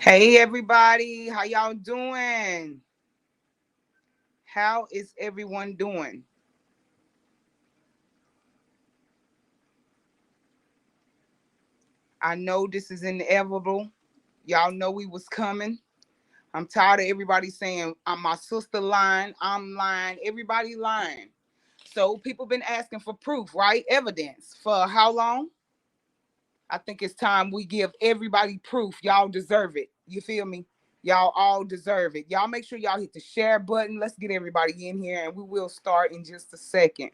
Hey everybody, how y'all doing? How is everyone doing? I know this is inevitable. Y'all know we was coming. I'm tired of everybody saying I'm my sister lying, I'm lying, everybody lying. So people been asking for proof, right? Evidence. For how long? I think it's time we give everybody proof. Y'all deserve it. You feel me? Y'all all deserve it. Y'all make sure y'all hit the share button. Let's get everybody in here and we will start in just a second.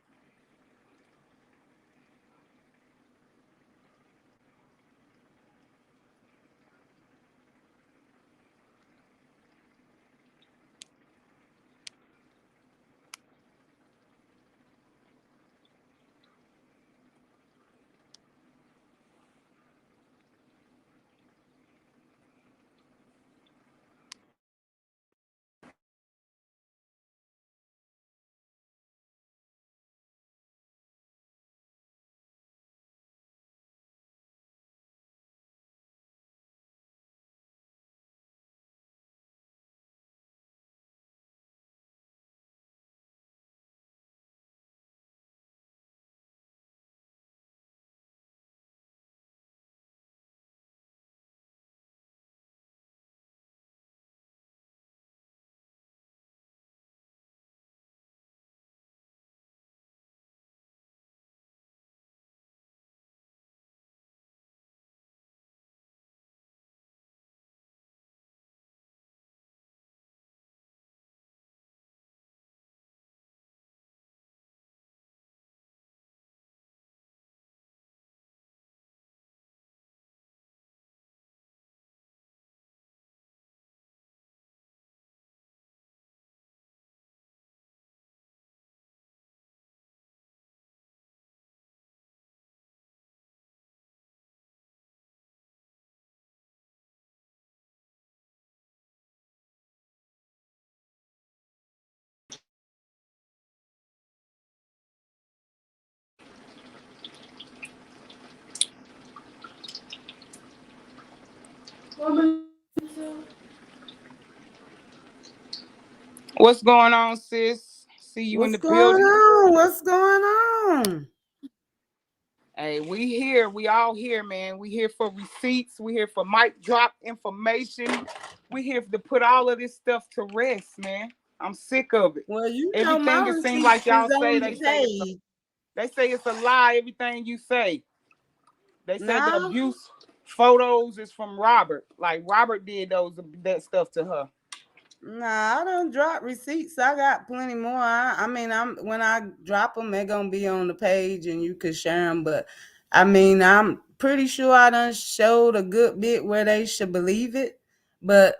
What's going on, sis? See you in What's the going building. on? What's going on? Hey, we here. We all here, man. We here for receipts. We here for mic drop information. We here to put all of this stuff to rest, man. I'm sick of it. Well, you know Everything my it seems receipts like is y'all say. on They the say page. it's a lie. Everything you say. They say the Nah, abuse photos is from Robert. Like Robert did that stuff to her. nah, I don't drop receipts. I got plenty more. I mean, I'm when I drop them, they're gonna be on the page and you can share them. But I mean, I'm pretty sure I done showed a good bit where they should believe it. But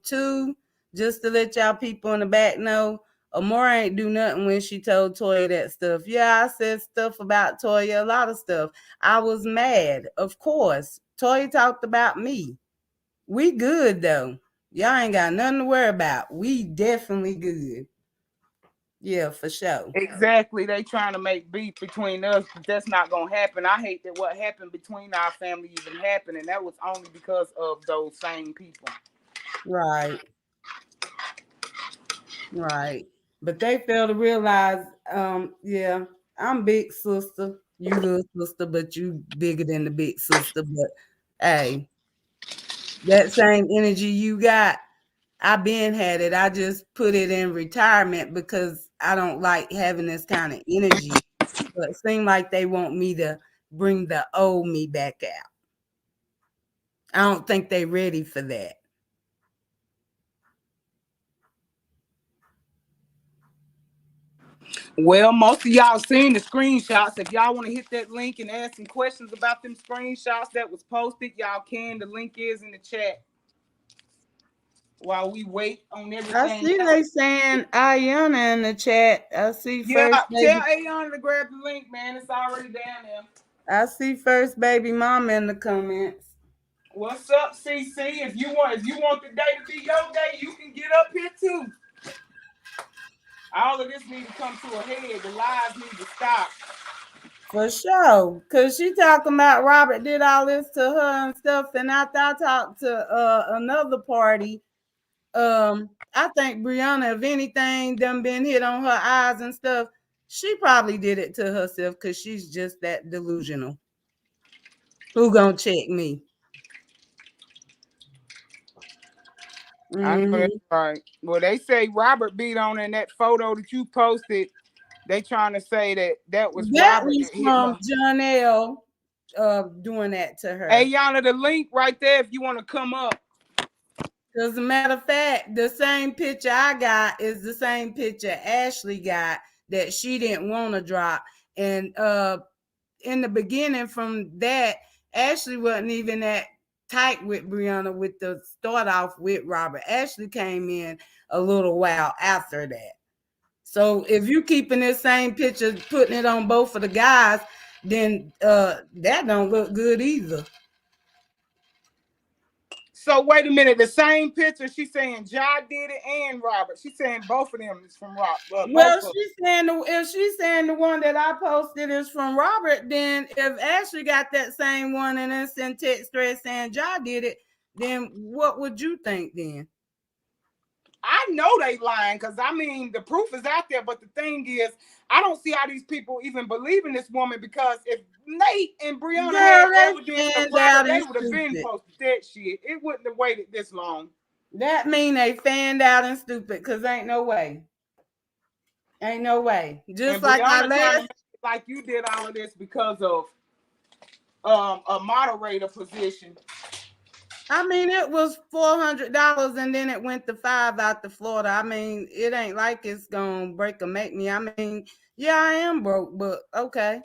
two, just to let y'all people in the back know, Amora ain't do nothing when she told Toya that stuff. Yeah, I said stuff about Toya, a lot of stuff. I was mad, of course. Toya talked about me. We good though. Y'all ain't got nothing to worry about. We definitely good. Yeah, for sure. Exactly. They trying to make beef between us, but that's not gonna happen. I hate that what happened between our family even happened, and that was only because of those same people. Right, right. But they fail to realize, yeah, I'm big sister. You little sister, but you bigger than the big sister. But hey, that same energy you got, I been had it. I just put it in retirement because I don't like having this kind of energy. But it seems like they want me to bring the old me back out. I don't think they ready for that. Well, most of y'all seen the screenshots. If y'all want to hit that link and ask some questions about them screenshots that was posted, y'all can. The link is in the chat while we wait on I everything see else. they saying Ayana in the chat. I see Yeah, first tell baby. Aon to grab the link, man. It's already down there. I see first baby mama in the comments. What's up, CC? If you want the day to be your day, you can get up here too. All of this need to come to a head. The lies need to stop. For sure. Cause she talking about Robert did all this to her and stuff. And after I talked to another party, I think Brianna, if anything, done been hit on her eyes and stuff, she probably did it to herself because she's just that delusional. Who gonna check me? I know that's Mm-hmm. right. Well, they say Robert beat on in that photo that you posted. They trying to say that that was That Robert was that hit from her. John L. Doing that to Hey, her. Yana, the link right there if you want to come up. As a matter of fact, the same picture I got is the same picture Ashley got that she didn't want to drop. And in the beginning, from that, Ashley wasn't even that tight with Brianna with the start off with Robert. Ashley came in a little while after that. So if you keeping this same picture, putting it on both of the guys, then that don't look good either. So wait a minute, the same picture. She's saying Ja did it and Robert. She's saying both of them is from Rob. Both Well, of them. she's saying if she's saying the one that I posted is from Robert, then if Ashley got that same one and then sent text thread saying Ja did it, then what would you think then? I know they lying because I mean the proof is out there. But the thing is, I don't see how these people even believe in this woman because if Nate and Brianna had Girl, they evidence of fanned Robert, out they and would have been stupid. posted that shit. It wouldn't have waited this long. That mean they fanned out and stupid, cause ain't no way. Ain't no way. Just And like I Brianna trying to last make it like you did all of this because of a moderator position. I mean, it was $400 and then it went to five out to Florida. I mean, it ain't like it's gonna break or make me. I mean, yeah, I am broke, but okay.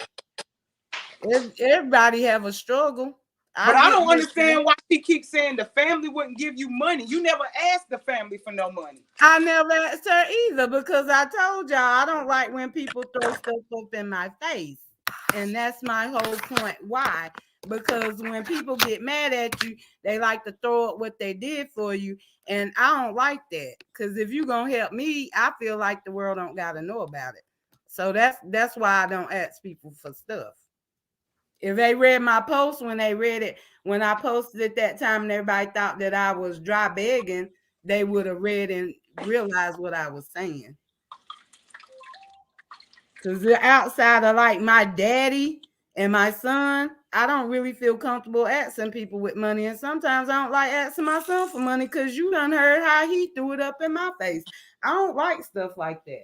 Everybody have a struggle. But I I get don't this. understand why she keeps saying the family wouldn't give you money. You never asked the family for no money. I never asked her either because I told y'all I don't like when people throw stuff up in my face. And that's my whole point. Why? Because when people get mad at you, they like to throw up what they did for you. And I don't like that. Because if you're gonna help me, I feel like the world don't gotta know about it. So that's why I don't ask people for stuff. If they read my post when they read it, when I posted it that time and everybody thought that I was dry begging, they would have read and realized what I was saying. Because outside of like my daddy and my son, I don't really feel comfortable asking people with money. And sometimes I don't like asking my son for money because you done heard how he threw it up in my face. I don't like stuff like that.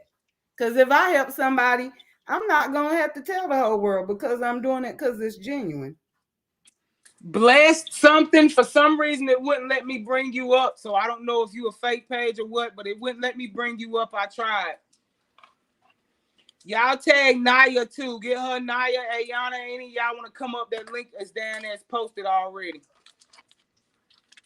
Because if I help somebody, I'm not going to have to tell the whole world because I'm doing it because it's genuine. Blessed something for some reason it wouldn't let me bring you up. So I don't know if you a fake page or what, but it wouldn't let me bring you up. I tried. Y'all tag Naya too. Get her Naya, Ayana, any y'all want to come up? That link is down there. It's posted already.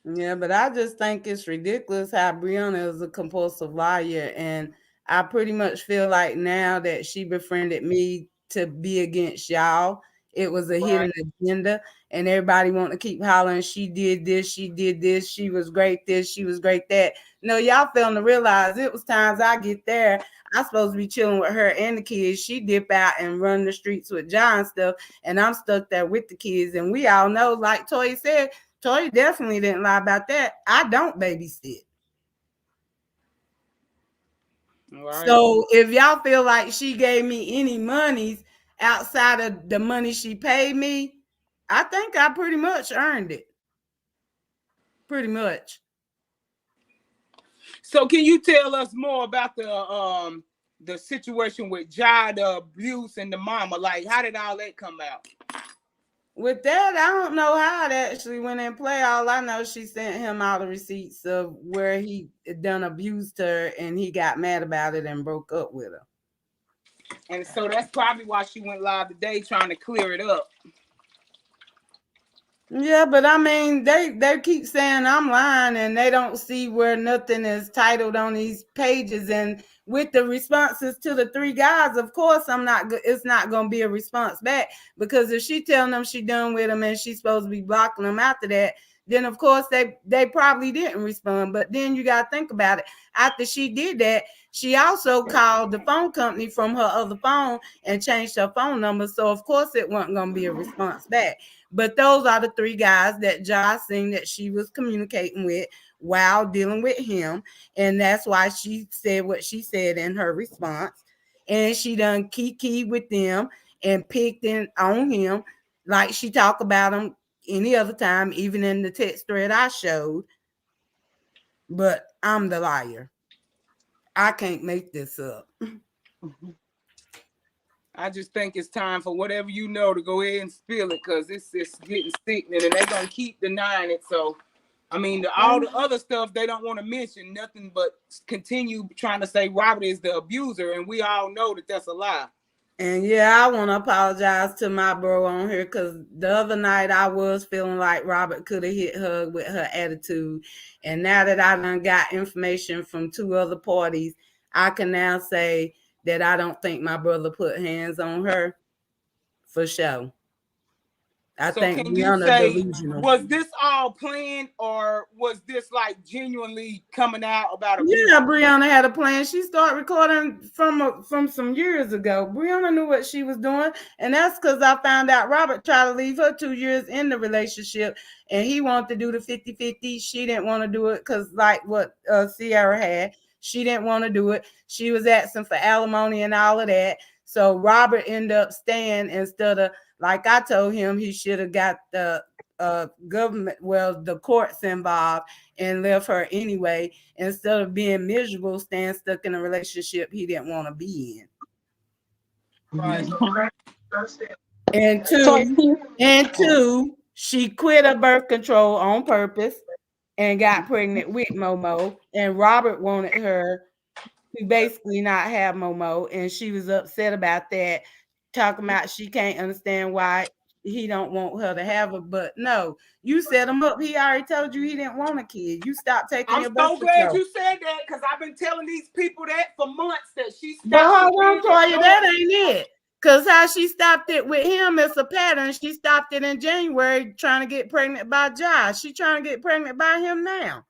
Yeah, but I just think it's ridiculous how Brianna is a compulsive liar. And I pretty much feel like now that she befriended me to be against y'all, it was a Right. hidden agenda. And everybody want to keep hollering, she did this, she did this, she was great this, she was great that. No, y'all failing to realize it was times I get there, I'm supposed to be chilling with her and the kids. She dip out and run the streets with John stuff. And I'm stuck there with the kids. And we all know, like Toy said, Toy definitely didn't lie about that. I don't babysit. All right. So if y'all feel like she gave me any monies outside of the money she paid me, I think I pretty much earned it. Pretty much. So can you tell us more about the situation with Jai, the abuse, and the mama? Like, how did all that come out? With that, I don't know how it actually went in play. All I know, she sent him all the receipts of where he done abused her and he got mad about it and broke up with her. And so that's probably why she went live today trying to clear it up. Yeah, but I mean, they keep saying I'm lying, and they don't see where nothing is titled on these pages. And with the responses to the three guys, of course, I'm not. It's not going to be a response back because if she telling them she done with them and she's supposed to be blocking them after that, then of course they probably didn't respond. But then you got to think about it. After she did that, she also called the phone company from her other phone and changed her phone number. So of course it wasn't going to be a response back. But those are the three guys that Josh seen that she was communicating with while dealing with him. And that's why she said what she said in her response. And she done kiki with them and picked in on him like she talked about him any other time, even in the text thread I showed. But I'm the liar. I can't make this up. I just think it's time for whatever you know to go ahead and spill it, because it's getting sickening and they're going to keep denying it. So, I mean, all the other stuff they don't want to mention, nothing but continue trying to say Robert is the abuser, and we all know that that's a lie. And yeah, I want to apologize to my bro on here because the other night I was feeling like Robert could have hit her with her attitude. And now that I done got information from two other parties, I can now say that I don't think my brother put hands on her for sure. I So think can you Brianna say, delusional. was this all planned, or was this like genuinely coming out about abuse? Yeah, Brianna had a plan. She started recording from some years ago. Brianna knew what she was doing, and that's because I found out Robert tried to leave her 2 years in the relationship, and he wanted to do the 50-50. She didn't want to do it because, like what Sierra had, she didn't want to do it. She was asking for alimony and all of that. So Robert ended up staying instead of, like I told him, he should have got the government, well, the courts involved and left her anyway, instead of being miserable, staying stuck in a relationship he didn't want to be in. Right. And So two, she quit her birth control on purpose and got pregnant with Momo. And Robert wanted her to basically not have Momo, and she was upset about that, talking about she can't understand why he don't want her to have her. But no, you set him up. He already told you he didn't want a kid. You stopped taking I'm your birth so glad control. you said that, because I've been telling these people that for months, that she But stopped hold the on, kids at Toya, that birth. ain't it. Cause how she stopped it with him is a pattern. She stopped it in January trying to get pregnant by Josh. She trying to get pregnant by him now.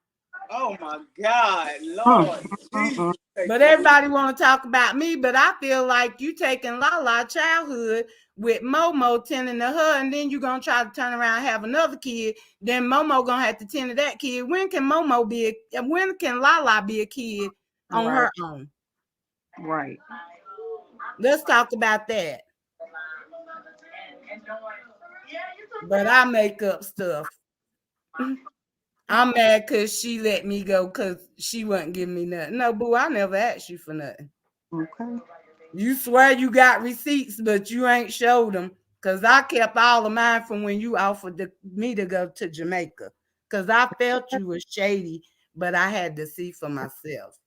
Oh my God, Lord Jesus. But everybody want to talk about me, but I feel like you taking Lala childhood with Momo tending to her, and then you gonna try to turn around and have another kid. Then Momo gonna have to tend to that kid. When can when can Lala be a kid on right, her own? right. Let's talk about that. But I make up stuff. I'm mad because she let me go because she wasn't giving me nothing. No, boo, I never asked you for nothing. Okay. You swear you got receipts, but you ain't showed them. Because I kept all of mine from when you offered me to go to Jamaica. Because I felt you was shady, but I had to see for myself.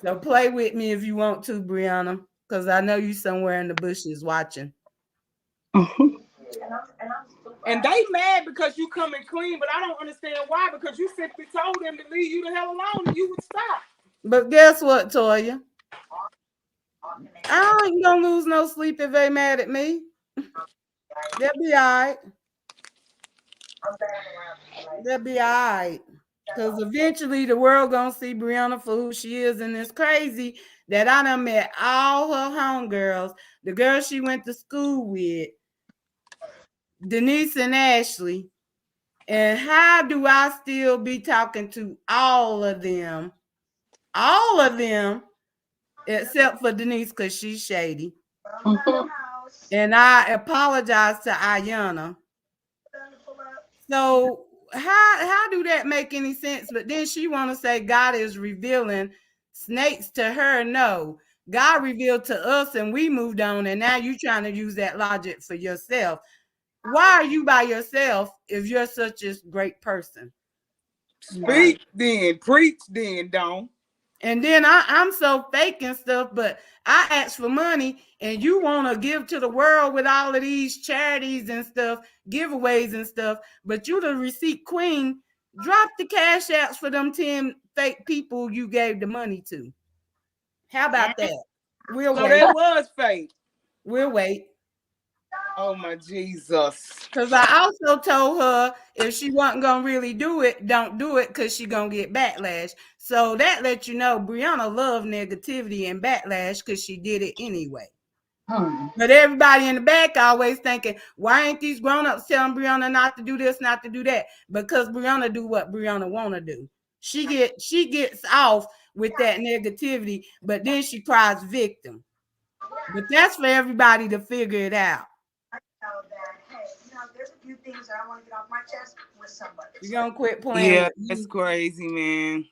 So play with me if you want to, Brianna. Because I know you somewhere in the bushes watching. And they mad because you coming clean, but I don't understand why. Because you simply told them to leave you the hell alone, and you would stop. But guess what, Toya? I ain't gonna lose no sleep if they mad at me. They'll be all right. They'll be all right. Because eventually the world gonna see Brianna for who she is. And it's crazy that I done met all her homegirls, the girls she went to school with, Denise and Ashley. And how do I still be talking to all of them? All of them, except for Denise, because she's shady. And I apologize to Ayana. So how do that make any sense? But then she want to say God is revealing snakes to her. No, God revealed to us, and we moved on. And now you trying to use that logic for yourself. Why are you by yourself if you're such a great person? Right. Speak then, preach then, don't. And then I'm so fake and stuff, but I ask for money and you want to give to the world with all of these charities and stuff, giveaways and stuff, but you the receipt queen. Drop the cash apps for them 10 fake people you gave the money to. How about that? We'll So wait. that was fake. We'll wait. Oh my Jesus. Because I also told her if she wasn't gonna really do it, don't do it because she gonna get backlash. So that let you know Brianna loved negativity and backlash because she did it anyway. But everybody in the back always thinking, why ain't these grown-ups telling Brianna not to do this, not to do that? Because Brianna do what Brianna wanna do. She gets off with that negativity, but then she cries victim. But that's for everybody to figure it out. You're gonna quit playing Yeah, with that's me. crazy, man.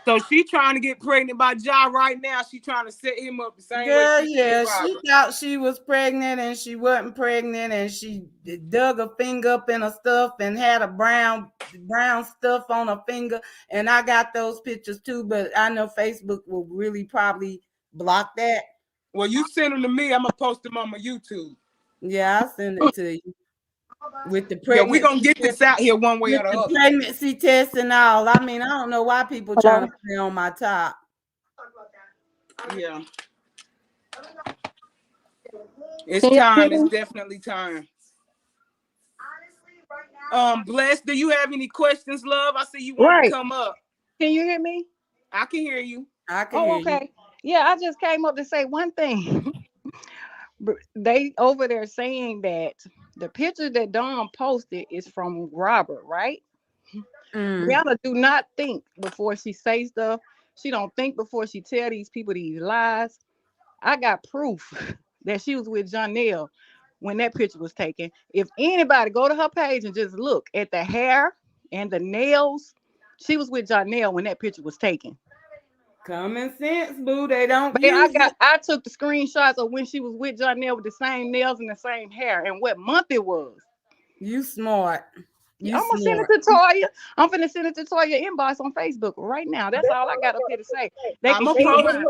So she trying to get pregnant by Ja right now. She trying to set him up the same way Girl, she did yeah, she Robert. thought she was pregnant and she wasn't pregnant, and she dug a finger up in her stuff and had a brown stuff on her finger. And I got those pictures too, but I know Facebook will really probably block that. Well, you send them to me. I'm gonna post them on my YouTube. Yeah, I'll send it to you with the Yeah, we gonna pregnancy get this out here one way with or the the other. pregnancy test and all. I mean, I don't know why people trying to play on my top. Yeah, it's Can you hear time. It's me? definitely time. Bless. Do you have any questions, love? I see you wanted to Right. come up. Can you hear me? I can hear you. I can Oh, hear you. okay. Yeah, I just came up to say one thing. They over there saying that the picture that Dawn posted is from Robert, right? Mm. Brianna do not think before she say stuff. She don't think before she tell these people these lies. I got proof that she was with Janelle when that picture was taken. If anybody go to her page and just look at the hair and the nails, she was with Janelle when that picture was taken. Common sense, boo. They don't But then use it. I took the screenshots of when she was with Janelle with the same nails and the same hair and what month it was. You smart. Yeah, You I'm gonna send it smart. to Toya. I'm finna send it to Toya inbox on Facebook right now. That's all I got up here to say. They I'm can gonna keep post. mine.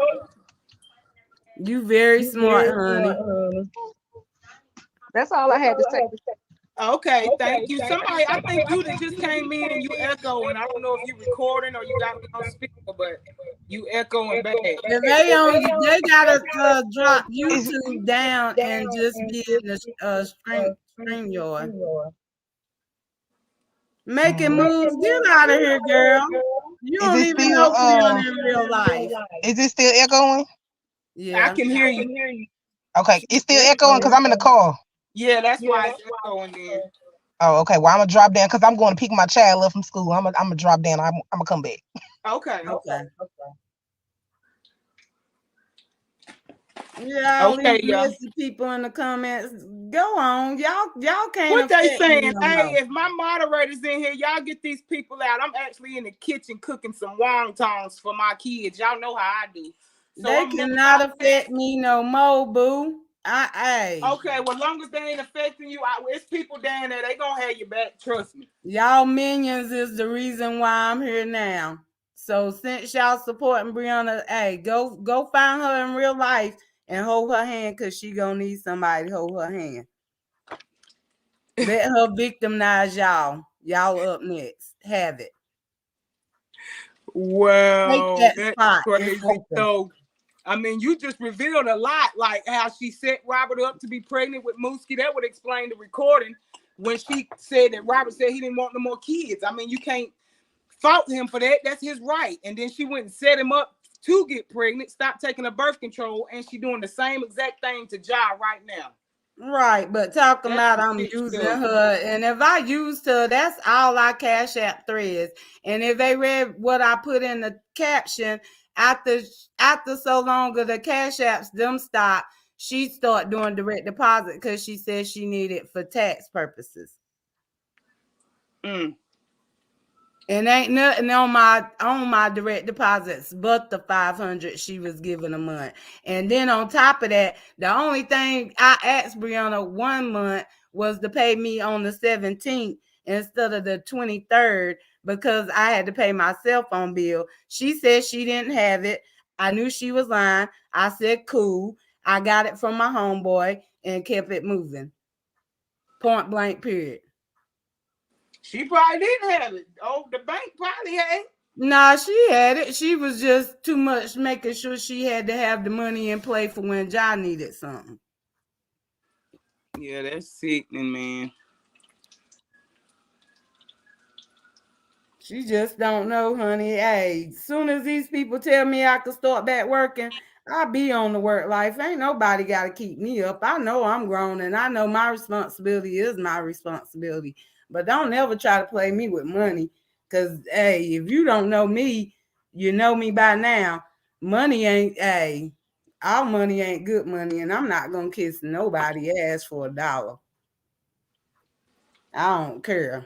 You very smart, honey. That's all I had to say. Okay, thank you. Somebody, I think you that just came in and you echo, and I don't know if you recording or you got me on speaker, but you echoing bad. If they gotta drop YouTube down and just be in the stream yard. Making moves. Get out of here, girl. You Is don't it even still know Brianna in real life. is it still echoing? I Yeah. can hear you. Okay, it's still echoing because I'm in the car. Yeah, that's why it's echoing then. Oh, okay. Well, I'm gonna drop down because I'm going to pick my child up from school. I'm gonna drop down. I'm gonna come back. Okay. Okay. Yeah, all these Okay, yeah. messy people in the comments. Go on. Y'all can't What they affect me saying? no Hey, more. if my moderators in here, y'all get these people out. I'm actually in the kitchen cooking some wontons for my kids. Y'all know how I do. So They I'm cannot multitasking. affect me no more, boo. Hey. Okay, well, long as they ain't affecting you, it's people down there. They gonna have your back. Trust me. Y'all minions is the reason why I'm here now. So since y'all supporting Brianna, hey, go find her in real life and hold her hand because she gonna need somebody to hold her hand. Let her victimize y'all. Y'all up next. Have it. Take Well, that that's spot. It's crazy. open. So, I mean, you just revealed a lot, like how she set Robert up to be pregnant with Mooski. That would explain the recording when she said that Robert said he didn't want no more kids. I mean, you can't fault him for that. That's his right. And then she went and set him up to get pregnant, stop taking the birth control, and she doing the same exact thing to Ja right now. Right, but talking That's about some I'm sick using stuff. her, and if I used her, that's all I Cash App threads. And if they read what I put in the caption, after so long of the Cash Apps them stop, she start doing direct deposit because she said she needed for tax purposes. Mm. And ain't nothing on my direct deposits but the 500 she was giving a month. And then on top of that, the only thing I asked Brianna 1 month was to pay me on the 17th instead of the 23rd because I had to pay my cell phone bill. She said she didn't have it. I knew she was lying. I said, cool. I got it from my homeboy and kept it moving. Point blank, period. She probably didn't have it. Oh, the bank probably had it. Nah, she had it. She was just too much making sure she had to have the money in play for when John needed something. Yeah, that's sickening, man. She just don't know, honey. Hey, soon as these people tell me I can start back working, I'll be on the work life. Ain't nobody got to keep me up. I know I'm grown and I know my responsibility is my responsibility. But don't ever try to play me with money. Because, hey, if you don't know me, you know me by now. Money ain't, hey, our money ain't good money. And I'm not going to kiss nobody ass for $1. I don't care.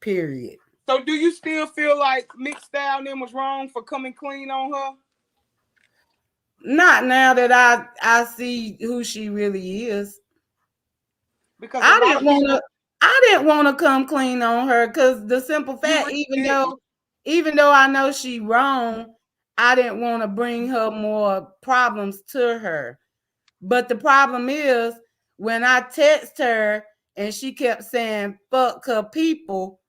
Period. So do you still feel like Mixed Style them was wrong for coming clean on her? Not now that I see who she really is. Because a I lot didn't of want to people, I didn't want to come clean on her because the simple you fact, really didn't. even though I know she wrong, I didn't want to bring her more problems to her. But the problem is when I text her and she kept saying fuck her people,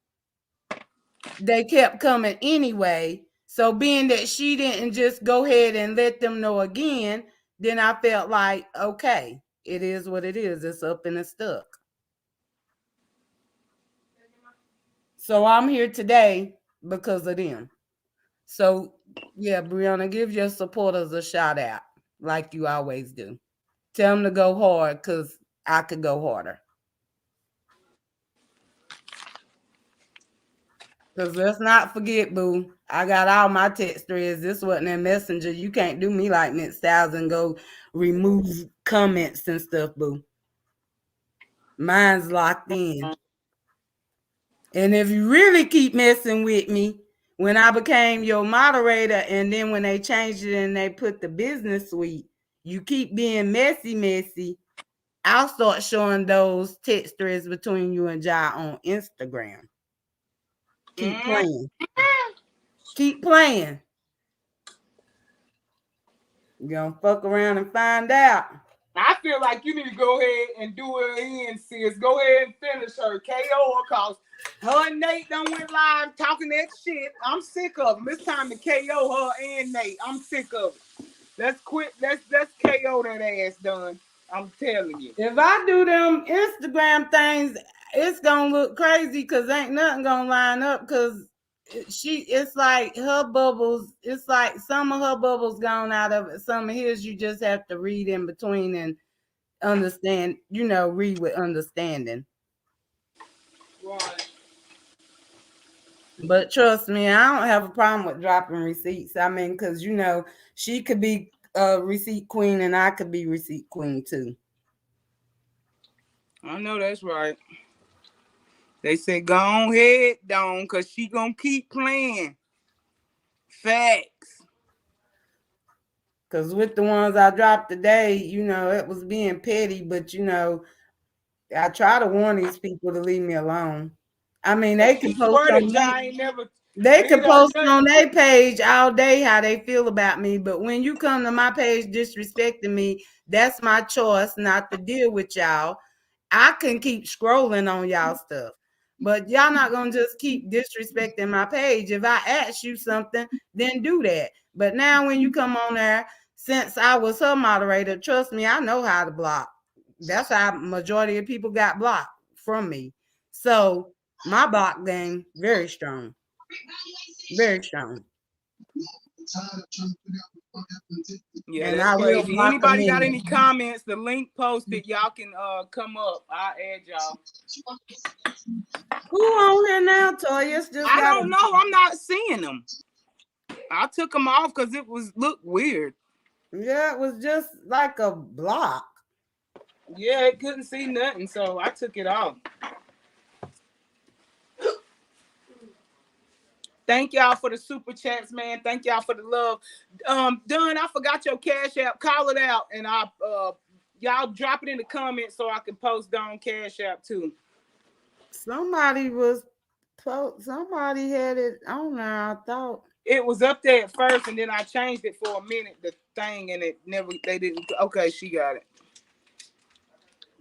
they kept coming anyway. So being that she didn't just go ahead and let them know again, then I felt like, okay, it is what it is. It's up and it's stuck. So I'm here today because of them. So yeah, Brianna, give your supporters a shout out like you always do. Tell them to go hard because I could go harder. Because let's not forget, boo, I got all my text threads. This wasn't a messenger. You can't do me like Mint Styles and go remove comments and stuff, boo. Mine's locked in. And if you really keep messing with me, when I became your moderator and then when they changed it and they put the business suite, you keep being messy, messy. I'll start showing those text threads between you and Jai on Instagram. Keep Mm. playing. Keep playing. You're gonna fuck around and find out. I feel like you need to go ahead and do it in, sis. Go ahead and finish her. KO her cause her and Nate done went live talking that shit. I'm sick of them. It's time to KO her and Nate. I'm sick of it. Let's quit. Let's KO that ass done. I'm telling you. If I do them Instagram things, it's gonna look crazy because ain't nothing gonna line up because it's like her bubbles, it's like some of her bubbles gone out of it. Some of his you just have to read in between and understand, read with understanding. Right. But trust me, I don't have a problem with dropping receipts. I mean, because she could be a receipt queen and I could be receipt queen too. I know that's right. They said go on ahead, Dawn, cause she gonna keep playing. Facts. Because with the ones I dropped today, it was being petty, but I try to warn these people to leave me alone. I mean, Cause they she can post swear that on Jai ain't never they did can her post on nothing. their page all day how they feel about me, but when you come to my page disrespecting me, that's my choice not to deal with y'all. I can keep scrolling on y'all stuff, but y'all not gonna just keep disrespecting my page. If I ask you something, then do that. But now when you come on there, since I was her moderator, trust me, I know how to block. That's how majority of people got blocked from me. So my block game very strong. Very strong. Yeah, And that's I will crazy. block a Anybody got minute. any comments? The link posted. Y'all can come up. I'll add y'all. Who on here now, Toya? It's just I got don't a know. I'm not seeing them. I took them off because it was look weird. yeah, it was just like a block. Yeah, it couldn't see nothing, so I took it off. Thank y'all for the super chats, man. Thank y'all for the love. Done. I forgot your cash app. Call it out, and y'all drop it in the comments so I can post Dawn cash app too. Somebody had it on there, I thought. It was up there at first, and then I changed it for a minute. The thing, and it never. They didn't. Okay, she got it.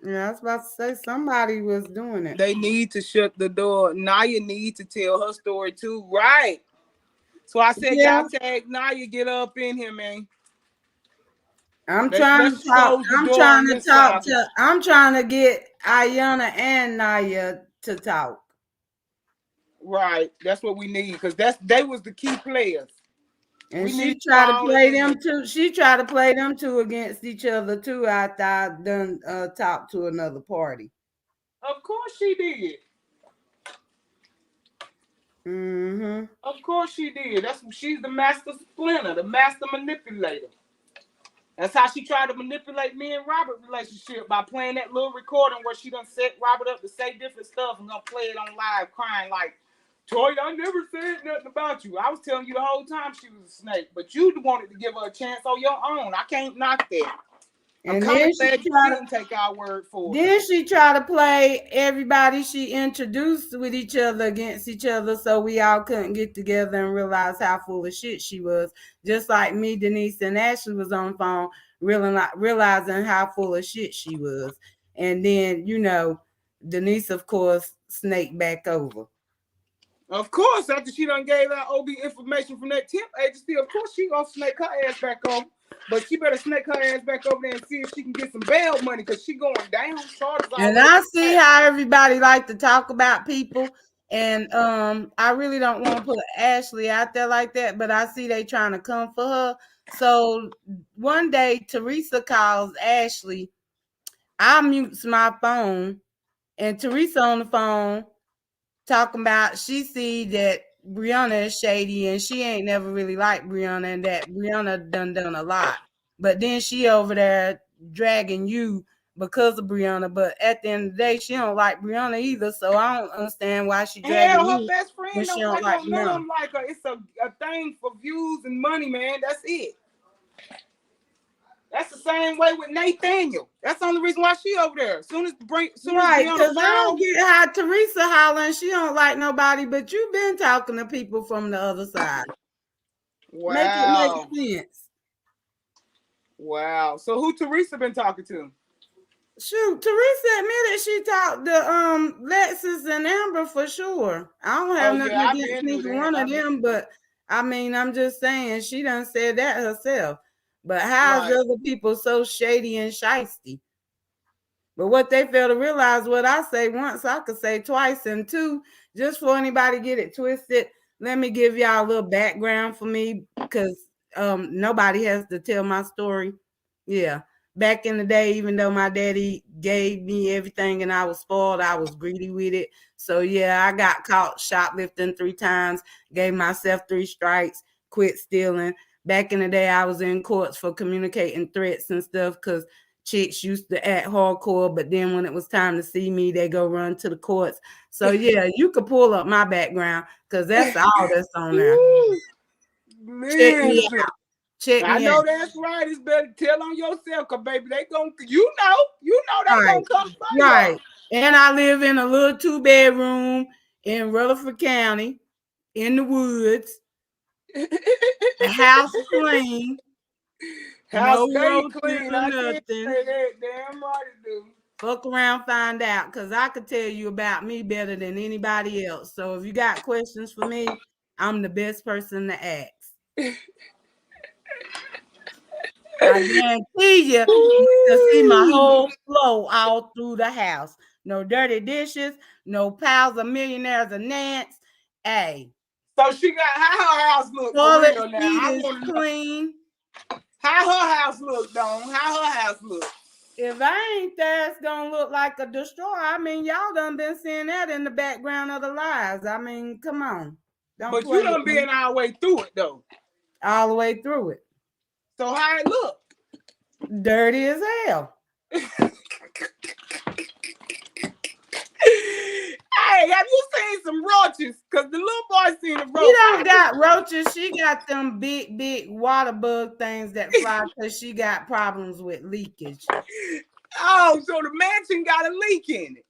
Yeah, I was about to say somebody was doing it. They need to shut the door. Naya needs to tell her story too, right? So I said, Yeah, y'all tag Naya, get up in here, man. I'm Let's trying to let's talk. close the I'm door trying on to this talk saga. to. I'm trying to get Ayana and Naya to talk. Right. That's what we need because they was the key players. And We need she them tried to all play in here. them two. She tried to play them two against each other too. After I done talked to another party. Of course she did. Mm-hmm. Of course she did. She's the master splinter, the master manipulator. That's how she tried to manipulate me and Robert relationship by playing that little recording where she done set Robert up to say different stuff and gonna play it on live crying like, Toy, I never said nothing about you. I was telling you the whole time she was a snake, but you wanted to give her a chance on your own. I can't knock that. I'm And kind of then she glad you tried to. didn't take our word for it. Then she tried to play everybody she introduced with each other against each other, so we all couldn't get together and realize how full of shit she was. Just like me, Denise, and Ashley was on the phone, realizing how full of shit she was. And then, Denise, of course, snaked back over. Of course, after she done gave out OB information from that temp agency, of course she gonna snake her ass back over. But she better snake her ass back over there and see if she can get some bail money because she going down. Charges And already I see passed. how everybody like to talk about people. And I really don't want to put Ashley out there like that, but I see they trying to come for her. So one day Teresa calls Ashley. I mutes my phone, and Teresa on the phone talking about she see that Brianna is shady and she ain't never really liked Brianna and that Brianna done a lot. But then she over there dragging you because of Brianna. But at the end of the day, she don't like Brianna either. So I don't understand why she dragging Hell, her you best when friend she don't don't like her. like None of Brianna. them like her. It's a thing for views and money, man. That's it. That's the same way with Nathaniel. That's the only reason why she over there. As soon as Right, Brianna because I don't fall, get how Teresa hollering. She don't like nobody, but you been talking to people from the other side. Make it make wow, sense. wow. So who Teresa been talking to? Shoot, Teresa admitted she talked to Lexus and Amber for sure. I don't have Oh nothing yeah, I against been knew neither that. one of them, but I mean, I'm just saying she done said that herself. But how's Right. other people so shady and shisty? But what they fail to realize, what I say once, I could say twice, and two, just for anybody get it twisted, let me give y'all a little background for me, because nobody has to tell my story. Yeah. Back in the day, even though my daddy gave me everything and I was spoiled, I was greedy with it. So yeah, I got caught shoplifting 3 times, gave myself 3 strikes, quit stealing. Back in the day, I was in courts for communicating threats and stuff because chicks used to act hardcore, but then when it was time to see me, they go run to the courts. So yeah, you could pull up my background because that's all that's on there. Check me Listen, out. Check I me out. know that's right. It's better to tell on yourself, cause baby, they gon' you know they Right, gonna come for right. And I live in a little 2 bedroom in Rutherford County in the woods. you. The house clean, House no stay roaches clean. or I can't nothing. say that. Damn right it do. Fuck around, find out, because I could tell you about me better than anybody else. So if you got questions for me, I'm the best person to ask. I guarantee you can see my whole flow all through the house. No dirty dishes, no piles of millionaires and Nance. Hey, So she got how her house look for toilet real now. seat I is want to know clean. how her house look, Don. How her house look. If I ain't there, it's gonna look like a destroyer. I mean, y'all done been seeing that in the background of the lives. I mean, come on. Don't But you play with done me been our way through it though. all the way through it. So how it look? Dirty as hell. Hey, have you seen some roaches? Cause the little boy seen the She roach. don't got roaches. She got them big, big water bug things that fly because she got problems with leakage. Oh, so the mansion got a leak in it.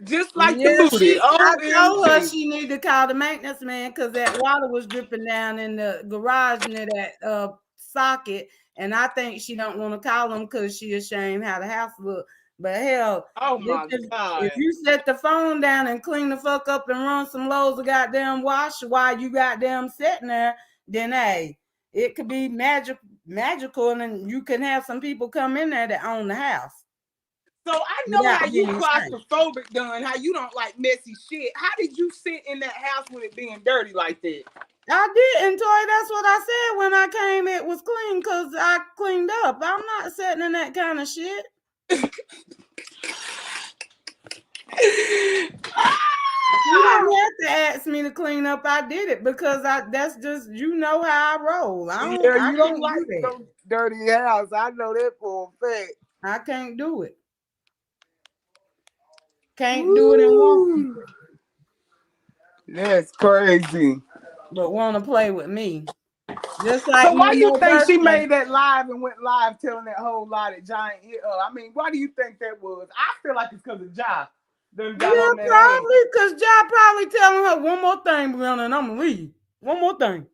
Just like the Yeah, booty. I told her OMG. she need to call the maintenance man because that water was dripping down in the garage near that socket. And I think she don't want to call him because she ashamed how the house look. But hell, Oh just my if God. you set the phone down and clean the fuck up and run some loads of goddamn wash while you goddamn sitting there, then hey, it could be magical, and then you can have some people come in there that own the house So I know without how you being stank. claustrophobic done, how you don't like messy shit. How did you sit in that house with it being dirty like that? I didn't, Toy. That's what I said when I came. It was clean because I cleaned up. I'm not sitting in that kind of shit. You didn't have to ask me to clean up. I did it because that's just how I roll. Yeah, I you don't can't like do that. no dirty house. I know that for a fact. I can't do it. Can't do it and won't do Woo. it. That's crazy. But want to play with me. Just like So no why do you more think she birthday. made that live and went live telling that whole lie that Giant hit her? I mean, why do you think that was? I feel like it's because of Ja done got Yeah, on that ass. probably because John probably telling her one more thing, Brianna, and I'm gonna leave. One more thing.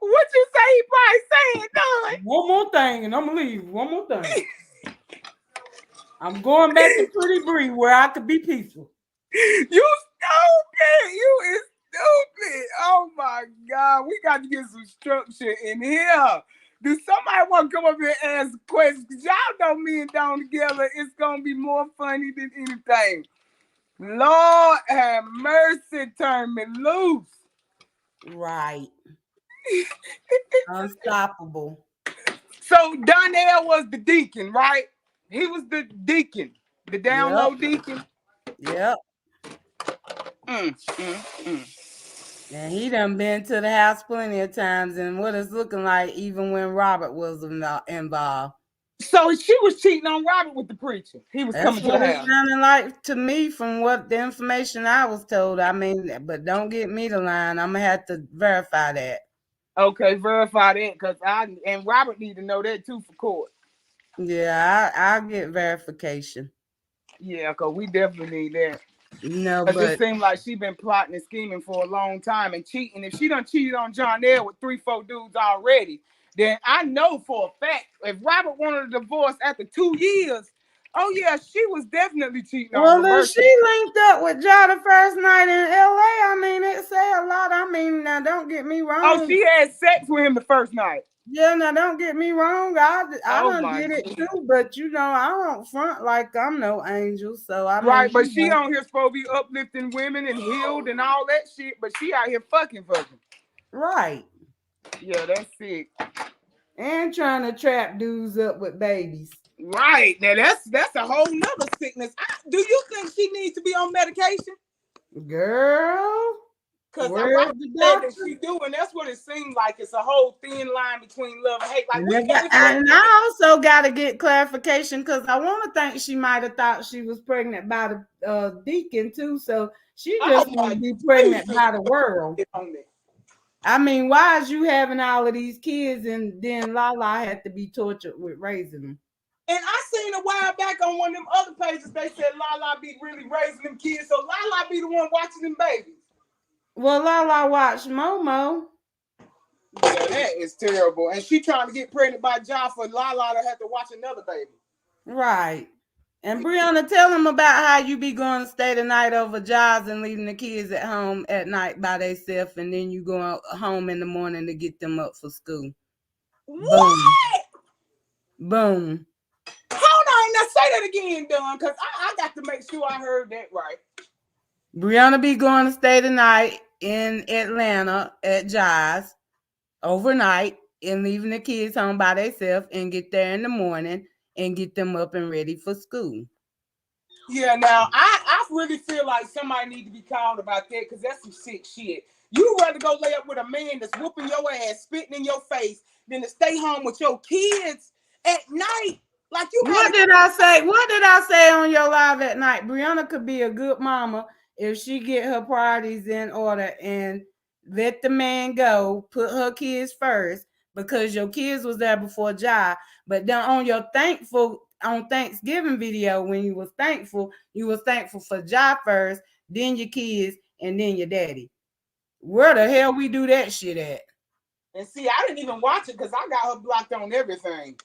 What you say he probably saying, done? One more thing, and I'm gonna leave. One more thing. I'm going back to Pretty Bree where I could be peaceful. You stupid. You is stupid. Oh my God. We got to get some structure in here. Do somebody want to come up here and ask questions? Because y'all know me and Dawn together, it's going to be more funny than anything. Lord have mercy, turn me loose. Right. Unstoppable. So Donnell was the deacon, right? He was the deacon, the down Yep. low deacon. Yep. Mm, mm, mm. And he done been to the house plenty of times, and what it's looking like even when Robert was involved. So she was cheating on Robert with the preacher. He was That's coming to the what it house. sounded like to me from what the information I was told. I mean, but don't get me the line. I'm gonna have to verify that. Okay, verify that because I and Robert need to know that too for court. Yeah, I'll get verification. Yeah, because we definitely need that. No, Because it but seems like she been plotting and scheming for a long time and cheating. If she done cheated on John L with 3, 4 dudes already, then I know for a fact if Robert wanted a divorce after 2 years, oh yeah, she was definitely cheating on well, if Roberta. she linked up with Ja the first night in LA, I mean, it say a lot. I mean, now don't get me Oh, wrong. she had sex with him the first night. Yeah, now don't get me wrong. I Oh done my did it God. too, but I don't front like I'm no angel. So I Right, mean, but she on here supposed to be uplifting women and healed and all that shit, but she out here fucking. right. Yeah, that's it. And trying to trap dudes up with babies. Right. Now that's a whole nother sickness. Do you think she needs to be on medication? Girl, Because where's Robert the said that doctor? she do, and that's what it seems like. It's a whole thin line between love and hate. Like And we can't say I also got to get clarification because I want to think she might have thought she was pregnant by the deacon too. So she oh just want my to be please pregnant by the world. get on that. I mean, why is you having all of these kids and then Lala had to be tortured with raising them? And I seen a while back on one of them other pages, they said Lala be really raising them kids, so Lala be the one watching them babies. Well, Lala watched Momo. Yeah, that is terrible. And she trying to get pregnant by John for Lala to have to watch another baby. Right. And Brianna, tell them about how you be going to stay the night over jobs and leaving the kids at home at night by themselves, and then you go home in the morning to get them up for school. Boom. What? Boom. Hold on, now say that again, Don, because I got to make sure I heard that right. Brianna be going to stay the night in Atlanta at Jai's overnight and leaving the kids home by themselves and get there in the morning and get them up and ready for school. Yeah, now I really feel like somebody need to be called about that because that's some sick shit. You rather go lay up with a man that's whooping your ass, spitting in your face, than to stay home with your kids at night. Like you What had did I say? What did I say on your live at night? Brianna could be a good mama if she get her priorities in order and let the man go, put her kids first because your kids was there before Jai. But then on your Thanksgiving video when you was thankful for Jai first, then your kids, and then your daddy. Where the hell we do that shit at? And see, I didn't even watch it because I got her blocked on everything.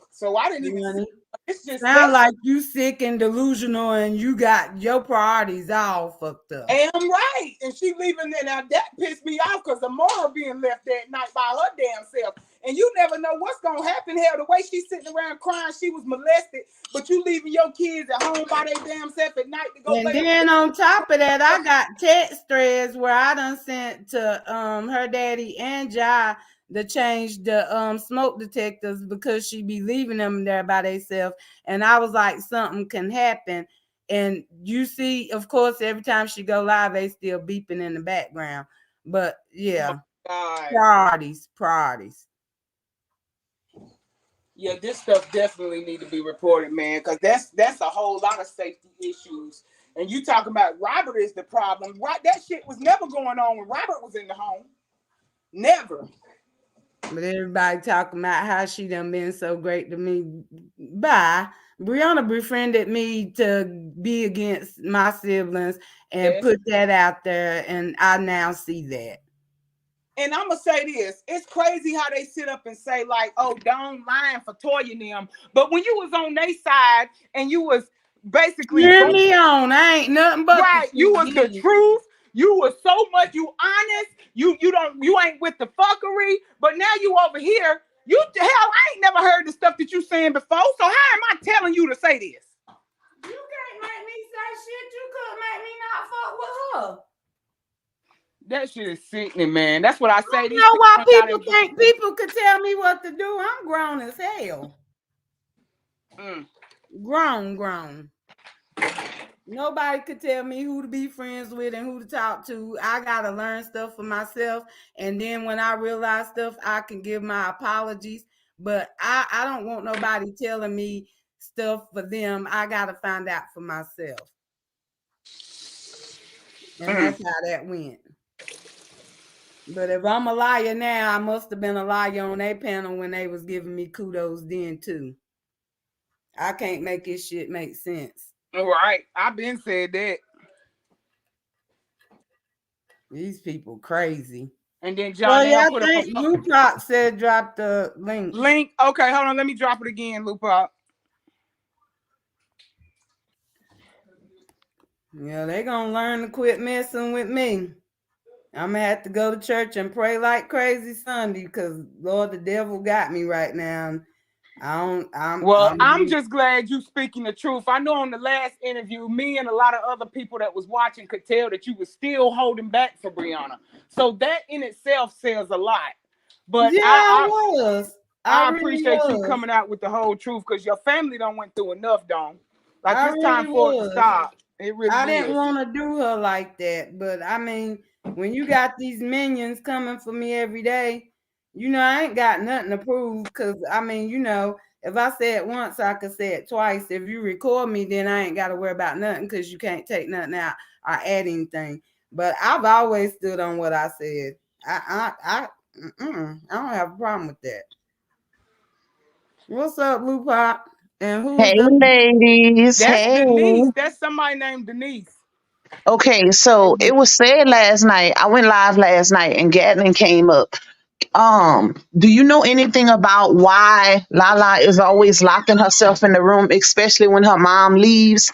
So I didn't even see Honey. it. It's just Sound that. like you sick and delusional and you got your priorities all fucked up. Am right. And she leaving there. Now that pissed me off because the moral being left that night by her damn self. And you never know what's gonna happen. Hell, the way she's sitting around crying, she was molested, but you leaving your kids at home by their damn self at night to go And lay up. then on top of that, I got text threads where I done sent to her daddy and Jai to change the smoke detectors because she be leaving them there by themselves. And I was like, something can happen. And you see, of course, every time she go live, they still beeping in the background. But Oh my yeah, God. priorities. Yeah, this stuff definitely need to be reported, man, because that's a whole lot of safety issues. And you talking about Robert is the problem. Right, that shit was never going on when Robert was in the home. Never. But everybody talking about how she done been so great to me. Bye. Brianna befriended me to be against my siblings and Yes. put that out there, and I now see that. And I'm gonna say this: it's crazy how they sit up and say like, "Oh, don't lying for Toya and them," but when you was on their side and you was basically Hear me on. I ain't nothing but the right, you truth. was the truth. You was so much you honest. You ain't with the fuckery. But now you over here. You hell, I ain't never heard the stuff that you saying before. So how am I telling you to say this? You can't make me say shit. You could make me not fuck with her. That shit is sickening, man. That's what I say. You These know people why done got people it. think people could tell me what to do? I'm grown as hell. Mm. Grown. Nobody could tell me who to be friends with and who to talk to. I gotta learn stuff for myself, and then when I realize stuff, I can give my apologies. But I don't want nobody telling me stuff for them. I gotta find out for myself, and Mm. that's how that went. But if I'm a liar now, I must have been a liar on their panel when they was giving me kudos then too. I can't make this shit make sense. All right. I've been said that. These people crazy. And then So John L yeah, put I up a think Luproc said drop the link. link. Okay, hold on. Let me drop it again, Lupa. Yeah, they gonna learn to quit messing with me. I'm gonna have to go to church and pray like crazy Sunday because Lord, the devil got me right now. I don't. Well, I'm. I'm just glad you speaking the truth. I know on the last interview, me and a lot of other people that was watching could tell that you was still holding back for Brianna. So that in itself says a lot. But Yeah, I was. I I really appreciate you was. coming out with the whole truth because your family don't went through enough, Don. Like I it's time really for it to was. stop. It I really didn't is. want to do her like that, but I mean, when you got these minions coming for me every day, I ain't got nothing to prove. Cause I mean, if I say it once, I could say it twice. If you record me, then I ain't got to worry about nothing because you can't take nothing out or add anything. But I've always stood on what I said. I don't have a problem with that. What's up, Blue Pop? And who's Hey, the ladies. That's Hey. Denise. That's somebody named Denise. Okay, so it was said last night. I went live last night and Gatlin came up. Do you know anything about why Lala is always locking herself in the room, especially when her mom leaves?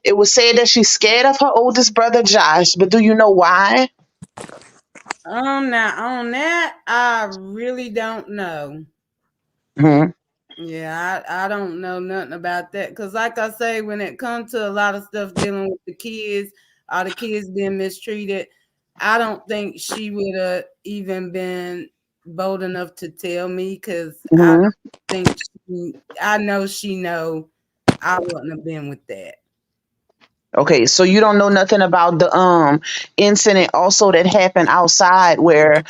It was said that she's scared of her oldest brother Josh, but do you know why? Now on that, I really don't know. Hmm. Yeah, I don't know nothing about that. Cause like I say, when it comes to a lot of stuff dealing with the kids, or the kids being mistreated, I don't think she would have even been bold enough to tell me. Cause I Hmm. think I know she know I wouldn't have been with that. Okay, so you don't know nothing about the incident also that happened outside where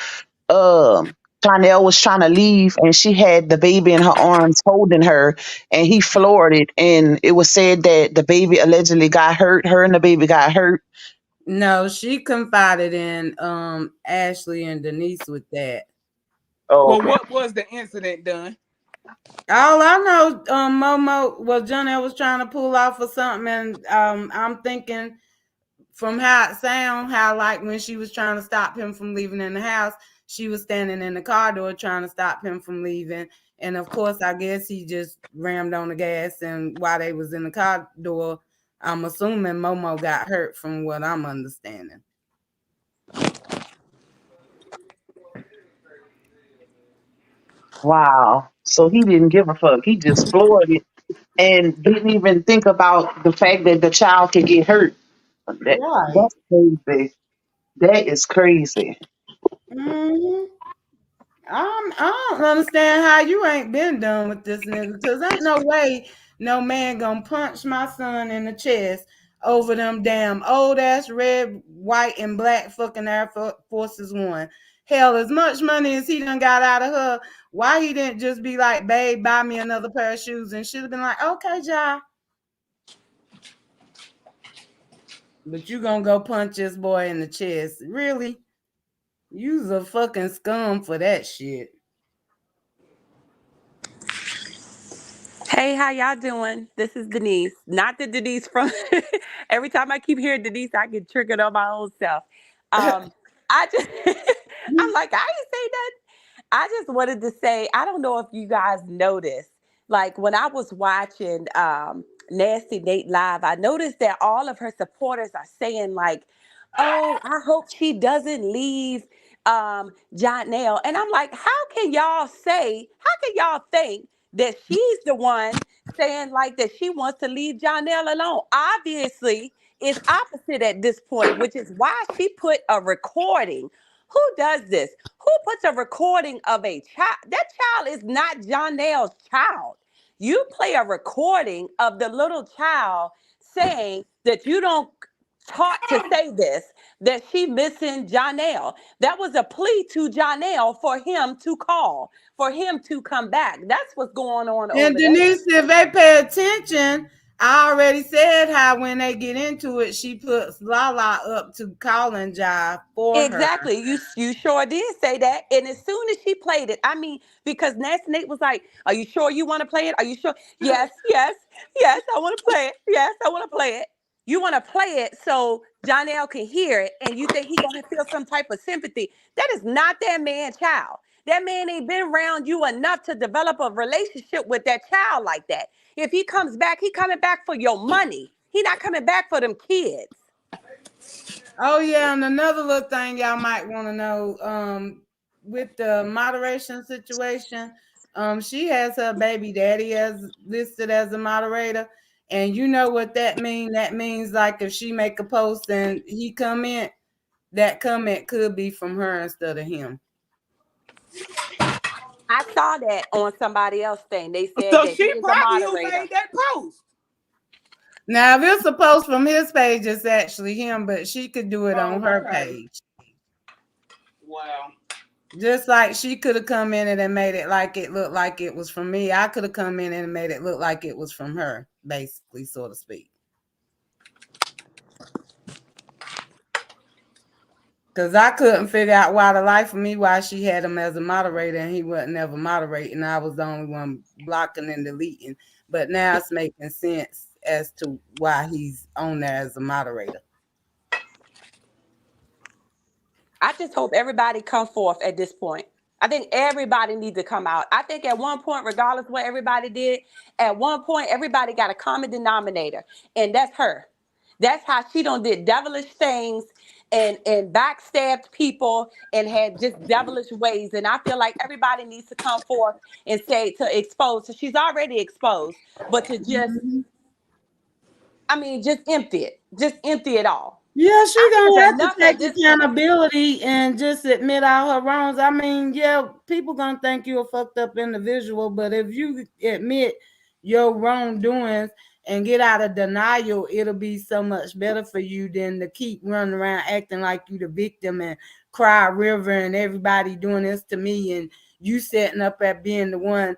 Chanel was trying to leave and she had the baby in her arms holding her and he floored it and it was said that the baby allegedly got hurt. Her and the baby got hurt. No, she confided in Ashley and Denise with that. Oh, Well, okay. what was the incident done? All I know, Momo, was Johnny was trying to pull off for something, and I'm thinking from how it sound, how like when she was trying to stop him from leaving in the house, she was standing in the car door trying to stop him from leaving. And of course, I guess he just rammed on the gas. And while they was in the car door, I'm assuming Momo got hurt from what I'm understanding. Wow. So he didn't give a fuck. He just floored it and didn't even think about the fact that the child could get hurt. Right. That's crazy. That is crazy. Hmm. I don't understand how you ain't been done with this nigga. Cause ain't no way no man gonna punch my son in the chest over them damn old ass red, white, and black fucking Forces One. Hell, as much money as he done got out of her, why he didn't just be like, babe, buy me another pair of shoes, and should have been like, okay, Ja. But you gonna go punch this boy in the chest. Really? You's a fucking scum for that shit. Hey, how y'all doing? This is Denise. Not the Denise from every time I keep hearing Denise, I get triggered on my own self. I just I'm like, I ain't say nothing. I just wanted to say, I don't know if you guys noticed, like when I was watching Nasty Nate live, I noticed that all of her supporters are saying like, "Oh, I hope she doesn't leave John Nail." And I'm like, how can y'all think that she's the one saying like that she wants to leave John Nail alone? Obviously, it's opposite at this point, which is why she put a recording. Who does this? Who puts a recording of a child? That child is not John Nail's child. You play a recording of the little child saying that you don't taught to say this, that she missing Janelle. That was a plea to Janelle for him to call, for him to come back. That's what's going on And over there. Denise, if they pay attention, I already said how when they get into it, she puts Lala up to calling Jive for her. Exactly. You sure did say that. And as soon as she played it, I mean, because Nasty Nate was like, "Are you sure you want to play it? Are you sure?" Yes, yes, yes, I want to play it. Yes, I want to play it. You want to play it so Jonelle can hear it and you think he gonna feel some type of sympathy. That is not that man's child. That man ain't been around you enough to develop a relationship with that child like that. If he comes back, he coming back for your money. He not coming back for them kids. Oh yeah, and another little thing y'all might want to know, with the moderation situation, she has her baby daddy as listed as a moderator, and you know what that means? That means like if she make a post and he comment, that comment could be from her instead of him. I saw that on somebody else thing. They said So that he she is a probably who moderator. made that post. Now, if it's a post from his page, it's actually him, but she could do it Oh, on her okay. page. Wow. Just like she could have come in and made it like it looked like it was from me. I could have come in and made it look like it was from her, basically, so to speak. Because I couldn't figure out why the life of me why she had him as a moderator and he wasn't ever moderating. I was the only one blocking and deleting. But now it's making sense as to why he's on there as a moderator. I just hope everybody come forth at this point. I think everybody needs to come out. I think at one point, regardless of what everybody did, at one point everybody got a common denominator, and that's her. That's how she done did devilish things and backstabbed people and had just devilish ways. And I feel like everybody needs to come forth and say to expose. So she's already exposed, but to just, I mean, just empty it all. Yeah, she I gonna think have it's to enough take at this point. accountability and just admit all her wrongs. I mean, yeah, people gonna think you're a fucked up individual, but if you admit your wrongdoings and get out of denial, it'll be so much better for you than to keep running around acting like you the victim and cry river and everybody doing this to me and you setting up at being the one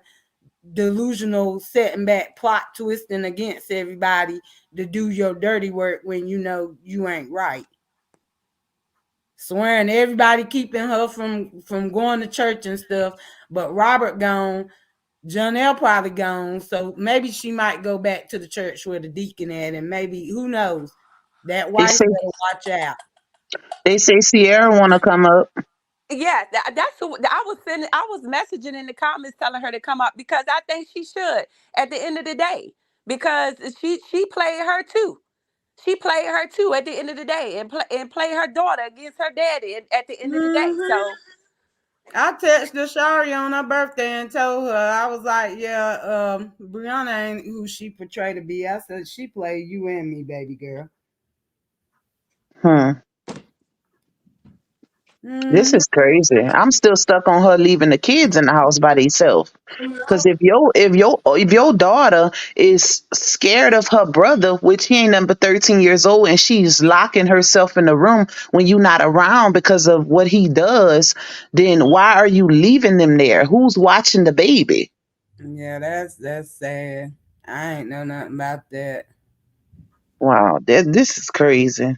delusional, setting back, plot twisting against everybody to do your dirty work when you know you ain't right. Swearing everybody keeping her from going to church and stuff, but Robert gone, Janelle probably gone, so maybe she might go back to the church where the deacon at, and maybe who knows, that They wife say better watch out. they say Sierra wanna come up. Yeah, that's who I was sending. I was messaging in the comments telling her to come up because I think she should at the end of the day because she played her too. She played her too at the end of the day and play her daughter against her daddy at the end of the day. Hmm. So I texted Shari on her birthday and told her, I was like, yeah, Brianna ain't who she portrayed to be. I said she played you and me, baby girl. Hmm. This Hmm. is crazy. I'm still stuck on her leaving the kids in the house by themselves. Cause if your daughter is scared of her brother, which he ain't number 13 years old, and she's locking herself in the room when you're not around because of what he does, then why are you leaving them there? Who's watching the baby? Yeah, that's sad. I ain't know nothing about that. Wow, this is crazy.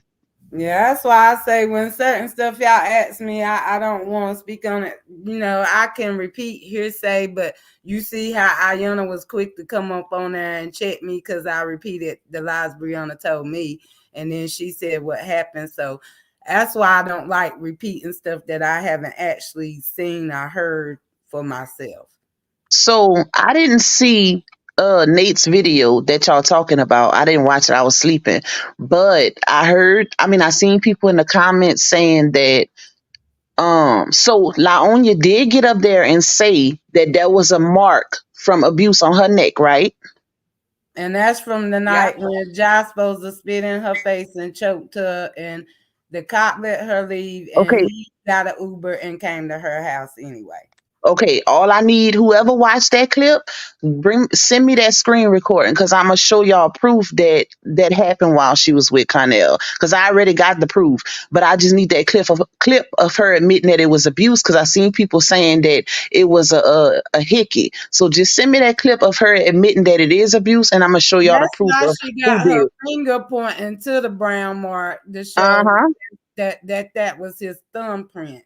Yeah, that's why I say when certain stuff y'all ask me, I don't want to speak on it. I can repeat hearsay, but you see how Ayana was quick to come up on there and check me because I repeated the lies Brianna told me, and then she said what happened. So that's why I don't like repeating stuff that I haven't actually seen or heard for myself. So I didn't see Nate's video that y'all talking about. I didn't watch it. I was sleeping. But I seen people in the comments saying that so Laonia did get up there and say that there was a mark from abuse on her neck, right? And that's from the yep. night when Josh supposed to spit in her face and choked her, and the cop let her leave, and Okay, he got an Uber and came to her house anyway. okay, all I need, whoever watched that clip, send me that screen recording because I'm gonna show y'all proof that that happened while she was with Connell. Because I already got the proof, but I just need that clip of her admitting that it was abuse. Because I seen people saying that it was a hickey. So just send me that clip of her admitting that it is abuse, and I'm gonna show y'all the That's proof why of she who got her did. finger pointing to the brown mark to Uh show huh. that was his thumbprint.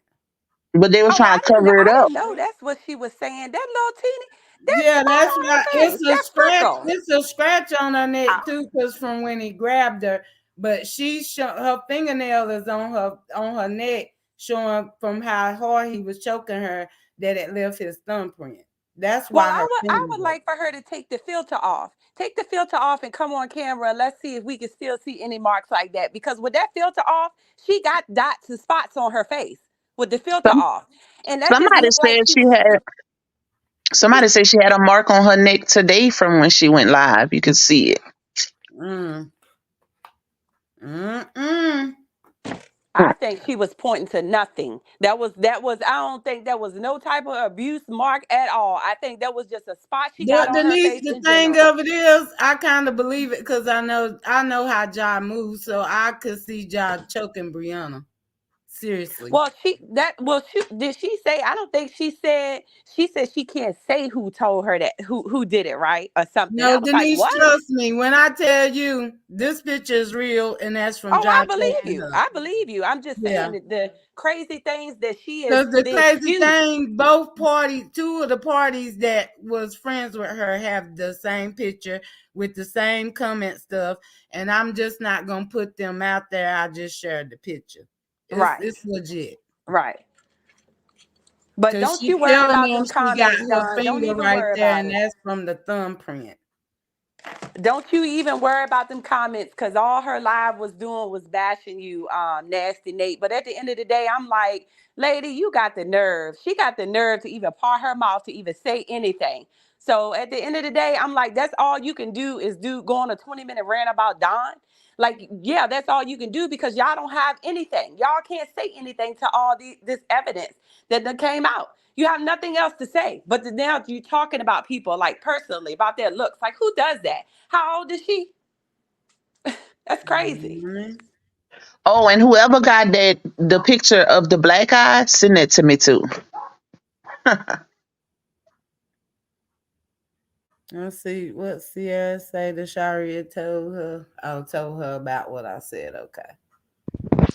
But they was Oh, trying to cover it I up. didn't know that's what she was saying. That little teeny that Yeah, spot that's on why her face, that freckle. It's a scratch on her neck Oh, too, cause from when he grabbed her. But her fingernail is on her neck, showing from how hard he was choking her that it left his thumbprint. That's well, why her I finger would was. like for her to take the filter off. Take the filter off and come on camera and let's see if we can still see any marks like that. Because with that filter off, she got dots and spots on her face with the filter Some, off. And that just somebody looked like said she she was had. Somebody said she had a mark on her neck today from when she went live. You could see it. Mm. Mm-mm. I think she was pointing to nothing. That was I don't think there was no type of abuse mark at all. I think that was just a spot she got But on her Denise, face the in thing general. of it is, I kind of believe it because I know how Ja moves, so I could see Ja choking Brianna. Seriously. She did she say I don't think she said she can't say who told her that who did it, right? Or something. No, I was like, Denise, "What?" trust me. When I tell you this picture is real, and that's from Oh, Ja I believe choking you. her. I believe you. I'm just saying Yeah. that the crazy things that she is Because the the crazy excuse. thing, two of the parties that was friends with her have the same picture with the same comment stuff, and I'm just not gonna put them out there. I just shared the picture. Right. It's legit. Right. But Cause don't she you worry telling about them them she got comments, her Don. Don't finger even right worry there, about and it. that's from the thumbprint. Don't you even worry about them comments because all her live was doing was bashing you, nasty Nate. But at the end of the day, I'm like, lady, you got the nerve. She got the nerve to even part her mouth to even say anything. So at the end of the day, I'm like, that's all you can do is go on a 20-minute rant about Don. Like, yeah, that's all you can do because y'all don't have anything. Y'all can't say anything to all this evidence that came out. You have nothing else to say. But now you're talking about people like personally about their looks. Like, who does that? How old is she? That's crazy. Mhm. Oh, and whoever got the picture of the black eye, send it to me too. Let's see what Sierra say to Sharia told her. I told her about what I said. Okay.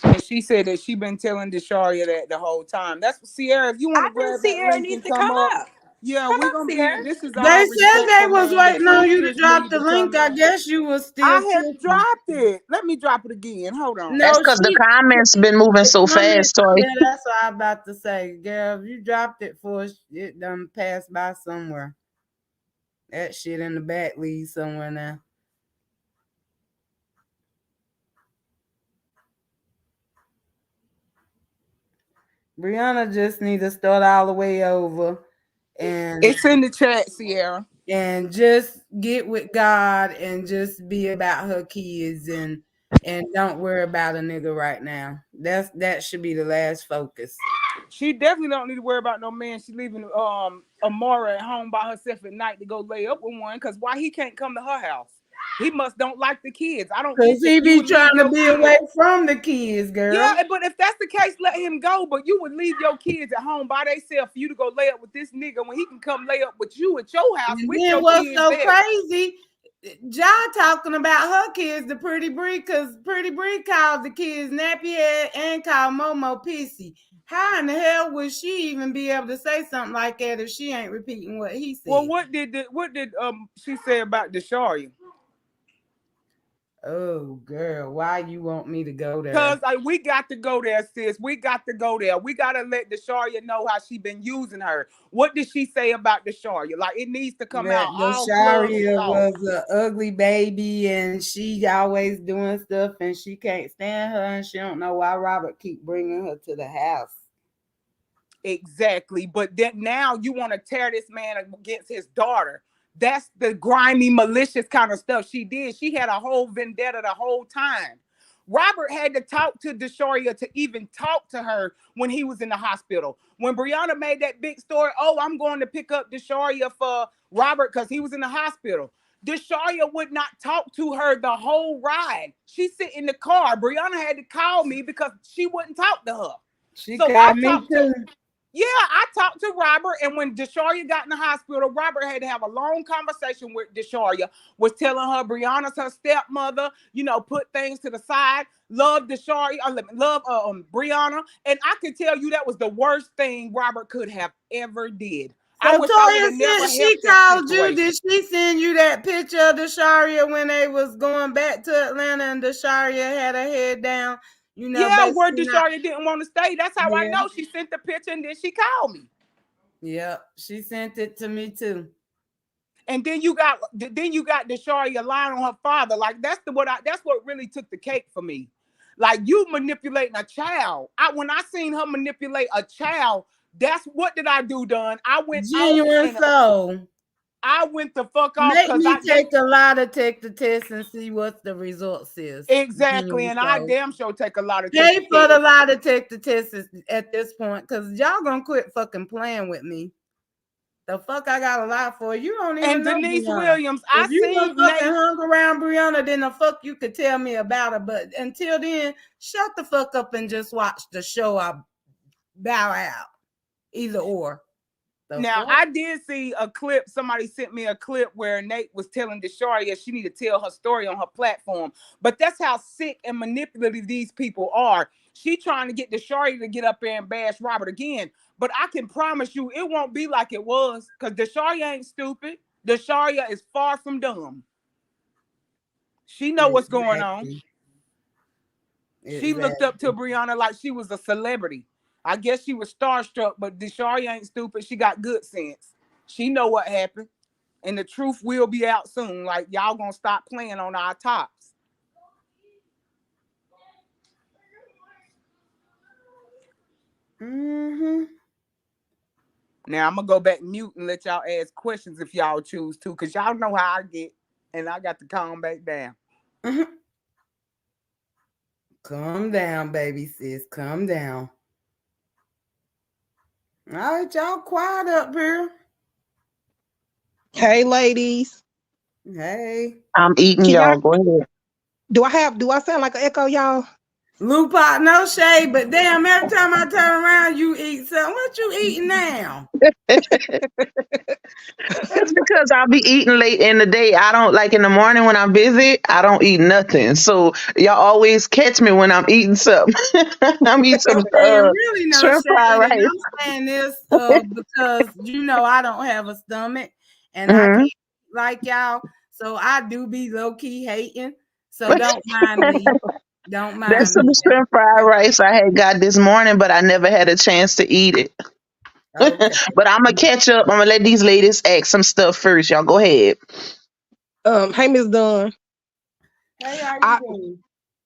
And she said that she been telling Desharia that the whole time. That's what Sierra. If you want I to think grab that Sierra link needs and to come come up, up. Yeah, Come we're up, gonna be. Sierra. This is They all said they respectful, was man. The waiting on truth you to just drop need the to come link. I out. guess you was still I had tripping. dropped it. Let me drop it again. Hold on. That's No, because the she comments been moving the so comment. fast, Toy. Yeah, that's what I about to say, girl. If you dropped it for it done passed by somewhere. That shit in the back leaves somewhere now. Brianna just need to start all the way over and It's in the chat, Sierra. just get with God and just be about her kids and don't worry about a nigga right now. That should be the last focus. She definitely don't need to worry about no man. She leaving Amara at home by herself at night to go lay up with one. Cause why he can't come to her house? He must don't like the kids. I don't Cause get that. he You be would leave trying to your be kids. away from the kids, girl. Yeah, but if that's the case, let him go. But you would leave your kids at home by themselves for you to go lay up with this nigga when he can come lay up with you at your house And with then your what's kids so there. crazy? John talking about her kids to Pretty Bree, because Pretty Bree called the kids nappy head and called Momo pissy. How in the hell would she even be able to say something like that if she ain't repeating what he Well, said? what did she say about Desharia? Oh, girl, why you want me to go Cause there? we got to go there, sis. We got to go there. We gotta let Desharia know how she been using her. What did she say about Desharia? Like it needs to come That out the all club Sharia soft. was an ugly baby and she always doing stuff and she can't stand her and she don't know why Robert keep bringing her to the house. Exactly. But then now you want to tear this man against his daughter. That's the grimy, malicious kind of stuff she did. She had a whole vendetta the whole time. Robert had to talk to Desharia to even talk to her when he was in the hospital. When Brianna made that big story, oh, I'm going to pick up Desharia for Robert because he was in the hospital. Desharia would not talk to her the whole ride. She sit in the car. Brianna had to call me because she wouldn't talk to her. She So I called me talked to too. yeah, I talked to Robert, and when Desharia got in the hospital, Robert had to have a long conversation with Desharia, was telling her Brianna's her stepmother, put things to the side, love Desharia, love Brianna, and I could tell you that was the worst thing Robert could have ever did. I So wish I would Toya, have never since she helped that called you, situation. did she send you that picture of Desharia when they was going back to Atlanta and Desharia had her head down? Yeah, where Basically not. Desharia didn't want to stay. That's how I Yeah. know she sent the picture and then she called me. Yep. She sent it to me too. And then you got Desharia lying on her father. Like that's what really took the cake for me. Like you manipulating a child. When I seen her manipulate a child, that's what did I do, Don? I went off Genuine and soul. I went the fuck off Make because me take a lie detector test and see what the results is. exactly, Genuine and I soul. damn sure take a lot of take Pay the for the test. lie detector test at this point, because y'all gonna quit fucking playing with me. The fuck I got a lie for? You don't even And know Denise Brianna. Williams, I If you done seen fucking Nate. hung around Brianna, then the fuck you could tell me about her. But until then, shut the fuck up and just watch the show. I bow out. Either or. The Now fuck? I did see a clip. Somebody sent me a clip where Nate was telling Desharia she need to tell her story on her platform. But that's how sick and manipulative these people are. She trying to get Desharia to get up there and bash Robert again. But I can promise you it won't be like it was because Desharia ain't stupid. Desharia is far from dumb. She know what's going on. Exactly. She looked up to Exactly. Brianna like she was a celebrity. I guess she was starstruck, but Desharia ain't stupid. She got good sense. She know what happened. And the truth will be out soon. Like y'all gonna stop playing on our tops. Mm-hmm. Now I'm gonna go back mute and let y'all ask questions if y'all choose to, cause y'all know how I get, and I got to calm back down. Mm-hmm. Calm down, baby sis. Calm down. All right, y'all quiet up here. Hey, ladies. Hey. I'm eating, Can y'all y'all. Go ahead. do I sound like an echo, y'all? Lupa, no shade, but damn, every time I turn around, you eat something. What you eating now? It's because I'll be eating late in the day. I don't like in the morning when I'm busy, I don't eat nothing. So y'all always catch me when I'm eating something. I'm eating some Okay, and really no shrimp fried shade. And rice. I'm saying this because you know I don't have a stomach and I can't Hmm. eat like y'all. So I do be low key hating. So don't mind me. Don't That's mind some me. shrimp fried rice I had got this morning, but I never had a chance to eat it. Okay. But I'm gonna catch up. I'm gonna let these ladies ask some stuff first. Y'all go ahead. Hey, Miss Dunn. Hey, how you I doing?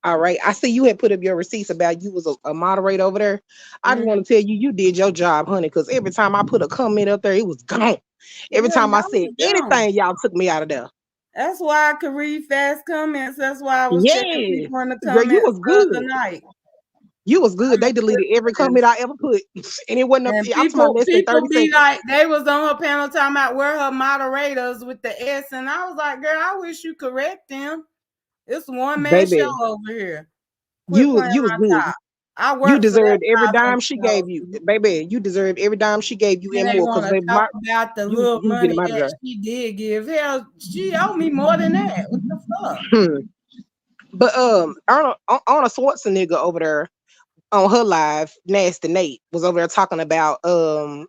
All right. I see you had put up your receipts about you was a moderator over there. I just Mm-hmm. want to tell you, you did your job, honey. Because every time I put a comment up there, it was gone. Every Yeah, time I y'all said was gone. anything, y'all took me out of there. That's why I could read fast comments. That's why I was checking Yeah, people in the girl, you comments was the other good. night. You was I'm good. They a good deleted every friend. comment I ever put, and it wasn't. And I'm talking about people less than people 30 be seconds, like, they was on her panel talking about where her moderators with the S, and I was like, girl, I wish you correct them. It's one man show baby. over here. Quit You playing you was my good. top. I You work for that deserved every dime she gave you, 500,000. baby. You deserved every dime she gave you Then and they more. want Cause to baby, talk about the little you get him money out of that there. she did give. Hell, she owed me more than that. What the fuck? Hmm. But Arnold Schwarzenegger over there on her live, Nasty Nate was over there talking about a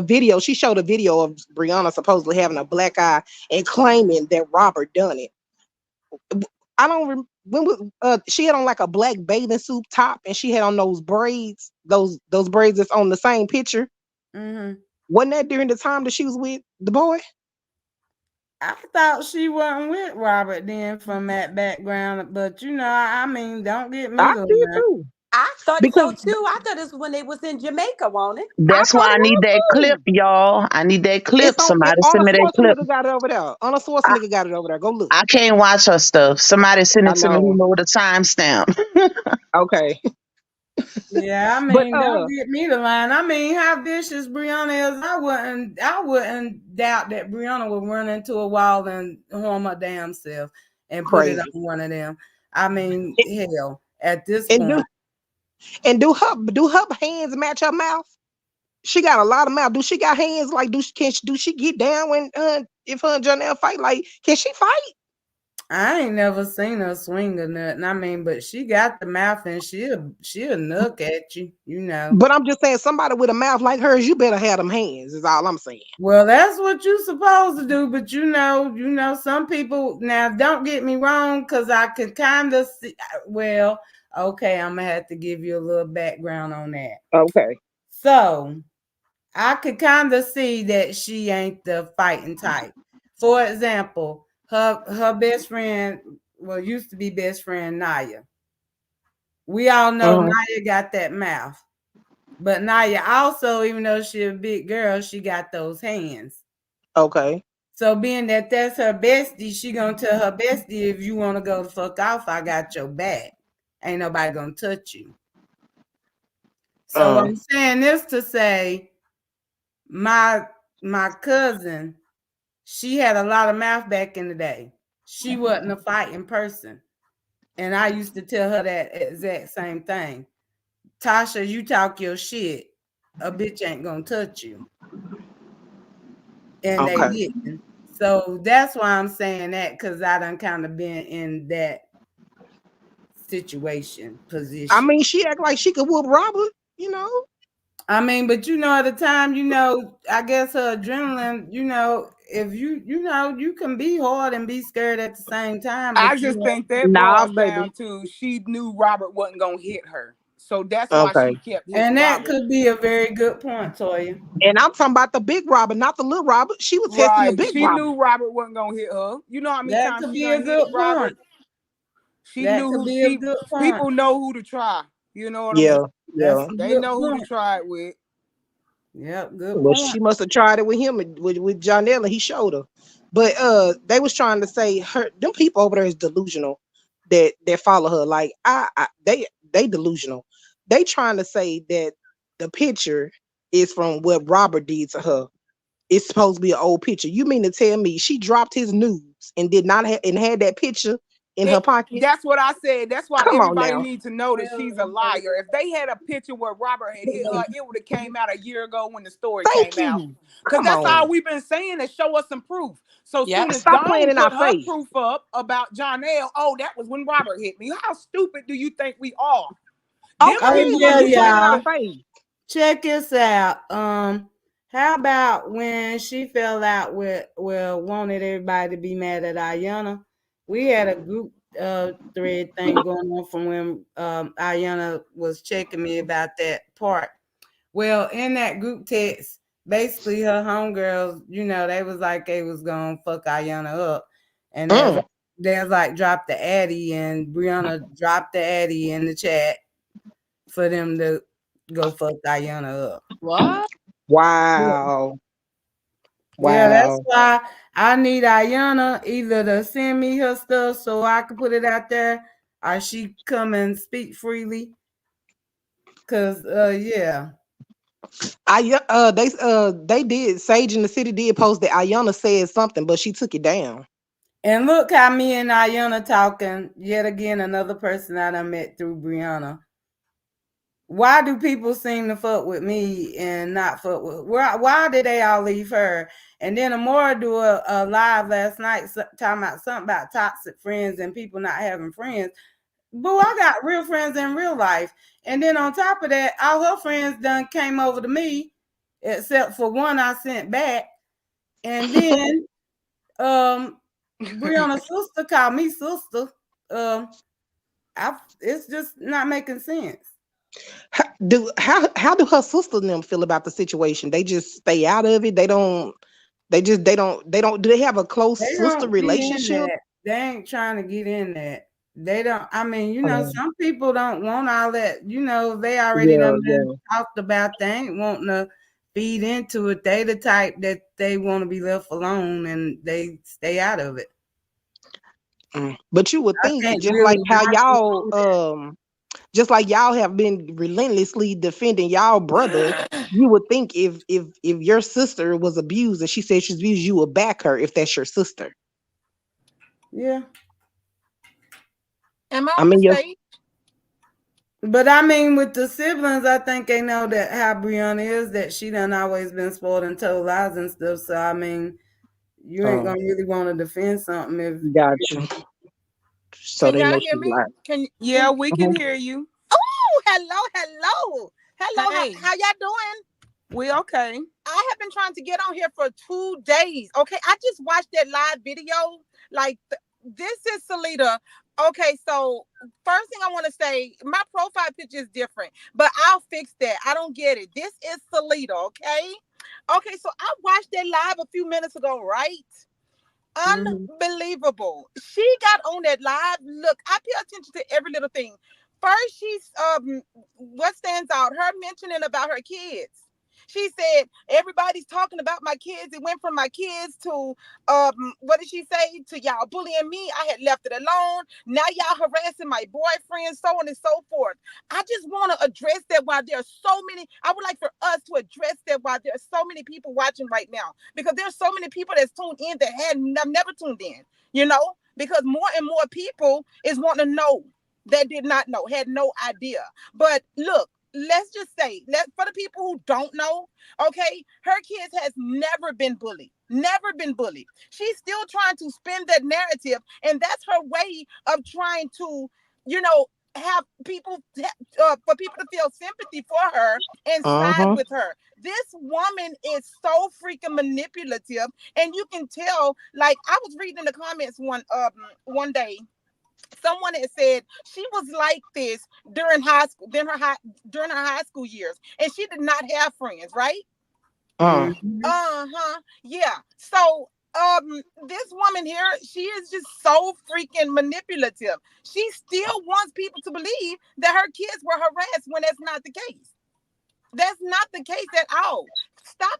video. She showed a video of Brianna supposedly having a black eye and claiming that Robert done it. I don't when she had on like a black bathing suit top and she had on those braids, those braids that's on the same picture. Hmm. Wasn't that during the time that she was with the boy? I thought she wasn't with Robert then from that background, but you know, I mean, don't get me I to did lie. too. I thought Because so too. I thought it was when they was in Jamaica, won't it? I That's thought why it I need was that clip, too. y'all. I need that It's clip. on Somebody send Arnold me that clip. Schwarzenegger got it over there. Arnold I, Schwarzenegger got it over there. Go look. I can't watch her stuff. Somebody send I it to me who know. know the timestamp. Okay. Yeah, I But mean, don't get me to line. I mean, how vicious Brianna is, I wouldn't doubt that Brianna would run into a wall and harm her damn self and put it crazy. on one of them. I mean, hell, at this And point. do her hands match her mouth? She got a lot of mouth. Do she got hands? Like do she get down when if her and Janelle fight? Like can she fight? I ain't never seen her swing or nothing. I mean, but she got the mouth and she'll look at you, you know. But I'm just saying somebody with a mouth like hers, you better have them hands. Is all I'm saying. Well, that's what you're supposed to do, but some people now don't get me wrong, because I could kind of see well, okay, I'm gonna have to give you a little background on that. Okay. So I could kind of see that she ain't the fighting type. For example, her best friend, well, used to be best friend Naya. We all know Uh-huh. Naya got that mouth. But Naya also, even though she a big girl, she got those hands. Okay. So being that that's her bestie, she gonna tell her bestie, if you want to go the fuck off, I got your back. Ain't nobody gonna touch you. So Uh I'm saying this to say, my my cousin, she had a lot of mouth back in the day. She wasn't a fighting person, and I used to tell her that exact same thing. Tasha, you talk your shit, a bitch ain't gonna touch you, and they okay. didn't. So that's why I'm saying that, because I done kind of been in that situation I position. mean she act like she could whoop Robert, you know. I mean, but at the time, I guess her adrenaline, if you can be hard and be scared at the same time, I but you just know, think that Nah, boils baby. down to she knew Robert wasn't gonna hit her. So that's why Okay. she kept hitting and that Robert. could be a very good point, Toya. And I'm talking about the big Robert, not the little Robert. She was testing the Right. big She Robert. knew Robert wasn't gonna hit her. You know how many That times could she be a done hit good point. Robert? She That knew could who be a she good point. people know who to try. You know what I'm saying? Yeah, That's yeah. a They good know who to point. try it with. Yep, good Well, point. she must have tried it with him with Jonelle, and he showed her. But they was trying to say her them people over there is delusional that follow her. Like they delusional. They trying to say that the picture is from what Robert did to her. It's supposed to be an old picture. You mean to tell me she dropped his nudes and did not and had that picture in her pocket? That's what I said. That's why Come on everybody now. needs to know that she's a liar. If they had a picture where Robert had hit her, it would have came out a year ago when the story Thank came out. you. Cause Come that's all on. we've been saying is show us some proof. So Yep. soon as Stop playing Donnie in our put her face. proof up about Jonelle, oh, that was when Robert hit me. How stupid do you think we are? Them Okay, Oh people well, are yeah, you playing in getting our y'all. face. Check this out. How about when she fell out with, well, wanted everybody to be mad at Ayana? We had a group thread thing going on from when Ayana was checking me about that part. Well, in that group text, basically her homegirls, they was like they was gonna fuck Ayana up. And Mm. there's like drop the Addy, and Brianna dropped the Addy in the chat for them to go fuck Ayana up. What? Wow. Yeah, that's Wow. why I need Ayana either to send me her stuff so I can put it out there, or she come and speak freely. Cause yeah. They did, Sage in the City did post that Ayana said something, but she took it down. And look how me and Ayana talking, yet again another person that I met through Brianna. Why do people seem to fuck with me and not fuck with why did they all leave her? And then Amora do a live last night talking about something about toxic friends and people not having friends. Boo, I got real friends in real life. And then on top of that, all her friends done came over to me, except for one I sent back. And then Brianna's sister called me sister. Um it's just not making sense. How do her sister and them feel about the situation? They just stay out of it. They don't do they have a close They sister don't get in relationship? that. They ain't trying to get in that. They don't. I mean, Um, some people don't want all that. They already yeah, done been yeah. talked about. They ain't wanting to feed into it. They the type that they want to be left alone and they stay out of it. But you would I think can't just really like how not y'all control that. just like y'all have been relentlessly defending y'all brother, you would think if your sister was abused and she said she's abused, you would back her if that's your sister. Yeah. Am I I on the mean, your stage? But I mean, with the siblings, I think they know that how Brianna is, that she done always been spoiled and told lies and stuff. So I mean, you ain't um, gonna really want to defend something if got you. So Can they y'all know hear she's me? lying. Yeah, we can Mhm. hear you. Oh, hello, hello, hello. Hey. How y'all doing? We okay. I have been trying to get on here for 2 days. Okay, I just watched that live video. Like, this is Salida. Okay, so first thing I want to say, my profile picture is different, but I'll fix that. I don't get it. This is Salida. Okay. Okay, so I watched that live a few minutes ago, right? Mhm. Unbelievable. She got on that live. Look, I pay attention to every little thing. First, she's what stands out, her mentioning about her kids. She said, everybody's talking about my kids. It went from my kids to what did she say? To y'all bullying me. I had left it alone. Now y'all harassing my boyfriend, so on and so forth. I just want to address that while there's so many. I would like for us to address that while there's so many people watching right now, because there's so many people that's tuned in that had never tuned in. Because more and more people is wanting to know that did not know, had no idea. But look, let's just say, for the people who don't know, okay, her kids has never been bullied. Never been bullied. She's still trying to spin that narrative, and that's her way of trying to, you know, have people for people to feel sympathy for her and side Uh-huh. with her. This woman is so freaking manipulative, and you can tell. Like, I was reading in the comments one day, someone had said she was like this during high school, during her high school years, and she did not have friends, right? Uh. Mhm. Uh-huh. Yeah. So this woman here, she is just so freaking manipulative. She still wants people to believe that her kids were harassed when that's not the case. That's not the case at all. Stop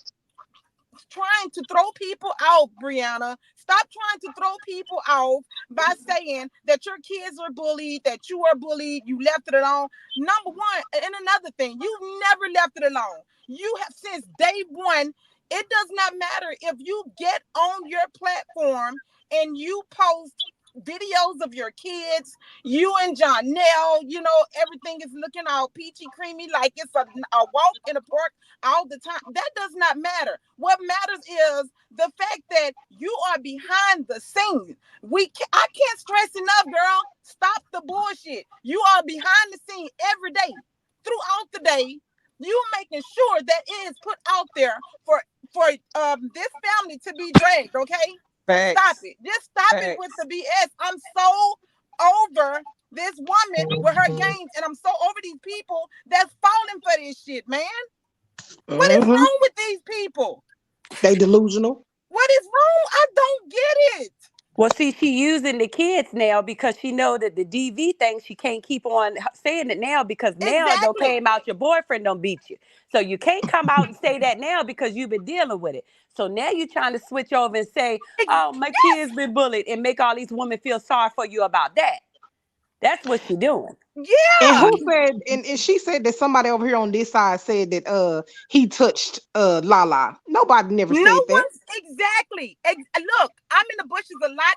trying to throw people out, Brianna. Stop trying to throw people out by saying that your kids are bullied, that you are bullied, you left it alone. Number one, and another thing, you never left it alone. You have, since day one. It does not matter if you get on your platform and you post videos of your kids, you and Jonelle, everything is looking all peachy creamy like it's a walk in the park all the time. That does not matter. What matters is the fact that you are behind the scenes. I can't stress enough, girl. Stop the bullshit. You are behind the scene every day, throughout the day. You making sure that it is put out there for this family to be dragged. Okay, stop Facts. it. Just stop it with Facts. the BS. I'm so over this woman with her games, and I'm so over these people that's falling for this shit, man. What is Mm-hmm. wrong with these people? They delusional. What is wrong? I don't get it. Well, see, she using the kids now because she know that the DV thing, she can't keep on saying it now because now it don't Exactly. came out your boyfriend don't beat you. So you can't come out and say that now because you've been dealing with it. So now you're trying to switch over and say, oh, my Yes. kids been bullied and make all these women feel sorry for you about that. That's what she doing. And Yeah. who said and she said that somebody over here on this side said that he touched Lala. Nobody never No said that. one's exactly. Look, I'm in the bushes a lot.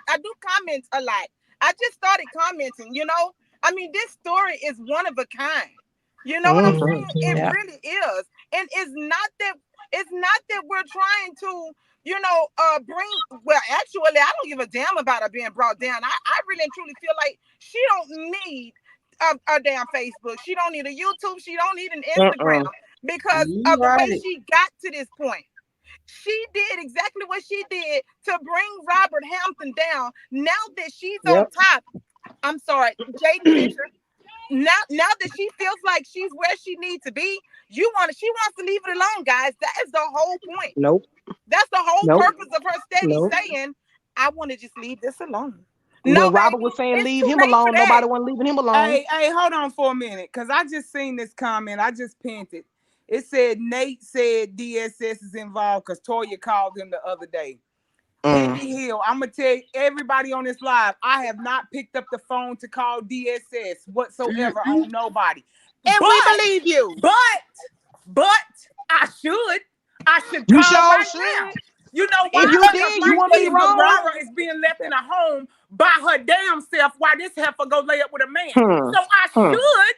I do comments a lot. I just started commenting. I mean, this story is one of a kind. You know what I'm Mm-hmm. saying? It Yeah. really is, and it's not that we're trying to, bring. Well, actually, I don't give a damn about her being brought down. I really and truly feel like she don't need a damn Facebook. She don't need a YouTube. She don't need an Uh-uh. Instagram because You of the way right. she got to this point. She did exactly what she did to bring Robert Hampton down. Now that she's on Yep. top, I'm sorry, Jaden Fisher. Now that she feels like she's where she needs to be, she wants to leave it alone, guys. That is the whole point. Nope. That's the whole Nope. purpose of her steady Nope. saying, I want to just leave this alone. No, When Robert baby, was saying it's leave too him late for alone, that. nobody wasn't leaving him alone. Hey, hold on for a minute, cause I just seen this comment. I just pinned it. It said Nate said DSS is involved because Toya called him the other day. Mm. Penny Hill, I'm gonna tell everybody on this live, I have not picked up the phone to call DSS whatsoever Mm-mm. on nobody. And we But, believe you. but I should. I should You call sure right should. now. You know If why? you Because did, you my wouldn't be kid wrong. Gabrara is being left in a home by her damn self while this heifer go lay up with a man. Hmm. So I Hmm. should.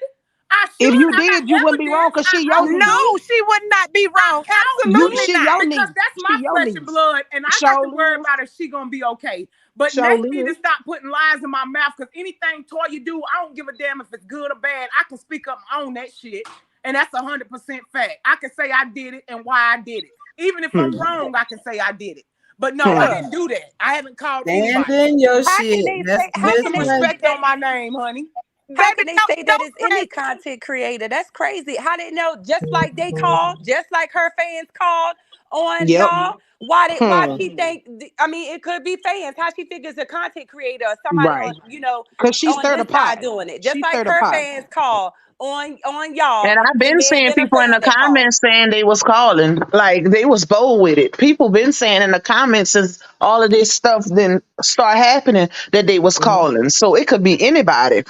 I If should. you I did, you got wouldn't be wrong evidence. because I she your ought niece. No, to. she would not be I wrong. ought You to Absolutely she not. your because niece. that's She my your flesh and niece. blood, and I got to Surely worry is. about if she gonna be okay. But Nate Surely need to is. stop putting lies in my mouth because anything Toya do, I don't give a damn if it's good or bad. I can speak up on that shit, and that's 100% fact. I can say I did it and why I did it. Even if I'm Hmm. wrong, I can say I did it. But no, I Hmm. didn't do that. I haven't called Stand anybody. in your How can shit. they That's say Put how this can some they way. say respect that on my name, honey. how Baby, can they say that don't it's any press. content creator? That's crazy. How they know? Just like they called, just like her fans called on Yep. y'all. Why Hmm. she think? I mean, it could be fans. How she figures a content creator or somebody on Right. Because she on stirred the this pot. side doing it. Just She like stirred the her pot. fans call on y'all, And I've and been then seeing a people in fan the that call. comments saying they was calling, like they was bold with it. People been saying in the comments since all of this stuff then start happening that they was Mhm. calling. So it could be anybody.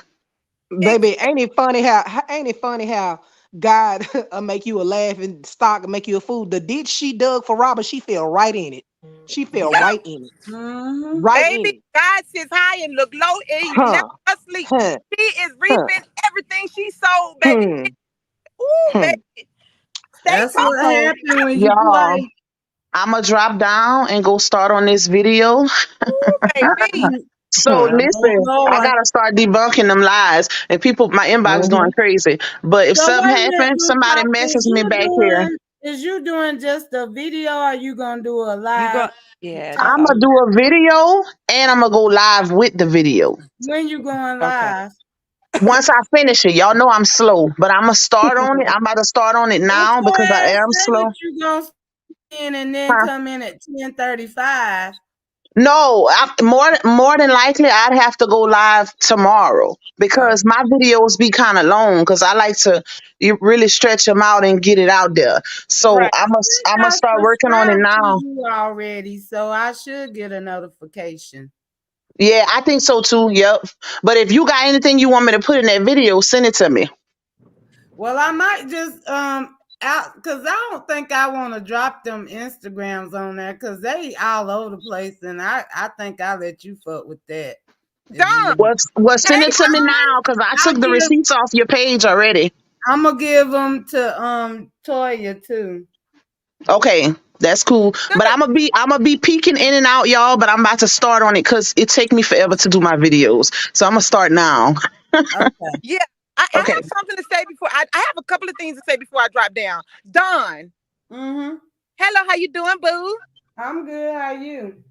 Baby, ain't it funny how God make you a laughing stock and make you a fool? The ditch she dug for Robert, she fell right in it. She fell Yep. right in it. Mm-hmm. Right in Baby, it. God sits high and look low, and he never Huh. sleep. Huh. She is Huh. reaping everything she sowed, baby. Hmm. Ooh, Hmm. baby. Stay That's tuned. what So happened when you y'all, play. I'ma drop down and go start on this video. Ooh, baby. So Hmm. I'm on listen, I Lord. gotta start debunking them lies, and people, my inbox Mhm. going crazy. But if So something wait a minute, happens, Blue somebody Top, message me back here. is you doing just a video or are you gonna do a You live go, yeah, that's I'm all. gonna talking? do a video, and I'm gonna go live with the video. When you going Okay. live? Once I finish it, y'all know I'm slow, but I'm gonna start on it. I'm about to start on it Don't now your because I ass am say that slow. you gonna in and then Huh? come in at 10:35. No, more than likely I'd have to go live tomorrow Oh, because my videos be kind of long because I like to really stretch them out and get it out there. So Right. I I'm think gonna I start working on it subscribed to now. you already, so I should get a notification. Yeah, I think so too. Yep. But if you got anything you want me to put in that video, send it to me. Well, I might just out because I don't think I want to drop them Instagrams on there because they all over the place, and I think I let you fuck with that. If you Don. want, Send Hey, it to me Don. now because I I'll took the give. receipts off your page already. I'm gonna give them to Toya too. Okay, that's cool. But Look, I'm gonna be peeking in and out, y'all. But I'm about to start on it because it take me forever to do my videos. So I'm gonna start now. Okay. yeah. I Okay. have something to say before I have a couple of things to say before I drop down. Don. Mm-hmm. Hello, how you doing, boo? I'm good. How you?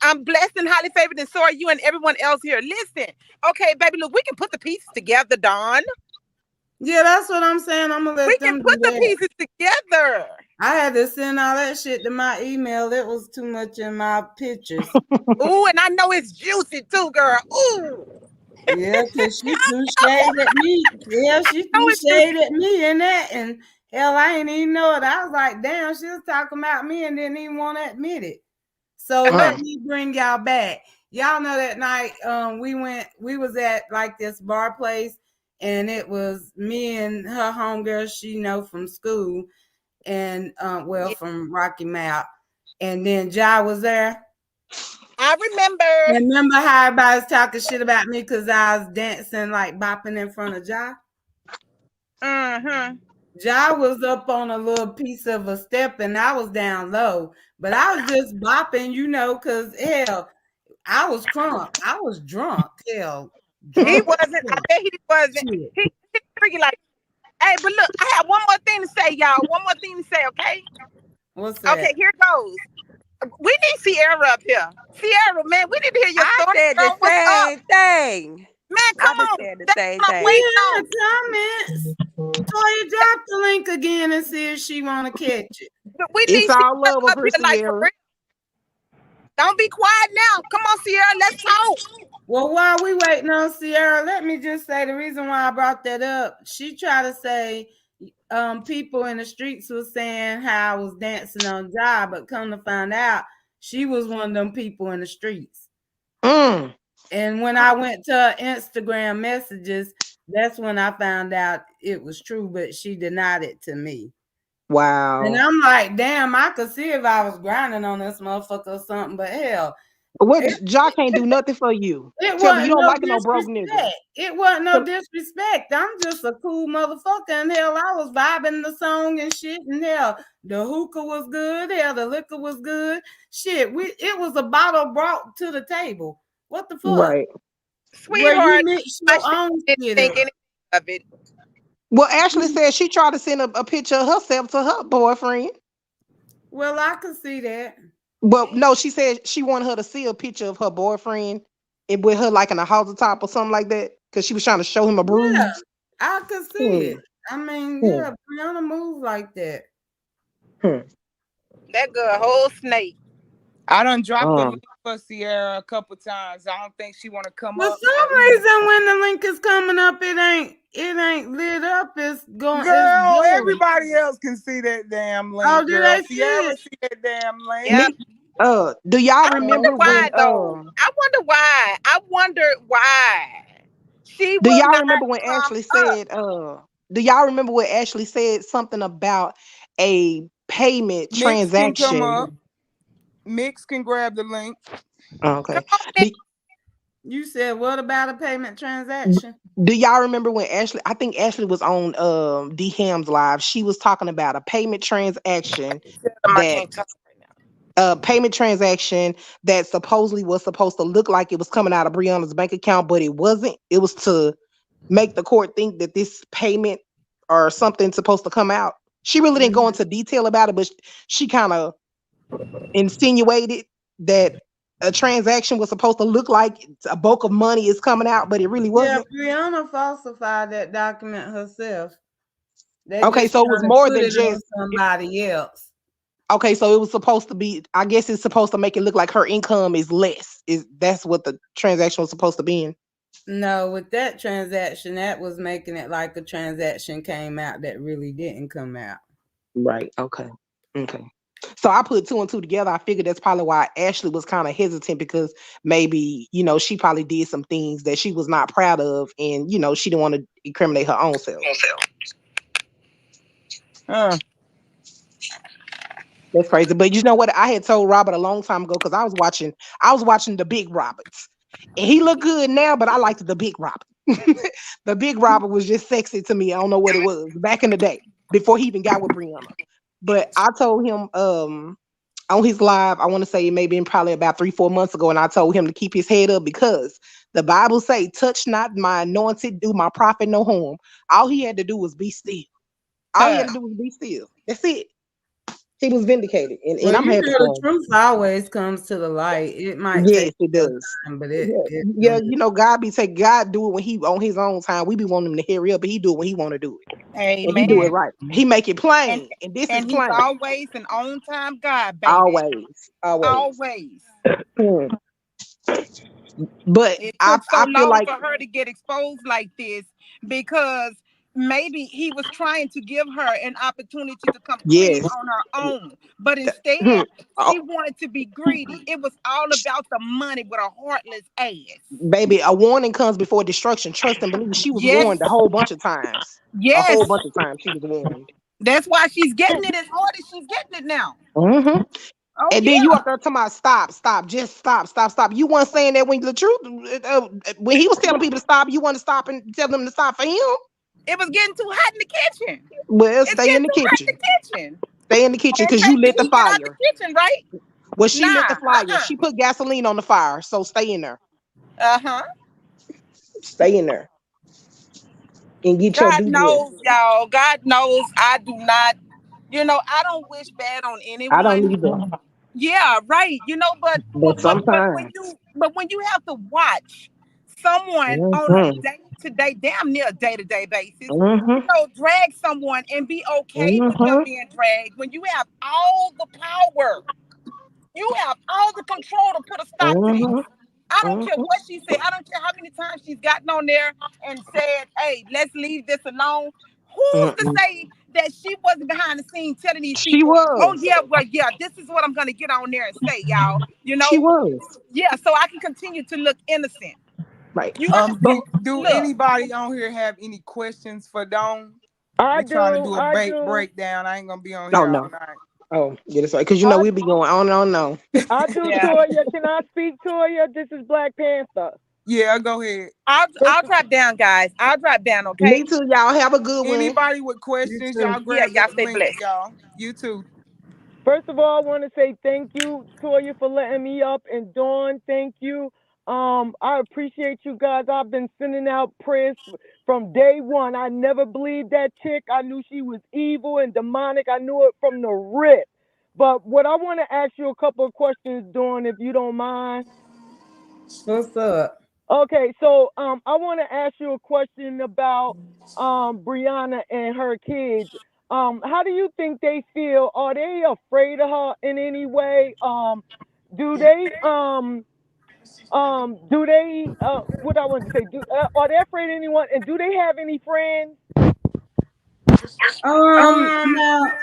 I'm blessed and highly favored, and so are you and everyone else here. Listen, okay, baby, look, we can put the pieces together, Don. Yeah, that's what I'm saying. I'm gonna We let can them do put the that. pieces together. I had to send all that shit to my email. It was too much in my pictures. Ooh, and I know it's juicy too, girl. Ooh, Yeah, cause she threw shade at me. Yeah, she I know threw it's juicy. shade at me in that, and hell, I ain't even know it. I was like, damn, she was talking about me and didn't even want to admit it. So Mm. let me bring y'all back. Y'all know that night we was at like this bar place, and it was me and her homegirl she know from school, and Yeah, from Rocky Mount, and then Jai was there. I remember. And remember how everybody's talking shit about me because I was dancing like bopping in front of Jai? Mm-hmm. Jai was up on a little piece of a step and I was down low. But I was just bopping, because hell, I was crunk. I was drunk. Hell, He drunk as wasn't. I fuck. bet he wasn't. Shit. He freaking like, hey, but look, I have one more thing to say, y'all. One more thing to say, okay? What's Okay, that? here goes. We need Sierra up here. Sierra, man, we need to hear your I story, said the girl. What's up? same thing. Man, I've come been on. saying the That's same what I'm We thing. waiting in on. the comments. Toya, drop the link again and see if she want to catch it. But we It's need all Sierra love up up here, here, like for Sierra. real. Don't be quiet now. Come on, Sierra, let's talk. Well, while we waiting on Sierra, let me just say the reason why I brought that up. She tried to say people in the streets was saying how I was dancing on job, but come to find out, she was one of them people in the streets. Mm. And when I went to her Instagram messages, that's when I found out it was true, but she denied it to me. And Wow. I'm like, damn, I could see if I was grinding on this motherfucker or something, but hell, What Jock can't do nothing for you. it Tell me you wasn't don't no like no broke nigga. disrespect. It wasn't no disrespect. I'm just a cool motherfucker. And hell, I was vibing the song and shit. And hell, the hookah was good. Hell, the liquor was good. Shit, it was a bottle brought to the table. What the fuck? Right. Where you Sweetheart, mix I your own didn't shit think up. anything of it. Well, Ashley said she tried to send a picture of herself to her boyfriend. Well, I could see that. But no, she said she wanted her to see a picture of her boyfriend and with her like in a halter top or something like that. Because she was trying to show him a Yeah, bruise. I could see Hmm. it. I mean, Hmm. yeah, Brianna move like that. Hmm. That girl, whole snake. I done dropped the Uh, link for Sierra a couple times. I don't think she want to come For up. So some reason, when the link is coming up, it ain't lit up. It's girl, blurry. everybody else can see that damn Oh, link, do girl. they see Sierra it? see that damn link. Yeah. me do y'all I wonder remember why when though. I wonder why. I wonder why she do will y'all not remember when come Ashley up. said do y'all remember when Ashley said something about a payment Mix can come up. transaction? Mix can grab the link. Oh, Come okay. on, Nick. Be, You said what about a payment transaction? do y'all remember when Ashley I think Ashley was on D Ham's live. She was talking about a payment transaction I that can't talk right now. a payment transaction that supposedly was supposed to look like it was coming out of Brianna's bank account, but it wasn't. It was to make the court think that this payment or something supposed to come out. She really didn't go Mhm. into detail about it, but she kind of insinuated that a transaction was supposed to look like a bulk of money is coming out, but it really Yeah, wasn't. Brianna falsified that document herself. They Okay, just so it was trying to more put than it on just somebody else. okay, so it was supposed to be, I guess it's supposed to make it look like her income is less. Is that's what the transaction was supposed to be in? No, with that transaction, that was making it like a transaction came out that really didn't come out. Right. Okay. Okay. So I put two and two together. I figured that's probably why Ashley was kind of hesitant because maybe, she probably did some things that she was not proud of and, she didn't want to incriminate her own self. Uh, That's crazy. But you know what? I had told Robert a long time ago because I was watching the Big Roberts. And he looked good now, but I liked the Big Robert. The Big Robert was just sexy to me. I don't know what it was back in the day before he even got with Brianna. But I told him on his live, I want to say maybe in probably about 3, 4 months ago, and I told him to keep his head up because the Bible say, touch not my anointed, do my prophet no harm. All he had to do was be still. All he had uh, to do was be still. That's it. He was vindicated, and Well, I'm you happy know, the for him. truth always comes to the light. It might take Yes, it a little does. time, but Yeah, it yeah. do. God do it when he on his own time. We be wanting him to hurry up, but he do it when he want to do it, and he do it amen. right. He make it And plain, and this is and he's plain. always an on time God, baby. Always, always. Always. Hmm. But It I took so I feel long like for her to get exposed like this because maybe he was trying to give her an opportunity to come clean yes, on her own. But hmm, instead, oh, she wanted to be greedy. It was all about the money with a heartless ass. baby, a warning comes before destruction. Trust and believe. She was Yes, warned a whole bunch of times. A yes. whole bunch of times she was warned. That's why she's getting it as hard as she's getting it now. Hmm. Oh, And then you yeah. up there talking about stop, stop, just stop, stop, stop. You weren't saying that when the truth, when he was telling people to stop, you want to stop and tell them to stop for him. It was getting too hot in the kitchen. Well, It's stay in getting the too hot in kitchen. the kitchen. Stay in the kitchen And because you take the lit the heat out the fire. kitchen, right? Well, she lit Nah, the fire. uh-uh. She put gasoline on the fire. So stay in there. Uh-huh. Stay in there and get your God due knows, just. y'all. God knows I do not, I don't wish bad on I don't anyone. either. Yeah, right. But But when sometimes. you have to watch someone on a Mm-hmm. day-to-day, damn near day-to-day basis, Mm-hmm. drag someone and be okay with them Mm-hmm. being dragged when you have all the power. You have all the control to put a stop to this. Mm-hmm. I don't care Mm-hmm. what she said. I don't care how many times she's gotten on there and said, hey, let's leave this alone. Who's to Mm-mm. say that she wasn't behind the scene telling these She people, oh, was. yeah, well, yeah, this is what I'm going to get on there and say, y'all. She was. Yeah, so I can continue to look innocent. Right. You But Do look, anybody on here have any questions for Dawn? I We trying to do. do a I do. breakdown. I ain't gonna be on oh here all no. night. Oh, yeah, that's right. Because I we'll be going on and on and on. I do, yeah. Toya. Can I speak, Toya? This is Black Panther. Yeah, go ahead. First I'll of, drop down, guys. I'll drop down, Me okay? too, y'all. Have a good one. Anybody with You questions, too. y'all Yeah, grab the y'all stay link, blessed. y'all. You too. First of all, I want to say thank you, Toya, for letting me up, and Dawn, thank you. I appreciate you guys. I've been sending out prayers from day one. I never believed that chick. I knew she was evil and demonic. I knew it from the rip. But what I want to ask you a couple of questions, Dawn, if you don't mind. What's up? Okay, so I want to ask you a question about Brianna and her kids. How do you think they feel? Are they afraid of her in any way? Do they what I want to say? Are they afraid of anyone? And do they have any friends? Now,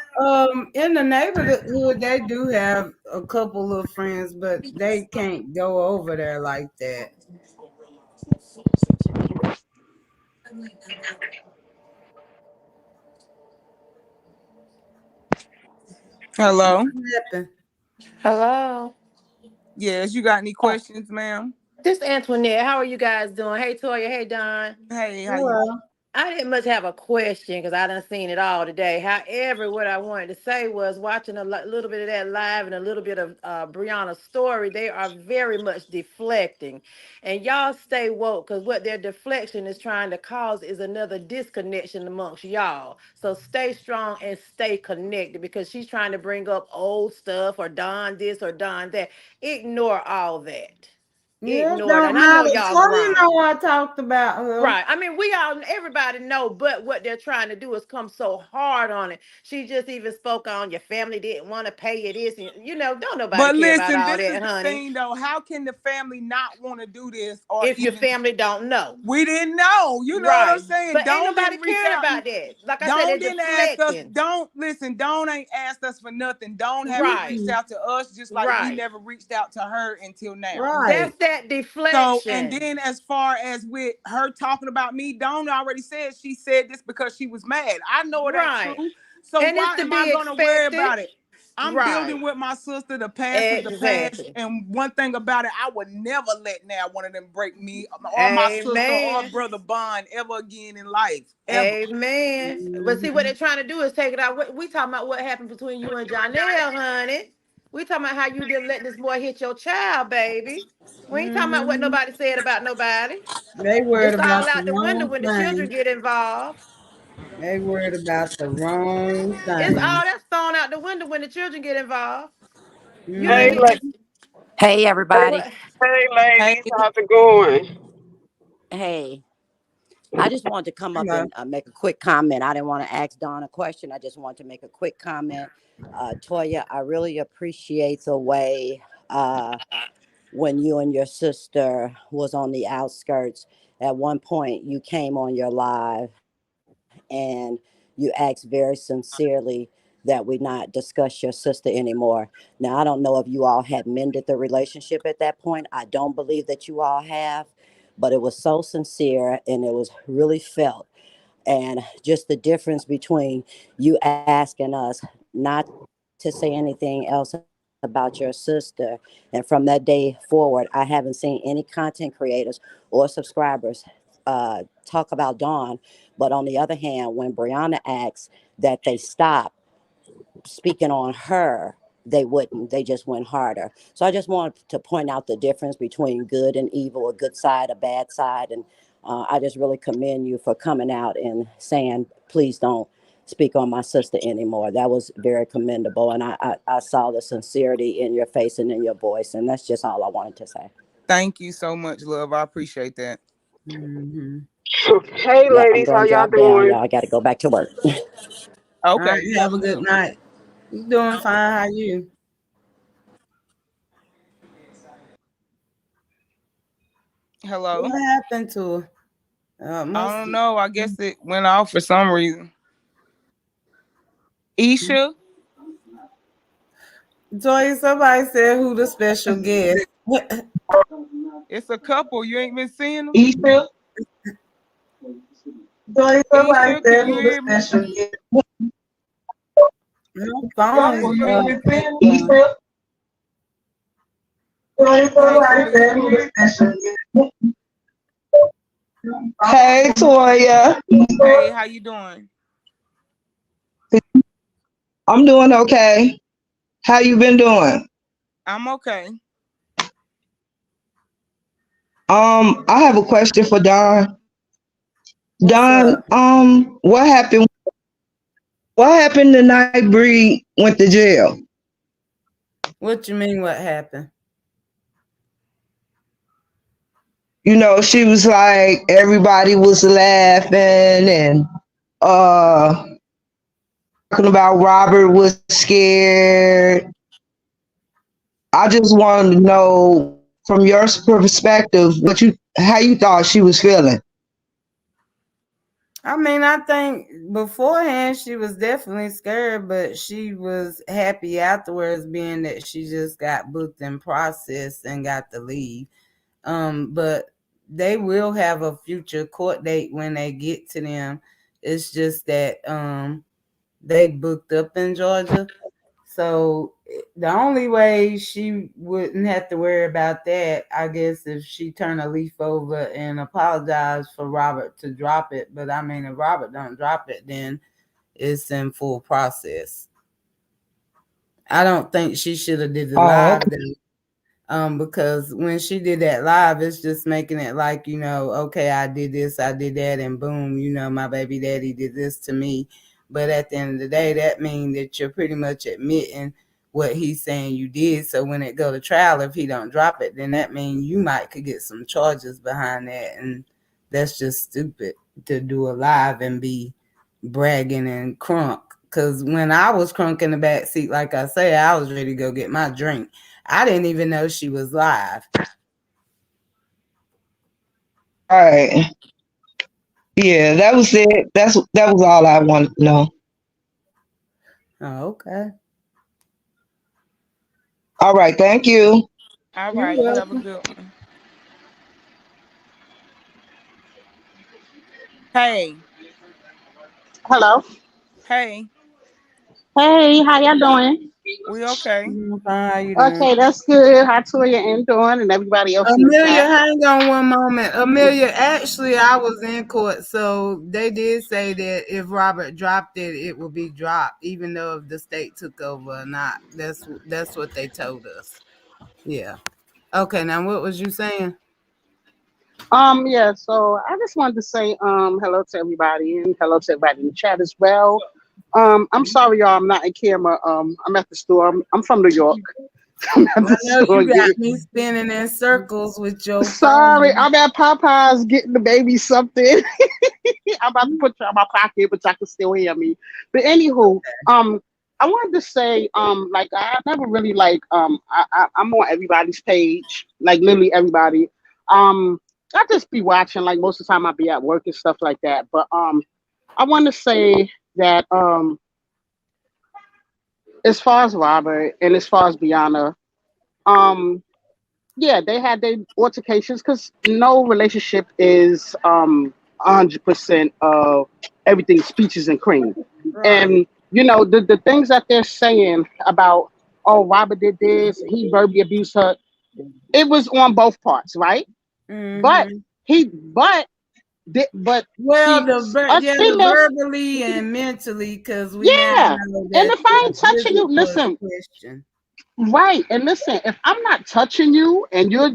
in the neighborhood, they do have a couple of friends, but they can't go over there like that. Hello. What happened? Hello. Yes, you got any questions, ma'am? This Antoinette. How are you guys doing? Hey Toya. Hey Don. Hey, how you? Hello. I didn't much have a question because I done seen it all today. However, what I wanted to say was watching a little bit of that live and a little bit of Brianna's story. They are very much deflecting, and y'all stay woke because what their deflection is trying to cause is another disconnection amongst y'all. So stay strong and stay connected because she's trying to bring up old stuff or Don this or Don that. Ignore all that. Yeah, it Ignore it, don't and I know matter. y'all So you grown. know I talked about her. Right. I mean, we all, everybody know, but what they're trying to do is come so hard on it. She just even spoke on your family didn't want to pay you this. And, don't nobody But care about listen, all this is that, the honey, thing though. How can the family not want to do this or if your even family don't know. we didn't know. You know what I'm Right. saying? But ain't Dawn nobody didn't reach caring out and about that. Like I said, they're Dawn didn't ask us. deflecting. Don't listen. Dawn ain't asked us for nothing. Dawn haven't Right. reached out to us, just like we Right. never reached out to her until now. Right. That's that So, and deflection. then as far as with her talking about me, Dawn already said she said this because she was mad. I know it ain't Right. true. So And it's why to am I be gonna worry expected. about it? I'm building Right. with my sister. The past is the past. Exactly. And one thing about it, I would never let now one of them break me or my sister or Amen. brother bond ever again in life. Ever. Amen. But see what they're trying to do is take it out. We talking about what happened between you and Jonelle, honey. We talking about how you didn't let this boy hit your child, baby. We ain't talking about what Mhm. nobody said about nobody. They worried It's about all the out the window wrong when the children thing. get involved. They worried about the wrong It's thing. all that's thrown out the window when the children get involved. You Hey, didn't Mhm. hit la- Hey, everybody. what? hey, Hey, ladies, how's it going? Hey, I just wanted to come up Hello. and make a quick comment. I didn't want to ask Dawn a question. I just wanted to make a quick comment. Toya, I really appreciate the way when you and your sister was on the outskirts. At one point, you came on your live and you asked very sincerely that we not discuss your sister anymore. Now, I don't know if you all had mended the relationship at that point. I don't believe that you all have, but it was so sincere and it was really felt. And just the difference between you asking us not to say anything else about your sister, and from that day forward, I haven't seen any content creators or subscribers talk about Dawn. But on the other hand, when Brianna asks that they stop speaking on her, they wouldn't. They just went harder. So I just wanted to point out the difference between good and evil, a good side, a bad side. And I just really commend you for coming out and saying, please don't speak on my sister anymore. That was very commendable. And I saw the sincerity in your face and in your voice. And that's just all I wanted to say. thank you so much, love. I appreciate that. Mhm. Hey, Yep, I'm ladies, going how to y'all drop down, doing? y'all. I got to go back to work. All right. Okay, Have yes, a good ma'am. night. You doing fine? How you? Hello. What happened to her? I Must. don't know. I guess it went off for some reason. Isha, Joy, somebody said who the special guest. it's a couple. You ain't been seeing them. Issa, Joy, somebody Isha, can said you who the hear me? special guest. No Couple, phone. you ain't been seeing Uh, Issa. Joy, Hey, somebody Toya. said who the special guest. Hey, Toya. Hey, how you doing? I'm doing okay. How you been doing? I'm okay. I have a question for Don. what's Don, up? what happened the night Bree went to jail? What you mean? What happened? You know, she was like everybody was laughing and uh talking about Robert was scared. I just wanted to know from your perspective how you thought she was feeling. I mean, I think beforehand she was definitely scared, but she was happy afterwards, being that she just got booked and processed and got to leave. But they will have a future court date when they get to them. It's just that they booked up in Georgia. So the only way she wouldn't have to worry about that, I guess, if she turn a leaf over and apologize for Robert to drop it. But I mean, if Robert don't drop it, then it's in full process. I don't think she should have did the Oh, live okay. though. Because when she did that live, it's just making it like, okay, I did this, I did that, and boom, my baby daddy did this to me. But at the end of the day, that means that you're pretty much admitting what he's saying you did. So when it go to trial, if he don't drop it, then that means you might could get some charges behind that, and that's just stupid to do a live and be bragging and crunk. Cause when I was crunk in the back seat, like I say, I was ready to go get my drink. I didn't even know she was live. All right. Yeah, that was it. That was all I wanted to know. Oh, okay. All right, thank you. All You're right, you have a welcome. good one. Hey, Hello. hey. Hey, how y'all doing? We okay. How you doing? Okay, that's good. How Toya and doing and everybody else in the Amelia, chat. hang on one moment. Amelia, actually, I was in court, so they did say that if Robert dropped it, it would be dropped, even though if the state took over or not. That's what they told us. Yeah. Okay. Now, what was you saying? Yeah, so I just wanted to say hello to everybody and hello to everybody in the chat as well. I'm sorry y'all, I'm not in camera. I'm at the store. I'm from New York. I'm at I the know store you got getting me spinning in circles with your sorry, phone. I'm at Popeyes getting the baby something. I'm about to put you in my pocket, but y'all can still hear me. But anywho, I wanted to say, like I never really like, I'm on everybody's page, like literally everybody. I just be watching, like most of the time I be at work and stuff like that. But I want to say that as far as Robert and as far as Bianna, um, yeah, they had their altercations because no relationship is 100% of everything speeches and cream. Right. And you know the things that they're saying about, oh, Robert did this, he verbally abused her. It was on both parts, right? But Mm-hmm. but but Well, see, us the females, verbally and mentally, because we now yeah. know And that if I the ain't touching you, physical is listen, question. right? And listen, if I'm not touching you and you're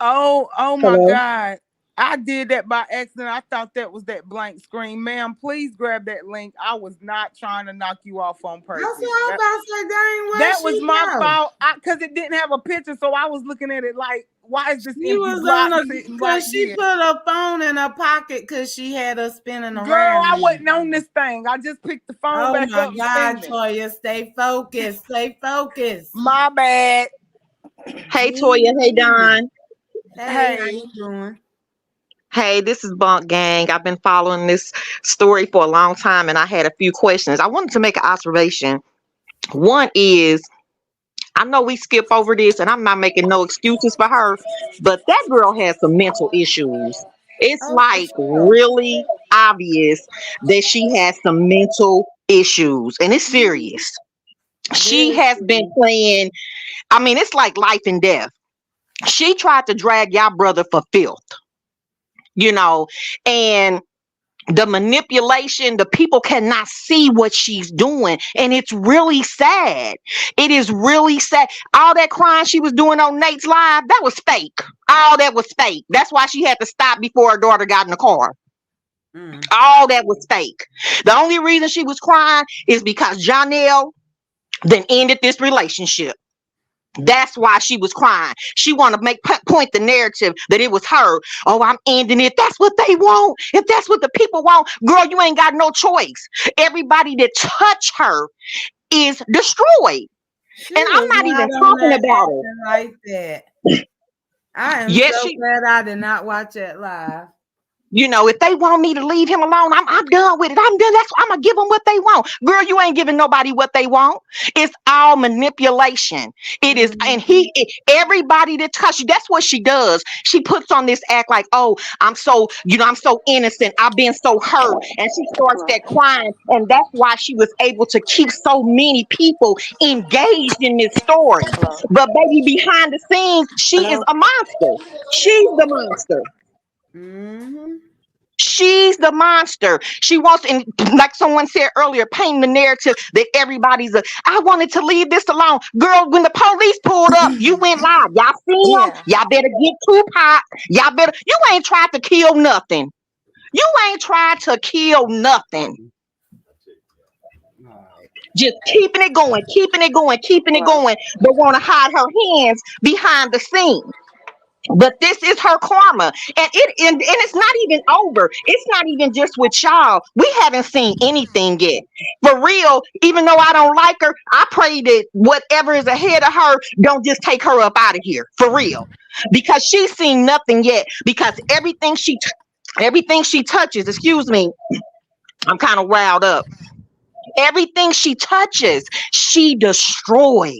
Oh my Hello. God. I did that by accident. I thought that was that blank screen. Ma'am, please grab that link. I was not trying to knock you off on That's purpose. what I'm That about to say. Dang, where that was she my go? fault. Cause it didn't have a picture. So I was looking at it like, why is this She empty was on block a sitting right because she here? put her phone in her pocket because she had her spinning Girl, around. I wasn't on this thing. I just picked the phone Oh back my up God, spinning it. Toya, stay focused. Stay focused. My bad. Hey Toya, hey Ooh. Don. Hey, how Hey. you doing? Hey, this is Bunk Gang. I've been following this story for a long time and I had a few questions. I wanted to make an observation. One is, I know we skip over this and I'm not making no excuses for her, but that girl has some mental issues. It's Oh, for like sure. really obvious that she has some mental issues and it's serious. She Very has been true. playing, I mean, it's like life and death. She tried to drag y'all brother for filth, you know, and the manipulation, the people cannot see what she's doing, and it's really sad. It is really sad. All that crying she was doing on Nate's live, that was fake. All that was fake. That's why she had to stop before her daughter got in the car. Mm. All that was fake. The only reason she was crying is because Jonelle then ended this relationship. That's why she was crying. She want to make point the narrative that it was her. Oh, I'm ending it. That's what they want. If that's what the people want, girl, you ain't got no choice. Everybody that touch her is destroyed. She And I'm was not even not on talking that about her. acting like that. I am Yes, so she. glad I did not watch that live. You know, if they want me to leave him alone, I'm done with it. I'm done. I'm gonna give them what they want. Girl, you ain't giving nobody what they want. It's all manipulation. It is, and Mm-hmm. everybody that touch you, that's what she does. She puts on this act like, oh, I'm so, I'm so innocent. I've been so hurt, and she starts that crying, and that's why she was able to keep so many people engaged in this story. Hello. But baby, behind the scenes, she is Hello. a monster. She's the monster. Mm-hmm. She's the monster. She wants, and like someone said earlier, painting the narrative that everybody's a. I wanted to leave this alone, girl. When the police pulled up, you went live. Y'all seen them? Yeah. Y'all better get Tupac. Y'all better. You ain't tried to kill nothing. You ain't tried to kill nothing. All right. Just keeping it going, keeping it going, keeping it Hello. going. But want to hide her hands behind the scenes. But this is her karma, and it's not even over. It's not even just with y'all. We haven't seen anything yet. For real, even though I don't like her, I pray that whatever is ahead of her don't just take her up out of here. For real, because she's seen nothing yet. Because everything she touches. Excuse me, I'm kind of riled up. Everything she touches, she destroys.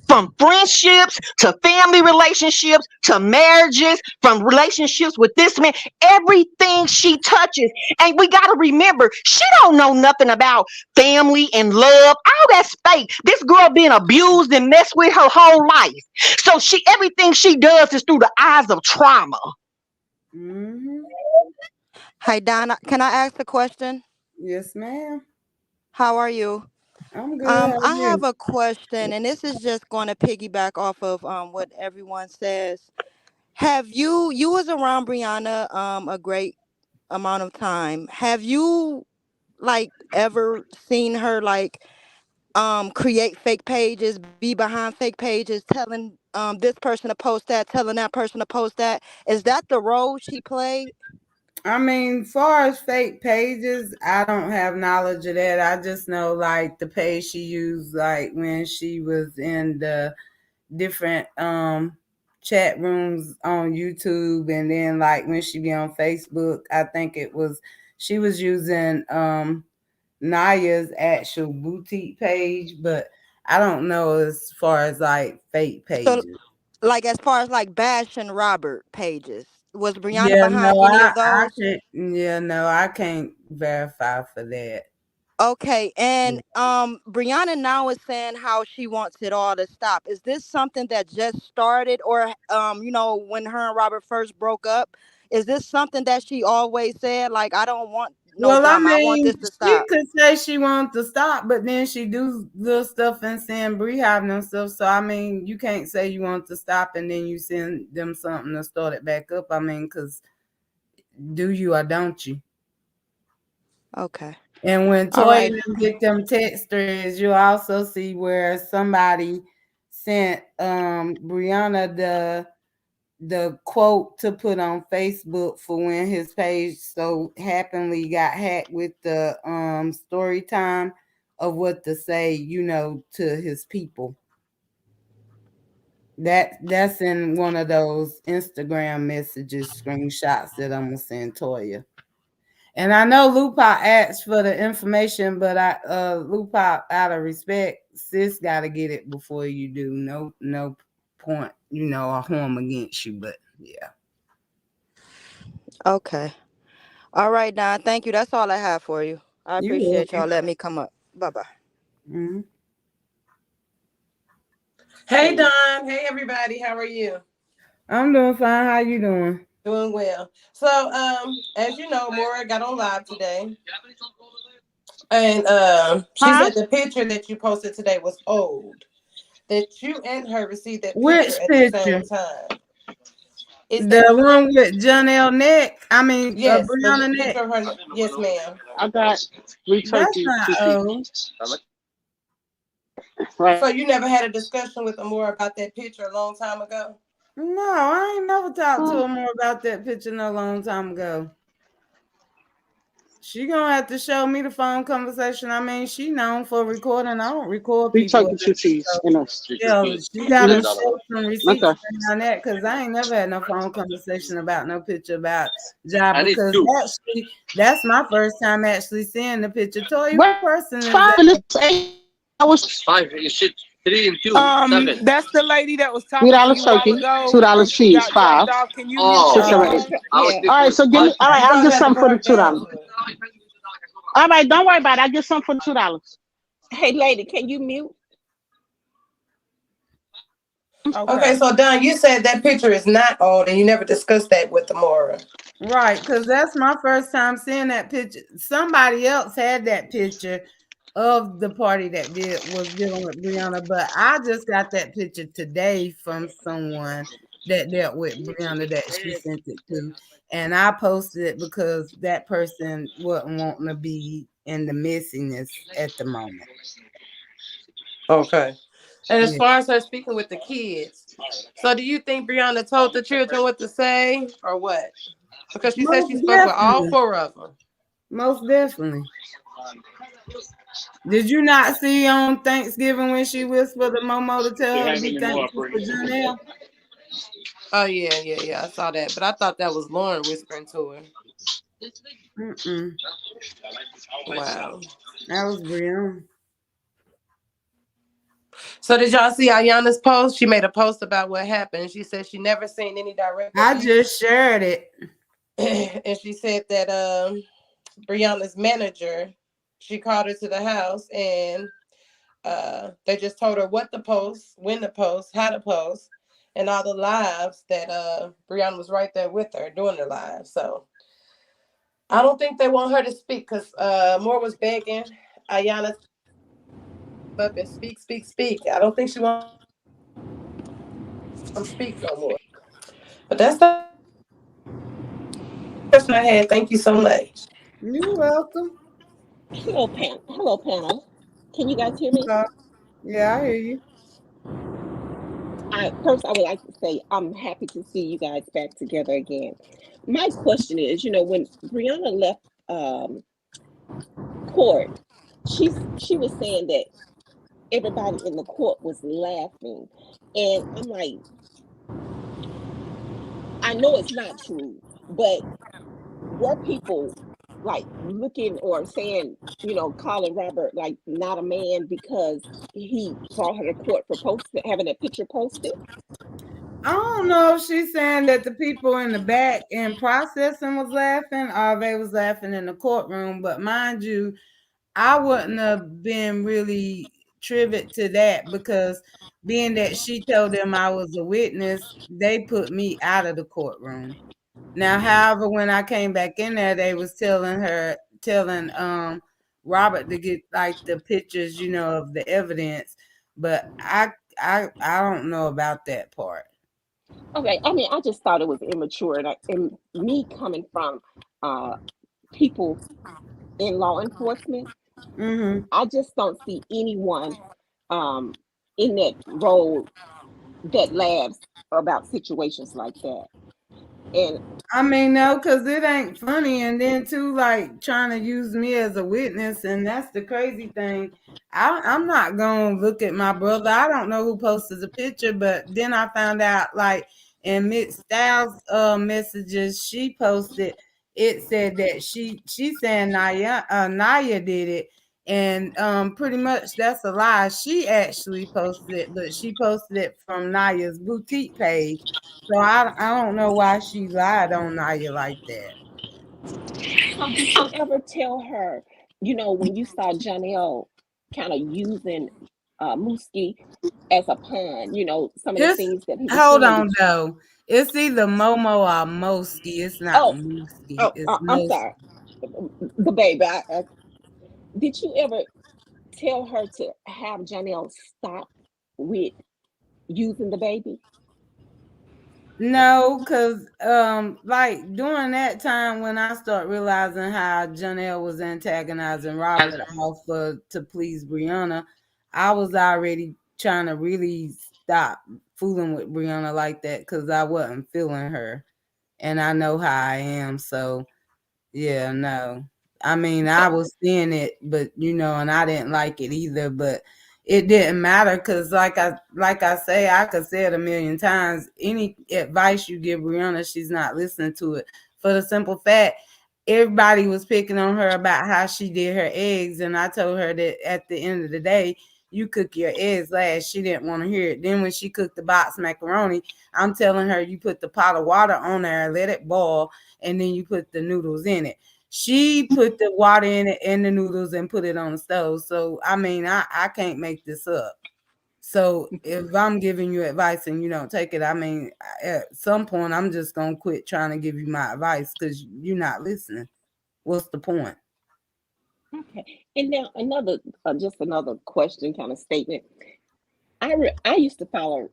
From friendships to family relationships to marriages, from relationships with this man, everything she touches. And we got to remember, she don't know nothing about family and love. All that's fake. This girl been abused and messed with her whole life. So everything she does is through the eyes of trauma. Mm-hmm. Hi, Donna. Can I ask a question? Yes, ma'am. How are you? I'm good. How are I have you? a question, and this is just going to piggyback off of what everyone says. Have you was around Brianna a great amount of time? Have you like ever seen her like create fake pages, be behind fake pages, telling this person to post that, telling that person to post that? Is that the role she played? I mean, far as fake pages, I don't have knowledge of that. I just know like the page she used, like when she was in the different chat rooms on YouTube, and then like when she be on Facebook, I think it was she was using Naya's actual boutique page, but I don't know as far as like fake So pages. like as far as like Bash and Robert pages, was Brianna Yeah, behind no, any of I those? can't. Yeah, no, I can't verify for that. Okay, and Brianna now is saying how she wants it all to stop. Is this something that just started, or when her and Robert first broke up, is this something that she always said like I don't want no Well, I drama. I want this mean, to she stop. could say she wants to stop, but then she do little stuff and send Bree having them stuff. So I mean, you can't say you want to stop and then you send them something to start it back up. I mean, because do you or don't you? Okay. And when All Toy right. and them get them texters, you'll also see where somebody sent Brianna the quote to put on Facebook for when his page so happily got hacked with the story time of what to say, to his people. That's in one of those Instagram messages screenshots that I'm gonna send Toya. And I know Lupa asked for the information, but Lupa, out of respect, sis gotta get it before you do. No point, a harm against you, but yeah. Okay. All right, Don. Thank you. That's all I have for you. I You appreciate welcome. y'all letting me come up. Bye bye. Hmm. Hey Don. Hey everybody. How are you? I'm doing fine. How you doing? Doing well. So, as you know, Maura got on live today, and she Huh? said the picture that you posted today was old. That you and her received that Which picture at the picture? same time. Is The that one correct? with Janelle Neck? I mean, Yes, the Brianna Neck. picture of her. Yes, ma'am. I got three That's turkey not pieces. old. Right. So you never had a discussion with Amora about that picture a long time ago? No, I ain't never talked to her more about that picture no long time ago. She gonna have to show me the phone conversation. I mean, she known for recording. I don't record Three people. turkey pieces So, in us. yeah, she gotta Mm-hmm. show some receipts Okay. on that because I ain't never had no phone conversation about no picture about job because actually that's my first time actually seeing the picture. Toy, What's what person is five that? and it's 8 hours? That's the lady that was Three talking to dollars you a while turkey, ago, and $2 she cheese, got dropped five, off. Can you mute six her or Oh, eight. phone? Yeah. All right, so give me. All right, You're I'll gonna get have to some put for the her two down dollars. to it. All right, don't worry about it. I'll get some for the $2. Hey, lady, can you mute? Okay, Okay. so Don, you said that picture is not old, and you never discussed that with Amora. right, because that's my first time seeing that picture. Somebody else had that picture of the party that was dealing with Brianna, but I just got that picture today from someone that dealt with Brianna that she sent it to, and I posted it because that person wasn't wanting to be in the messiness at the moment. Okay. And as Yeah. far as her speaking with the kids, so do you think Brianna told the children what to say or what? Because she said Most she spoke with all definitely. four of them. Most definitely. Did you not see on Thanksgiving when she whispered to Momo to tell her to be thankful for Janelle? Oh yeah, yeah, yeah. I saw that, but I thought that was Lauren whispering to her. Mm-mm. Wow. That was Brianna. So did y'all see Ayana's post? She made a post about what happened. She said she never seen any direct I abuse. just shared it. And she said that Brianna's manager, she called her to the house and they just told her what to post, when to post, how to post, and all the lives that Brianna was right there with her doing the live. So I don't think they want her to speak because Moore was begging Ayana to up and speak, speak, speak. I don't think she wants to speak no more. But that's the question I had. Thank you so much. You're welcome. Hello, panel. Can you guys hear me? Uh, yeah, I hear you. First, I would like to say I'm happy to see you guys back together again. My question is, when Brianna left court, she was saying that everybody in the court was laughing, and I'm like, I know it's not true, but were people like looking or saying, calling Robert like not a man because he brought her to court for having a picture posted? I don't know if she's saying that the people in the back in processing was laughing or they was laughing in the courtroom, but mind you, I wouldn't have been really trivial to that because being that she told them I was a witness, they put me out of the courtroom. Now, however, when I came back in there, they was telling Robert to get like the pictures, of the evidence. But I don't know about that part. Okay, I mean, I just thought it was immature, and me coming from uh, people in law enforcement, Mm-hmm. I just don't see anyone um, in that role that laughs about situations like that. And I mean, no, because it ain't funny. And then, too, like trying to use me as a witness. And that's the crazy thing. I'm not going to look at my brother. I don't know who posted the picture, but then I found out, like, in Miss Styles' messages she posted, it said that she saying Naya did it. And pretty much that's a lie. She actually posted it, but she posted it from Naya's boutique page. So I don't know why she lied on Naya like that. so, did you ever tell her, when you saw Janelle kind of using Mooski as a pawn, some of the It's things that he was hold saying? on though. It's either Momo or Moski. It's not Oh, Mooski. oh, It's I'm Moski. sorry, the baby. Did you ever tell her to have Janelle stop with using the baby? No, cause like during that time when I start realizing how Janelle was antagonizing Robert off to please Brianna, I was already trying to really stop fooling with Brianna like that because I wasn't feeling her, and I know how I am. So yeah, no. I mean, I So, was seeing it, but and I didn't like it either, but it didn't matter cuz like I say, I could say it a million times. Any advice you give Brianna, she's not listening to it. For the simple fact everybody was picking on her about how she did her eggs and I told her that at the end of the day, you cook your eggs last. She didn't want to hear it. Then when she cooked the box macaroni, I'm telling her you put the pot of water on there, let it boil, and then you put the noodles in it. She put the water in it and the noodles and put it on the stove. So I mean, I can't make this up. So if I'm giving you advice and you don't take it, I mean, at some point I'm just gonna quit trying to give you my advice because you're not listening. What's the point? okay. And now just another question, kind of statement. I used to follow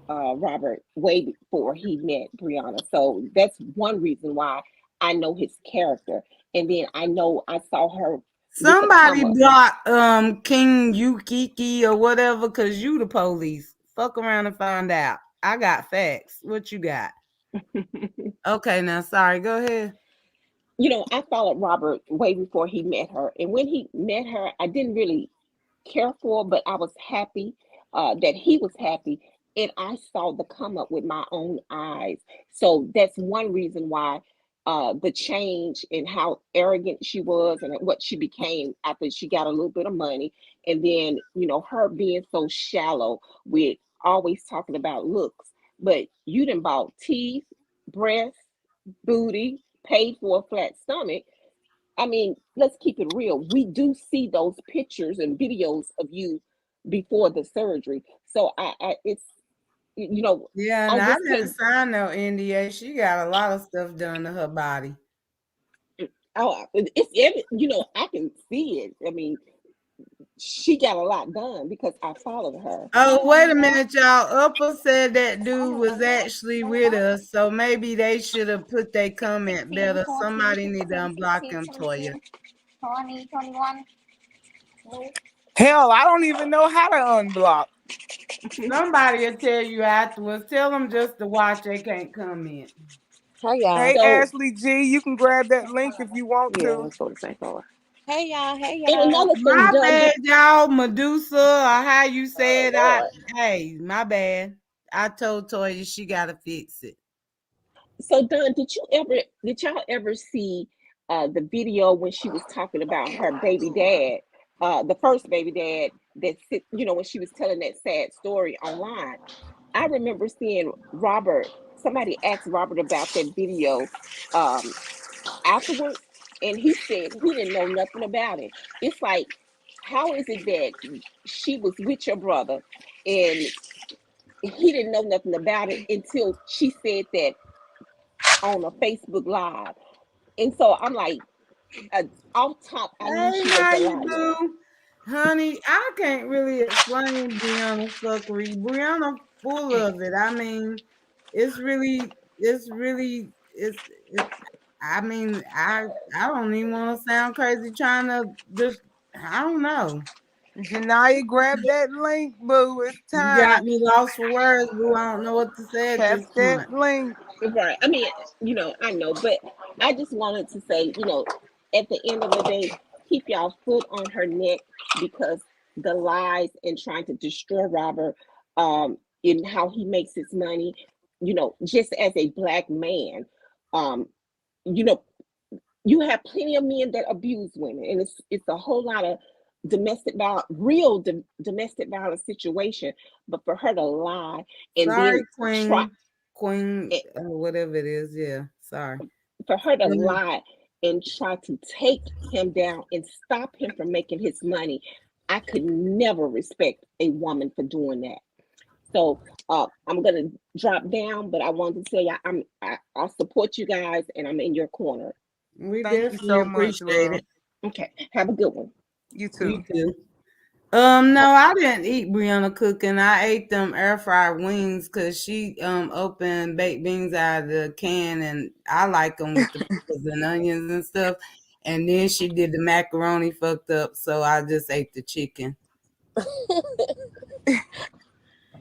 Robert way before he met Brianna, so that's one reason why I know his character. And then I know I saw her with the Somebody come up. block King Yukiki or whatever because you the police. Fuck around and find out. I got facts. What you got? Okay, now sorry, go ahead. I followed Robert way before he met her. And when he met her, I didn't really care for, but I was happy that he was happy. And I saw the come up with my own eyes. So that's one reason why the change in how arrogant she was and what she became after she got a little bit of money. And then, her being so shallow with always talking about looks. But you done bought teeth, breasts, booty, paid for a flat stomach. I mean, let's keep it real. We do see those pictures and videos of you before the surgery. So it's, you know, Yeah, and I I just didn't can't. sign no NDA. She got a lot of stuff done to her body. Oh, I can see it. I mean, she got a lot done because I followed her. Oh, wait a minute, y'all. Upper said that dude was actually with us, so maybe they should have put their comment better. Somebody need to unblock him, Toya. Hell, I don't even know how to unblock. Somebody will tell you afterwards. Tell them just to watch. They can't comment. Hey y'all. Hey So, Ashley G, you can grab that link if you want Yeah, to. let's go to the same color. Hey y'all. Hey and y'all. another thing, My Dunn, bad, y'all. Medusa, or how you Oh said. Lord. Hey, my bad. I told Toya she gotta fix it. so Dunn, did y'all ever see the video when she was talking about her baby dad, the first baby dad when she was telling that sad story online? I remember seeing Robert. Somebody asked Robert about that video um, afterwards, and he said he didn't know nothing about it. It's like, how is it that she was with your brother and he didn't know nothing about it until she said that on a Facebook Live? And so I'm like, uh, off top, I knew Hey, she was how a you liar. do? Honey, I can't really explain Brianna's fuckery. Brianna full of it. I mean, it's I mean, I don't even want to sound crazy trying to just I don't know. Janaya, grab that link, boo. It's You got time. me lost for words, boo. I don't know what to say at Tap this that point. link. Right. I mean, I know, but I just wanted to say, at the end of the day, keep y'all foot on her neck because the lies and trying to destroy Robert, in how he makes his money, just as a black man, um, you know, you have plenty of men that abuse women, and it's a whole lot of domestic violence situation. But for her to lie and Sorry, then try Queen, whatever it is. Yeah, sorry. for her to Mhm. lie and try to take him down and stop him from making his money, I could never respect a woman for doing that. So I'm gonna drop down, but I wanted to tell you I support you guys and I'm in your corner. We Thank you definitely so much, appreciate love. it. Okay, have a good one. You You too. too. No, I didn't eat Brianna cooking. I ate them air fried wings because she opened baked beans out of the can, and I like them with the pickles and onions and stuff. And then she did the macaroni fucked up, so I just ate the chicken.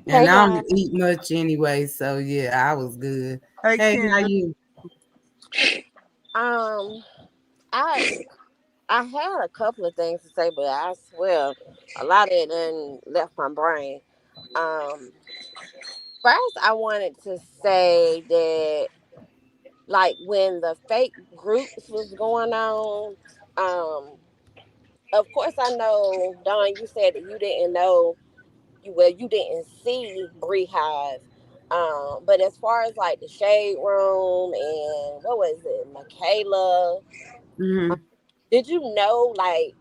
Hey And I guys. don't eat much anyway, so yeah, I was good. Hey Hey, how Kendra. you? Um, I I had a couple of things to say, but I swear a lot of it done left my brain. Um, First I wanted to say that like when the fake groups was going on, um, of course I know Don, you said that you didn't know you didn't see Bree Hive. But as far as like the shade room and what was it, Michaela, Mhm. did you know like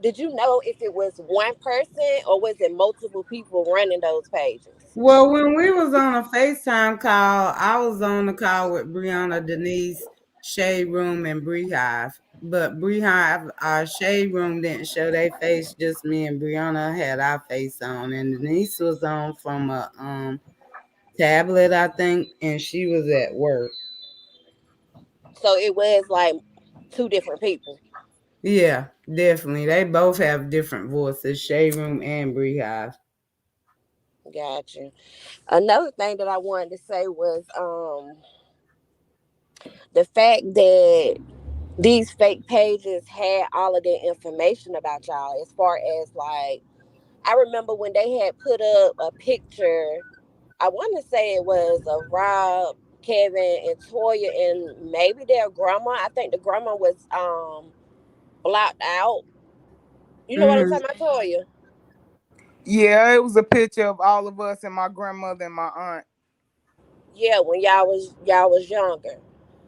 did you know if it was one person or was it multiple people running those pages? Well, when we was on a FaceTime call, I was on the call with Brianna, Denise, Shade Room, and Bree Hive. But Bree Hive, our Shade Room didn't show their face. Just me and Brianna had our face on, and Denise was on from a tablet, I think, and she was at work. So it was like two different people. Yeah, definitely. They both have different voices, Shade Room and Bree Hive. Gotcha. Another thing that I wanted to say was the fact that these fake pages had all of their information about y'all as far as like I remember when they had put up a picture, I want to say it was of Rob. Kevin and Toya and maybe their grandma. I think the grandma was blocked out. You know what I'm Mm-hmm. talking about, Toya? Yeah, it was a picture of all of us and my grandmother and my aunt. Yeah, when y'all was younger.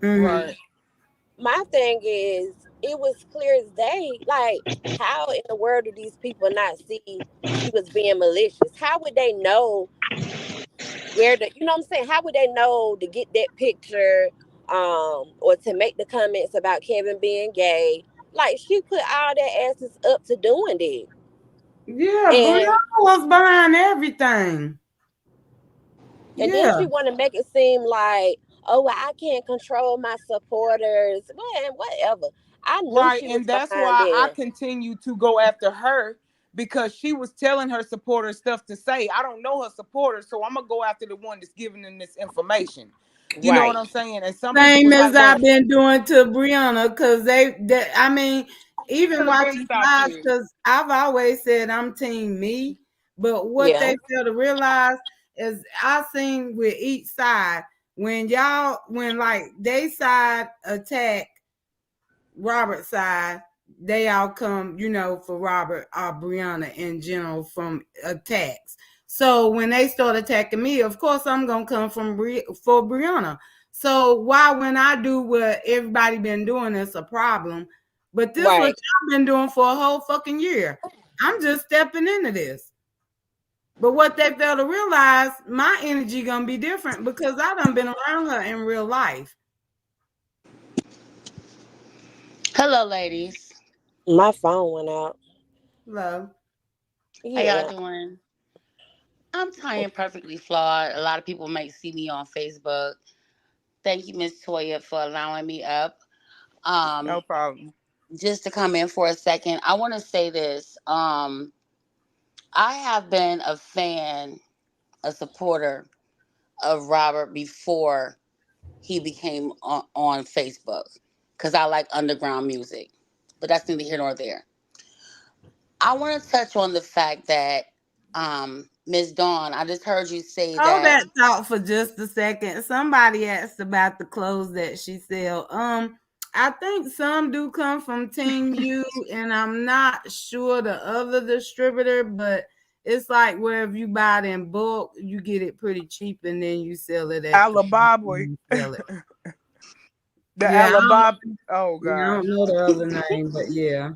Mm-hmm. Right. My thing is, it was clear as day. Like, how in the world do these people not see she was being malicious? How would they know where to? You know what I'm saying? How would they know to get that picture, or to make the comments about Kevin being gay? Like, she put all their asses up to doing it, Yeah, and Brianna was behind everything. then Yeah. she want to make it seem like, oh, well, I can't control my supporters. Man, whatever. I knew Right. she was And that's behind why I it. continue to go after her because she was telling her supporters stuff to say. I don't know her supporters, so I'm gonna go after the one that's giving them this information. You know what Right. I'm saying? And some people Same was as like, well, I've been doing to Brianna, because I mean, she even could have been watching stopped lives, this. because I've always said I'm team me, but what Yeah. they fail to realize is I seen with each side when like they side attack Robert's side, they all come, for Robert or Brianna in general from attacks. So when they start attacking me, of course I'm gonna come for Brianna. So why when I do what everybody been doing, it's a problem. But this what Right. y'all been doing for a whole fucking year. I'm just stepping into this. But what they fail to realize, my energy gonna be different because I done been around her in real life. Hello, ladies. My phone went out. Love. How y'all Yeah. doing? I'm Tanya, perfectly flawed. A lot of people might see me on Facebook. Thank you, Miss Toya, for allowing me up. No Um, problem. just to come in for a second, I want to say this. I have been a fan, a supporter of Robert before he became on Facebook because I like underground music. But that's neither here nor there. I want to touch on the fact that Miss Dawn, I just heard you say Hold that. that thought for just a second. Somebody asked about the clothes that she sell. I think some do come from Team U, and I'm not sure the other distributor, but it's like where if you buy it in bulk, you get it pretty cheap, and then you sell it at the Alabama. you sell it. The Yeah, Alabama. Oh I gosh. don't know the other name, but yeah.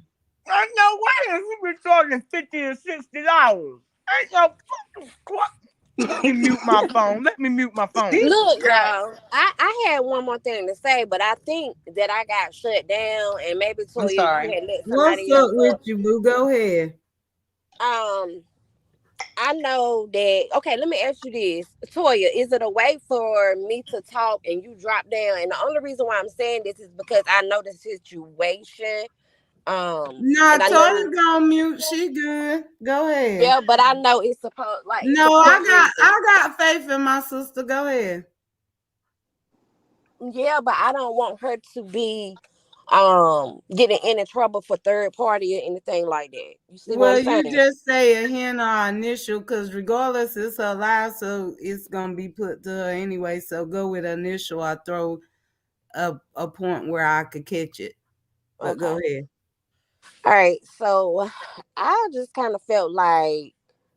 I know why we been charging $50 and $60. Ain't no fucking Let me mute my phone. Let me mute my phone. Look, y'all. I had one more thing to say, but I think that I got shut down, and maybe I'm Toya, you sorry. had let What's somebody up else with up. you, boo? Go ahead. Um, I know that. Okay, let me ask you this, Toya. Is it a way for me to talk and you drop down? And the only reason why I'm saying this is because I know the situation. Nah, And I know Toya gonna mute. She good. Go ahead. yeah, but I know it's supposed like it's No, a I court got reason. I got faith in my sister. Go ahead. Yeah, but I don't want her to be getting any trouble for third party or anything like that. You see what I'm Well, you saying? just say a hint or initial, because regardless, it's her life, so it's gonna be put to her anyway. So go with initial. I throw a point where I could catch it. But go Okay. ahead. All right. So I just kind of felt like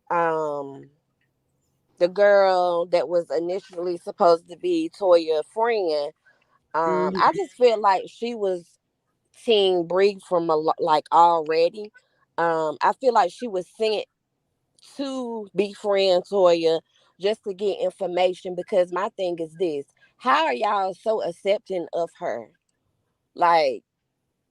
um the girl that was initially supposed to be Toya's friend, Hmm. I just feel like she was team Bree from like already. I feel like she was sent to befriend Toya just to get information because my thing is this: how are y'all so accepting of her? Like,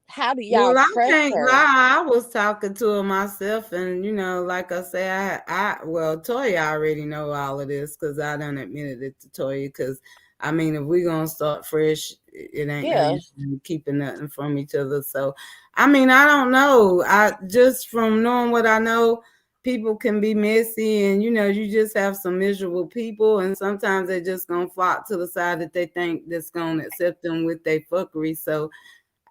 how do y'all Well, I trust can't her? lie. I was talking to her myself, and like I say, well, Toya already know all of this because I done admitted it to Toya. Because I mean, if we gonna start fresh, it ain't no Yeah, use in keeping nothing from each other. So, I mean, I don't know. I just from knowing what I know, people can be messy, and you just have some miserable people, and sometimes they just gonna flock to the side that they think that's gonna accept them with their fuckery. So.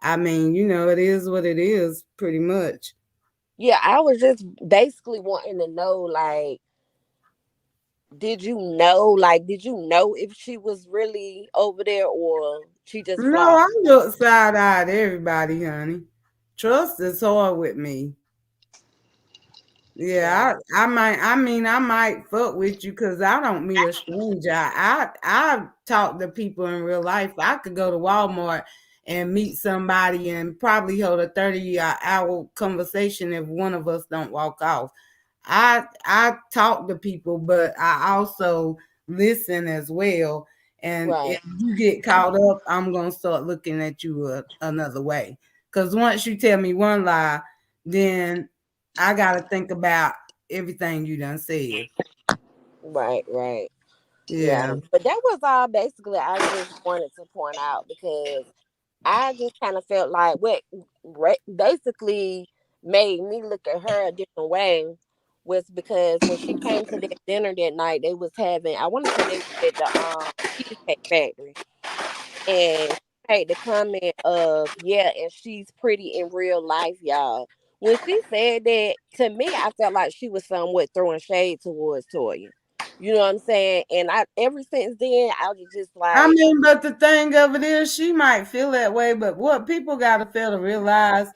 I mean, it is what it is, pretty much. yeah. I was just basically wanting to know, like, did you know if she was really over there or she just No, I flossing? look side eyed everybody, honey. Trust is hard with me. Yeah, Wow. I might fuck with you because I don't meet a stranger. I talk to people in real life. I could go to Walmart and meet somebody and probably hold a 30-hour conversation if one of us don't walk off. I talk to people, but I also listen as well. And if Right. you get caught up, I'm gonna start looking at you another way. Cause once you tell me one lie, then I gotta think about everything you done said. Right, right. Yeah. Yeah. But that was all basically I just wanted to point out because I just kind of felt like what basically made me look at her a different way was because when she came to that dinner that night, they was having I want to say they was at the cheesecake factory, and she made the comment of yeah, and she's pretty in real life, y'all. When she said that to me, I felt like she was somewhat throwing shade towards Toya. You know what I'm saying? And I ever since then I was just I like, mean, but the thing of it is, she might feel that way, but what people got to fail to realize,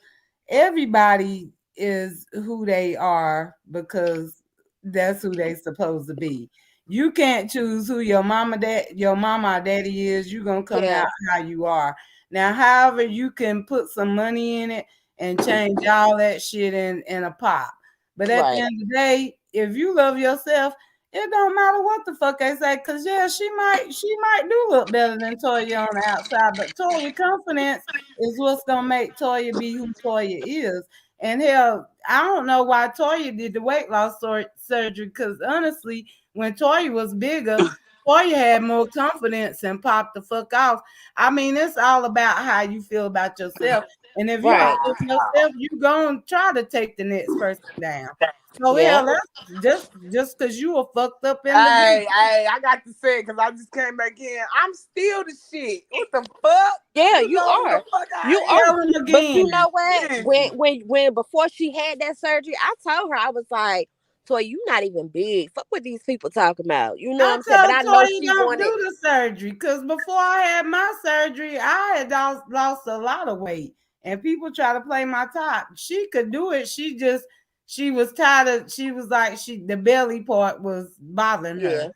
everybody is who they are because that's who they supposed to be. You can't choose who your mama or daddy is. You gonna come yeah, out how you are. Now, however, you can put some money in it and change all that shit in a pop. But at the right, end of the day, if you love yourself, it don't matter what the fuck they say, cause yeah, she might do look better than Toya on the outside, but Toya confidence is what's gonna make Toya be who Toya is. And hell, I don't know why Toya did the weight loss surgery, because honestly, when Toya was bigger, Toya had more confidence and popped the fuck off. I mean, it's all about how you feel about yourself. And if you don't right, feel yourself, you gonna try to take the next person down. So yeah. hell, that's just because you a fucked up individual. Hey, I got to say it because I just came back in. I'm still the shit. What the fuck? Yeah, You you know who the are. fuck You I are. Tell him But you again. know what? am? When before she had that surgery, I told her I was like, "Toy, you not even big. Fuck what these people talking about." You know what I I'm saying? But told I know Toya she don't wanted. do the surgery because before I had my surgery, I had lost a lot of weight, and people try to play my top. She could do it. She was tired of. She was like the belly part was bothering her. Yeah.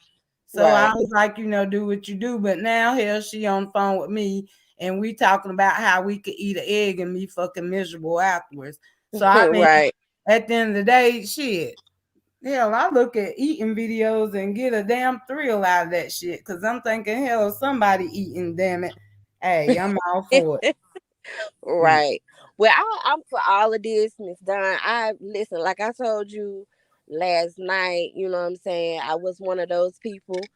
So I Right. was like, do what you do. But now here she on the phone with me, and we talking about how we could eat an egg and be fucking miserable afterwards. So I mean, Right. at the end of the day, shit. Hell, I look at eating videos and get a damn thrill out of that shit. Cause I'm thinking, hell, somebody eating, damn it. Hey, I'm all for it. Mm. Right. Well, I'm for all of this, Miss Don. I listen, like I told you last night. You know what I'm saying? I was one of those people,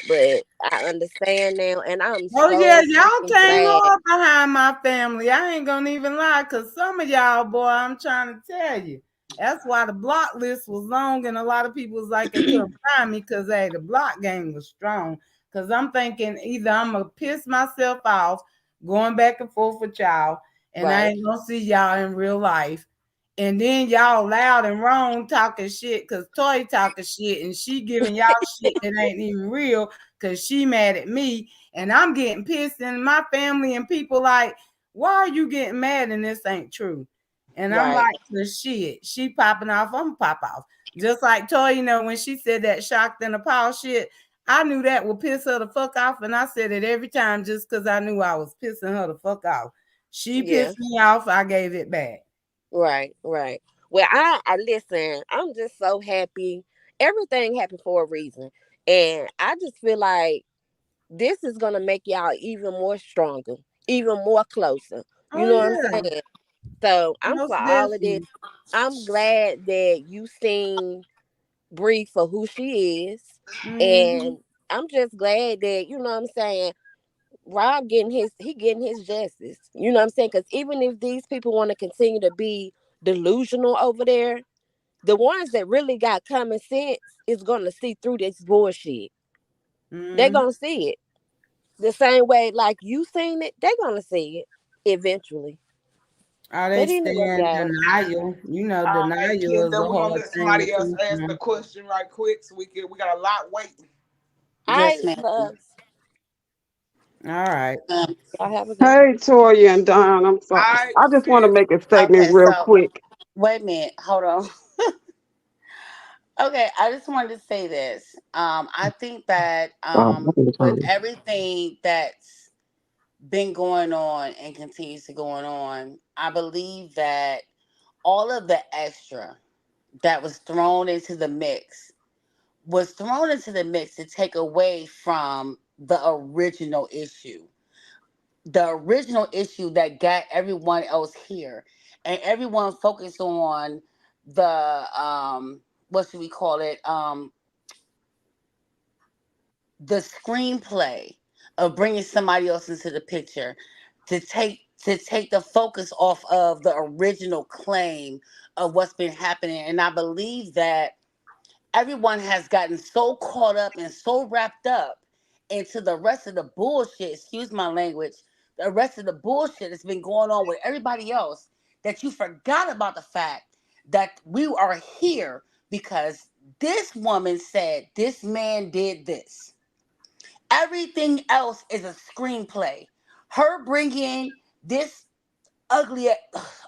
but I understand now, and I'm Oh yeah, so y'all freaking came glad. hard behind my family. I ain't gonna even lie, cause some of y'all, boy, I'm trying to tell you. That's why the block list was long, and a lot of people was like they couldn't find me because hey, the block game was strong. Cause I'm thinking either I'm gonna piss myself off going back and forth with y'all, and I Right. ain't gonna see y'all in real life. And then y'all loud and wrong talking shit, cause Toy talking shit, and she giving y'all shit that ain't even real, cause she mad at me and I'm getting pissed, and my family and people like, why are you getting mad and this ain't true? And I'm Right. like, the shit, she popping off, I'm pop off. Just like Toy, when she said that shocked and appalled shit, I knew that would piss her the fuck off, and I said it every time just because I knew I was pissing her the fuck off. She Yeah. pissed me off, I gave it back. Right, right. Well, I listen. I'm just so happy. Everything happened for a reason, and I just feel like this is gonna make y'all even more stronger, even more closer. You Oh know what I'm yeah, saying? So I'm for most all of this. definitely. I'm glad that you seen Bree for who she is, Mm-hmm. and I'm just glad that you know what I'm saying. Rob getting his justice. You know what I'm saying? Because even if these people want to continue to be delusional over there, the ones that really got common sense is gonna see through this bullshit. They're Mm-hmm. gonna see it the same way like you seen it. They're gonna see it eventually. Or They they didn't stay know what in that. denial. You know, All right, denial is Kendra, a we're gonna hard let thing to somebody else come ask the from. question right quick so we got a lot waiting. I Yes, ma'am. All right. y'all have a good one. Hey, Toya and Don. I'm All sorry. right, I just want to sis. make a statement Okay, real so quick. wait a minute. Hold on. Okay, I just wanted to say this. I think that Look at the with time. everything that's been going on and continues to going on, I believe that all of the extra that was thrown into the mix was thrown into the mix to take away from the original issue. The original issue that got everyone else here. And everyone focused on the what should we call it? The screenplay of bringing somebody else into the picture to take the focus off of the original claim of what's been happening. And I believe that everyone has gotten so caught up and so wrapped up into the rest of the bullshit, excuse my language, the rest of the bullshit that's been going on with everybody else, that you forgot about the fact that we are here because this woman said this man did this. Everything else is a screenplay. Her bringing this ugly,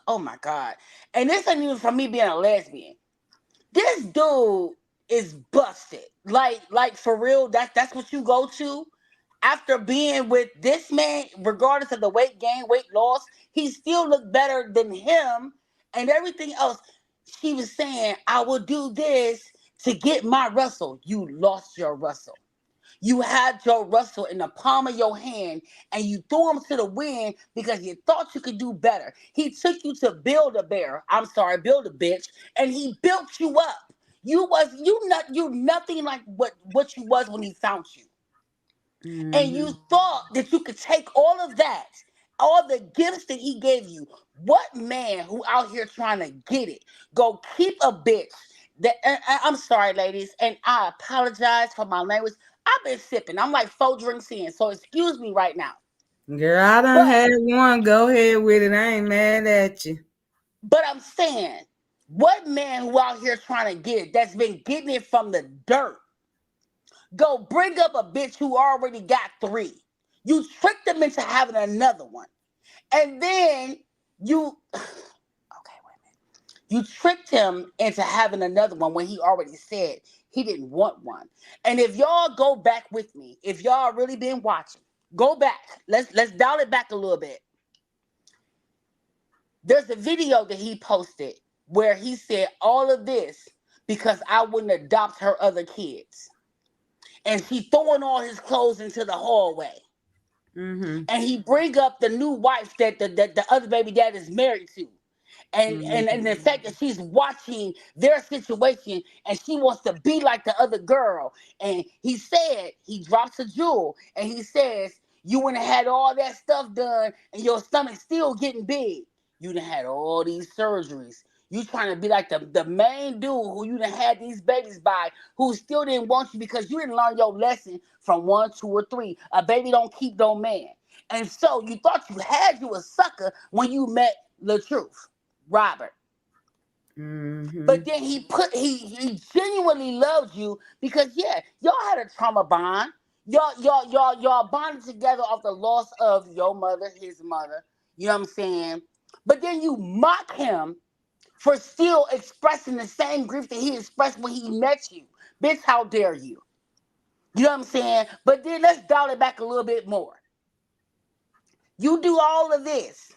oh my God. And this ain't even from me being a lesbian. This dude is busted. Like for real, that's what you go to after being with this man, regardless of the weight gain, weight loss, he still looked better than him and everything else. She was saying, I will do this to get my Russell. You lost your Russell. You had Joe Russell in the palm of your hand and you threw him to the wind because you thought you could do better. He took you to build a bear. I'm sorry, build a bitch, and he built you up. You nothing like what you was when he found you. And you Mm-hmm. thought that you could take all of that, all the gifts that he gave you. What man who out here trying to get it go keep a bitch that I'm sorry, ladies, and I apologize for my language. I've been sipping. I'm like 4 drinks in, so excuse me right now. Girl, I done But had one. Go ahead with it. I ain't mad at you. but I'm saying, what man who out here trying to get it that's been getting it from the dirt go bring up a bitch who already got three? You tricked them into having another one. And then you okay, wait a minute. You tricked him into having another one when he already said he didn't want one. And if y'all go back with me, if y'all really been watching, go back. Let's dial it back a little bit. There's a video that he posted where he said all of this because I wouldn't adopt her other kids. And he throwing all his clothes into the hallway. Mm-hmm. And he bring up the new wife that the other baby dad is married to. And the fact that she's watching their situation and she wants to be like the other girl. And he said, he drops a jewel and he says, you wouldn't have had all that stuff done and your stomach's still getting big. You done had all these surgeries. You trying to be like the main dude who you done had these babies by, who still didn't want you because you didn't learn your lesson from 1, 2, or 3. A baby don't keep no man. And so you thought you had you a sucker when you met the truth. Robert. Mm-hmm. But then he genuinely loved you because yeah, y'all had a trauma bond. Y'all bonded together off the loss of your mother, his mother. You know what I'm saying? But then you mock him for still expressing the same grief that he expressed when he met you. Bitch, how dare you? You know what I'm saying? But then let's dial it back a little bit more. You do all of this.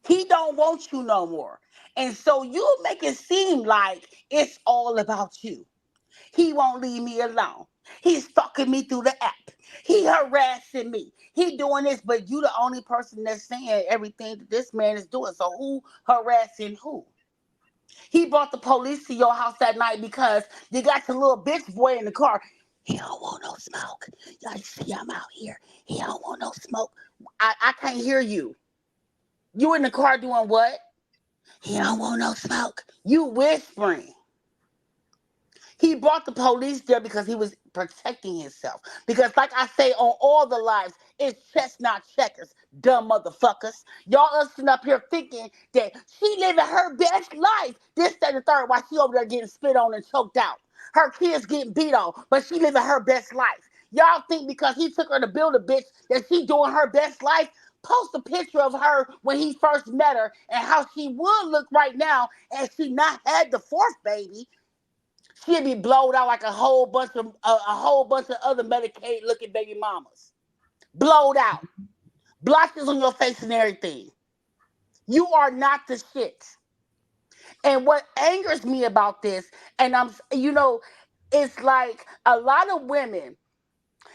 He don't want you no more. And so you make it seem like it's all about you. He won't leave me alone. He's stalking me through the app. He harassing me. He doing this, but you the only person that's saying everything that this man is doing. So who harassing who? He brought the police to your house that night because you got your little bitch boy in the car. He don't want no smoke. Y'all see I'm out here. He don't want no smoke. I can't hear you. You in the car doing what? He don't want no smoke. You whispering. He brought the police there because he was protecting himself. Because, like I say on all the lives, it's chestnut checkers, dumb motherfuckers. Y'all are sitting up here thinking that she living her best life. This, that, and the third, while she over there getting spit on and choked out. Her kids getting beat on, but she living her best life. Y'all think because he took her to build a bitch that she doing her best life? Post a picture of her when he first met her and how she would look right now had she not had the fourth baby. She'd be blowed out like a whole bunch of other Medicaid looking baby mamas. Blowed out. Blotches on your face and everything. You are not the shit. And what angers me about this, and it's like a lot of women,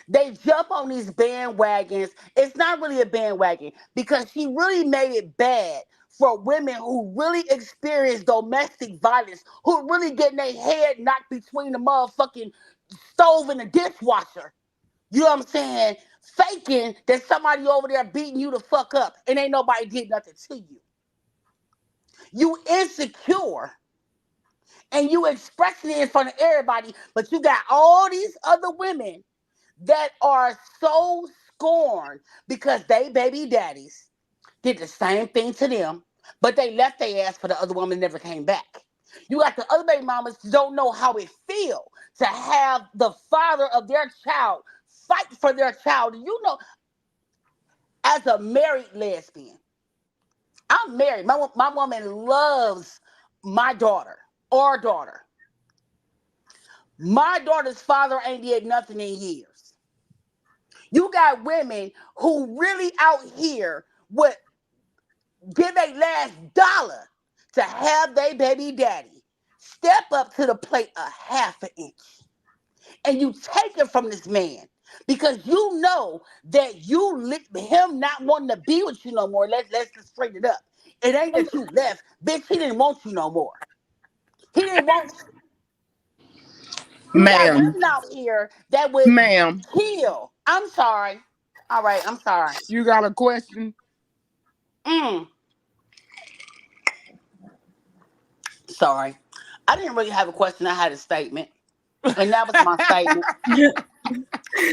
they jump on these bandwagons. It's not really a bandwagon because she really made it bad for women who really experience domestic violence, who really getting their head knocked between the motherfucking stove and the dishwasher. You know what I'm saying? Faking that somebody over there beating you the fuck up and ain't nobody did nothing to you. You insecure and you expressing it in front of everybody, but you got all these other women that are so scorned because they baby daddies did the same thing to them, but they left their ass for the other woman and never came back. You got the other baby mamas don't know how it feel to have the father of their child fight for their child. You know, as a married lesbian, I'm married. My woman loves my daughter, our daughter. My daughter's father ain't did nothing in years. You got women who really out here would give a last dollar to have their baby daddy step up to the plate a half an inch. And you take it from this man because you know that him not wanting to be with you no more. Let's just straighten it up. It ain't that you left. Bitch, he didn't want you no more. He didn't want you. You got Ma'am, women out here that would ma'am, kill. I'm sorry. All right, I'm sorry. you got a question? Mm, sorry. I didn't really have a question. I had a statement. And that was my statement.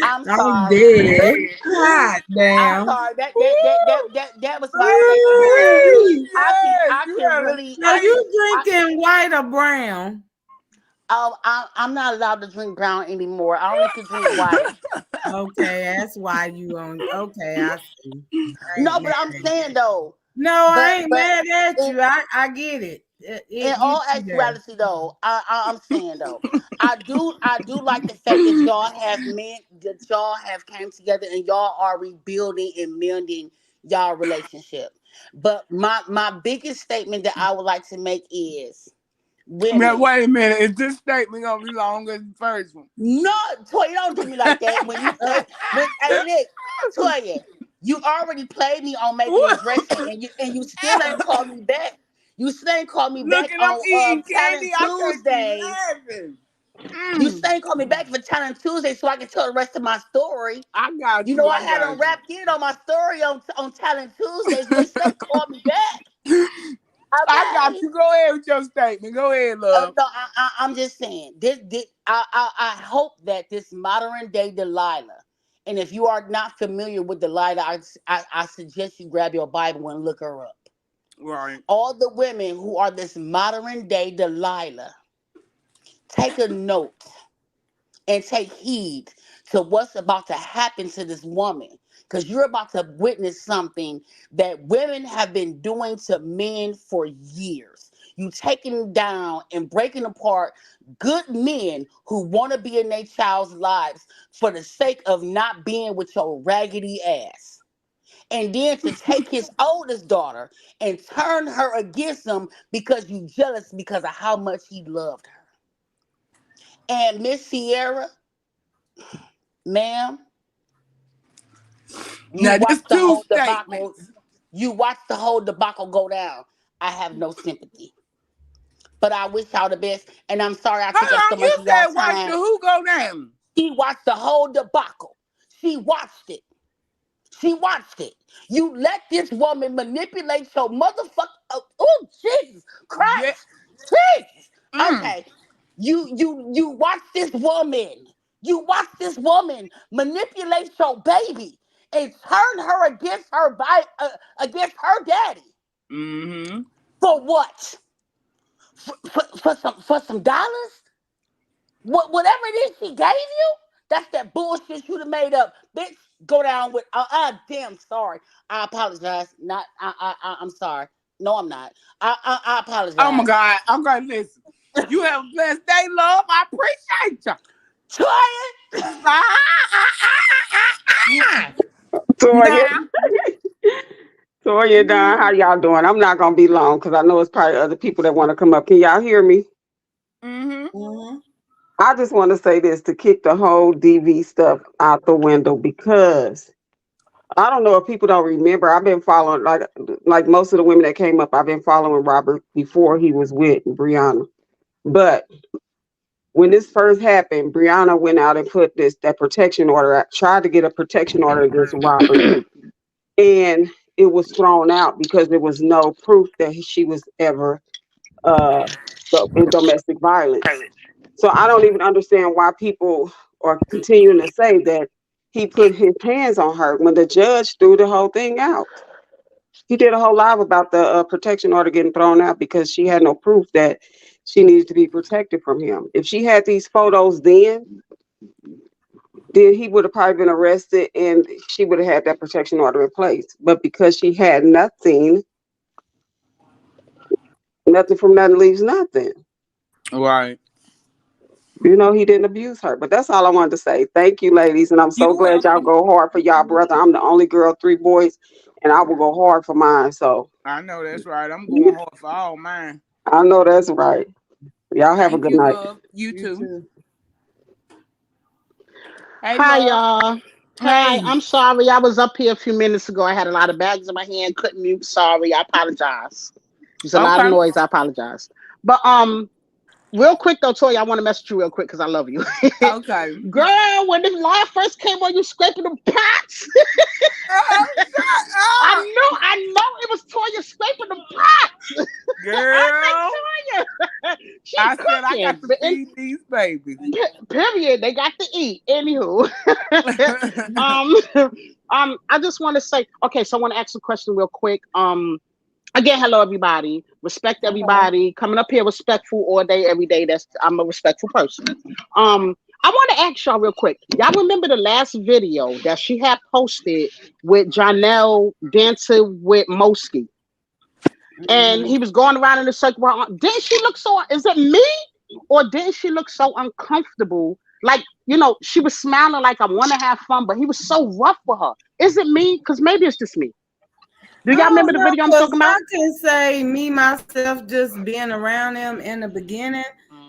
I'm I'm sorry. dead. God I'm damn. sorry. That that that that Woo! that, that was my statement because Woo-wee. I can Yes, I you can gotta really So I you can drinking white or brown? I'm not allowed to drink brown anymore. I only can drink white. Okay, that's why you on. Okay, I see. I ain't No, mad but I'm at you. saying though, No, I but ain't but mad at in, you. I get it. in It get all you there. actuality though, I'm saying though, I do like the fact that y'all have came together and y'all are rebuilding and mending y'all relationship. But my biggest statement that I would like to make is Now, women. wait a minute. Is this statement gonna be longer than the first one? No, Toya, don't do me like that. When you say when hey look, Toya, you already played me on making it dressy and you still ain't called me back. You still ain't called me back Look at them on eating candy. Talent I can't keep Tuesday. laughing. You Mm, still ain't called me back for Talent Tuesday so I can tell the rest of my story. I got You you. know I I had got on rap it on my story on Talent Tuesdays. You ain't still ain't called me back. you. I got Okay. you. Go ahead with your statement. Go ahead, love. No, I'm just saying. I hope that this modern day Delilah, and if you are not familiar with Delilah, I suggest you grab your Bible and look her up. Right. All the women who are this modern day Delilah, take a note and take heed to what's about to happen to this woman because you're about to witness something that women have been doing to men for years. You taking down and breaking apart good men who want to be in their child's lives for the sake of not being with your raggedy ass. And then to take his oldest daughter and turn her against him because you jealous because of how much he loved her. And Miss Sierra, ma'am, you Now this watch the two whole statements. debacle. You watch the whole debacle go down. I have no sympathy. But I wish y'all the best. And I'm sorry I took up Hold so on. You much of y'all said watch the time. who go down. She watched the whole debacle. She watched it. She watched it. You let this woman manipulate your motherfucker. Oh, Jesus Yeah. Christ. Jesus. Mm. Okay. You watch this woman. You watch this woman manipulate your baby and turn her against her daddy. Mm-hmm. For what? For some dollars? Whatever it is she gave you, that's that bullshit you done made up. Bitch, go down with damn sorry. I apologize. Not I'm sorry. No, I'm not. I Oh my apologize. God. Okay, listen. You have a blessed day, love. I appreciate you. Try Ah. Toya, Now. Toya, Don, how y'all doing? I'm not gonna be long because I know it's probably other people that want to come up. Can y'all hear me? Mm-hmm. it. I just want to say this to kick the whole DV stuff out the window because I don't know if people don't remember. I've been following like most of the women that came up. I've been following Robert before he was with Brianna. But when this first happened, Brianna went out and put that protection order out, tried to get a protection order against Robert, and it was thrown out because there was no proof that she was ever uh, in domestic violence. So I don't even understand why people are continuing to say that he put his hands on her when the judge threw the whole thing out. He did a whole live about the protection order getting thrown out because she had no proof that she needed to be protected from him. If she had these photos then he would have probably been arrested and she would have had that protection order in place. But because she had nothing, nothing from nothing leaves nothing. Right. He didn't abuse her. But that's all I wanted to say. Thank you, ladies. And I'm You so glad y'all welcome. go hard for y'all brother. I'm the only girl, 3 boys, and I will go hard for mine. So I know that's right. I'm going hard for all mine. I know that's right. Y'all have a Thank good you, night. love. You You too. too. Hey, Hi, love. y'all. Hi, Hey. I'm sorry. I was up here a few minutes ago. I had a lot of bags in my hand, couldn't mute. Sorry, I apologize. There's a lot of Okay. noise. I apologize. But real quick though, Toy, I want to message you real quick because I love you. Okay. Girl, when this live first came on, you scraping them pots. Oh, shut up. I know it was Toya scraping them pots. I Girl. said, Toya, she I said I got cooking. to feed these babies. Period. They got to eat. Anywho, I just want to say, okay, so I want to ask a question real quick. Again, hello everybody. Respect Hello. everybody. Coming up here, respectful all day, every day. I'm a respectful person. I want to ask y'all real quick. Y'all remember the last video that she had posted with Janelle dancing with Mosky, and he was going around in a circle. Didn't she look so? Is it me, or didn't she look so uncomfortable? Like she was smiling like I want to have fun, but he was so rough with her. Is it me? Because maybe it's just me. Do I y'all remember don't the know, video I'm cause talking about? I can say me myself just being around him in the beginning.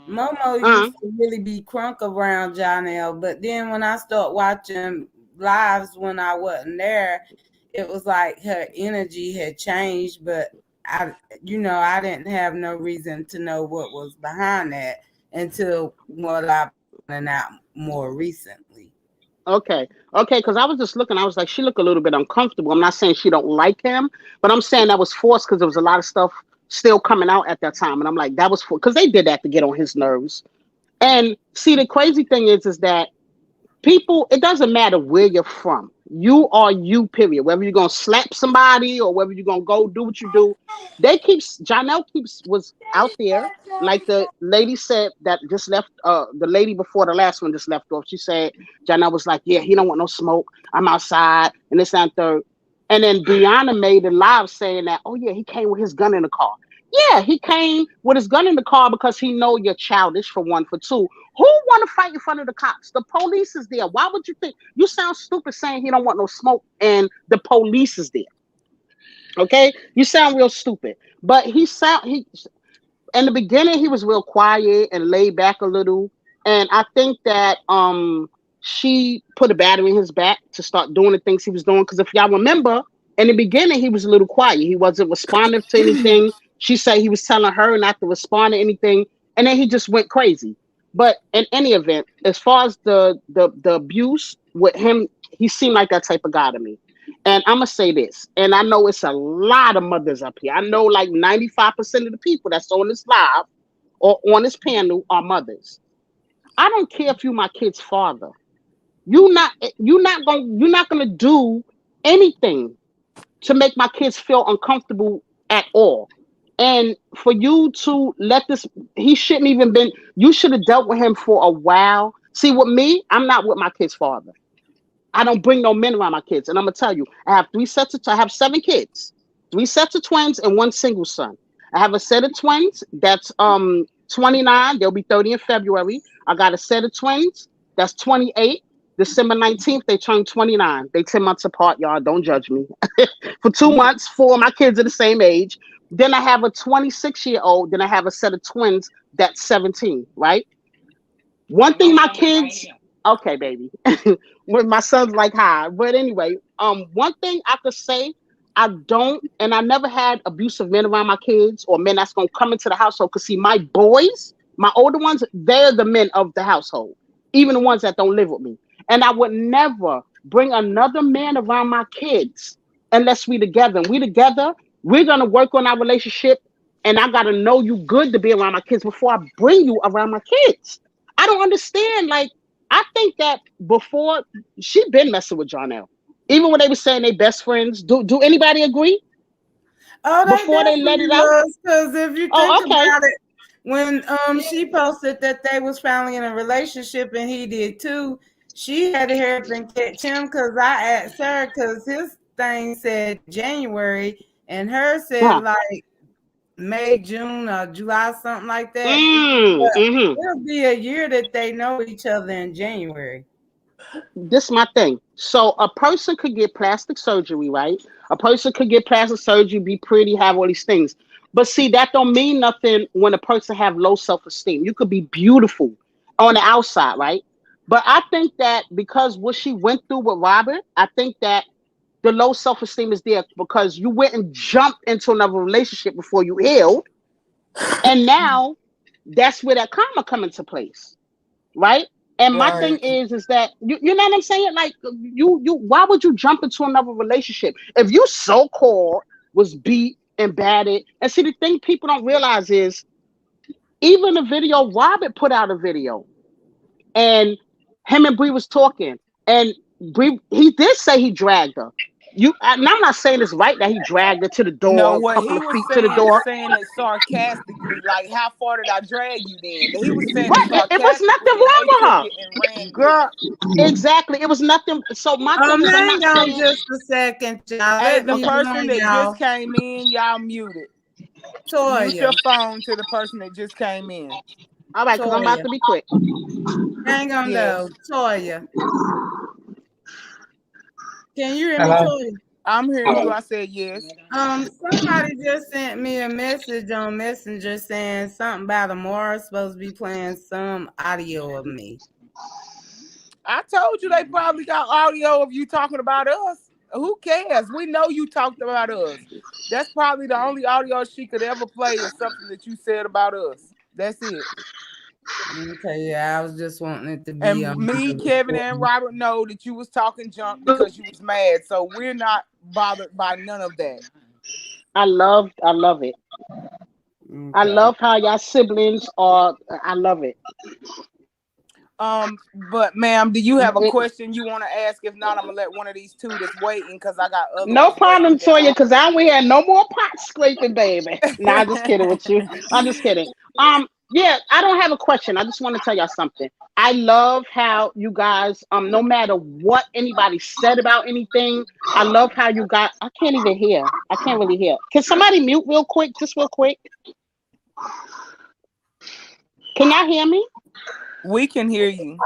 Momo Uh-huh. used to really be crunk around Jonelle, but then when I start watching lives when I wasn't there, it was like her energy had changed. But I didn't have no reason to know what was behind that until what I found out more recently. Okay. Okay, because I was just looking, I was like, she looked a little bit uncomfortable. I'm not saying she don't like him, but I'm saying that was forced because there was a lot of stuff still coming out at that time. And I'm like, that was for because they did that to get on his nerves. And see, the crazy thing is that people, it doesn't matter where you're from. You are you, period. Whether you're gonna slap somebody or whether you're gonna go do what you do. Janelle keeps was out there, like the lady said that just left, the lady before the last one just left off. She said Janelle was like, yeah, he don't want no smoke. I'm outside and this and third. And then Brianna made a live saying that, oh yeah, he came with his gun in the car. Yeah, he came with his gun in the car because he know you're childish for one. For two, who want to fight in front of the cops? The police is there. Why would you think? You sound stupid saying he don't want no smoke and the police is there. Okay, you sound real stupid. But he in the beginning he was real quiet and laid back a little, and I think that she put a battery in his back to start doing the things he was doing, because if y'all remember, in the beginning he was a little quiet, he wasn't responding to anything. She said he was telling her not to respond to anything, and then he just went crazy. But in any event, as far as the abuse with him, he seemed like that type of guy to me. And I'm gonna say this, and I know it's a lot of mothers up here. I know like 95% of the people that's on this live or on this panel are mothers. I don't care if you my kid's father. You're not gonna do anything to make my kids feel uncomfortable at all. And for you to let this, he shouldn't even been. You should have dealt with him for a while. See, with me, I'm not with my kid's father. I don't bring no men around my kids. And I'm gonna tell you, I have 7 kids, 3 sets of twins and 1 single son. I have a set of twins that's 29. They'll be 30 in February. I got a set of twins that's 28. December 19th, they turn 29. They 10 months apart, y'all. Don't judge me. For 2 months, 4 of my kids are the same age. Then I have a 26-year-old. Then I have a set of twins that's 17, right? One thing my kids, okay, baby. When my son's like hi. But anyway, one thing I could say, I don't, and I never had abusive men around my kids or men that's gonna come into the household. Cause see, my boys, my older ones, they're the men of the household, even the ones that don't live with me. And I would never bring another man around my kids unless we together. And we together, we're gonna work on our relationship. And I gotta know you good to be around my kids before I bring you around my kids. I don't understand. Like, I think that before she been messing with Jonelle, even when they were saying they best friends. Do anybody agree? Oh, they Before they let definitely it out. was. Because if you think Oh, okay. about it, when she posted that they was finally in a relationship and he did too, she had to hurry up and catch him because I asked her because his thing said January and her said Huh. like May, June, or July, something like that. But Mm-hmm. it'll be a year that they know each other in January. This is my thing. So a person could get plastic surgery, right? A person could get plastic surgery, be pretty, have all these things. But see, that don't mean nothing when a person have low self-esteem. You could be beautiful on the outside, right? But I think that because what she went through with Robert, I think that the low self-esteem is there because you went and jumped into another relationship before you healed. And now that's where that karma come into place, right? And my thing Right. is that you know what I'm saying? Like why would you jump into another relationship if you so called was beat and battered? And see, the thing people don't realize is even the video, Robert put out a video and him and Bree was talking, and Bree, he did say he dragged her. And I'm not saying it's right that he dragged her to the No, door, a what couple he of was feet to the door. saying it sarcastically, like, how far did I drag you then? He was saying it Right? It was nothing sarcastically, and wrong they with took her, it and ran with it. girl. Exactly. It was nothing. So my thing is, I'm Hang not on saying. just a second, y'all. Hey, Let the me person warn that just y'all. came in, y'all muted. Mute Toya, your phone to the person that just came in. All right, because I'm about Toya. to be quick. Hang on Yes, though. Toya. Can you hear me, Hello. Toya? I'm hearing you. I said yes. Somebody just sent me a message on Messenger saying something about Amara supposed to be playing some audio of me. I told you they probably got audio of you talking about us. Who cares? We know you talked about us. That's probably the only audio she could ever play is something that you said about us. That's it. Okay, yeah, I was just wanting it to be And on me, the Kevin, and recording. Robert know that you was talking junk because you was mad. So we're not bothered by none of that. I love it. I Okay. love how y'all siblings are. I love it. But ma'am, do you have a It- question you want to ask? If not, I'm gonna let one of these two that's waiting because I got other No ones problem, waiting Toya, down. because I we had no more pot scraping, baby. Nah, I'm just kidding with you. I'm just kidding. Yeah, I don't have a question. I just want to tell y'all something. I love how you guys, no matter what anybody said about anything, I love how you got. I can't even hear. I can't really hear. Can somebody mute real quick? Just real quick. Can y'all hear me? We can hear you.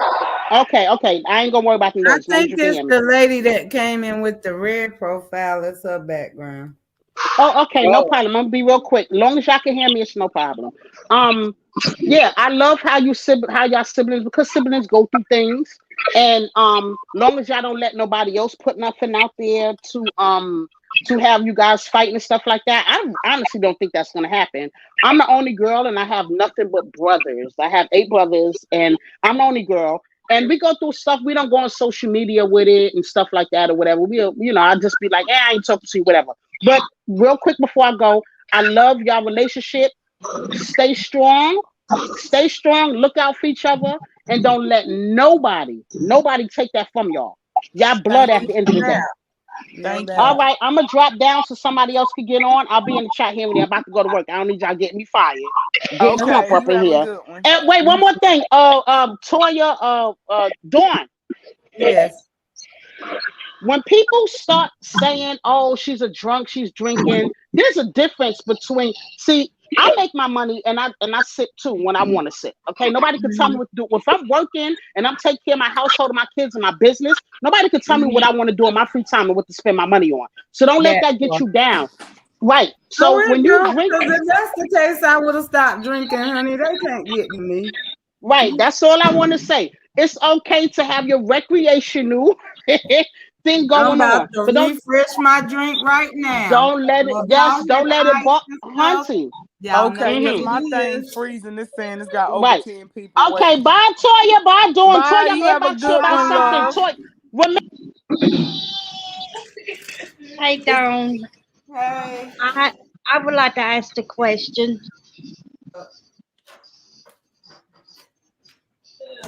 Okay, okay. I ain't gonna worry about the I noise as long as think you can it's hear me. the lady that came in with the red profile. It's her background. Oh, okay, no problem. I'm gonna be real quick. Long as y'all can hear me, it's no problem. Um, yeah, I love how how y'all siblings, because siblings go through things, and long as y'all don't let nobody else put nothing out there to have you guys fighting and stuff like that. I honestly don't think that's gonna happen. I'm the only girl, and I have nothing but brothers. I have 8 brothers, and I'm the only girl. And we go through stuff. We don't go on social media with it and stuff like that or whatever. I just be like, I ain't talking to you, whatever. But real quick before I go, I love y'all relationship. Stay strong, Stay strong, look out for each other, and don't let nobody take that from y'all. Y'all blood Thank at you the end of for the day. that. No Thank All you. doubt. right, I'm gonna drop down so somebody else can get on. I'll be in the chat here when they're about to go to work. I don't need y'all getting me fired, getting crump Okay, up you in have a here. good one. And wait, one more thing. Toya, Dawn. Yes. When people start saying, "Oh, she's a drunk, she's drinking," there's a difference between. See, I make my money and I sit too when I want to sit. Okay, nobody can tell me what to do. If I'm working and I'm taking care of my household and my kids and my business, nobody can tell me what I want to do in my free time and what to spend my money on. So don't let That that get part. you down. Right. No, So it when you don't. drink, Because if that's the case, I would have stopped drinking, honey. They can't get to me. right, that's all I want to say. It's okay to have your recreational thing I'm going about on, to but refresh my drink right now. don't let it. So if Yes, y'all don't get let it. ice and stuff, Hunting. y'all know Okay, what cause Mm-hmm. it my thing is. freezing. This saying it's got over Right. 10 people Okay. waiting. Bye, Toya. Bye, Dawn. Bye. Toya, I'm You gonna have a invite you good about one, something. Bye. love. Toya. Hey, It's, Dawn. hey. I would like to ask the question.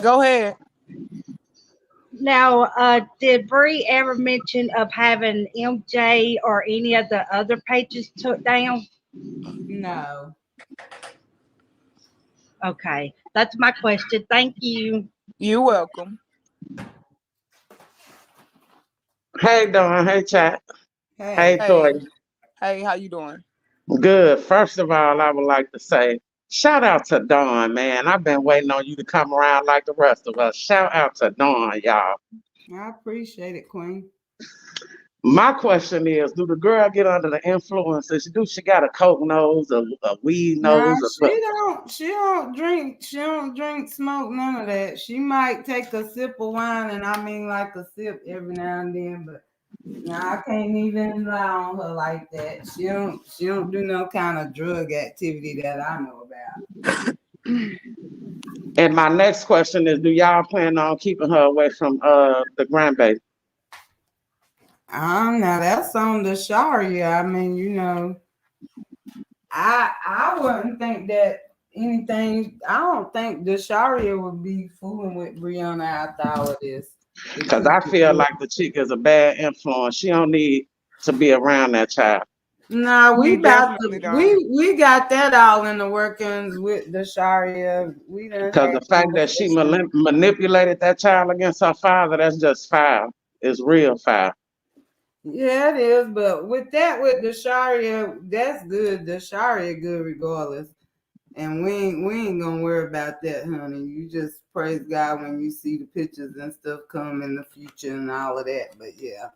Go ahead. Now, did Bree ever mention of having MJ or any of the other pages took down? No. Okay, that's my question. Thank you. You're welcome. Hey, Dawn. Hey, chat. Hey, Hey. Hey, Toy. hey, how you doing? Good. First of all, I would like to say shout out to Dawn, man. I've been waiting on you to come around like the rest of us. Shout out to Dawn, y'all. I appreciate it, Queen. My question is, do the girl get under the influences? Do she got a coke nose, a weed Nah, nose, she don't drink, smoke, none of that. She might take a sip of wine, and I mean like a sip every now and then, but nah, I can't even rely on her like that. She don't do no kind of drug activity that I know about. and my next question is, do y'all plan on keeping her away from the grandbaby? Now that's on the Sharia. I mean, I wouldn't think that anything. I don't think the Sharia would be fooling with Brianna after all of this. To Because keep I it feel real. like the chick is a bad influence. She don't need to be around that child. Nah, we You about definitely to don't. we got that all in the workings with the Sharia. We done Because had the fact that she conversations. manipulated that child against her father, that's just foul. It's real foul. Yeah, it is, but with the Sharia, that's good. The Sharia good regardless. And we ain't gonna worry about that, honey. You just praise God when you see the pictures and stuff come in the future and all of that. But yeah.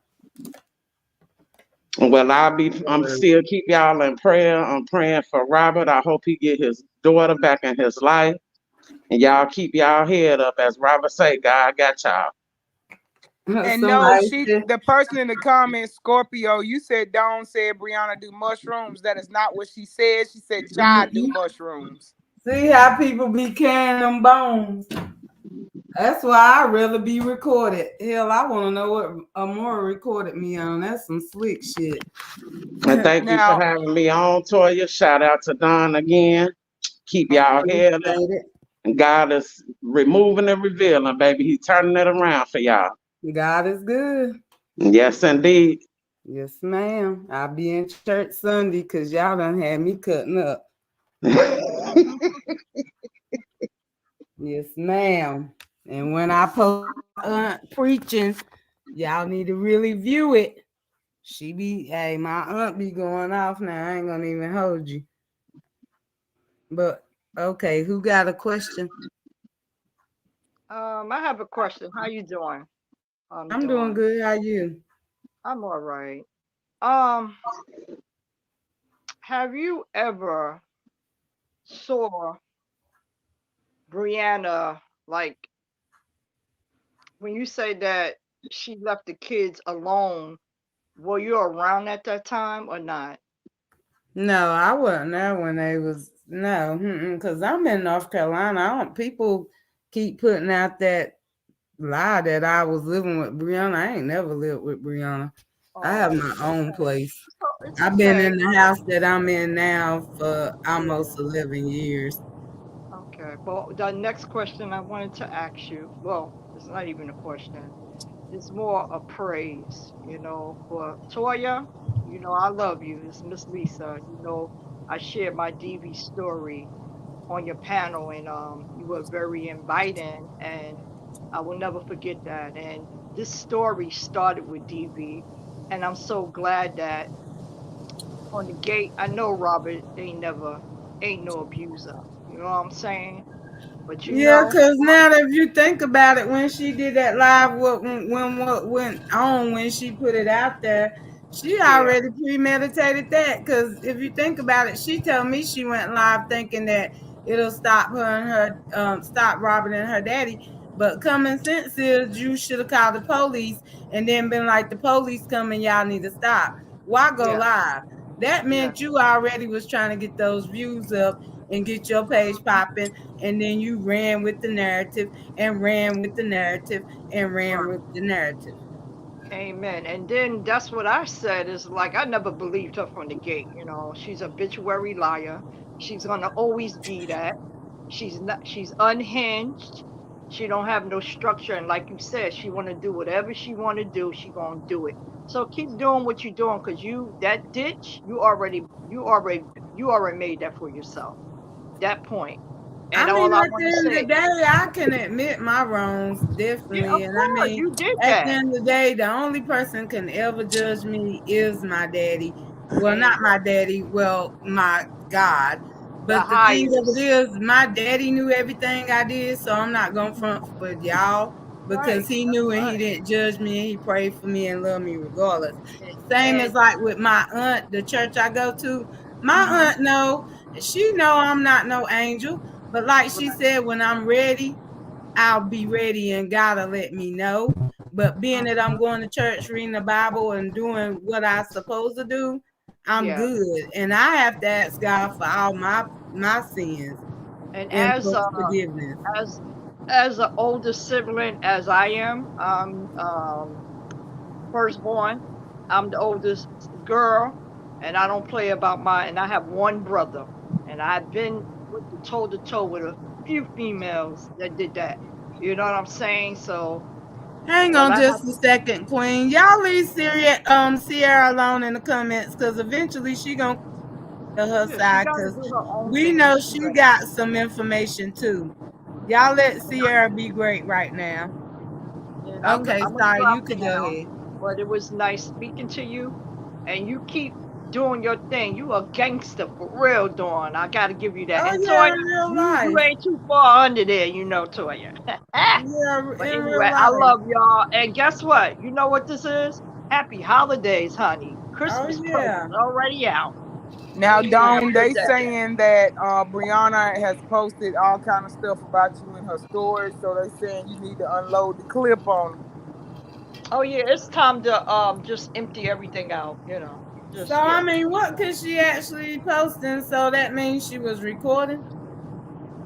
Well, I'm still keep y'all in prayer. I'm praying for Robert. I hope he get his daughter back in his life. And y'all keep y'all head up. As Robert say, God got y'all. And no, Somebody said, the person in the comments, Scorpio, you said Dawn said Brianna do mushrooms. That is not what she said. She said Chai do mm-mm. mushrooms. See how people be carrying them bones. That's why I'd rather be recorded. Hell, I want to know what Amora recorded me on. That's some slick shit. And thank you for Now, having me on, Toya. Shout out to Don again. Keep I y'all head up. appreciate it. And God is removing and revealing, baby. He's turning it around for y'all. God is good. Yes, indeed. Yes, ma'am. I'll be in church Sunday because y'all done had me cutting up. Yes, ma'am. And when I post aunt preaching, y'all need to really view it. Hey, my aunt be going off now. I ain't gonna even hold you. But okay, who got a question? I have a question. How you doing? I'm doing Dawn. good. How you? I'm all right. Um, have you ever saw Brianna, like, when you say that she left the kids alone, were you around at that time or not? No, I wasn't there when they was no, because I'm in North Carolina. I don't people keep putting out that lie that I was living with Brianna. I ain't never lived with Brianna. I have Oh, my it's own okay. place. It's I've been okay. in the house that I'm in now for almost 11 years. Okay. Well, the next question I wanted to ask you, well, it's not even a question. It's more a praise, for Toya. I love you. It's Miss Lisa. I shared my DV story on your panel, and you were very inviting, and I will never forget that. And this story started with DV, and I'm so glad that on the gate, I know Robert ain't no abuser. You know what I'm saying? But Yeah, cause now that if you think about it, when she did that live, what went on when she put it out there, she yeah, already premeditated that. Cause if you think about it, she told me she went live thinking that it'll stop her and her stop Robert and her daddy. But common sense is you should have called the police and then been like, the police coming, y'all need to stop. Why go yeah, live? That yeah, meant you already was trying to get those views up and get your page popping, and then you ran with the narrative and ran with the narrative and ran right. with the narrative. Amen. And then that's what I said is like I never believed her from the gate. She's a obituary liar. She's gonna always be that. She's not. She's unhinged. She don't have no structure. And like you said, she want to do whatever she want to do. She gonna do it. So keep doing what you're doing, cause that ditch you already made that for yourself. That point. And I mean, all I at want the to end of the say, day, I can admit my wrongs, yeah, definitely. of And I course mean, you did at the that. end of the day, the only person can ever judge me is my daddy. Well, not Amen. my daddy, well, my God. The But the thing of it highest. is, my daddy knew everything I did, so I'm not going to front for y'all because Right. he That's knew and he right. didn't judge me and he prayed for me and loved me regardless. And, Same and as like with my aunt, the church I go to, my hmm aunt know, she know I'm not no angel. But like she right. said, when I'm ready, I'll be ready and God'll let me know. But being that I'm hmm going to church, reading the Bible, and doing what I supposed to do, I'm Yeah. good. And I have to ask God for all my sins And and for forgiveness. as as an older sibling as I am, I'm firstborn. I'm the oldest girl, and I don't play about my. And I have one brother, and I've been with the toe to toe with a few females that did that. You know what I'm saying? So Hang all on I just have, a second, Queen. Y'all leave Sierra alone in the comments because eventually she gonna her yeah, she side got to because do her own we thing when know she she ready. got some information too. Y'all let Sierra be great right now. And Okay, I'm gonna sorry, drop you could go down, ahead. but it was nice speaking to you, and you keep doing your thing. You a gangster for real, Dawn. I gotta give you that. Oh And yeah, Toya, in real you life. ain't too far under there, Toya. Yeah, But in real anyway, I life. love y'all. And guess what? You know what this is? Happy holidays, honey. Oh Christmas yeah. presents already out. Now, You have a Dawn, good they day. saying that Brianna has posted all kind of stuff about you in her story, so they saying you need to unload the clip on them. Oh yeah, it's time to just empty everything out. So Just I yeah. mean, what could she actually posting? So that means she was recording.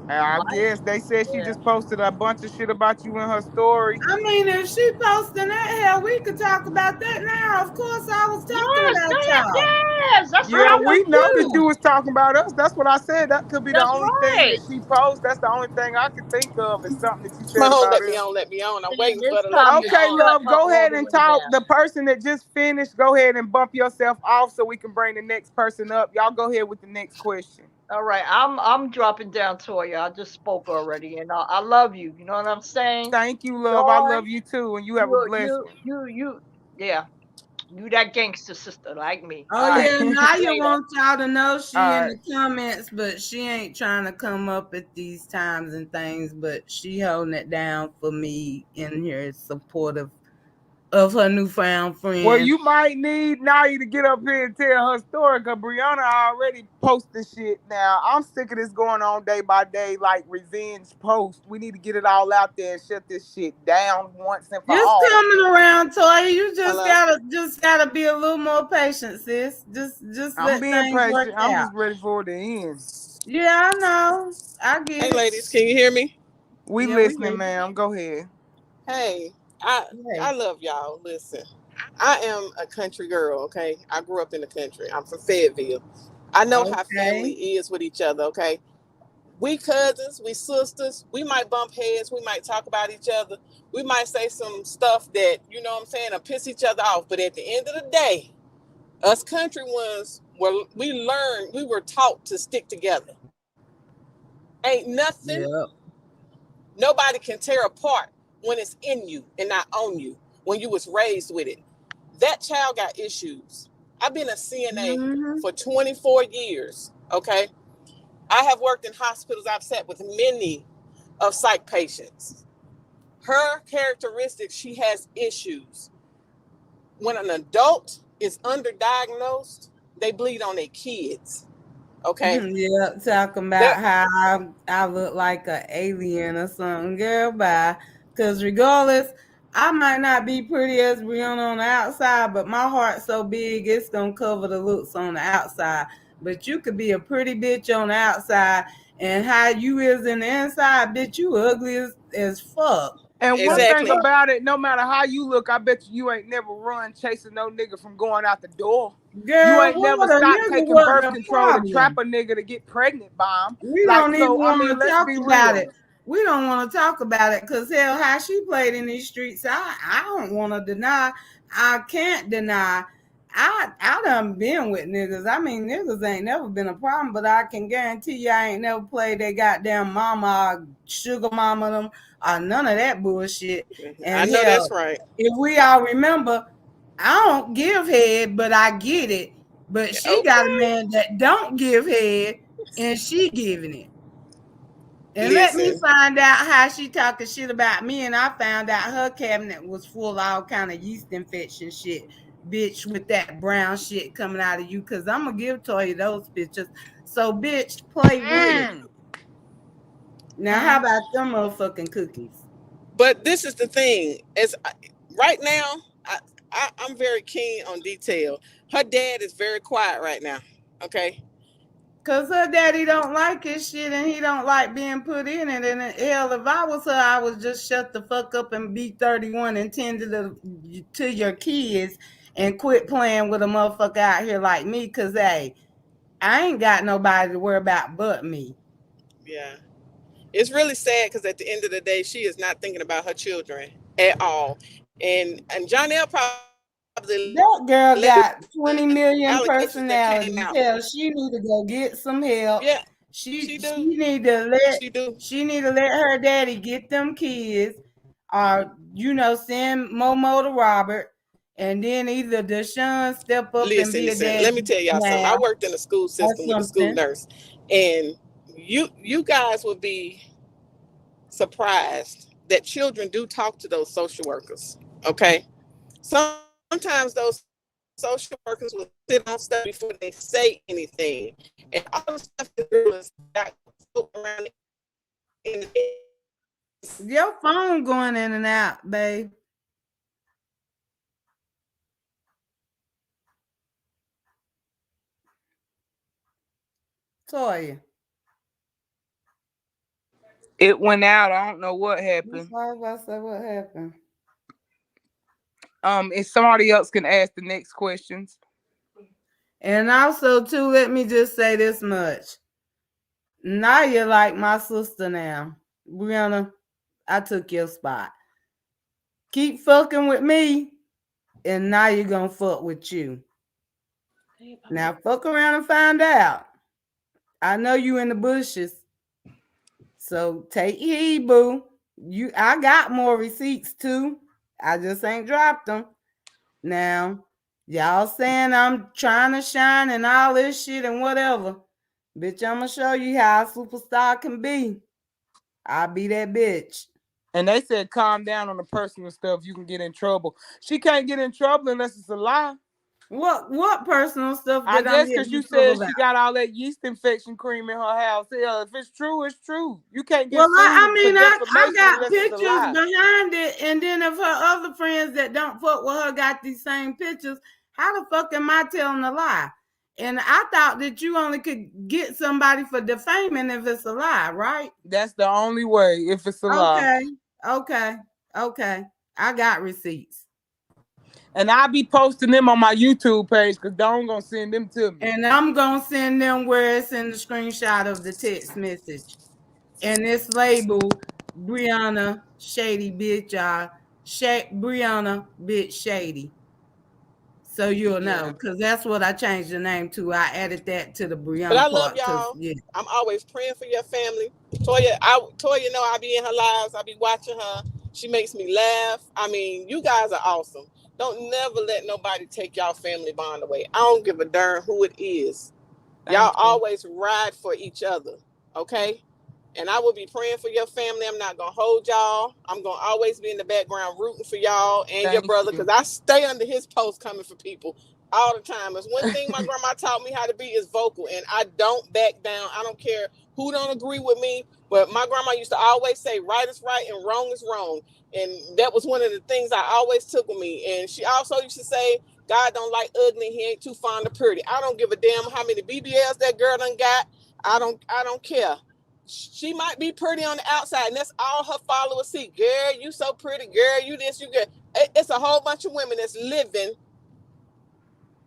And I Right? guess they said she Yeah. just posted a bunch of shit about you in her story. I mean, if she posting that, hell, we could talk about that now. Of course, I was talking Yes, about that, y'all. yes, that's what Yeah, I we want know that to you do. was talking about us. That's what I said. That could be the That's only thing right. that she posts. That's the only thing I could think of is something that you Come said on, about let me us. on, let me on. I'm And waiting for it's her to let time me to Okay, on. shut love, her go all ahead the and way talk. down. The person that just finished, go ahead and bump yourself off so we can bring the next person up. Y'all go ahead with the next question. All right, I'm dropping down, Toya. I just spoke already, and I love you. You know what I'm saying? Thank you, love. I Dawn, love you too, and you have a you blessed you you you yeah, you that gangster sister like me. Oh All right, yeah, Naya later. wants y'all to know All she in right. the comments, but she ain't trying to come up at these times and things. But she holding it down for me in here, supportive of her newfound Well, friend. you might need Naya to get up here and tell her story because Brianna already posted shit now. I'm sick of this going on day by day, like revenge post. We need to get it all out there and shut this shit down once and for It's all. coming around, Toya. You Hello? just gotta be a little more patient, sis. Just I'm let being things work patient. I'm out. just ready for it to end. Yeah, I know. I Hey, get it. ladies, can you hear me? We Yeah, we listening, hear ma'am. Go ahead. Hey, I you. I Hey. love y'all. Listen, I am a country girl, okay? I grew up in the country. I'm from Fayetteville. I know how family Okay. is with each other, okay? We cousins, we sisters, we might bump heads, we might talk about each other, we might say some stuff that, you know what I'm saying, or piss each other off. But at the end of the day, us country ones, we were taught to stick together. Ain't nothing Yep. nobody can tear apart when it's in you and not on you, when you was raised with it. That child got issues. I've been a CNA Mm-hmm. for 24 years, okay? I have worked in hospitals. I've sat with many of psych patients. Her characteristics, she has issues. When an adult is underdiagnosed, they bleed on their kids, okay? Yeah, talking about They're, how I look like an alien or something. Girl, bye. Because regardless, I might not be pretty as Brianna on the outside, but my heart's so big, it's going to cover the looks on the outside. But you could be a pretty bitch on the outside, and how you is in the inside, bitch, you ugly as fuck. And one So, thing exactly. about it, no matter how you look, I bet you ain't never run chasing no nigga from going out the door. You girl, ain't never what a stopped nigga taking wasn't birth a control to trap problem. a nigga to get pregnant by him. We Like, don't even so, I mean, want to let's talk be about real. it. We don't want to talk about it because hell, how she played in these streets, I don't want to deny. I can't deny. I done been with niggas. I mean, niggas ain't never been a problem, but I can guarantee you I ain't never played that goddamn mama or sugar mama them or none of that bullshit. I And know that's hell, right. if we all remember, I don't give head, but I get it. But she got a Okay. man that don't give head and she giving it. And let me Listen, find out how she talking shit about me, and I found out her cabinet was full of all kind of yeast infection shit, bitch, with that brown shit coming out of you. Cause I'm gonna give Toya those pictures. So, bitch, play with it. Mm, Now, how mm. about them motherfucking cookies? but this is the thing. Right now, I'm very keen on detail. Her dad is very quiet right now. Okay. Cause her daddy don't like his shit, and he don't like being put in it. And hell, if I was her, I would just shut the fuck up and be 31 and tend to your kids and quit playing with a motherfucker out here like me. Cause hey, I ain't got nobody to worry about but me. Yeah. It's really sad because at the end of the day, she is not thinking about her children at all. And Jonelle probably let That girl got 20 million allegations that came out. personalities. Hell, she need to go get some help. Yeah, She she she do. need to let She do. she need to let her daddy get them kids, or send Momo to Robert, and then either Deshaun step up and be a Listen. Let me daddy tell y'all something. I now worked in the school or system with a school something. nurse, and you guys would be surprised that children do talk to those social workers. Okay, sometimes those social workers will sit on stuff before they say anything, and all the stuff the girl is got floating around in the Your phone going in and out, babe. Toya. It went out. I don't know what That's happened. why I was about to say what happened. If somebody else can ask the next questions. And also, too, let me just say this much. Now you're like my sister now. Brianna, I took your spot. Keep fucking with me, and now you're gonna fuck with you. Now fuck around and find out. I know you in the bushes, so take heed, boo. I got more receipts too. I just ain't dropped them. Now, y'all saying I'm trying to shine and all this shit and whatever. Bitch, I'm gonna show you how a superstar can be. I'll be that bitch. And they said calm down on the personal stuff. You can get in trouble. She can't get in trouble unless it's a lie. What personal stuff I that I'm guess because getting you in trouble said about? she got all that yeast infection cream in her house. Hell, if it's true, it's true. You can't get Well, I sued for mean, I defamation got unless it's a pictures lie. behind it, and then if her other friends that don't fuck with her got these same pictures, how the fuck am I telling a lie? And I thought that you only could get somebody for defaming if it's a lie, right? That's the only way if it's a lie. Okay, okay, okay. I got receipts, And I'll be posting them on my YouTube page because Dawn gonna send them to me. and I'm gonna send them where it's in the screenshot of the text message. and it's labeled Brianna Shady Bitch, Brianna Bitch Shady. So you'll Yeah. know, because that's what I changed the name to. I added that to the But I Brianna love part, because, y'all. yeah. I'm always praying for your family. Toya know I be in her lives. I be watching her. She makes me laugh. I mean, you guys are awesome. Don't never let nobody take y'all family bond away. I don't give a darn who it is. Y'all Thank you. always ride for each other. Okay? And I will be praying for your family. I'm not gonna hold y'all. I'm gonna always be in the background rooting for y'all and your Thank brother, because you. I stay under his post coming for people all the time. It's one thing my grandma taught me how to be is vocal, and I don't back down. I don't care who don't agree with me, but my grandma used to always say right is right and wrong is wrong, and that was one of the things I always took with me. And she also used to say, God don't like ugly, he ain't too fond of pretty. I don't give a damn how many BBLs that girl done got. I don't care. She might be pretty on the outside, and that's all her followers see. Girl, you so pretty. Girl, you this, you good. It's a whole bunch of women that's living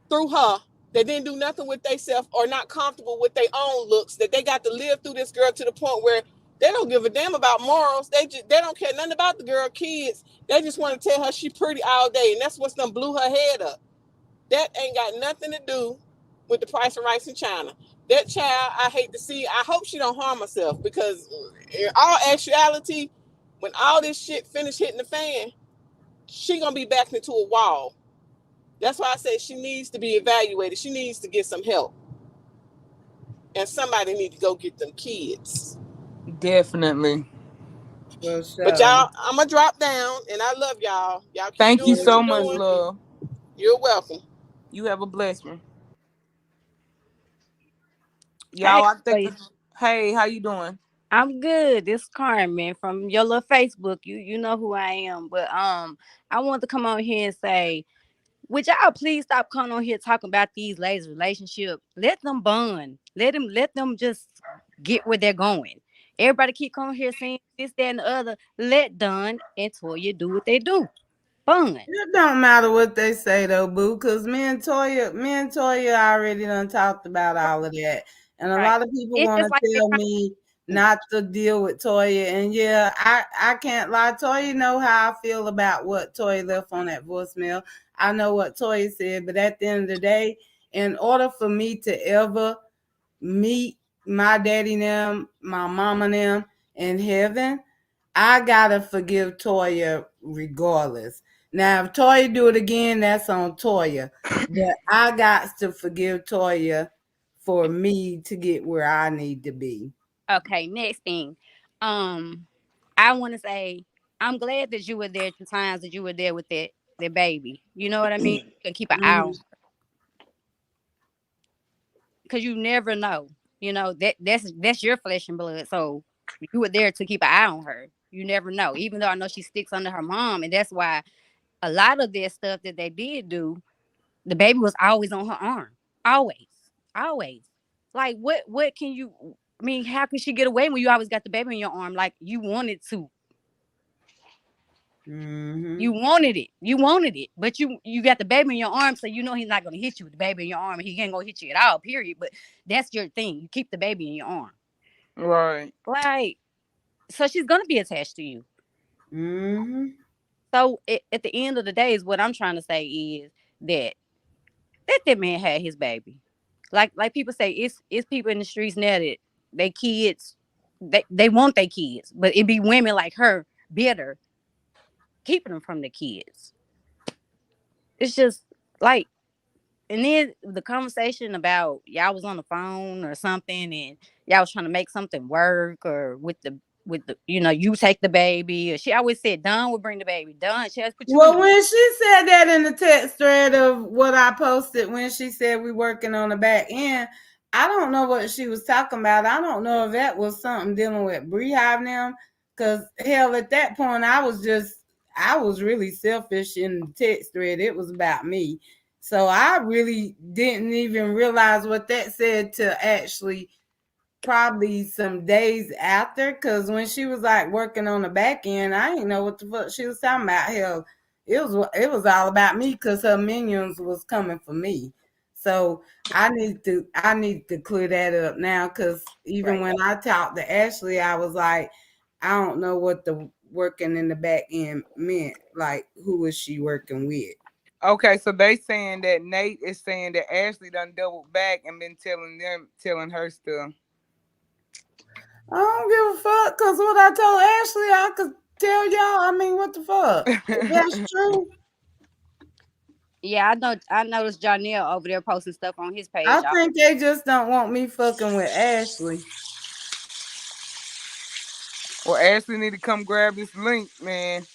through her that didn't do nothing with themselves or not comfortable with their own looks, that they got to live through this girl to the point where they don't give a damn about morals. They don't care nothing about the girl kids. They just want to tell her she pretty all day, and that's what's done blew her head up. That ain't got nothing to do with the price of rice in China. That child, I hate to see. I hope she don't harm herself, because in all actuality, when all this shit finish hitting the fan, she gonna be backed into a wall. That's why I say she needs to be evaluated. She needs to get some help, and somebody need to go get them kids. Definitely. For But sure. y'all, I'm gonna drop down, and I love y'all. Y'all keep Thank you doing what so you're much, doing. Mhm. love. You're welcome. You have a blessed one. Hey, Y'all, I think. Toya. Hey, how you doing? I'm good. This Carmen from your little Facebook. You know who I am. But I want to come on here and say, would y'all please stop coming on here talking about these ladies' relationship? Let them bond. Let them just get where they're going. Everybody keep coming here saying this, that, and the other. Let Don and Toya do what they do. Bond. It don't matter what they say though, boo, because me and Toya already done talked about all of that. And a Right. lot of people It's want just to like they're tell trying me to. not to deal with Toya. And yeah, I can't lie. Toya know how I feel about what Toya left on that voicemail. I know what Toya said, but at the end of the day, in order for me to ever meet my daddy and them, my mama and them in heaven, I gotta forgive Toya regardless. Now, if Toya do it again, that's on Toya. But I got to forgive Toya for me to get where I need to be. Okay, next thing. Um, I want to say I'm glad that you were there at the times that you were there with that baby. You know what I mean? You can keep an eye on Mhm. because you never know. You know that's your flesh and blood. So you were there to keep an eye on her. You never know. Even though I know she sticks under her mom, and that's why a lot of their stuff that they did do, the baby was always on her arm. Always, always. Like what can you? I mean, how can she get away when you always got the baby in your arm? Like you wanted to. You Mhm. wanted it. You wanted it. But you got the baby in your arm, so you know he's not gonna hit you with the baby in your arm, and he ain't gonna hit you at all, period. But that's your thing. You keep the baby in your arm. Right. Like, so she's gonna be attached to you. Mhm. So at the end of the day, is what I'm trying to say is that let that man have his baby. Like people say, it's people in the streets now that they kids they want their kids, but it be women like her bitter keeping them from the kids. It's just like, and then the conversation about y'all was on the phone or something, and y'all was trying to make something work, or with the you take the baby, or she always said Don would bring the baby. Don, she always put you in Well, the. when she said that in the text thread of what I posted, when she said we working on the back end, I don't know what she was talking about. I don't know if that was something dealing with Beehive now, because hell, at that point, I was really selfish in the text thread. It was about me, so I really didn't even realize what that said to actually probably some days after, because when she was like working on the back end, I didn't know what the fuck she was talking about. Hell, it was all about me because her minions was coming for me. So I need to clear that up now, because even Right. when I talked to Ashley, I was like, I don't know what the working in the back end meant. Like, who was she working with? Okay, so they saying that Nate is saying that Ashley done doubled back and been telling her stuff. I don't give a fuck, because what I told Ashley, I could tell y'all. I mean, what the fuck? If that's true, Yeah, I know. I noticed Janelle over there posting stuff on his I page. think they just don't want me fucking with Ashley. Well, Ashley need to come grab this link, man.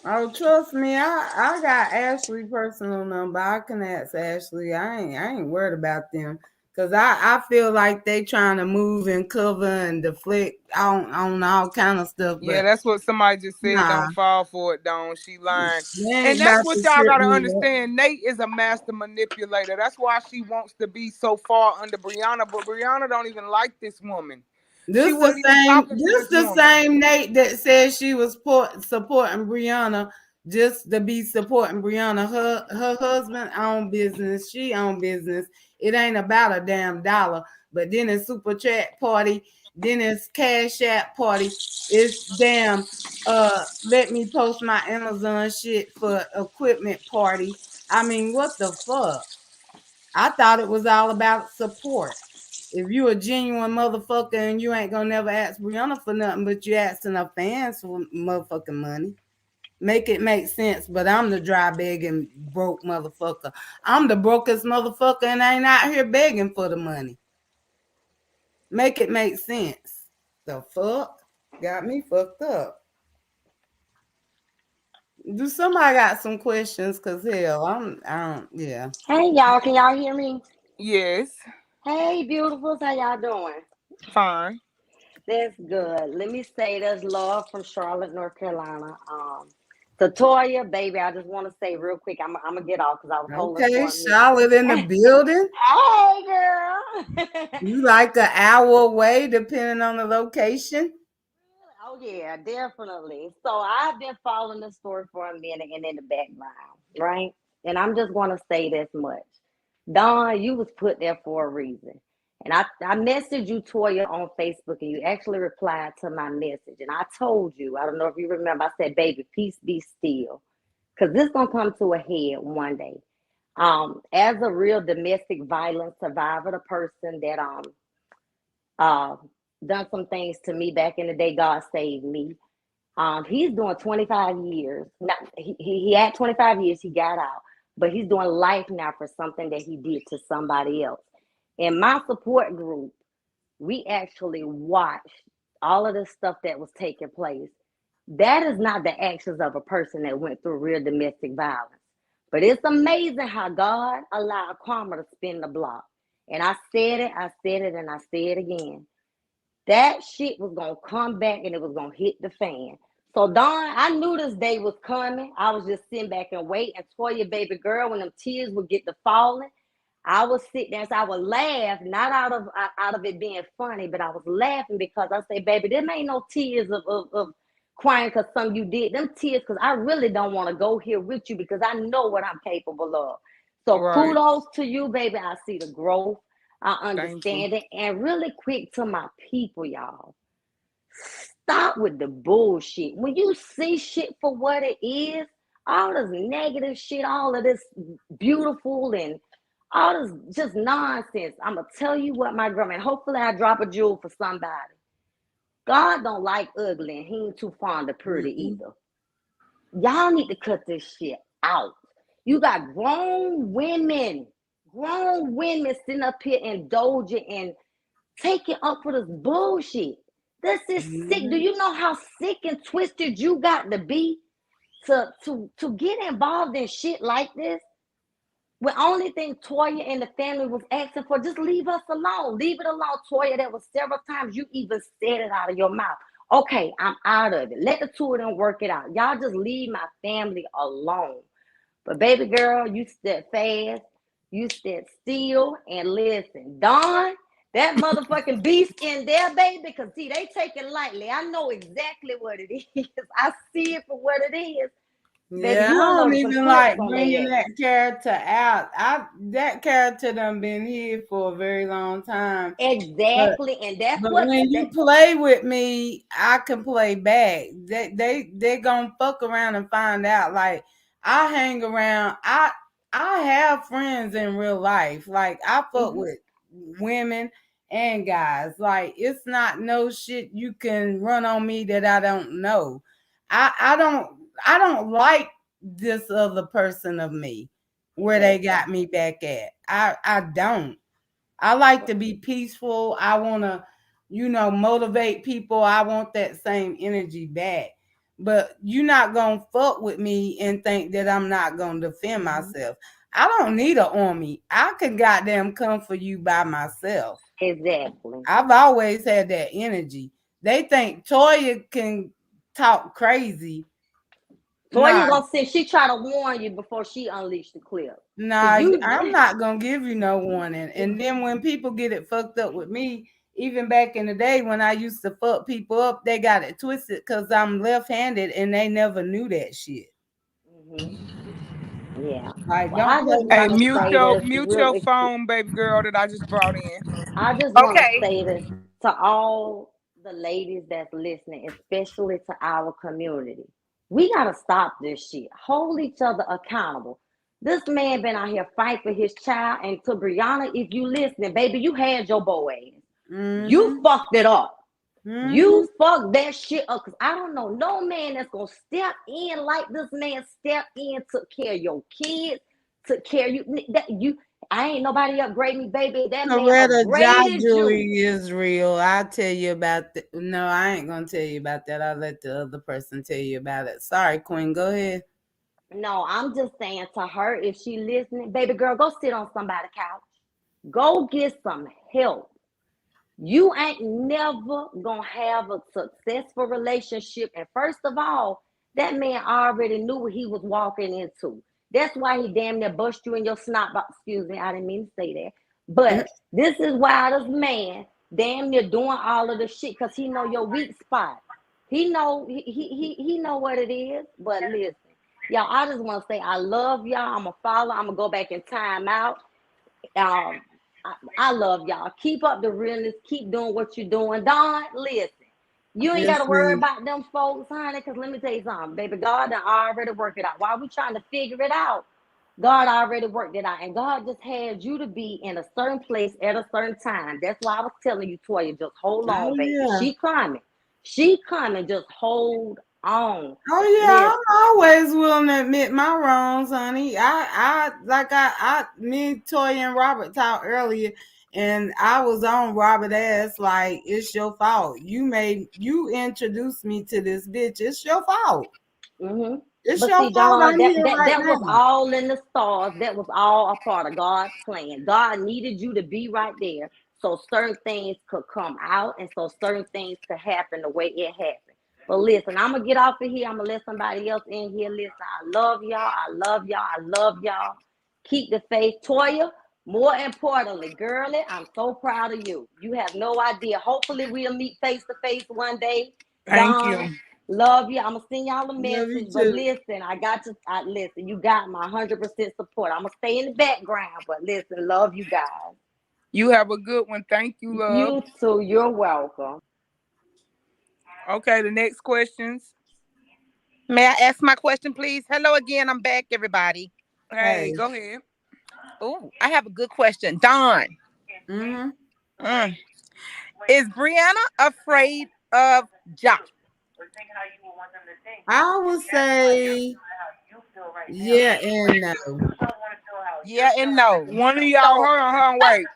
Oh, trust me, I got Ashley personal number. I can ask Ashley. I ain't worried about them. Cause I feel like they trying to move and cover and deflect on all kind of stuff, Yeah, but that's what somebody just said. nah, Don't fall for it, don't. She lying. they And ain't that's about what to y'all trip gotta me up. understand. Nate is a master manipulator. That's why she wants to be so far under Brianna, but Brianna don't even like this woman. She This the wasn't even same. talking to This this the woman. same Nate that said she was supporting Brianna just to be supporting Brianna. Her husband own business. She own business. It ain't about a damn dollar. But then it's super chat party. Then it's cash app party. It's damn. Let me post my Amazon shit for equipment party. I mean, what the fuck? I thought it was all about support. If you a genuine motherfucker and you ain't gonna never ask Brianna for nothing, but you asking her fans for motherfucking money, make it make sense. But I'm the dry begging broke motherfucker. I'm the brokest motherfucker and I ain't out here begging for the money. Make it make sense. The fuck got me fucked up. Do somebody got some questions? Cause hell, I don't. Yeah. Hey y'all, can y'all hear me? Yes, Hey beautifuls, how y'all doing? fine. That's good. Let me say that's love from Charlotte, North Carolina. To Toya, baby, I just want to say real quick, I'm gonna get off because I was holding Okay, for a minute. Charlotte in the building. Hey girl. You like an hour away, depending on the location. Oh yeah, definitely. So I've been following the story for a minute and in the background, right? And I'm just gonna say this much. Don, you was put there for a reason. And I messaged you, Toya, on Facebook, and you actually replied to my message. And I told you, I don't know if you remember, I said, baby, peace be still. Because this gonna come to a head one day. As a real domestic violence survivor, the person that uh done some things to me back in the day, God saved me. He's doing 25 years. Not, he had 25 years, he got out, but he's doing life now for something that he did to somebody else. In my support group, we actually watched all of the stuff that was taking place. That is not the actions of a person that went through real domestic violence. But it's amazing how God allowed karma to spin the block. And I said it, and I said it again. That shit was gonna come back and it was gonna hit the fan. So Dawn, I knew this day was coming. I was just sitting back and wait. And Toya, baby girl, when them tears would get to falling, I would sit there, so I would laugh, not out of it being funny, but I was laughing because I say, baby, them ain't no tears of crying because something you did. Them tears because I really don't want to go here with you because I know what I'm capable of. So Right. kudos to you, baby. I see the growth. I Thank you. understand it. And really quick to my people, y'all. Stop with the bullshit. When you see shit for what it is, all this negative shit, all of this beautiful and all this just nonsense. I'm gonna tell you what my grandma, and hopefully I drop a jewel for somebody. God don't like ugly and he ain't too fond of pretty Mm-mm. either. Y'all need to cut this shit out. You got grown women sitting up here indulging and taking up for this bullshit. This is sick. Do Mhm. you know how sick and twisted you got to be to get involved in shit like this? The only thing Toya and the family was asking for, just leave us alone. Leave it alone, Toya. That was several times you even said it out of your mouth. Okay, I'm out of it. Let the two of them work it out. Y'all just leave my family alone. But baby girl, you step fast, you step still, and listen. Dawn, that motherfucking beast in there, baby, because see, they take it lightly. I know exactly what it is. I see it for what it is. Baby, Yeah, you I don't know don't the even contempt like on bringing their ass. that character out. That character done been here for a very long time. But Exactly, and that's but what when that. you play with me, I can play back. They gonna fuck around and find out. Like I hang around. I have friends in real life. Like I fuck Mhm. with women and guys. Like it's not no shit you can run on me that I don't know. I don't like this other person of me where they Exactly. got me back at. I don't. I like to be peaceful. I want to, motivate people. I want that same energy back. But you're not going to fuck with me and think that I'm not going to defend Mhm. myself. I don't need an army. I can goddamn come for you by myself. Exactly. I've always had that energy. They think Toya can talk crazy. Toya Nah, gonna say she try to warn you before she unleashed the clip. Cause nah, you I'm not gonna give you no warning. And then when people get it fucked up with me, even back in the day when I used to fuck people up, they got it twisted because I'm left-handed and they never knew that shit. hmm Yeah. Like, Well, don't I play just with Hey, want to me. mute say your this mute your really quick. phone, baby girl, that I just brought in. I just want to Okay. say this to all the ladies that's listening, especially to our community. We gotta stop this shit. Hold each other accountable. This man been out here fighting for his child, and to Brianna, if you listening, baby, you had your bow ass. You Mm-hmm. fucked it up. Mm-hmm. You fucked that shit up. Cause I don't know no man that's gonna step in like this man stepped in, took care of your kids, took care of you. That you, I ain't nobody upgrade me, baby. That man Coretta upgraded you. Jewelry is real. I'll tell you about that. No, I ain't gonna tell you about that. I'll let the other person tell you about it. Sorry, Queen. Go ahead. No, I'm just saying to her, if she listening, baby girl, go sit on somebody's couch. Go get some help. You ain't never gonna have a successful relationship. And first of all, that man already knew what he was walking into. That's why he damn near bust you in your snot box. Excuse me, I didn't mean to say that. But this is why this man damn near doing all of the shit because he know your weak spot. He know what it is. But listen, y'all, I just want to say I love y'all. I'm gonna follow. I'm gonna go back in time out. Um, I love y'all. Keep up the realness. Keep doing what you're doing. Don, listen. You ain't got Yes, to worry ma'am. about them folks, honey, because let me tell you something. Baby, God done already worked it out. While we trying to figure it out, God already worked it out. And God just had you to be in a certain place at a certain time. That's why I was telling you, Toya, just hold Oh on, baby. yeah. She coming. She coming. Just hold on. Oh yeah, Listen. I'm always willing to admit my wrongs, honey. Me, Toy, and Robert talked earlier, and I was on Robert ass like it's your fault. You introduced me to this bitch. It's your fault. hmm It's But your see, fault. Dawn, I'm that, here that right that was now. all in the stars. That was all a part of God's plan. God needed you to be right there so certain things could come out and so certain things could happen the way it happened. But listen, I'm gonna get off of here. I'm gonna let somebody else in here. Listen, I love y'all. I love y'all. I love y'all. Keep the faith, Toya. More importantly, girlie, I'm so proud of you. You have no idea. Hopefully, we'll meet face to face one day. Thank Dawn, you. love you. I'm gonna send y'all a Love you message, but too. listen, I got to. Listen. You got my 100% support. I'm gonna stay in the background, but listen, love you guys. You have a good one. Thank you, love. You too. You're welcome. Okay, the next questions. May I ask my question, please? Hello again. I'm back, everybody. Hey, Hey. go ahead. Oh, I have a good question. Dawn, Mm-hmm. mm, is Brianna afraid of Jock? I would say yeah and no. Yeah and no. One of y'all, So, wait.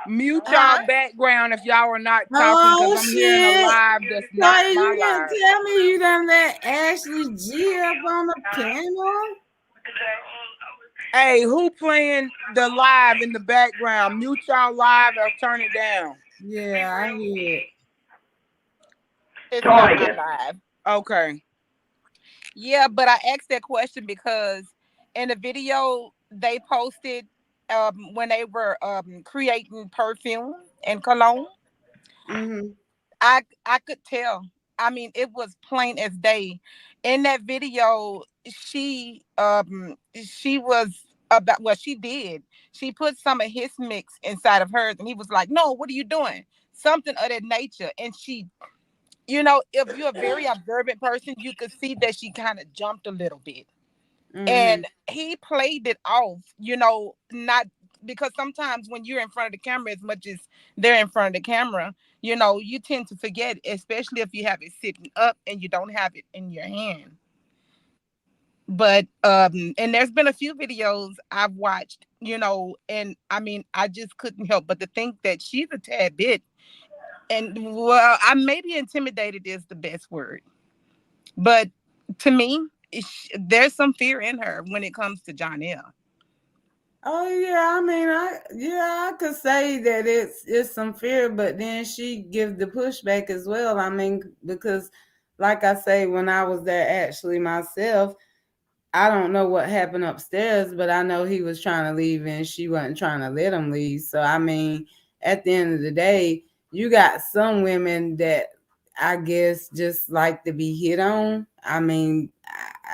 Mute y'all huh? background if y'all are not talking because Oh I'm hearing a shit! live that's not Why my you didn't live. tell me you done let Ashley G up on the panel? Hey, who playing the live in the background? Mute y'all live or turn it down. Yeah, I hear it. It's not my live. Okay. Yeah, but I asked that question because in the video they posted when they were creating perfume and cologne, Mm-hmm. I could tell. I mean, it was plain as day. In that video, she was about well, she did. She put some of his mix inside of hers, and he was like, "No, what are you doing?" Something of that nature. And she, if you're a very observant person, you could see that she kind of jumped a little bit. Mm-hmm. And he played it off, not because sometimes when you're in front of the camera, as much as they're in front of the camera, you tend to forget, especially if you have it sitting up and you don't have it in your hand. But and there's been a few videos I've watched, and I mean, I just couldn't help but to think that she's a tad bit, and well, I maybe intimidated is the best word, but to me, there's some fear in her when it comes to John L. Oh yeah, I mean, I could say that it's some fear, but then she gives the pushback as well. I mean, because like I say, when I was there actually myself, I don't know what happened upstairs, but I know he was trying to leave and she wasn't trying to let him leave. So I mean, at the end of the day, you got some women that I guess just like to be hit on. I mean,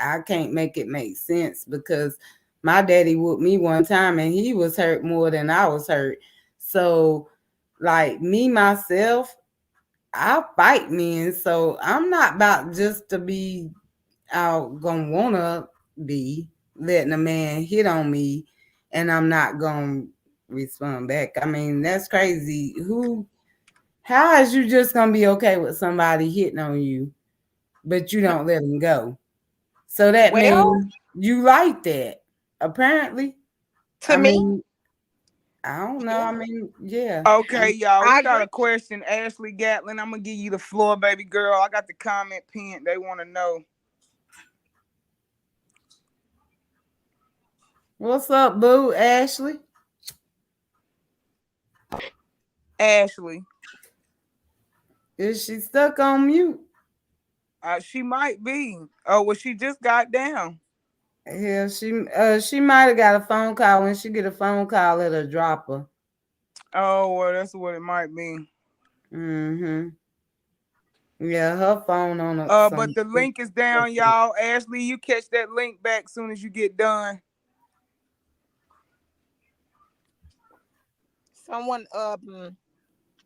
I can't make it make sense because my daddy whooped me one time and he was hurt more than I was hurt. So like me myself, I fight men. So I'm not about just to be out gonna wanna be letting a man hit on me and I'm not gonna respond back. I mean, that's crazy. How is you just gonna be okay with somebody hitting on you, but you don't let them go? So that Well, means you like that, apparently. to I me, mean, I don't know. I yeah. mean, yeah. Okay, y'all, I we got agree. a question. Ashley Gatlin, I'm gonna give you the floor, baby girl. I got the comment pinned. They want to know. What's up, boo, Ashley? Ashley, Is she stuck on mute? she might be. Oh, well, she just got down. Yeah, she might have got a phone call. When she get a phone call, it'll drop her. Oh, well, that's what it might be. Mm-hmm. Yeah, her phone on But some. the link is down, y'all. Ashley, you catch that link back soon as you get done. Someone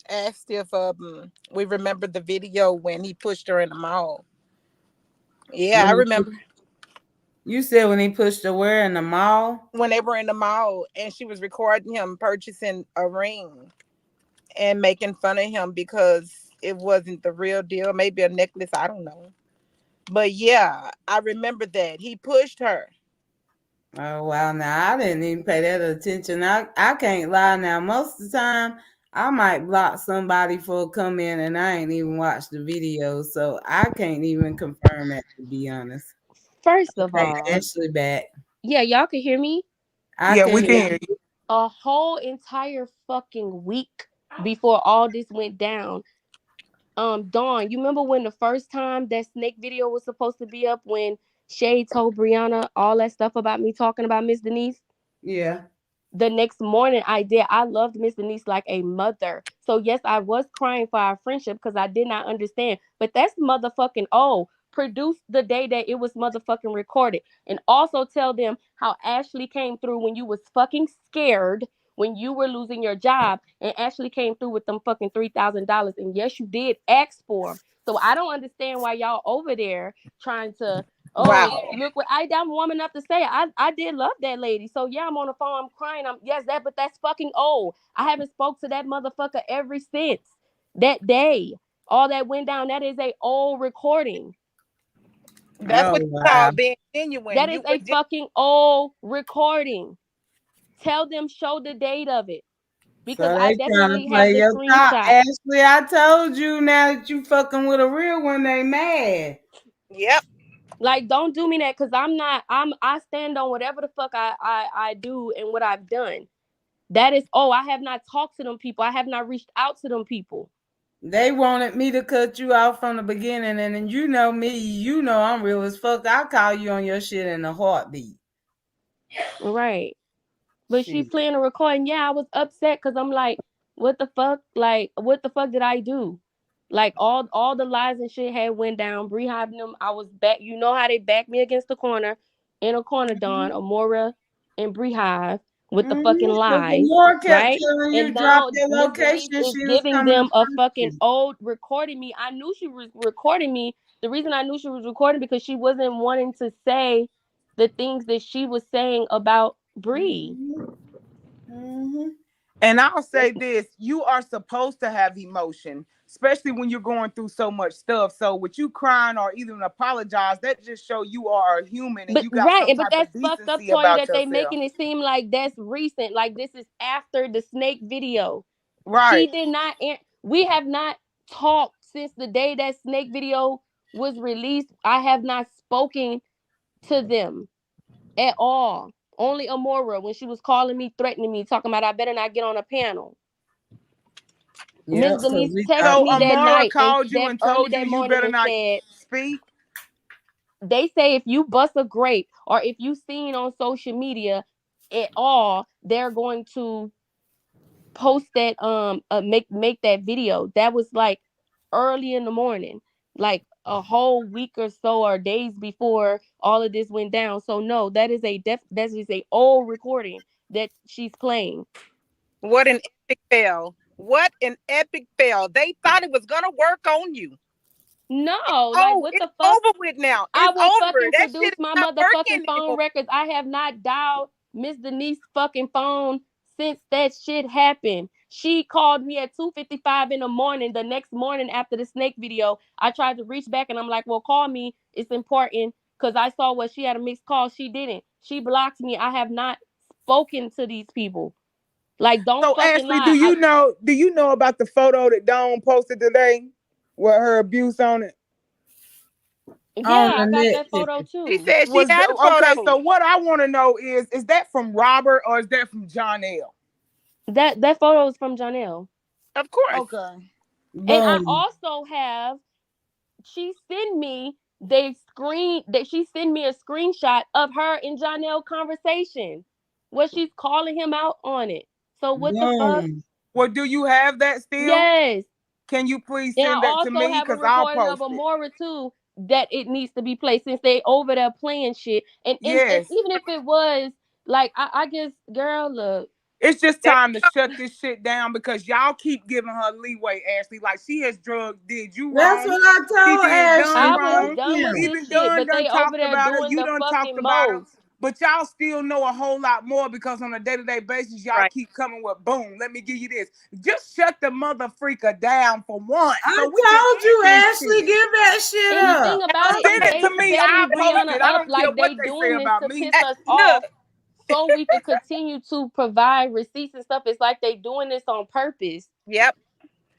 asked if we remember the video when he pushed her in the mall. Yeah, When I he, remember you said when he pushed her where in the mall? when they were in the mall and she was recording him purchasing a ring and making fun of him because it wasn't the real deal, maybe a necklace, I don't know. But yeah, I remember that. He pushed her. Oh wow, now I didn't even pay that attention. I can't lie now. Most of the time I might block somebody for a comment and I ain't even watched the video, so I can't even confirm that to be honest. First of Okay, all, Ashley back. yeah, y'all can hear me. I Yeah, we can can hear Yeah. hear you. you. A whole entire fucking week before all this went down. Dawn, you remember when the first time that snake video was supposed to be up when Shay told Brianna all that stuff about me talking about Miss Denise? Yeah. The next morning I did. I loved Miss Denise like a mother. So yes, I was crying for our friendship because I did not understand. But that's motherfucking produce the day that it was motherfucking recorded. And also tell them how Ashley came through when you was fucking scared when you were losing your job and Ashley came through with them fucking $3,000. And yes, you did ask for them. So I don't understand why y'all over there trying to Wow. look what I'm woman enough to say. I did love that lady. So yeah, I'm on the phone. I'm crying. But that's fucking old. I haven't spoke to that motherfucker ever since that day. All that went down. That is a old recording. That's Oh what you wow. call being That genuine. is You were a fucking old recording. Tell them show the date of it because So I they trying to definitely have play the your top, screenshot. Ashley. I told you now that you fucking with a real one, they mad. Yep. Like, don't do me that because I'm not. I stand on whatever the fuck I do and what I've done. That is, I have not talked to them people. I have not reached out to them people. They wanted me to cut you out from the beginning, and then you know me, you know I'm real as fuck. I'll call you on your shit in a heartbeat. Right. But she Shit. playing a recording. Yeah, I was upset because I'm like, what the fuck? Like, what the fuck did I do? Like all the lies and shit had went down. Bree Hive and them, I was back. You know how they backed me against the corner, in a corner, Dawn, Amora, and Bree Hive with the fucking Because the lies, more kept right? telling you And drop now their Miss Denise location, is she was giving coming to them a find fucking you. old recording me. I knew she was recording me. The reason I knew she was recording because she wasn't wanting to say the things that she was saying about Bree. And I'll say this, you are supposed to have emotion, especially when you're going through so much stuff. So with you crying or even apologize, that just show you are a human and But you got right, some but type that's of fucked up, decency Toya, about that they yourself. making it seem like that's recent, like this is after the snake video. She Right. did not. We have not talked since the day that snake video was released. I have not spoken to them at all. Only Amora when she was calling me, threatening me, talking about I better not get on a panel. Miss Yep, because Denise we texted thought So me that Amara night and called you that and early told you that you morning better and not said speak. they say if you bust a grape or if you seen on social media at all, they're going to post that make that video. That was like early in the morning, like a whole week or so or days before all of this went down. So no, that is a old recording that she's playing. What an epic fail. What an epic fail. They thought it was gonna work on you. No, like Oh, what it's the fuck? over with now. I It's will over. fucking That produce shit is my not working motherfucking phone anymore. records. I have not dialed Miss Denise fucking phone since that shit happened. She called me at 2:55 in the morning the next morning after the snake video. I tried to reach back and I'm like, well, call me. It's important because I saw what she had a missed call. She didn't. She blocked me. I have not spoken to these people. Like, don't So fucking Ashley, do lie. you know about the photo that Dawn posted today with her abuse on it? on Yeah, the I got net that photo ticket. She too. said she had a Okay, photo. so what I want to know is that from Robert or is that from John L? That photo is from Janelle. Of course. Okay. And I Boom. also have she sent me she sent me a screenshot of her and Janelle conversation where she's calling him out on it. So what the fuck? Boom. Well, do you have that still? Yes. Can you please And I send that to also me? have a Because I'll recording of post it. Amora too that it needs to be played since they over there playing shit. And Yes. even if it was like I guess girl look. It's just There time to you shut this shit down because y'all keep giving her leeway, Ashley. Like she has did you That's wrong. what I She told did Ashley. done I was wrong. Thank done with you. this Even shit, done but done they over talked there about her. doing You the done talked fucking about her. most. But y'all still know a whole lot more because on a day-to-day basis, y'all right. keep coming with boom. Let me give you this. Just shut the mother freaker down for once I so we can told end you, this Ashley, shit. give that shit And the up. thing about it Send is it they to me. setting I'll post Brianna it. I up don't care like what they they say doing this about to me. piss us off Look, so we could continue to provide receipts and stuff. It's like they doing this on purpose. yep.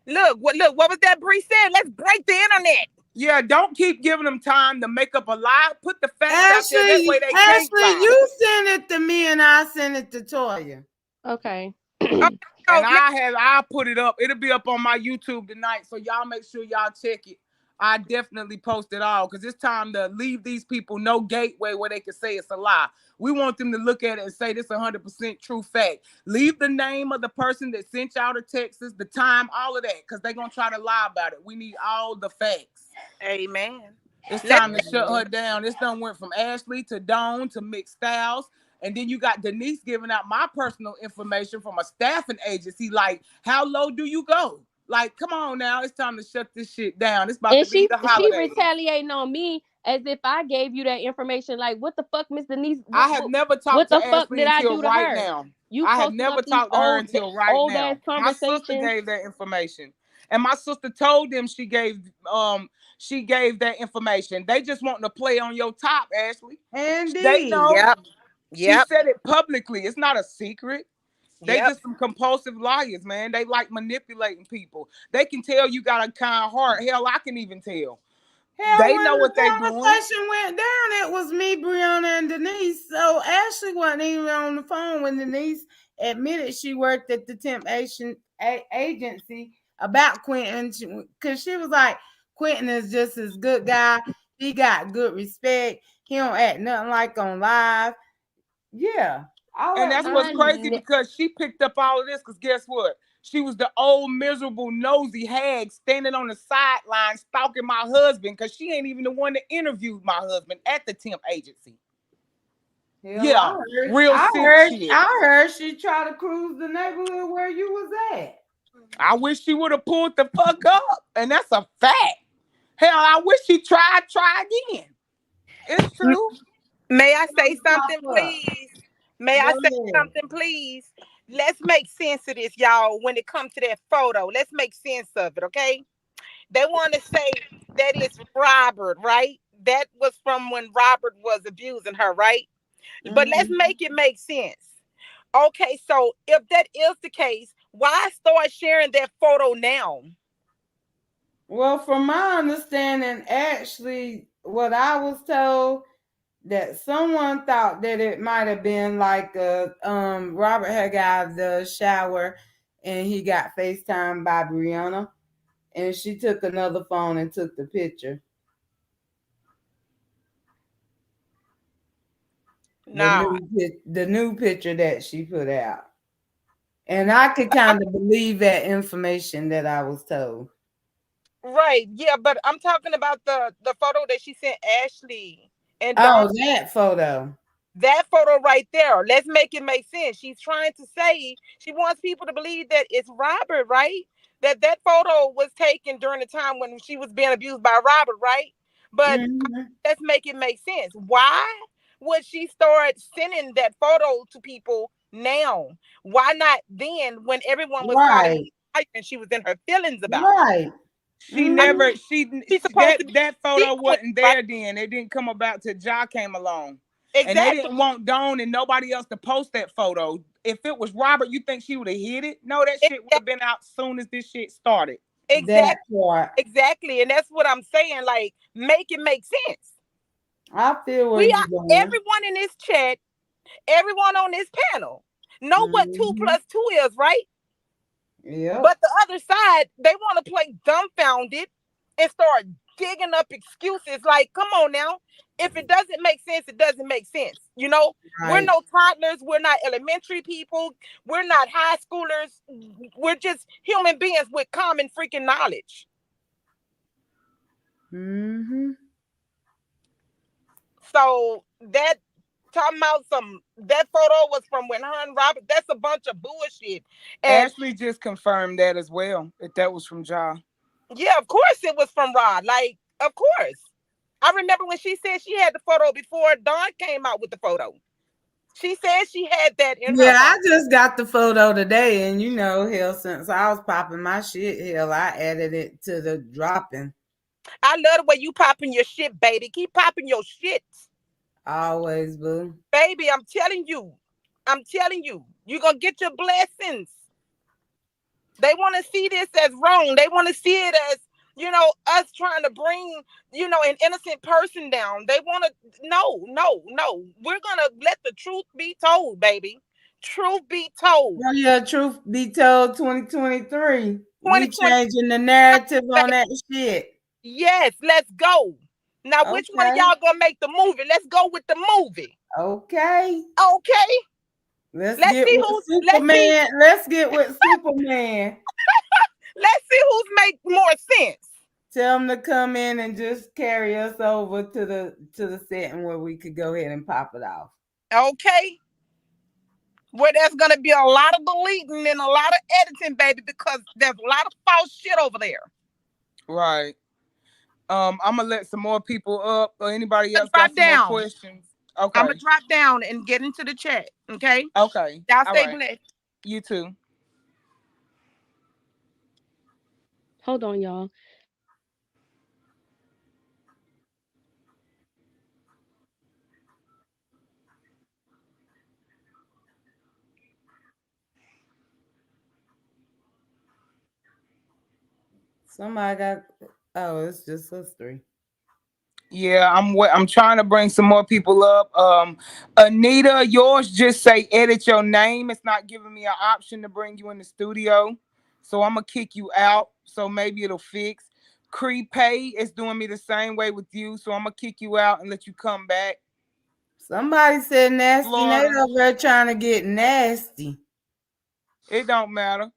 What was that Bree said? Let's break the internet. Yeah, don't keep giving them time to make up a lie. Put the facts out there. That way they can't Ashley, lie. you send it to me and I send it to Toya. Okay. Okay, And so now I'll put it up. It'll be up on my YouTube tonight. So y'all make sure y'all check it. I definitely post it all because it's time to leave these people no gateway where they can say it's a lie. We want them to look at it and say this 100% true fact. Leave the name of the person that sent y'all the texts, the time, all of that, because they're gonna try to lie about it. We need all the facts. amen. It's Let's time to shut her down. This done went from Ashley to Dawn to Mixed Styles. And then you got Denise giving out my personal information from a staffing agency. Like, how low do you go? Like, come on now. It's time to shut this shit down. It's about to And be the she holidays. retaliating on me as if I gave you that information. Like, what the fuck, Miss Denise? I have never What talked the to fuck Ashley did I until do to right her? now. You I have posting up never these talked to her until right old ass now. My sister conversations. gave that information. And my sister told them she gave that information. They just want to play on your top, Ashley. They Indeed. know. Yep. She Yep. said it publicly. It's not a secret. They Yep. just some compulsive liars, man. They like manipulating people. They can tell you got a kind heart. Hell, I can even tell. Hell, They when know the what they doing. conversation went down, it was me, Brianna, and Denise. So Ashley wasn't even on the phone when Denise admitted she worked at the temptation agency about Quentin because she was like, Quentin is just as good guy. He got good respect. He don't act nothing like on live. Yeah. I'll And let that's what's crazy I because she picked up all of this. Because guess what? She was the old miserable nosy hag standing on the sideline stalking my husband because she ain't even the one that interviewed my husband at the temp agency. Hell, Yeah, real sick shit. I heard she tried to cruise the neighborhood where you was at. I wish she would have pulled the fuck up, and that's a fact. Hell, I wish she try again. It's true. May I say Pop something, up. please? May Go I say ahead. something, please? Let's make sense of this, y'all, when it comes to that photo. Let's make sense of it, okay? They want to say that it's Robert, right? That was from when Robert was abusing her, right? But let's Mhm. make it make sense. Okay, so if that is the case, why start sharing that photo now? Well, from my understanding, actually, what I was told that someone thought that it might have been like Robert had got out of the shower and he got FaceTimed by Brianna and she took another phone and took the picture. Nah. The new picture that she put out. And I could kind of believe that information that I was told. Right, yeah, but I'm talking about the photo that she sent Ashley and Don. Oh, that photo. That photo right there. Let's make it make sense. She's trying to say she wants people to believe that it's Robert, right? That photo was taken during the time when she was being abused by Robert, right? But Mm-hmm. let's make it make sense. Why would she start sending that photo to people now? Why not then when everyone was calling Right. her and she was in her feelings about it? Right. She Mm-hmm. never She's supposed to be that photo secret, wasn't right? there then. It didn't come about till Ja came along. And they Exactly. didn't want Dawn and nobody else to post that photo. If it was Robert, you think she would have hid it? No, that shit would have been out soon as this shit started. That Exactly. part. Exactly. And that's what I'm saying. Like, make it make sense. I feel where We you are going. everyone in this chat, everyone on this panel know what two Mm-hmm. plus two is, right? Yep. But the other side, they want to play dumbfounded and start digging up excuses. Like, come on now. If it doesn't make sense, it doesn't make sense. You know, we're Right. no toddlers. We're not elementary people. We're not high schoolers. We're just human beings with common freaking knowledge. Mm-hmm. So that talking about some that photo was from when her and Robert. That's a bunch of bullshit. And Ashley just confirmed that as well. That was from Ja. yeah, of course it was from Rod. Like, of course. I remember when she said she had the photo before Dawn came out with the photo. She said she had that in her Yeah, phone. I just got the photo today, and hell, since I was popping my shit, hell, I added it to the dropping. I love the way you popping your shit, baby. Keep popping your shit. Always, boo. Baby, I'm telling you. I'm telling you. You're going to get your blessings. They want to see this as wrong. They want to see it as, us trying to bring, an innocent person down. They want to, no, no, no. We're going to let the truth be told, baby. Truth be told. Oh, yeah, truth be told, 2023. We 2020, changing the narrative on that shit. yes, let's go. Now, which one of Okay. y'all going to make the movie? Let's go with the movie. Okay. Okay. Let's Let's get see with who's, let's see, Superman. Let's get with Superman. let's see who's make more sense. Tell him to come in and just carry us over to the setting where we could go ahead and pop it off. Okay. Where there's gonna be a lot of deleting and a lot of editing, baby, because there's a lot of false shit over there. Right. I'm gonna let some more people up. Or anybody But else drop got some more down. questions? I'm gonna Okay. drop down and get into the chat. Okay. Okay. Y'all All stay right. blessed. You too. Hold on, y'all. Somebody got. Oh, it's just us three. Yeah, I'm trying to bring some more people up. Anita, yours just say edit your name. It's not giving me an option to bring you in the studio. So I'm gonna kick you out. So maybe it'll fix. Cree Pay is doing me the same way with you. So I'm gonna kick you out and let you come back. Somebody said nasty Nate Florida, over there trying to get nasty. it don't matter.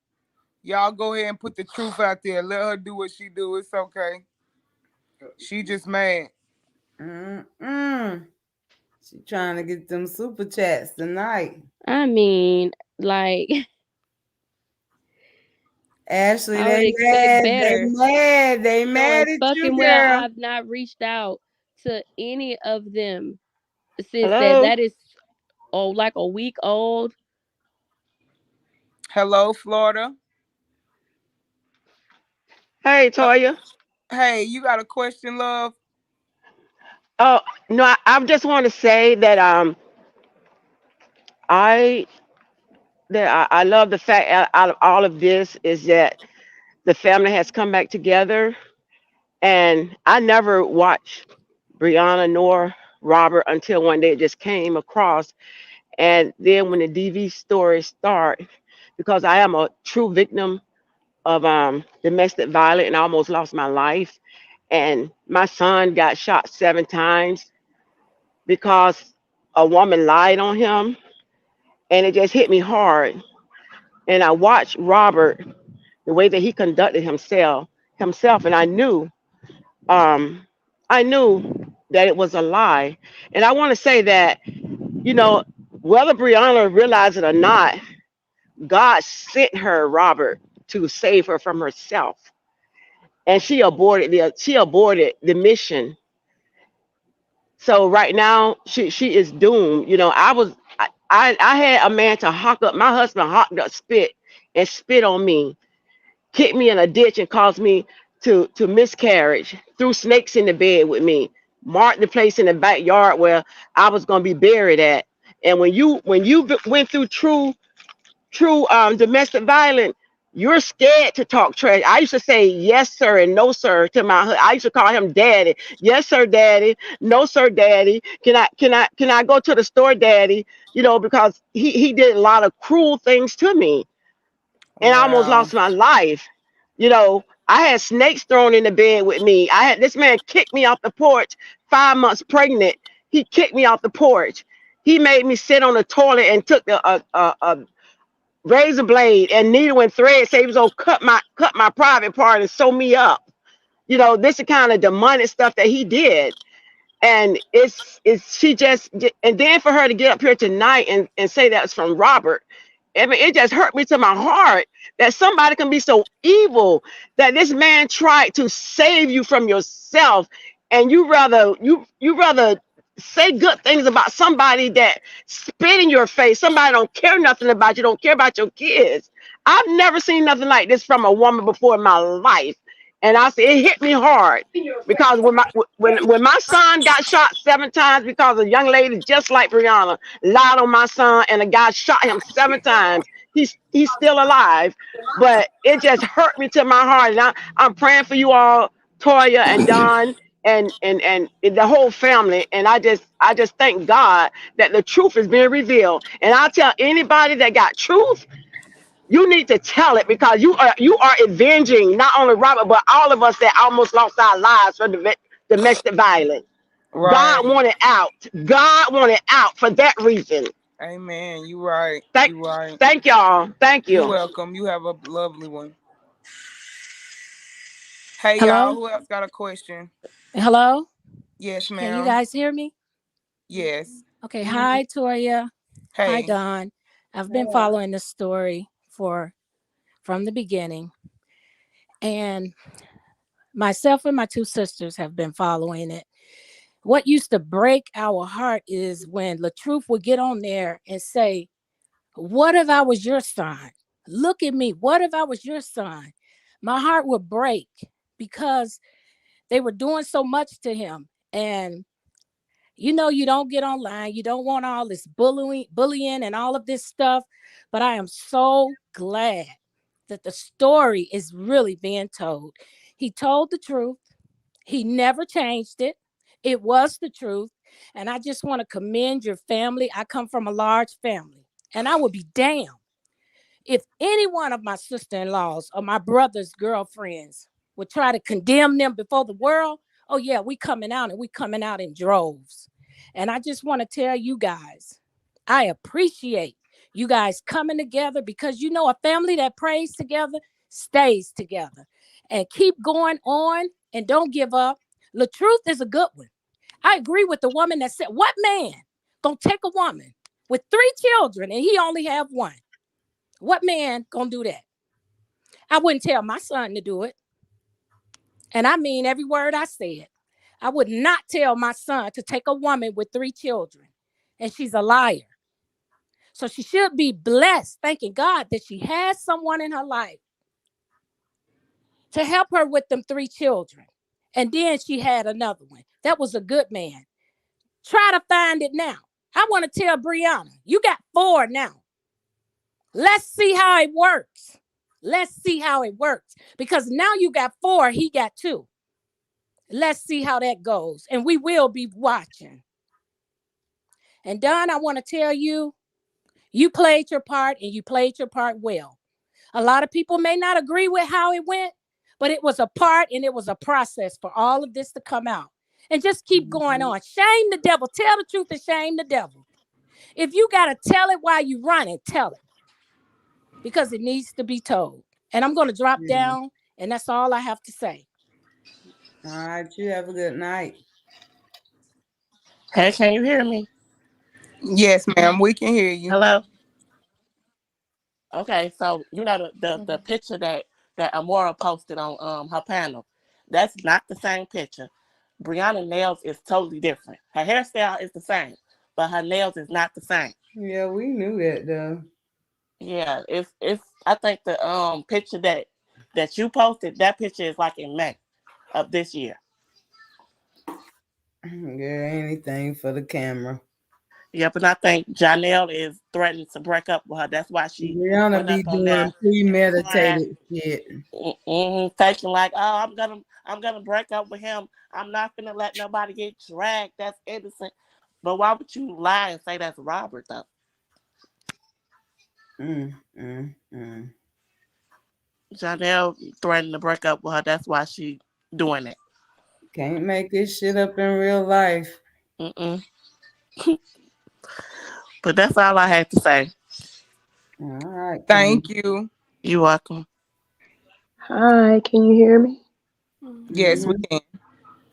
Y'all go ahead and put the truth out there. Let her do what she do. It's okay. She just mad. Mm-mm. She trying to get them super chats tonight. I mean, like, Ashley, I would they expect mad. They better, mad. They knowing mad at you, fucking well girl. I've not reached out to any of them since Hello. that is like a week old. Hello, Florida. Hey, Uh, Toya. hey, you got a question, love? Oh no, I just want to say that I I love the fact out of all of this is that the family has come back together, and I never watched Brianna nor Robert until one day it just came across, and then when the DV story start, because I am a true victim of domestic violence and I almost lost my life, and my son got shot 7 times because a woman lied on him, and it just hit me hard. And I watched Robert, the way that he conducted himself, and um, I knew that it was a lie. And I want to say that, you know, whether Brianna realized it or not, God sent her Robert to save her from herself, and she aborted the mission. So right now she is doomed. You know, I had a man to hawk up my husband hawked up spit on me, kicked me in a ditch and caused me to miscarriage, threw snakes in the bed with me, marked the place in the backyard where I was gonna be buried at. And when you went through true domestic violence, you're scared to talk trash. I used to say yes sir and no sir to my I used to call him daddy. Yes sir, daddy. No sir, daddy. Can I go to the store, daddy? You know, because he did a lot of cruel things to me, and I almost Wow. lost my life. You know, I had snakes thrown in the bed with me. I had this man kick me off the porch, 5 months pregnant. He kicked me off the porch. He made me sit on the toilet and took a razor blade and needle and thread. Say he was gonna cut my private part and sew me up. You know, this is kind of demonic stuff that he did. And it's she just and then for her to get up here tonight and say that's from Robert. I mean, it just hurt me to my heart that somebody can be so evil that this man tried to save you from yourself, and you rather say good things about somebody that spit in your face. Somebody don't care nothing about you, don't care about your kids. I've never seen nothing like this from a woman before in my life, and I said it hit me hard because when my son got shot 7 times because a young lady just like Brianna lied on my son, and a guy shot him 7 times. He's still alive, but it just hurt me to my heart. And I'm praying for you all, Toya and Don, and the whole family. And I just thank God that the truth is being revealed. And I tell anybody that got truth, you need to tell it because you are avenging not only Robert but all of us that almost lost our lives from domestic violence. God Right. wanted out. God wanted out for that reason. Amen. You right. Thank, You right. thank y'all. Thank You you. welcome. You have a lovely one. Hey y'all, Hello? who else got a question? Hello? Yes, Can you ma'am. guys hear me? Yes. Okay. Hi, Toya. Hi, Hey. Don. I've been following this story from the beginning, and myself and my two sisters have been following it. What used to break our heart is when LaTruth would get on there and say, "What if I was your son? Look at me. What if I was your son?" My heart would break because they were doing so much to him. And you don't get online, you don't want all this bullying and all of this stuff, but I am so glad that the story is really being told. He told the truth. He never changed it. It was the truth. And I just want to commend your family. I come from a large family, and I would be damned if any one of my sister-in-laws or my brother's girlfriends would try to condemn them before the world. Oh yeah, we coming out, and we coming out in droves. And I just want to tell you guys, I appreciate You guys coming together because you know a family that prays together stays together. And keep going on and don't give up. The truth is a good one. I agree with the woman that said, what man gonna take a woman with 3 children and he only have one? What man gonna do that? I wouldn't tell my son to do it. And I mean every word I said. I would not tell my son to take a woman with 3 children. And she's a liar. So she should be blessed, thanking God that she has someone in her life to help her with them 3 children. And then she had another one. That was a good man. Try to find it now. I want to tell Brianna, you got 4 now. Let's see how it works. Let's see how it works. Because now you got 4, he got 2. Let's see how that goes. And we will be watching. And Don, I want to tell you, you played your part and you played your part well. A lot of people may not agree with how it went, but it was a part and it was a process for all of this to come out. And just keep going on. Shame the devil. Tell the truth and shame the devil. If you got to tell it while you run it, tell it. Because it needs to be told. And I'm going to drop down, and that's all I have to say. All right, you have a good night. Hey, can you hear me? Yes, ma'am. We can hear you. Hello? Okay, so you know the picture that Amora posted on her panel, that's not the same picture. Brianna nails is totally different. Her hairstyle is the same, but her nails is not the same. Yeah, we knew that though. Yeah, it's I think the picture that you posted, that picture is like in May of this year. Yeah, anything for the camera. Yep, and I think Janelle is threatening to break up with her. That's why she Brianna went be up on there doing crying, premeditated shit. faking like, oh, I'm gonna break up with him. I'm not gonna let nobody get dragged. That's innocent. But why would you lie and say that's Robert though? Mm, mm, mm. Janelle threatened to break up with her. That's why she doing it. Can't make this shit up in real life. Mm-mm. But that's all I had to say. All right. Thank you. You're welcome. Hi, can you hear me? Yes, we Mm-hmm. can.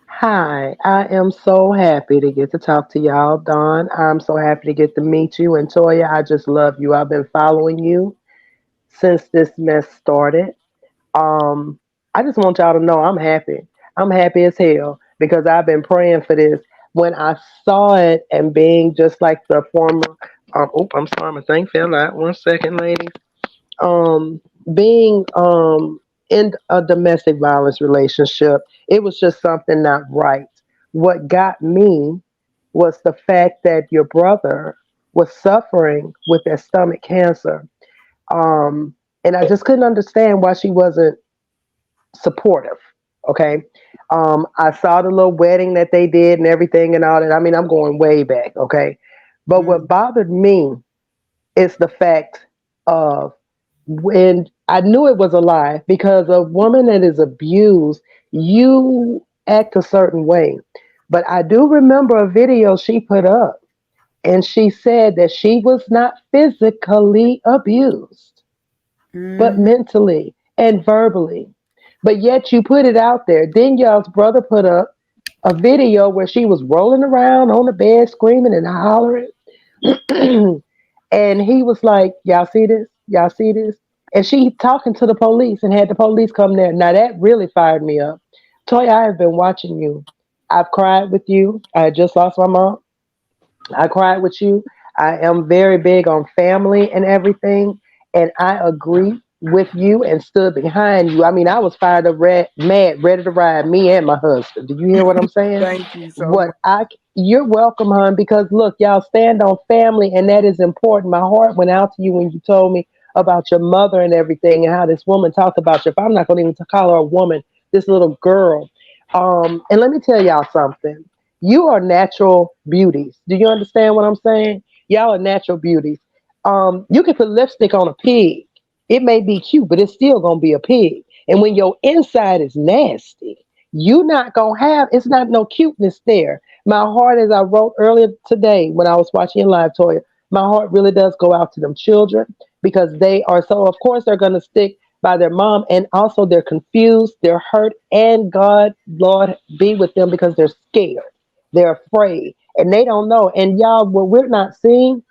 Hi, I am so happy to get to talk to y'all, Don. I'm so happy to get to meet you. And Toya, I just love you. I've been following you since this mess started. Um, I just want y'all to know I'm happy. I'm happy as hell because I've been praying for this. When I saw it and being just like the former, I'm sorry, my thing fell out. 1 second, ladies. um being in a domestic violence relationship, it was just something not right. What got me was the fact that your brother was suffering with that stomach cancer. And I just couldn't understand why she wasn't supportive. Okay. I saw the little wedding that they did and everything and all that. I mean, I'm going way back. Okay. But what bothered me is the fact of when I knew it was a lie, because a woman that is abused, you act a certain way. But I do remember a video she put up, and she said that she was not physically abused, but Mm-hmm. mentally and verbally. But yet you put it out there. Then y'all's brother put up a video where she was rolling around on the bed screaming and hollering. And he was like, y'all see this? Y'all see this? And she talking to the police and had the police come there. Now that really fired me up. Toy, I have been watching you. I've cried with you. I just lost my mom. I cried with you. I am very big on family and everything. And I agree with you and stood behind you. I mean, I was fired up, mad, ready to ride, me and my husband. Do you hear what I'm saying? Thank you so What much. you're welcome, hon, because look, y'all stand on family, and that is important. My heart went out to you when you told me about your mother and everything, and how this woman talked about you. If I'm not going to even call her a woman, this little girl. And let me tell y'all something. You are natural beauties. Do you understand what I'm saying? Y'all are natural beauties. You can put lipstick on a pig. It may be cute, but it's still gonna be a pig. And when your inside is nasty, you not gonna have. It's not no cuteness there. My heart, as I wrote earlier today when I was watching your live, Toya, My heart really does go out to them children because they are so, of course, they're going to stick by their mom, and also they're confused, they're hurt, and God, Lord, be with them because they're scared. They're afraid and they don't know. And y'all, what we're not seeing,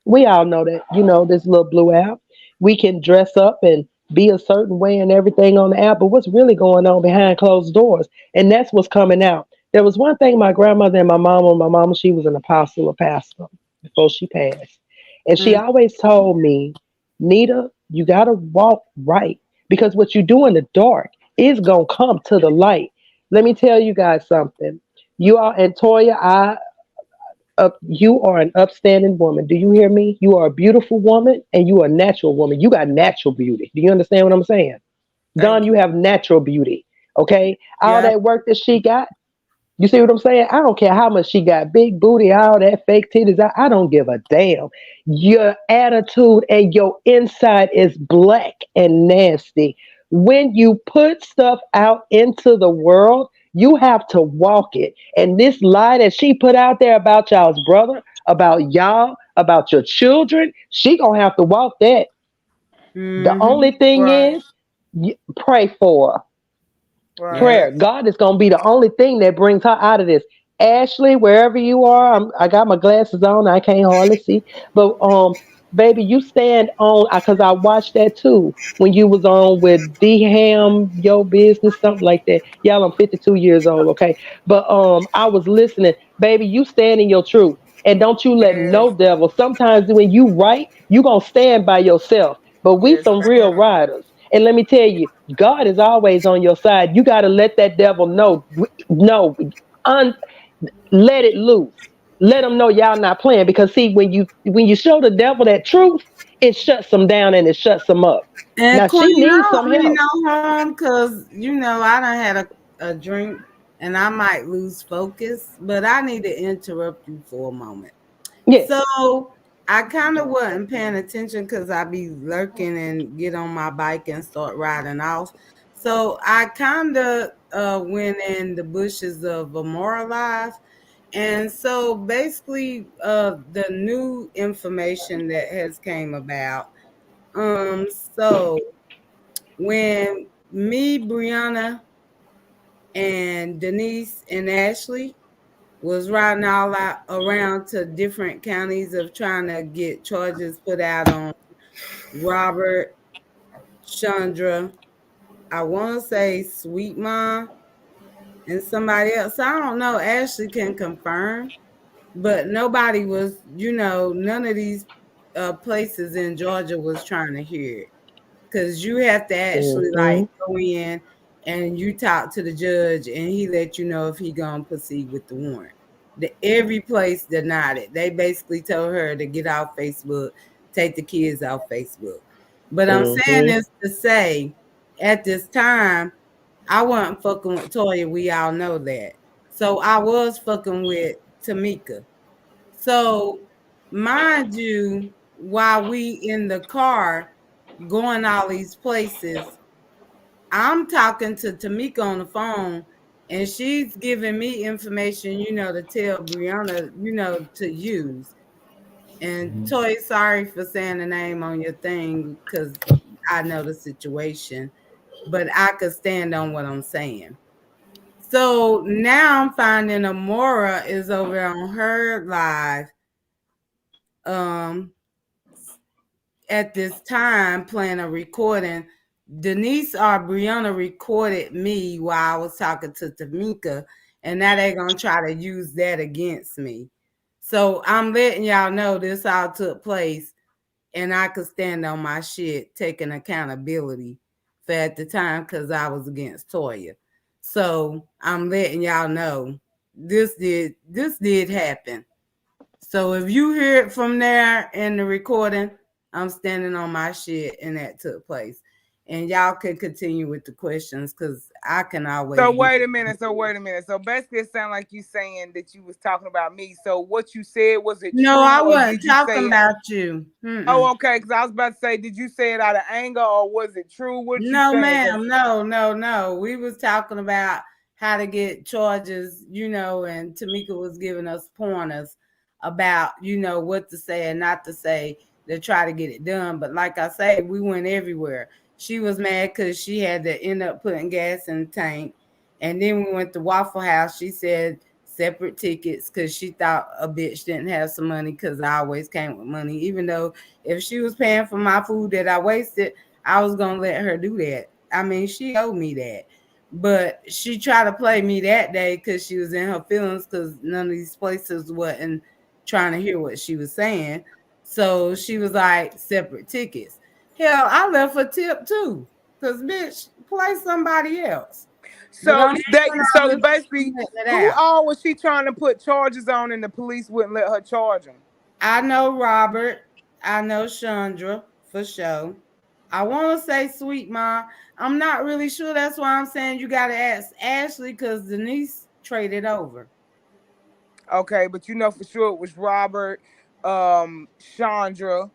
we all know that, this little blue app, we can dress up and be a certain way and everything on the app, but what's really going on behind closed doors? And that's what's coming out. There was one thing my grandmother and my mama, she was an apostle, a pastor before she passed. And she Mm. always told me, Nita, you got to walk right because what you do in the dark is going to come to the light. Let me tell you guys something. You all, and Toya, you are an upstanding woman. Do you hear me? You are a beautiful woman and you are a natural woman. You got natural beauty. Do you understand what I'm saying? Don, Thank you you. have natural beauty. Okay? All Yeah. that work that she got, you see what I'm saying? I don't care how much she got, big booty, all that fake titties. I don't give a damn. Your attitude and your inside is black and nasty. When you put stuff out into the world, you have to walk it. And this lie that she put out there about y'all's brother, about y'all, about your children, she gonna have to walk that. The Mm-hmm. only thing Right, is, pray for her. right. Yes. Prayer. God is going to be the only thing that brings her out of this. Ashley, wherever you are, I got my glasses on. I can't hardly see. But baby, you stand on because I watched that too when you was on with D Ham, Your Business, something like that. Y'all, I'm 52 years old, okay? But I was listening. Baby, you stand in your truth. And don't you let Yes, no devil. Sometimes when you right, you gonna stand by yourself. But we yes, some real ma'am. riders. And let me tell you, God is always on your side. You got to let that devil know. No, un, let it loose. Let him know y'all not playing. Because see, when you show the devil that truth, it shuts him down and it shuts him up. And Now Queen, she needs I some don't mean help. no harm because I done had a drink and I might lose focus, but I need to interrupt you for a moment. Yes. So I kind of wasn't paying attention because I be lurking and get on my bike and start riding off. So I kind of went in the bushes of Amora Live. And so basically, the new information that has came about. So when me, Brianna, and Denise and Ashley was riding all out around to different counties of trying to get charges put out on Robert, Chandra, I want to say Sweet Mom, and somebody else. I don't know. Ashley can confirm, but nobody was, none of these places in Georgia was trying to hear it. Because you have to actually like Mm-hmm. go in and you talk to the judge and he let you know if he gonna proceed with the warrant. Every place denied it. They basically told her to get off Facebook, take the kids off Facebook. But I'm saying Mm-hmm. this to say, at this time, I wasn't fucking with Toya. We all know that. So I was fucking with Tamika. So mind you, while we in the car going all these places, I'm talking to Tamika on the phone and she's giving me information, to tell Brianna, to use. And Toy, sorry for saying the name on your thing because I know the situation, but I could stand on what I'm saying. So now I'm finding Amora is over on her live um at this time playing a recording. Denise or Brianna recorded me while I was talking to Tamika, and now they're gonna try to use that against me. So I'm letting y'all know this all took place, and I could stand on my shit, taking accountability for at the time because I was against Toya. So I'm letting y'all know this did happen. So if you hear it from there in the recording, I'm standing on my shit and that took place. And y'all can continue with the questions because I can So always get wait a it. minute. So wait a minute. So basically, it sounds like you saying that you was talking about me. So what you said, was it No, true I or did wasn't you talking say it? about you. Mm-mm. Oh, okay. Because I was about to say, did you say it out of anger or was it true? What you No, saying? Because ma'am. No, no, no. We was talking about how to get charges, and Tamika was giving us pointers about, what to say and not to say to try to get it done. But like I say, we went everywhere. She was mad because she had to end up putting gas in the tank. And then we went to Waffle House. She said separate tickets because she thought a bitch didn't have some money because I always came with money. Even though if she was paying for my food that I wasted, I was going to let her do that. I mean, she owed me that. But she tried to play me that day because she was in her feelings because none of these places wasn't trying to hear what she was saying. So she was like, separate tickets. Hell, I left a tip too. Because, bitch, play somebody else. But I So ain't that gonna so listen to basically, it who out. all was she trying to put charges on, and the police wouldn't let her charge them? I know Robert. I know Chandra for sure. I want to say Sweet Ma. I'm not really sure. That's why I'm saying you got to ask Ashley because Denise traded over. Okay, but you know for sure it was Robert, Chandra,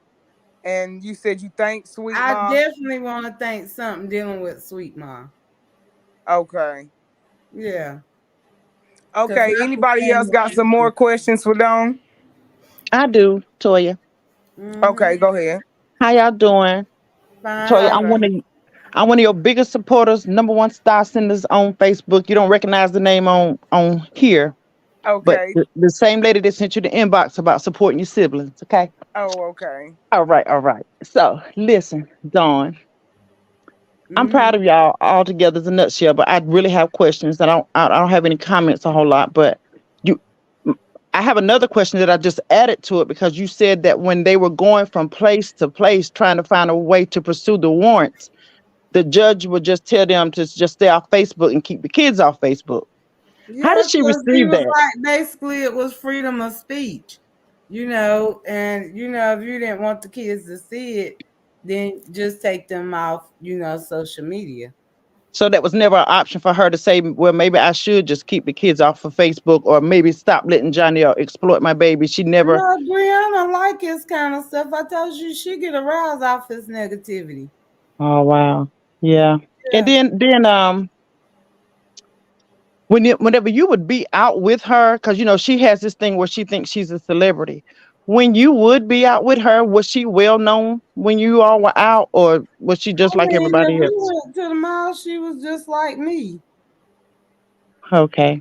and you said you think Sweet I Ma. definitely want to think something dealing with Sweet Ma. Okay. Yeah, because Okay. I Anybody else got some understand. more questions for Dawn? I do, Toya. Mm-hmm. Okay, go ahead. How y'all doing? Toya, Fine. Okay. I'm one of your biggest supporters, number one star senders on Facebook. You don't recognize the name on here, but Okay. the same lady that sent you the inbox about supporting your siblings. Okay. Oh, okay. All right. All right. So listen, Dawn. I'm proud Mm-hmm. of y'all all together as a nutshell, but I really have questions. I don't have any comments a whole lot, but you I have another question that I just added to it because you said that when they were going from place to place trying to find a way to pursue the warrants, the judge would just tell them to just stay off Facebook and keep the kids off Facebook. How Yeah, did she because he receive was that? like, basically, it was freedom of speech, and if you didn't want the kids to see it, then just take them off, social media. So that was never an option for her to say, well, maybe I should just keep the kids off of Facebook or maybe stop letting Johnny exploit my baby. She never. No, Brianna like his kind of stuff. I told you she get aroused off his negativity. Oh wow. Yeah. And Yeah. then whenever you would be out with her, because she has this thing where she thinks she's a celebrity. When you would be out with her, was she well known when you all were out, or was she just I like mean, if everybody we else? went to the mall, she was just like me. Okay.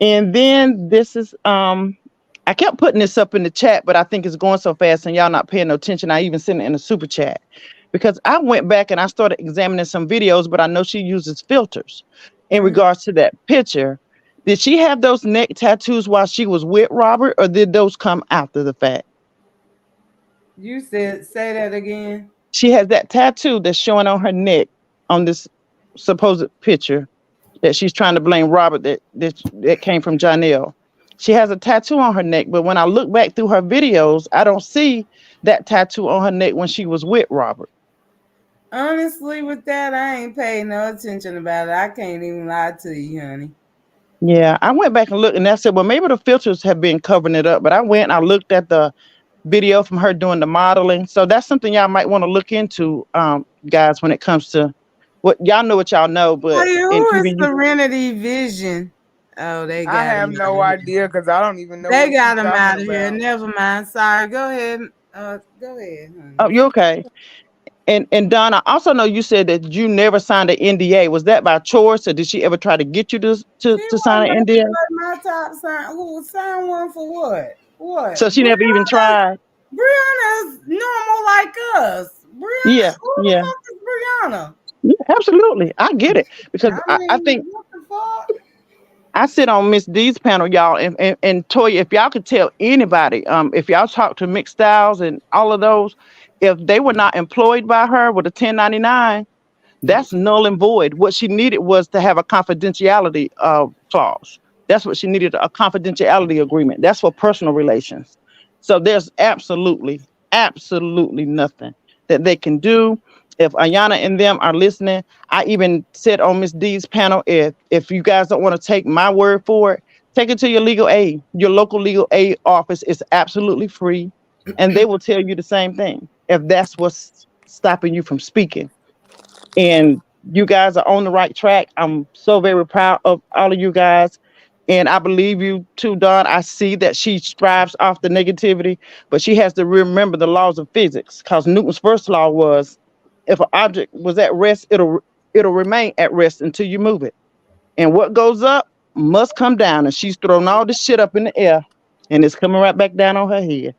And then this is I kept putting this up in the chat, but I think it's going so fast and y'all not paying no attention. I even sent it in a super chat because I went back and I started examining some videos, but I know she uses filters in Mhm. regards to that picture. Did she have those neck tattoos while she was with Robert, or did those come after the fact? You said, say that again. She has that tattoo that's showing on her neck on this supposed picture that she's trying to blame Robert that came from Janelle. She has a tattoo on her neck, but when I look back through her videos, I don't see that tattoo on her neck when she was with Robert. Honestly, with that, I ain't paying no attention about it. I can't even lie to you, honey. Yeah, I went back and looked and I said, well, maybe the filters have been covering it up. But I went and I looked at the video from her doing the modeling. So that's something y'all might want to look into, guys, when it comes to what y'all know what y'all know, but Hey, and who is even you. Serenity Vision? Oh, they I got have him out no of here. idea because I don't even know They what she's got him talking out of here. about. Never mind. Sorry. Go ahead. Go ahead, honey. Oh, you okay? And Don, I also know you said that you never signed an NDA. Was that by choice, or did she ever try to get you to to, She to won't sign an let me NDA? let my top sign. Who sign one for what? What? So she never even tried. Brianna's normal like us. Brianna, Yeah, who the yeah, fuck is Brianna? yeah, absolutely. I get it because I I mean, think what the fuck? I sit on Miss D's panel, y'all, and Toya, if y'all could tell anybody, if y'all talk to Mixed Styles and all of those, if they were not employed by her with a 1099, that's null and void. What she needed was to have a confidentiality clause. That's what she needed, a confidentiality agreement. That's for personal relations. So there's absolutely nothing that they can do. If Ayana and them are listening, I even said on Miss D's panel, if you guys don't want to take my word for it, take it to your legal aid. Your local legal aid office is absolutely free, and they will tell you the same thing if that's what's stopping you from speaking. And you guys are on the right track. I'm so very proud of all of you guys. And I believe you too, Don. I see that she strives off the negativity, but she has to remember the laws of physics. Because Newton's first law was, if an object was at rest, it'll remain at rest until you move it. And what goes up must come down. And she's thrown all this shit up in the air, and it's coming right back down on her head.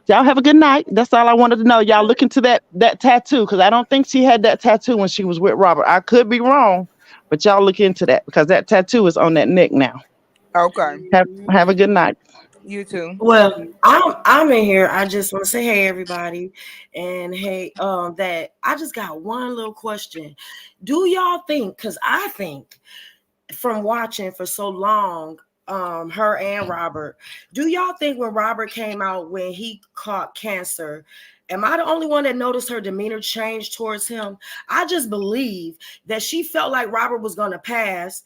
Y'all have a good night. That's all I wanted to know. Y'all look into that tattoo, because I don't think she had that tattoo when she was with Robert. I could be wrong, but y'all look into that because that tattoo is on that neck now. Okay. Have a good night. You too. Well, I'm in here. I just want to say hey everybody, and hey that I just got one little question. Do y'all think? Because I think from watching for so long, her and Robert, do y'all think when Robert came out when he caught cancer, am I the only one that noticed her demeanor change towards him? I just believe that she felt like Robert was going to pass.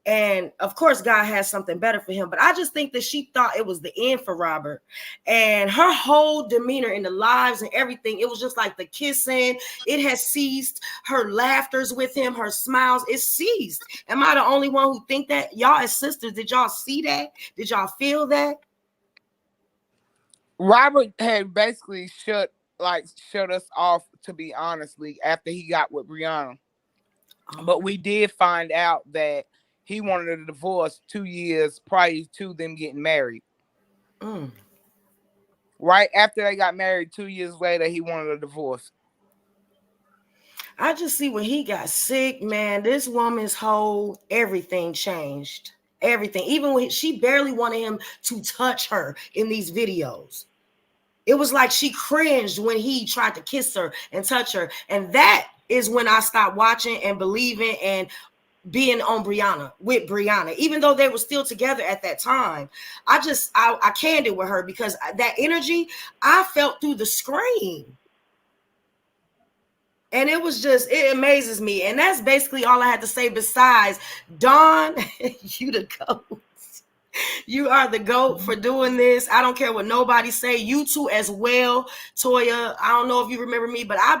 And of course, God has something better for him. But I just think that she thought it was the end for Robert. And her whole demeanor in the lives and everything, it was just like the kissing. It has ceased. Her laughters with him, her smiles, it ceased. Am I the only one who think that? Y'all as sisters, did y'all see that? Did y'all feel that? Robert had basically shut us off, to be honestly, after he got with Brianna. But we did find out that he wanted a divorce 2 years prior to them getting married. Right after they got married, 2 years later, he wanted a divorce. I just see when he got sick, man, this woman's whole everything changed. Everything. Even when she barely wanted him to touch her in these videos. It was like she cringed when he tried to kiss her and touch her. And that is when I stopped watching and believing and being on Brianna, with Brianna, even though they were still together at that time. I canned it with her because that energy I felt through the screen. And it was just, it amazes me. And that's basically all I had to say besides, Dawn, you the GOAT. You are the GOAT for doing this. I don't care what nobody say. You too as well, Toya. I don't know if you remember me, but I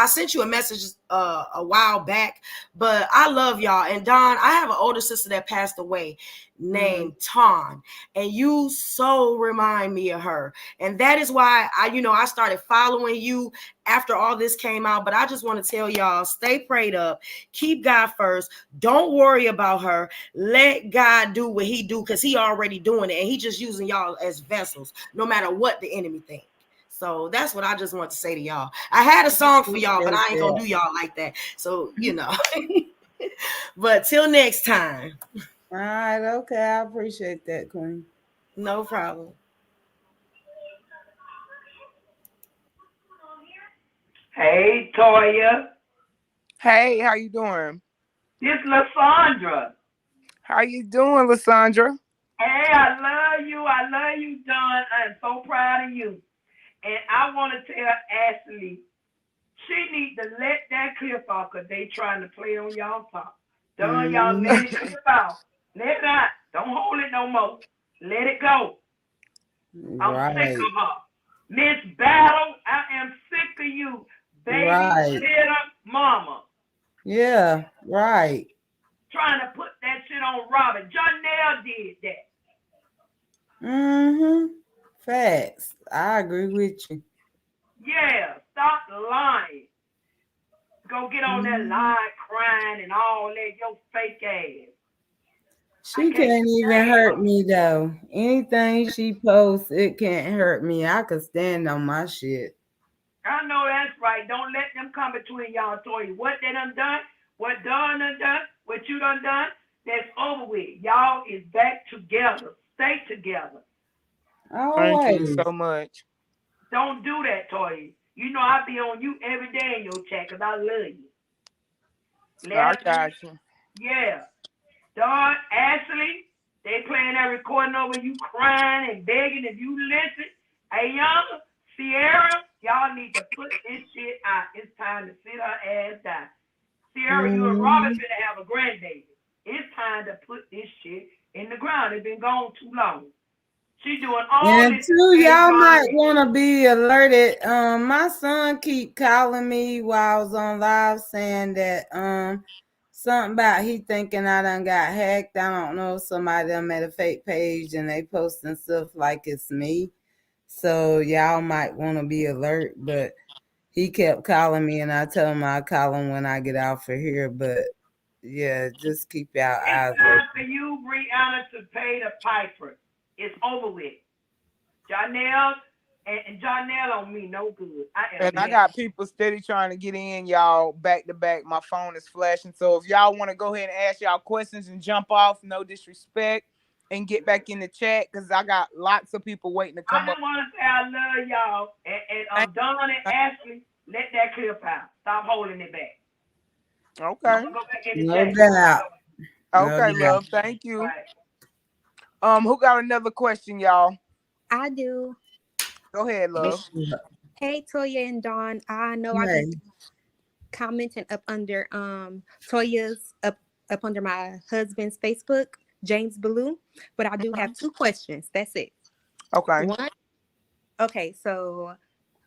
sent you a message a while back, but I love y'all. And Dawn, I have an older sister that passed away named Ton, and you so remind me of her. And that is why I started following you after all this came out. But I just want to tell y'all, stay prayed up, keep God first, don't worry about her, let God do what he do, because he already doing it, and he just using y'all as vessels, no matter what the enemy thinks. So that's what I just want to say to y'all. I had a song for y'all, but I ain't gonna do y'all like that. So, but till next time. All right, okay. I appreciate that, Queen. No problem. Hey, Toya. Hey, how you doing? This Lysandra. How you doing, Lysandra? Hey, I love you. I love you, Don. I'm so proud of you. And I want to tell Ashley, she need to let that clip off because they trying to play on y'all top. Don, y'all let it clip off. Let it out. Don't hold it no more. Let it go. I'm sick of her. Miss Battle, I am sick of you. Babysitter mama. Yeah, right. Trying to put that shit on Robin. Janelle did that. Facts. I agree with you. Yeah, stop lying. Go get on that lie crying and all that, your fake ass. She can't even hurt me though. Anything she posts, it can't hurt me. I could stand on my shit. I know that's right. Don't let them come between y'all, Toy. What they done, what Dawn done, what you done, that's over with. Y'all is back together. Stay together. Thank you so much. Don't do that, Toy. You know I be on you every day in your chat because I love you. I got you. Yeah. Dawn, Ashley, they playing that recording over you crying and begging if you listen. Hey, young Sierra, y'all need to put this shit out. It's time to sit her ass down. Sierra, you and Robert finna have a grandbaby. It's time to put this shit in the ground. It's been gone too long. She doing all And this. too, y'all might want to be alerted. My son keep calling me while I was on live saying that something about he thinking I done got hacked. I don't know. Somebody done made a fake page and they posting stuff like it's me. So y'all might want to be alert. But he kept calling me, and I told him I'll call him when I get off of here. But yeah, just keep y'all It's eyes time for open. you, Brianna, to pay the piper. It's over with. Janelle and Janelle on me, no good. I And am I next. got people steady trying to get in, y'all, back to back. My phone is flashing. So if y'all want to go ahead and ask y'all questions and jump off, no disrespect, and get back in the chat, because I got lots of people waiting to I come up. just want to say I love y'all. And Thank Don and you. Ashley, let that clip out. Stop holding it back. I'm Okay. gonna go back in the No chat. You doubt. know, No Okay, doubt. love. Thank you. right. Who got another question, y'all? I do. Go ahead, love. What's up? Hey, Toya and Dawn. I know I be Hey. commenting up under Toya's up under my husband's Facebook, James Blue, but I do have two questions. That's it. Okay. One, okay, so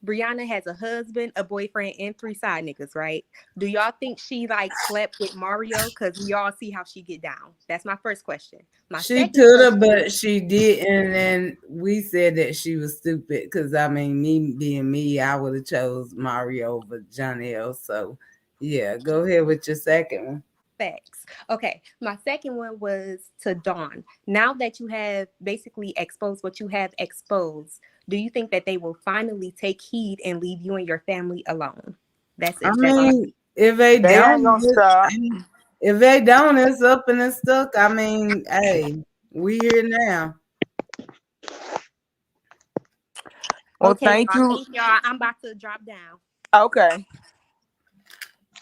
Brianna has a husband, a boyfriend, and three side niggas, right? Do y'all think she like slept with Mario? Cause we all see how she get down. That's my first question. My She second could have, question, but she didn't, and we said that she was stupid. Cause I mean, me being me, I would have chose Mario over Johnny L. So, yeah, go ahead with your second one. facts. Okay, my second one was to Dawn. Now that you have basically exposed what you have exposed, do you think that they will finally take heed and leave you and your family alone? That's I it. That's all. mean, if they They ain't don't, gonna stop. if they don't, it's up and it's stuck. I mean, hey, we here now. Well, Okay, thank y'all. you. Thank y'all. I'm about to drop down. Okay.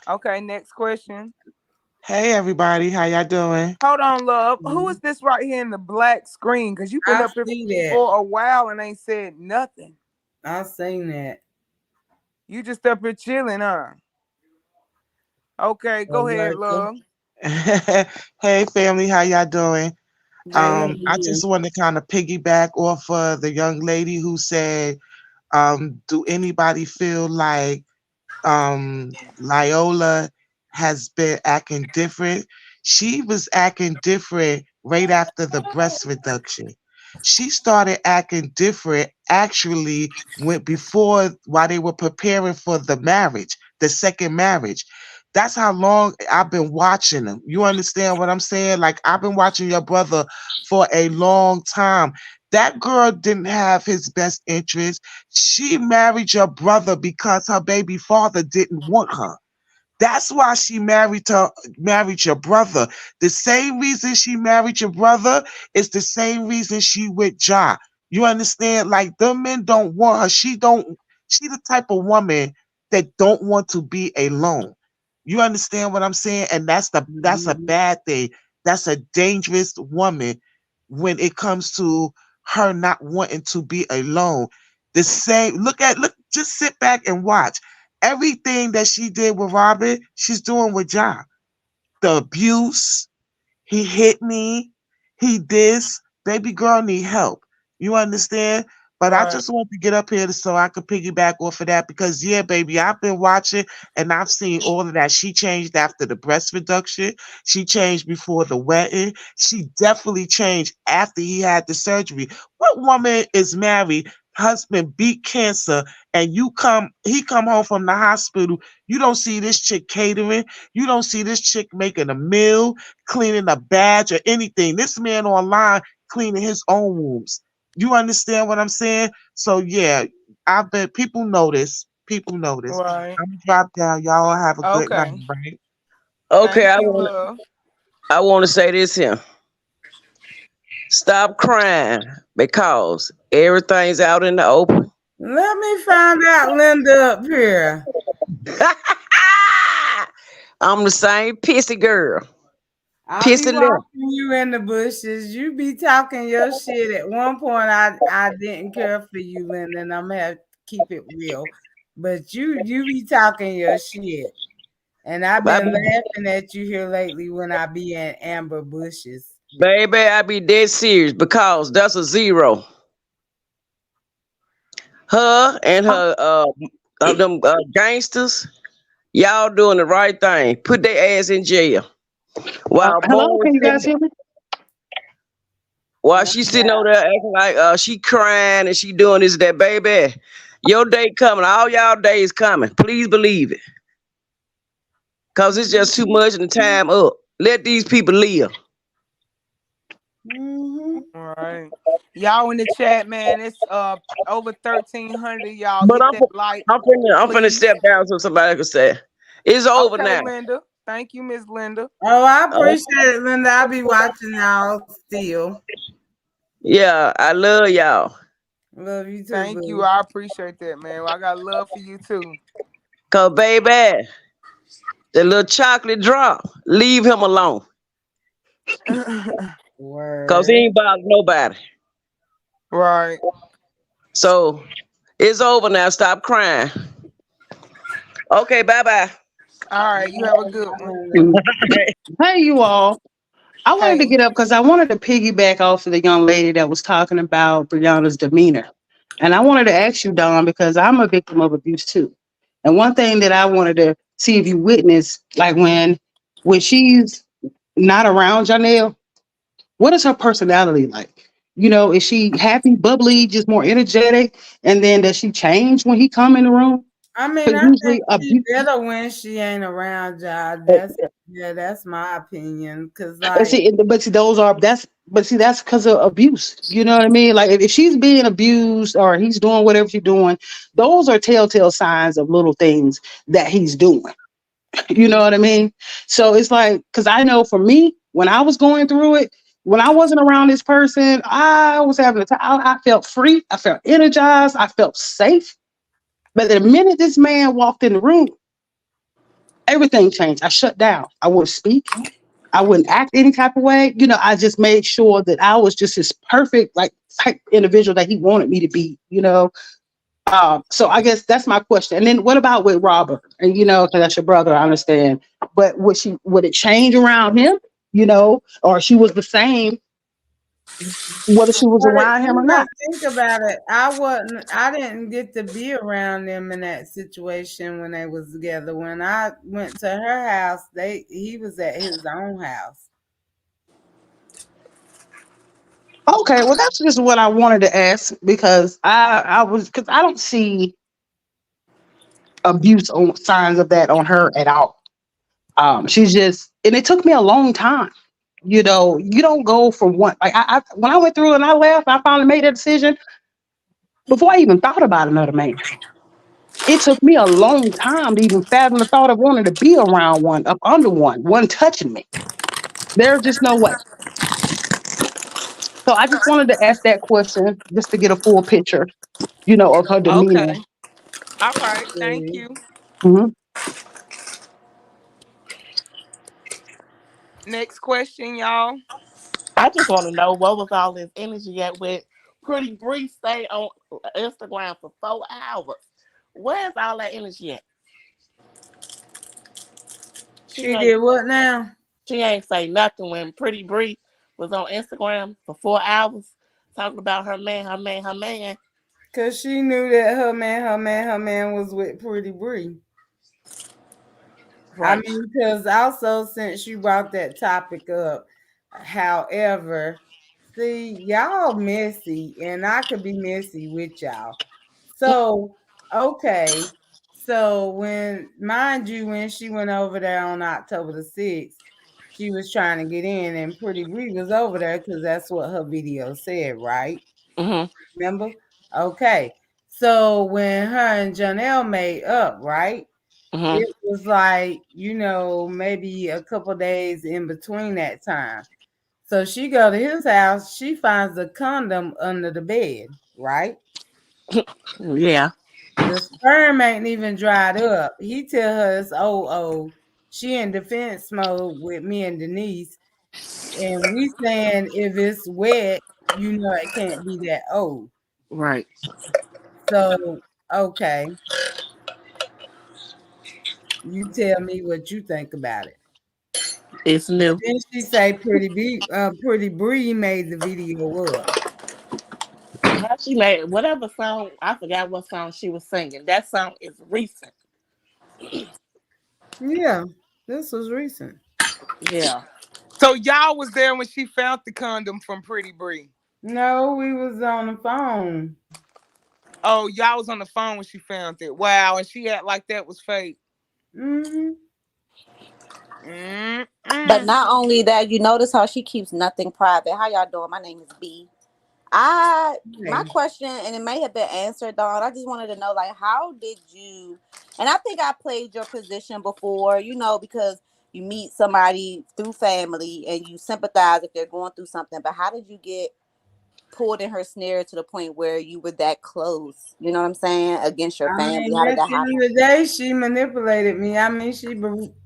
Okay, next question. Hey everybody, how y'all doing? Hold on, love. Who is Mhm. this right here in the black screen? Because you've been I up here see that. for a while and ain't said nothing. I seen that. You just up here chilling, huh? Okay, go ahead, Alexa, love. Hey family, how y'all doing? hey, how I you? just want to kind of piggyback off of the young lady who said, do anybody feel like Lyola has been acting different? She was acting different right after the breast reduction. She started acting different actually went before while they were preparing for the marriage, the second marriage. That's how long I've been watching them. You understand what I'm saying? Like I've been watching your brother for a long time. That girl didn't have his best interest. She married your brother because her baby father didn't want her. That's why she married your brother. The same reason she married your brother is the same reason she with Ja. You understand? Like them men don't want her. She the type of woman that don't want to be alone. You understand what I'm saying? And that's a Mhm. bad thing. That's a dangerous woman when it comes to her not wanting to be alone. The same look, just sit back and watch. Everything that she did with Robin, she's doing with John. The abuse, he hit me, he this, baby girl need help. You understand? But I Right. just want to get up here so I could piggyback off of that because yeah, baby, I've been watching and I've seen all of that. She changed after the breast reduction. She changed before the wedding. She definitely changed after he had the surgery. What woman is married, husband beat cancer, and he come home from the hospital. You don't see this chick catering. You don't see this chick making a meal, cleaning a badge or anything. This man online cleaning his own wounds. You understand what I'm saying? So yeah, I bet people notice. People notice. Right. I'm gonna drop down. Y'all have a good night, Okay. right? Okay, Thank you, love. I want to say this here. Stop crying because everything's out in the open. Let me find out Linda up here. I'm the same pissy girl. I'll be Pissy left. watching you in the bushes. You be talking your shit. At one point, I didn't care for you, Linda, and I'm gonna have to keep it real. But you be talking your shit, and I've I been be, laughing at you here lately when I be in amber bushes. baby, I be dead serious because that's a zero. Her and her them gangsters, y'all doing the right thing. Put their ass in jail. While Hello, Boone was can you guys sitting, hear me? while Yeah. she's sitting over there acting like she crying and she doing this, that baby. Your day coming, all y'all days coming. Please believe it. Cause it's just too much and the time up. Let these people live. Mm-hmm. All right. Y'all in the chat, man. It's over 1,300. Y'all But hit I'm that like, I'm finna please. step down so somebody can say it's over Okay, now. Linda. Thank you, Miss Linda. Oh, I Oh, appreciate it, Linda. I'll be watching y'all still. yeah, I love y'all. Love you too, Thank you. boo. I appreciate that, man. I got love for you too. Cause baby, the little chocolate drop, leave him alone. Cause he Word. ain't bother nobody. Right. So it's over now. Stop crying. Okay, bye bye. All right. You have a good one. Linda. Hey, you all. I wanted to Hey. get up because I wanted to piggyback off of the young lady that was talking about Brianna's demeanor. And I wanted to ask you, Don, because I'm a victim of abuse too. And one thing that I wanted to see if you witness, like when she's not around Janelle, what is her personality like? You know, is she happy, bubbly, just more energetic? And then does she change when he come in the room? I mean, Because I think usually she abuse. better when she ain't around y'all. That's my opinion. Cause And like, see, but see, those are that's because of abuse. You know what I mean? Like if she's being abused or he's doing whatever she's doing, those are telltale signs of little things that he's doing. You know what I mean? So it's like, because I know for me, when I was going through it, when I wasn't around this person, I was having a time. I felt free. I felt energized. I felt safe. But the minute this man walked in the room, everything changed. I shut down. I wouldn't speak. I wouldn't act any type of way. You know, I just made sure that I was just this perfect, like, type individual that he wanted me to be, you know. So I guess that's my question. And then what about with Robert? And you know, because that's your brother, I understand. But would it change around him, you know, or she was the same whether she was but around him or you gotta not? think about it. I didn't get to be around them in that situation when they was together. When I went to her house, he was at his own house. Okay, well that's just what I wanted to ask because I was because I don't see abuse on signs of that on her at all. She's just, and it took me a long time. You know, you don't go from one, like I when I went through and I left, I finally made a decision before I even thought about another man. It took me a long time to even fathom the thought of wanting to be around one, up under one touching me. There's just no way. So I just wanted to ask that question just to get a full picture, you know, of her demeanor. Okay. All right. Thank See? you. Mhm. Next question, y'all. I just want to know what was all this energy at with Pretty Bree stay on Instagram for 4 hours. Where's all that energy at? She She ain't did what now? she ain't say nothing when Pretty Bree was on Instagram for 4 hours talking about her man, her man, her man. Cause she knew that her man was with Pretty Bree. I Right. mean, because also since you brought that topic up, however, see, y'all messy, and I could be messy with y'all. So, okay. So when, mind you, when she went over there on October the 6th, she was trying to get in, and Pretty Bree was over there because that's what her video said, right? Mhm. Remember? Okay. So when her and Janelle made up, right? Mhm. It was like, maybe a couple days in between that time. So she go to his house, she finds a condom under the bed, right? Yeah. The sperm ain't even dried up. He tell her it's oh. She in defense mode with me and Denise. And we saying if it's wet, it can't be that old. Right. So, okay, you tell me what you think about it. It's new. Then she say Pretty Bree made the video up. How she made whatever song, I forgot what song she was singing. That song is recent. Yeah, this was recent. Yeah. So y'all was there when she found the condom from Pretty Bree. No, we was on the phone. Oh, y'all was on the phone when she found it. Wow, and she had like that was fake. Mm-hmm. But Mm-mm. not only that, you notice how she keeps nothing private. How y'all doing? My name is B. My Hey. question, and it may have been answered, Dawn. I just wanted to know, like, how did you? And I think I played your position before, because you meet somebody through family and you sympathize if they're going through something. But how did you get pulled in her snare to the point where you were that close? You know what I'm saying? Against your I family. mean, How did at that the end happen? of the day, she manipulated me. I mean,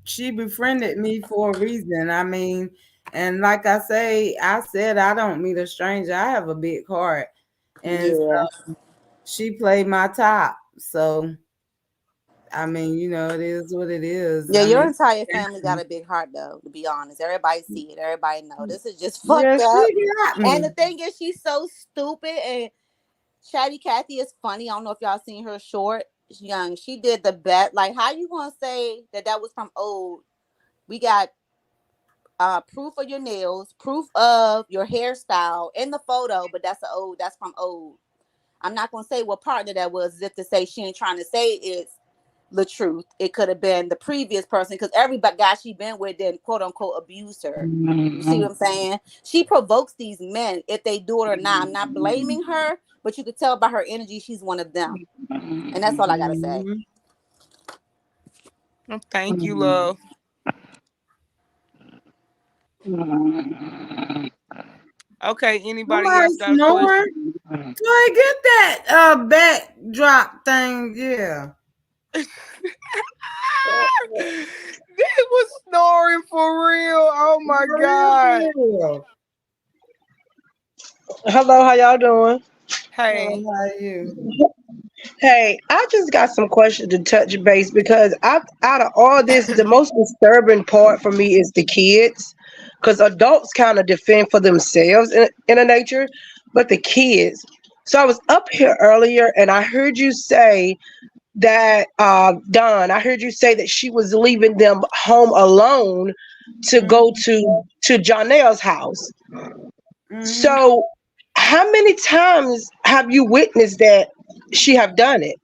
she befriended me for a reason. I mean, and like I said I don't meet a stranger. I have a big heart, and Yeah. so she played my top. So I mean, it is what it is. Yeah, I your mean, entire family got a big heart, though. To be honest, everybody see it. Everybody know this is just yeah, fucked up. she got And the me. thing is, she's so stupid. And Chatty Cathy is funny. I don't know if y'all seen her short. She's young. She did the bet. Like, how you gonna say that was from old? We got proof of your nails, proof of your hairstyle in the photo, but that's from old. I'm not gonna say what partner that was, as if to say she ain't trying to say it's the truth. It could have been the previous person because everybody guy she been with didn't quote unquote abuse her. You see what I'm saying? She provokes these men if they do it or not. I'm not blaming her, but you could tell by her energy she's one of them. And that's all I gotta say. Mhm. Well, thank you, love. Okay, anybody Somebody else got a snoring. question? Boy, get that backdrop thing. Yeah. They was snoring for real. Oh my For real, god. for real. Hello, how y'all doing? Oh, Hey. how you? Hey, I just got some questions to touch base because out of all this, the most disturbing part for me is the kids, because adults kind of defend for themselves in a nature, but the kids. So I was up here earlier and I heard you say that Don, I heard you say that she was leaving them home alone to go Mm-hmm. to Jonelle's house. Mm-hmm. So, how many times have you witnessed that she have done it?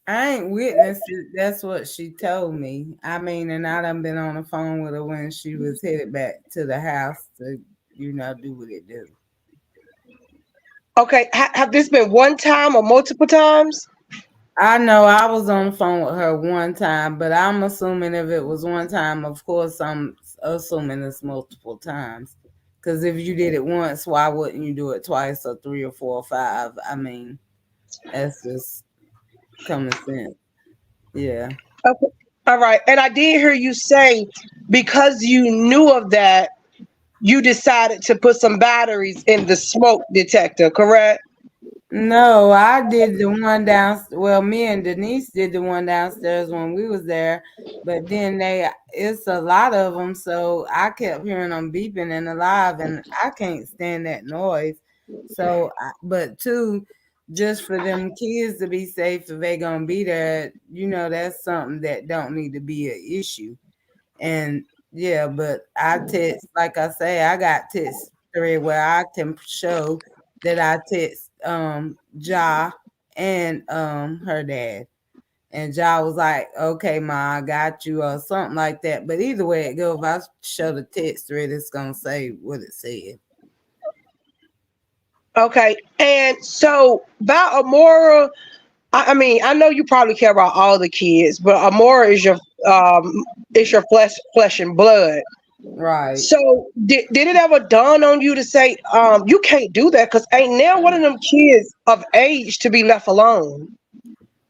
I ain't witnessed it. That's what she told me. I mean, and I done been on the phone with her when she was headed back to the house to, do what it do. Okay, have this been one time or multiple times? I know I was on the phone with her one time, but I'm assuming if it was one time, of course, I'm assuming it's multiple times. Because if you did it once, why wouldn't you do it twice or three or four or five? I mean, that's just common sense. Yeah. Okay. All right, and I did hear you say because you knew of that, you decided to put some batteries in the smoke detector, correct? No, I did the one downstairs. Well, me and Denise did the one downstairs when we was there, but then it's a lot of them, so I kept hearing them beeping and alive, and I can't stand that noise. So, but two, just for them kids to be safe if they gonna be there, that's something that don't need to be an issue. And yeah, but I text, like I say, I got text thread where I can show that I text Ja and her dad. And Ja was like, okay, ma, I got you, or something like that. But either way it goes, if I show the text thread, it's gonna say what it said. Okay, and so about Amora, I mean, I know you probably care about all the kids, but Amora is your flesh and blood. Right. So did it ever dawn on you to say, you can't do that because ain't now one of them kids of age to be left alone?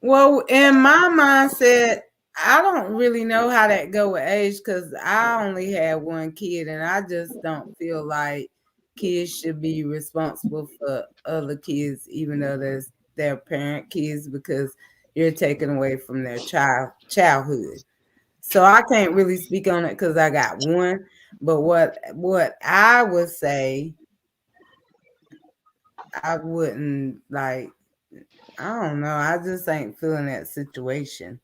Well, in my mindset, I don't really know how that go with age because I only had one kid, and I just don't feel like kids should be responsible for other kids, even though there's their parent kids, because you're taking away from their childhood. So I can't really speak on it because I got one. But what I would say, I wouldn't like. I don't know. I just ain't feeling that situation.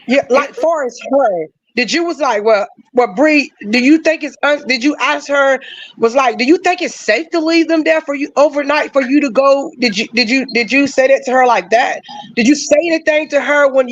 Yeah, like far as her. Did you was like, well, Bree, do you think did you ask her, was like, do you think it's safe to leave them there for you overnight for you to go? Did you say that to her like that? Did you say anything to her when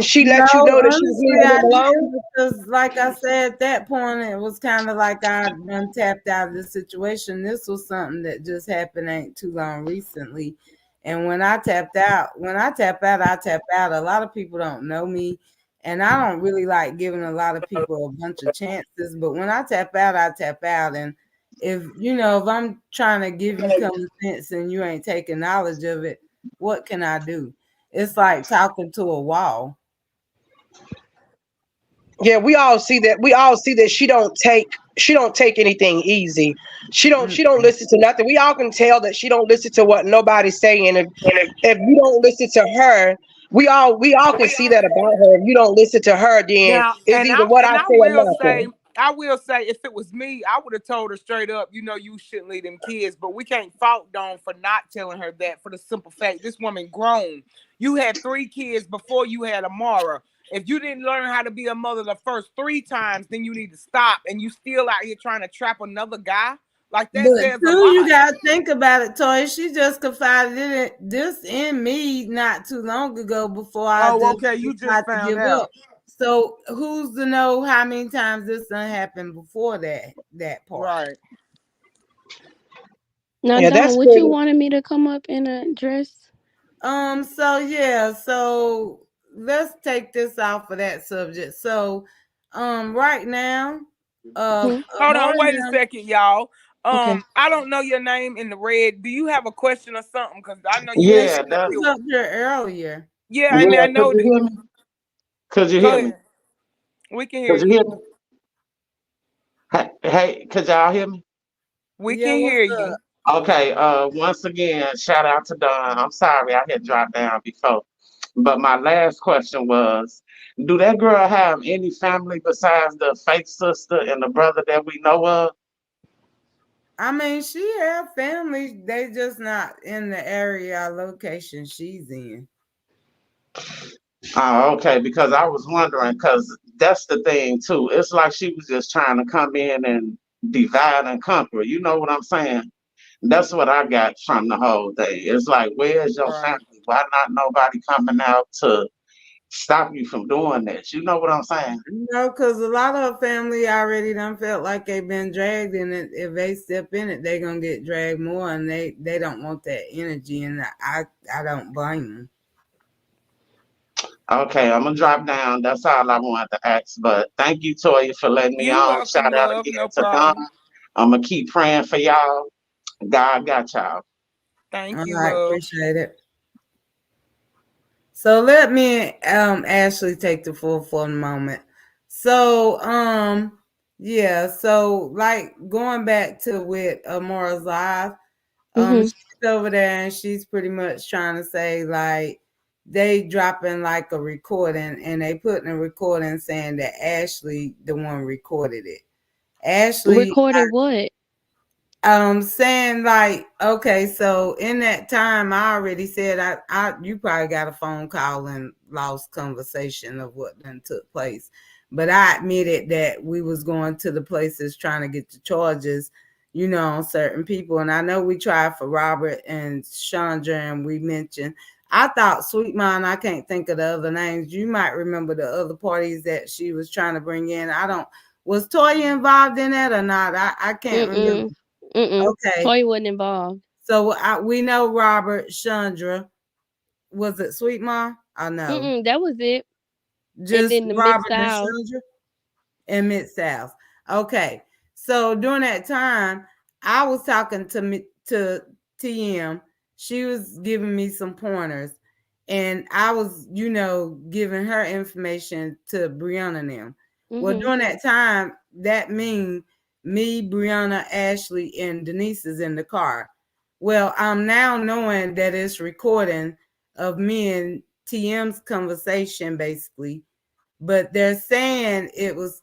she No, let you know that she was honestly, leaving I them alone? didn't because, like I said, at that point, it was kind of like I done tapped out of the situation. This was something that just happened ain't too long recently. And when I tap out, I tap out. A lot of people don't know me, and I don't really like giving a lot of people a bunch of chances. But when I tap out, I tap out. And if I'm trying to give you common sense and you ain't taking knowledge of it, what can I do? It's like talking to a wall. Yeah, we all see that. We all see that she don't take anything easy. She don't Mm-mm. listen to nothing. We all can tell that she don't listen to what nobody's saying. If you don't listen to her, we all can see that about her. If you don't listen to her, then Now, it's and either I what I and say or nothing. I will say, if it was me, I would have told her straight up, you shouldn't leave them kids. But we can't fault Dawn for not telling her that, for the simple fact this woman grown. You had 3 kids before you had Amara. If you didn't learn how to be a mother the first 3 times, then you need to stop. And you still out here trying to trap another guy? Like, that But says a too, you lot. gotta think about it, Toy. She just confided this in me not too long ago before I Oh, just okay. You just decided to found give out. up. So who's to know how many times this done happened before that part? Right. Now, Yeah, Dawn, that's what you pretty. wanted me to come up and address? So yeah, so let's take this off of that subject. So right now, Hmm? Hold more on, wait a than second, y'all. Okay. I don't know your name in the red. Do you have a question or something? Because I know you yeah, was she sitting Yeah, up that's was here. up here earlier. Yeah, and yeah. I Could know you that. hear me? Could you Go hear me? ahead. We can hear Could you you. hear me? Hey, could y'all hear me? We Yeah, can what's hear up? you. Okay. Once again, shout out to Don. I'm sorry I had dropped down before, but my last question was, do that girl have any family besides the fake sister and the brother that we know of? I mean, she have family. They just not in the area or location she's in. Oh, okay, because I was wondering, because that's the thing too. It's like she was just trying to come in and divide and conquer. You know what I'm saying? That's what I got from the whole thing. It's like, where's your Right. family? Why not nobody coming out to stop you from doing this? You know what I'm saying? No, because a lot of her family already done felt like they've been dragged in it. If they step in it, they gonna get dragged more, and they don't want that energy. And I don't blame them. Okay, I'm gonna drop down. That's all I wanted to ask. But thank you, Toya, for letting me You on. welcome, Shout out love. again No to Don. problem. I'm gonna keep praying for y'all. God got y'all. Thank All you, right, love. appreciate it. So let me Ashley take the floor for a moment. So yeah, so like going back to with Amora's live, Mm-hmm. she's over there and she's pretty much trying to say like they dropping like a recording and they putting a recording saying that Ashley the one recorded it. Ashley Recorded what? saying like, okay, so in that time I already said I you probably got a phone call and lost conversation of what then took place. But I admitted that we was going to the places trying to get the charges, on certain people. And I know we tried for Robert and Chandra and we mentioned I thought Sweet Mom, I can't think of the other names. You might remember the other parties that she was trying to bring in. I don't was Toya involved in that or not? I can't remember. Mm-mm. Mm-mm. Okay. Toy wasn't involved. So we know Robert, Chandra. Was it Sweet Ma? I know. Mm-mm. That was it. And Just then the Mid Robert and South. Chandra in Mid South. Okay. So during that time, I was talking to TM. She was giving me some pointers. And I was, giving her information to Brianna and them. Well, Mm-hmm. during that time, that mean me, Brianna, Ashley, and Denise is in the car. Well, I'm now knowing that it's recording of me and TM's conversation, basically. But they're saying it was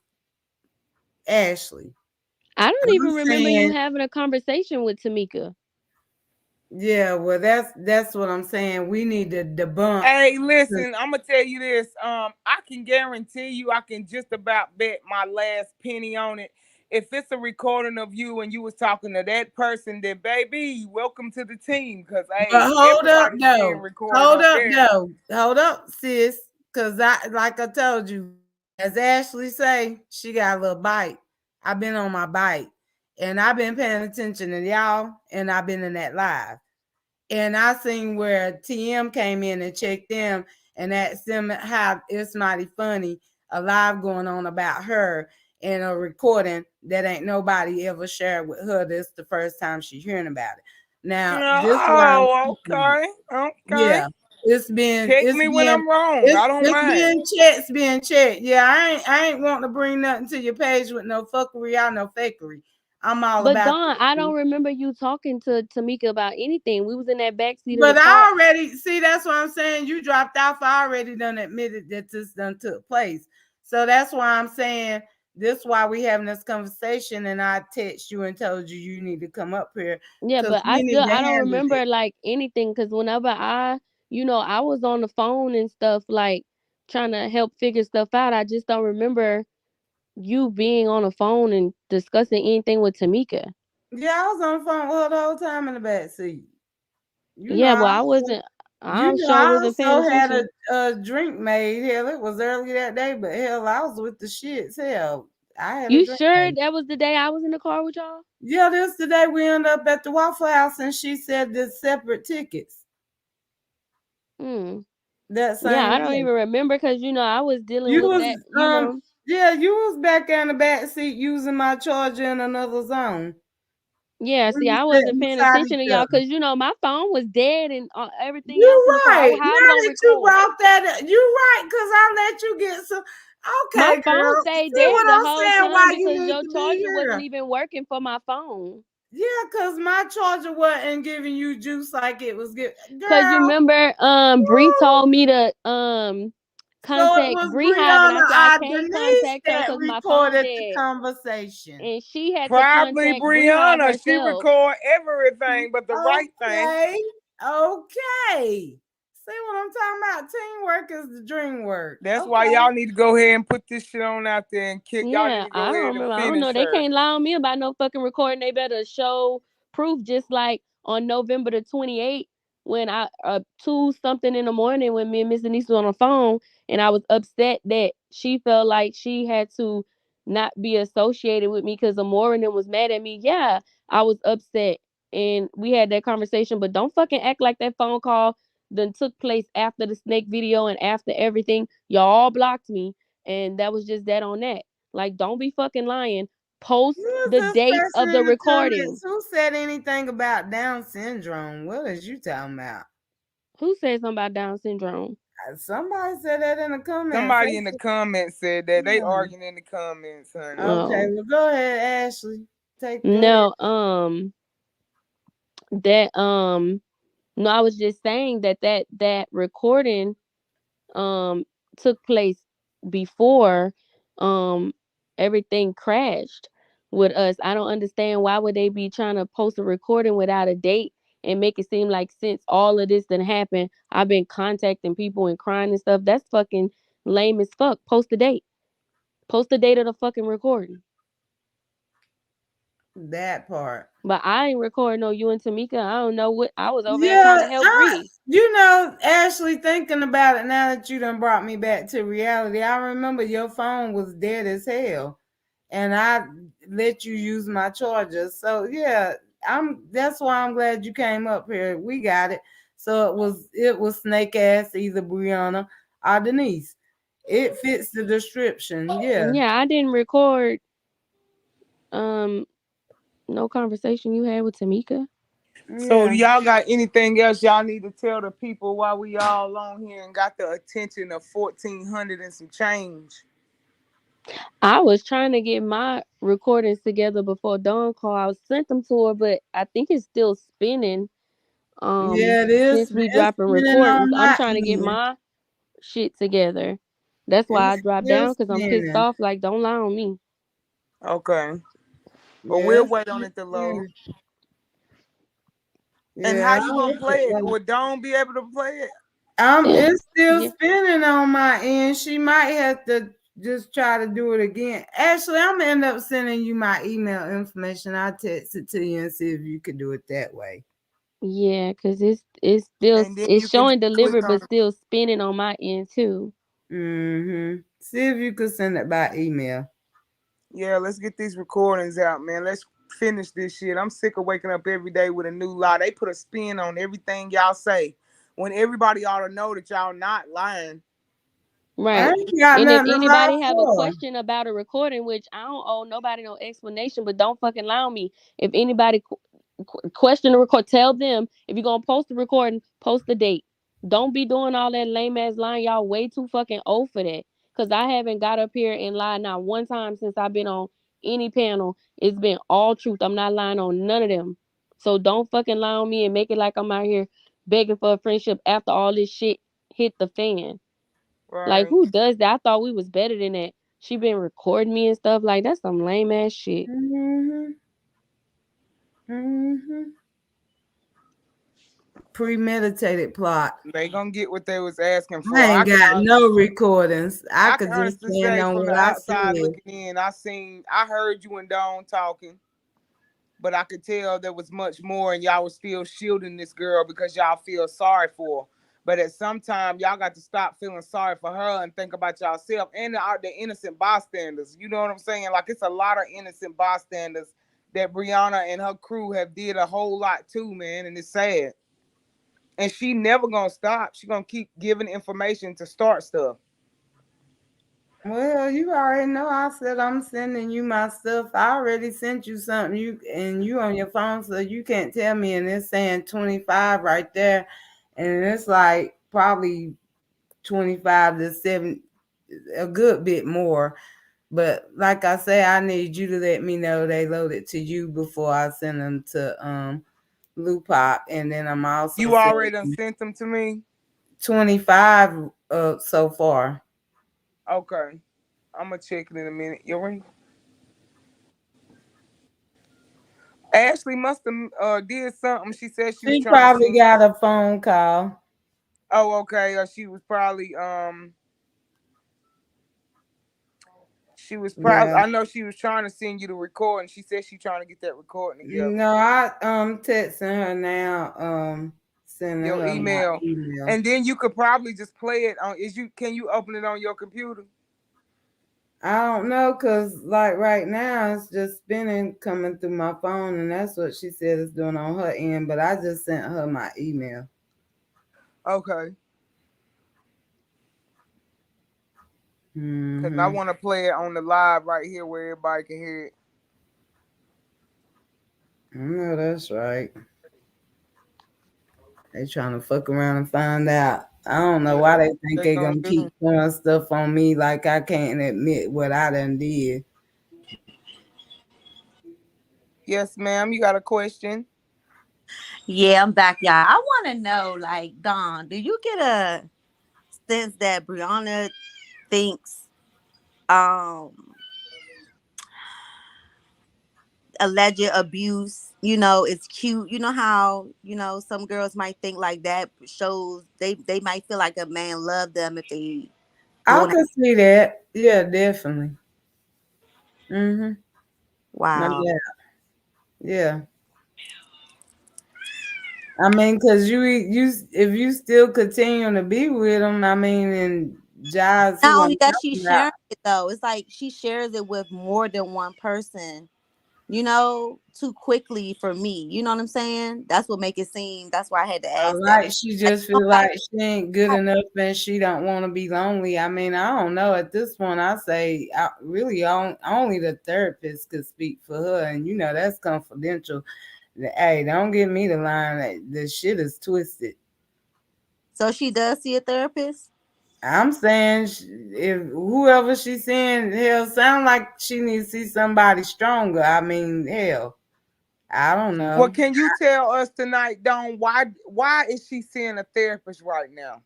Ashley. I don't I'm even remember you saying having a conversation with Tamika. Yeah, well, that's what I'm saying. We need to debunk. Hey, listen, I'm gonna tell you this. I can guarantee you, I can just about bet my last penny on it. If it's a recording of you and you was talking to that person, then baby, welcome to the team. Cause But hey, hold up everybody's being though. recorded Hold up up there. though. Hold up, sis. Cause I like I told you, as Ashley say, she got a little bite. I've been on my bite. And I've been paying attention to y'all and I've been in that live. And I seen where TM came in and checked them and asked them how it's mighty funny a live going on about her and a recording that ain't nobody ever shared with her. This the first time she's hearing about it. Now, this is what I'm Oh, saying. okay, okay. Yeah, it's been Check it's me when been I'm wrong. I don't it's mind. being checked. Yeah, I ain't wanting to bring nothing to your page with no fuckery or no fakery. I'm all But about Dawn, I that. don't remember you talking to Tamika about anything. We was in that back seat of the But car. I already see that's what I'm saying. You dropped off. I already done admitted that this done took place. So that's why I'm saying this why we having this conversation and I text you and told you you need to come up here Yeah, because but we need to I don't handle remember it. like anything because whenever I was on the phone and stuff like trying to help figure stuff out. I just don't remember you being on the phone and discussing anything with Tamika. Yeah, I was on the phone with her the whole time in the back seat. You know, Yeah, I well, I also, wasn't. I sure I wasn't paying also had attention. a drink made. Hell, it was early that day, but hell, I was with the shits. Hell, I had a You drink sure made. that was the day I was in the car with y'all? Yeah, this the day we end up at the Waffle House, and she said the separate tickets Hmm. that Yeah, same I don't day. even remember because I was dealing You with was that. yeah, you was back in the back seat using my charger in another zone. Yeah, We see, were I wasn't sitting paying beside attention to each y'all other. because my phone was dead and everything else in You the car. right. How I'm Now gonna that you record? brought that up, you right, because I let you get some. My Okay, phone girl. stayed See dead what the I'm whole saying? time Why you because need your to be charger wasn't here? even working for my phone. Yeah, because my charger wasn't giving you juice like it was giving. Cause you Girl, remember, Bree woo. told me to So it contact was Bree Hive, and I said I Brianna can't Denise contact her that because my phone recorded the dead, conversation. and she had to Probably contact Bree Hive Brianna. She herself. record everything but the right thing. Okay. Okay. See what I'm talking about? Teamwork is the dream work. That's why Okay. y'all need to go ahead and put this shit on out there and kick. Y'all need Yeah, to I go don't ahead and remember. I don't know. finish They her. can't lie on me about no fucking recording. They better show proof. Just like on November the 28th, when I 2 something in the morning when me and Miss Denise was on the phone, and I was upset that she felt like she had to not be associated with me because Amora and them was mad at me. Yeah, I was upset, and we had that conversation. But don't fucking act like that phone call then took place after the snake video and after everything. Y'all all blocked me, and that was just that on that. Like, don't be fucking lying. Post Who's the this date person of in the the recording. comments? Who said anything about Down syndrome? What is you talking about? Who said something about Down syndrome? Somebody said that in the comments. Somebody in the comments said that they Yeah. arguing in the comments, honey. Okay, Oh well go ahead, Ashley. Go ahead. no, that no, I was just saying that recording um took place before um everything crashed with us. I don't understand why would they be trying to post a recording without a date and make it seem like since all of this didn't happen, I've been contacting people and crying and stuff. That's fucking lame as fuck. Post the date. Post the date of the fucking recording. That part. But I ain't recording no you and Tamika. I don't know what I was over there trying Yeah, to help Bree. Ashley, thinking about it now that you done brought me back to reality, I remember your phone was dead as hell. And I let you use my charger. So yeah, that's why I'm glad you came up here. We got it. So it was snake ass, either Brianna or Denise. It fits the description. Yeah. Yeah, I didn't record um no conversation you had with Tamika. So Yeah. do y'all got anything else y'all need to tell the people while we all on here and got the attention of 1,400 and some change? I was trying to get my recordings together before Dawn call. I sent them to her, but I think it's still spinning. Yeah, it is. Since we It's dropping spinning recordings, on I'm my trying to get end. my shit together. That's why I It's dropped still down because I'm pissed spinning. off. Like, don't lie on me. Okay. But Yeah, we'll it's wait on still it to load. spinning. And Yeah, how you gonna play it? Would Dawn be able to play it? it's still Yeah. spinning on my end. She might have to just try to do it again. Actually, I'm gonna end up sending you my email information. I'll text it to you and see if you could do it that way. Yeah, cause it's still And then it's you can just showing click delivered, on but still spinning on my end too. See if you could send it by email. yeah, let's get these recordings out, man. Let's finish this shit. I'm sick of waking up every day with a new lie. They put a spin on everything y'all say. When everybody ought to know that y'all not lying. I Right. ain't got And if nothing to lie anybody have a for. question about a recording, which I don't owe nobody no explanation, but don't fucking lie on me. If anybody question the record, tell them if you're gonna post the recording, post the date. Don't be doing all that lame ass lying. Y'all way too fucking old for that. Cause I haven't got up here and lied not one time since I've been on any panel. It's been all truth. I'm not lying on none of them. So don't fucking lie on me and make it like I'm out here begging for a friendship after all this shit hit the fan. Like Right. who does that? I thought we was better than that. She been recording me and stuff. Like that's some lame ass shit. Mm-hmm. Mm-hmm. Premeditated plot. They gonna get what they was asking I for. ain't got no recordings. I I could can just honestly stand say on from the what I outside said. looking in, I heard you and Dawn talking, but I could tell there was much more, and y'all was still shielding this girl because y'all feel sorry for her. But at some time, y'all got to stop feeling sorry for her and think about yourself and the innocent bystanders. You know what I'm saying? Like it's a lot of innocent bystanders that Brianna and her crew have did a whole lot too, man, and it's sad. And she never gonna stop. She gonna keep giving information to start stuff. Well, you already know I said I'm sending you my stuff. I already sent you something you on your phone, so you can't tell me, and it's saying 25 right there. And it's like probably 25 to 7, a good bit more. But like I say, I need you to let me know they loaded to you before I send them to Lupop. And then I'm also You already done sending sent them to me. 25 so far. Okay. I'm gonna check it in a minute. You ready? Ashley must have did something. She said she was She trying to probably send. got a phone call. Oh, okay. Or she was probably she was probably Yeah. I know she was trying to send you the recording. She said she trying to get that recording together. No, I texting her now, sending Your her my email. email. And then you could probably just play it on is you can you open it on your computer? I don't know, cause like right now it's just spinning coming through my phone, and that's what she said it's doing on her end. But I just sent her my email. Okay. Cause I Mm-hmm. want to play it on the live right here where everybody can hear it. I know that's right. They trying to fuck around and find out. I don't know Yeah, why that's they what think they they gonna gonna do. keep throwing stuff on me like I can't admit what I done did. Yes, ma'am. You got a question? Yeah, I'm back, y'all. I want to know, like, Don, do you get a sense that Brianna thinks um alleged abuse, is cute? You know how, some girls might think like that shows they might feel like a man love them if they I doing it. can see that. Yeah, definitely. Mm-hmm. No Wow. doubt. Yeah. I mean, cause you if you still continue to be with him, I mean, and Giles, who Not I'm only that, she's talking about, sharing it though. It's like she shares it with more than one person, too quickly for me. You know what I'm saying? That's what make it seem. That's why I had to ask that. like she Like just feel nobody. like she ain't good enough and she don't want to be lonely. I mean, I don't know. At this point, I say really only the therapist could speak for her, and that's confidential. Hey, don't give me the line. The shit is twisted. So she does see a therapist. I'm saying if whoever she's saying, hell, sound like she needs to see somebody stronger. I mean, hell, I don't Well, know. can you tell us tonight, Dawn, why is she seeing a therapist right now?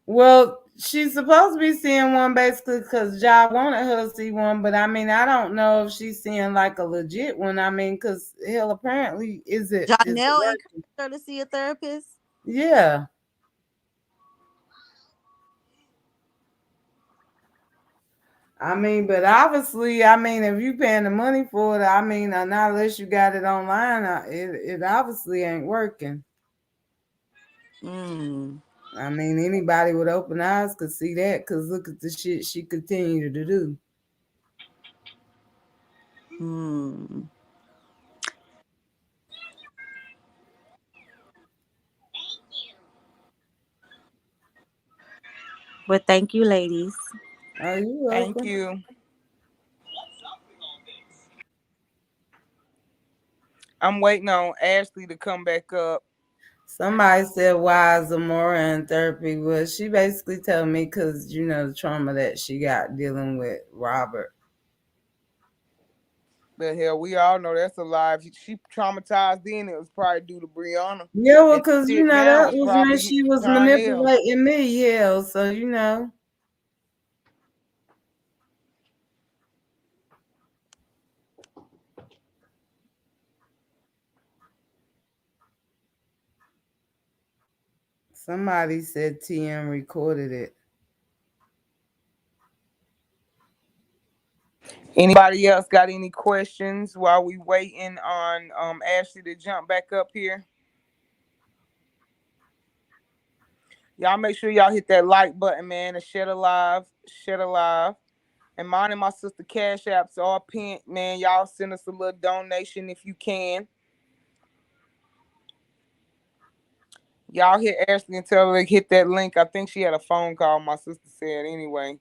Well, she's supposed to be seeing one basically because Ja wanted her to see one, but I mean, I don't know if she's seeing like a legit one. I mean, because hell, apparently, is it Janelle working? encouraged her to see a therapist. Yeah, I mean, but obviously, I mean, if you paying the money for it, I mean, not unless you got it online, it obviously ain't working. Mm. I mean, anybody with open eyes could see that because look at the shit she continued to do. Hmm. But thank you, ladies. Oh, you Thank welcome. you. I'm waiting on Ashley to come back up. Somebody said, why is Amora in therapy? Well, she basically told me because, the trauma that she got dealing with Robert. But hell, we all know that's a lie. If she traumatized then, it was probably due to Brianna. Yeah, well, And because, shit now that is was when probably she was Tynell. manipulating me. Yeah, so. Somebody said TM recorded it. Anybody else got any questions while we waiting on Ashley to jump back up here? Y'all make sure y'all hit that like button, man, and share alive, share alive. And mine and my sister Cash Apps all pinned, man. Y'all send us a little donation if you can. Y'all hit Ashley and tell her to hit that link. I think she had a phone call, my sister said anyway.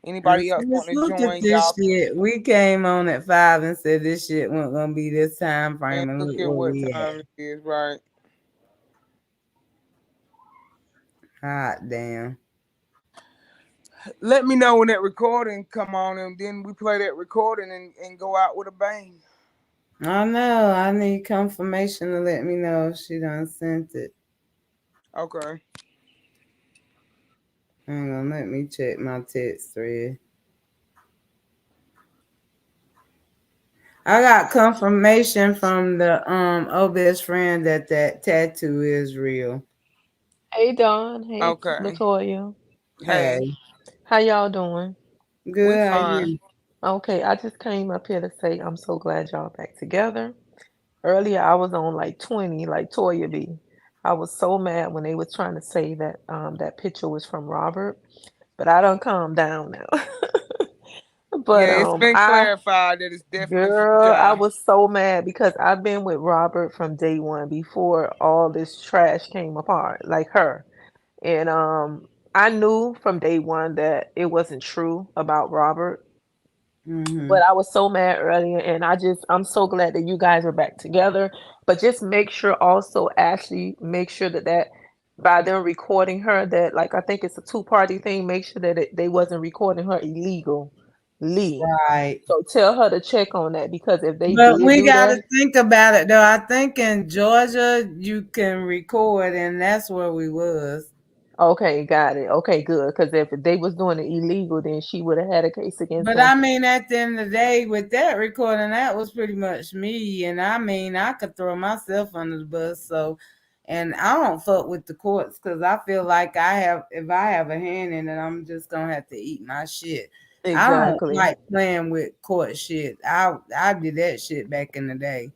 Anybody else want Let's to look at join, this y'all? shit. We came on at 5 and said this shit wasn't going to be this time And frame, and look look at where what we time it is, right? at. Hot damn. Let me know when that recording come on, and then we play that recording and go out with a bang. I know. I need confirmation to let me know if she done sent it. Okay. Hang on, let me check my text thread. I got confirmation from the best friend that tattoo is real. Hey Dawn, hey Okay. Latoya. Hey, Hey, How y'all doing? we good. How fine. you? Okay, I just came up here to say I'm so glad y'all back together. Earlier I was on like 20, like Toya B. I was so mad when they was trying to say that that picture was from Robert, but I done calmed down now. Yeah, But it's been I clarified that it's definitely from girl, I Ja. was so mad because I've been with Robert from day one before all this trash came apart, like her. And I knew from day one that it wasn't true about Robert. Mm-hmm. But I was so mad earlier, and I'm so glad that you guys are back together. But just make sure also, Ashley, make sure that by them recording her, that like I think it's a two-party thing, make sure that they wasn't recording her illegally. Right. So tell her to check on that because if they But did we do got to that, think about it though. I think in Georgia you can record, and that's where we was. okay, got it. Okay, good. Because if they was doing it illegal, then she would have had a case against But them. I mean, at the end of the day, with that recording, that was pretty much me. And I mean, I could throw myself under the bus. So, and I don't fuck with the courts because I feel like if I have a hand in it, I'm just gonna have to eat my shit. I don't Exactly. like playing with court shit. I did that shit back in the day.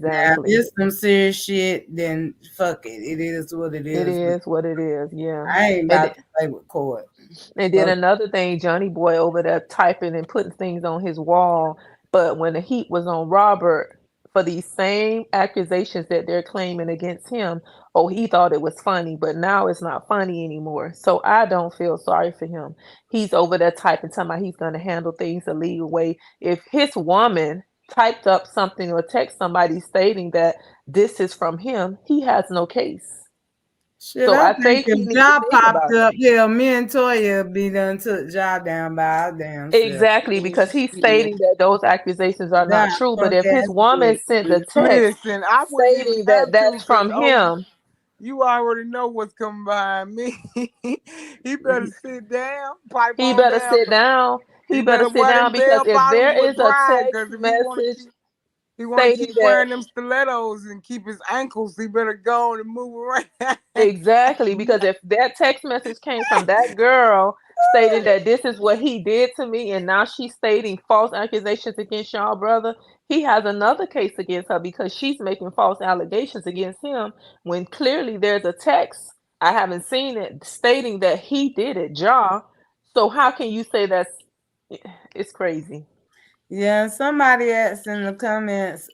Now, if Exactly. it's some serious shit, then fuck it. It is what it It is. But is what it is. Yeah. I ain't And about to play with court. And then Fuck. another thing, Johnny Boy over there typing and putting things on his wall. But when the heat was on Robert for these same accusations that they're claiming against him, oh, he thought it was funny, but now it's not funny anymore. So I don't feel sorry for him. He's over there typing, talking about he's going to handle things a legal way. If his woman typed up something or text somebody stating that this is from him, he has no case. Shit, So I I think think he if need to job think popped about it. up, hell, me and Toya be done took job down by our damn self. Exactly, because he's Shit. stating that those accusations are not That true. But punk if his ass woman bitch. sent the text Listen, I wouldn't even stating that have to that's because from him, You already know what's coming behind me. He better sit down, pipe He on better down. sit down. He He better better sit wear down them because bell if bottoms there with is a pride. text Cause if message he wanna stating keep that wearing them stilettos and keep his ankles, he better go on and move around. exactly, because if that text message came from that girl stating that this is what he did to me, and now she's stating false accusations against y'all brother, he has another case against her because she's making false allegations against him when clearly there's a text. I haven't seen it stating that he did it, So how can you say that's it's crazy? Yeah, somebody asked in the comments,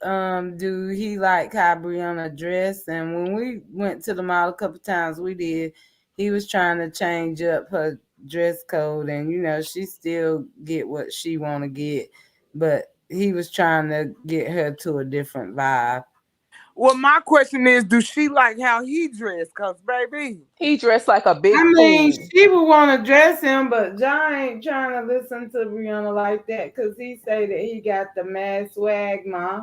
do he like how Brianna dressed? And when we went to the mall a couple times, we did. He was trying to change up her dress code, and she still get what she want to get, but he was trying to get her to a different vibe. Well, my question is, do she like how he dressed? Cause baby, He dressed like a I big mean, fool. she would want to dress him, but John ain't trying to listen to Brianna like that because he say that he got the mad swag, ma.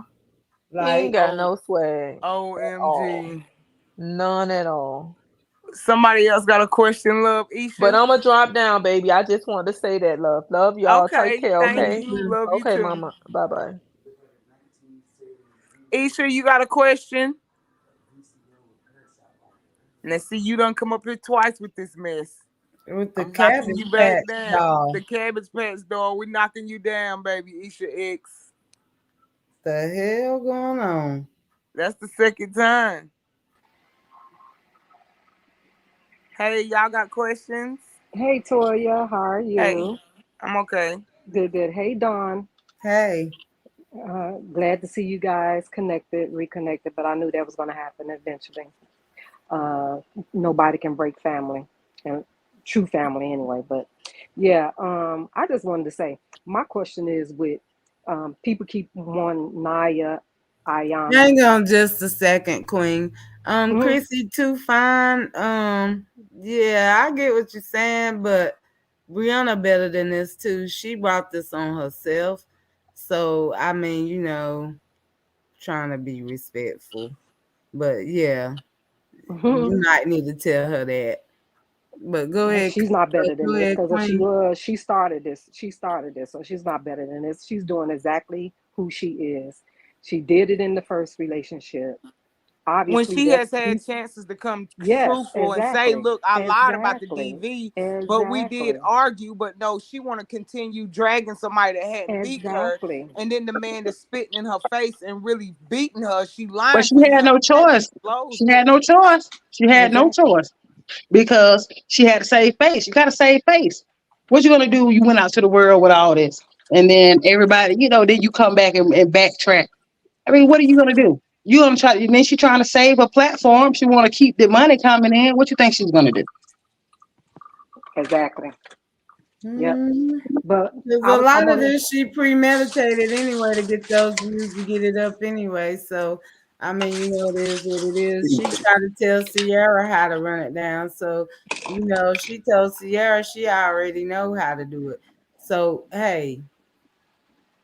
He ain't Like, got oh, no swag at all. OMG. None at all. Somebody else got a question, love, But Isha? I'm gonna drop down, baby. I just wanted to say that, love. Love y'all. Take Okay, care, thank okay? you. Love you Okay, too. mama. Bye bye. Isha, you got a question? Now, see, you done come up here twice with this mess. with the I'm knocking Cabbage you back Patch down. doll. The Cabbage Patch doll, we knocking you down, baby. Isha X. The hell going on? That's the second time. Hey, y'all got questions? Hey Toya, how are Hey, you? I'm okay. Good, good. Hey Dawn, Hey, glad to see you guys reconnected, but I knew that was going to happen eventually. Uh, Nobody can break family, and true family anyway. But yeah, I just wanted to say my question is with people keep wanting Naya Ayana. hang on just a second, Queen. Hmm. Chrissy too fine. Yeah, I get what you're saying, but Brianna better than this too. She brought this on herself. So I mean, trying to be respectful. But yeah, you might need to tell her that. But She's not better go than this ahead, because if she Queen. was, she started this. She started this, so she's not better than this. She's doing exactly who she is. She did it in the first relationship. When Obviously, she has that's had he's chances to come yes, truthful and say, exactly, "Look, I lied about the exactly, DV," but we did exactly, argue. But no, she want to continue dragging somebody that hadn't beat her, exactly, and then the man that's spitting in her face and really beating her. She But lying she for his had no entertainment. choice. Blows She had me. no choice. She had no exactly, choice because she had to save face. You got to save face. What you gonna do? You went out to the world with all this, and then everybody, then you come back and backtrack. I mean, what are you gonna do? You gonna try? And then she trying to save her platform. She want to keep the money coming in. What you think she's gonna do? exactly. Yep. Mm-hmm. But Because a I lot of want to. this she premeditated anyway to get those views to get it up anyway. So I mean, it is what it is. She tried to tell Sierra how to run it down. So, she told Sierra she already know how to do it. So hey,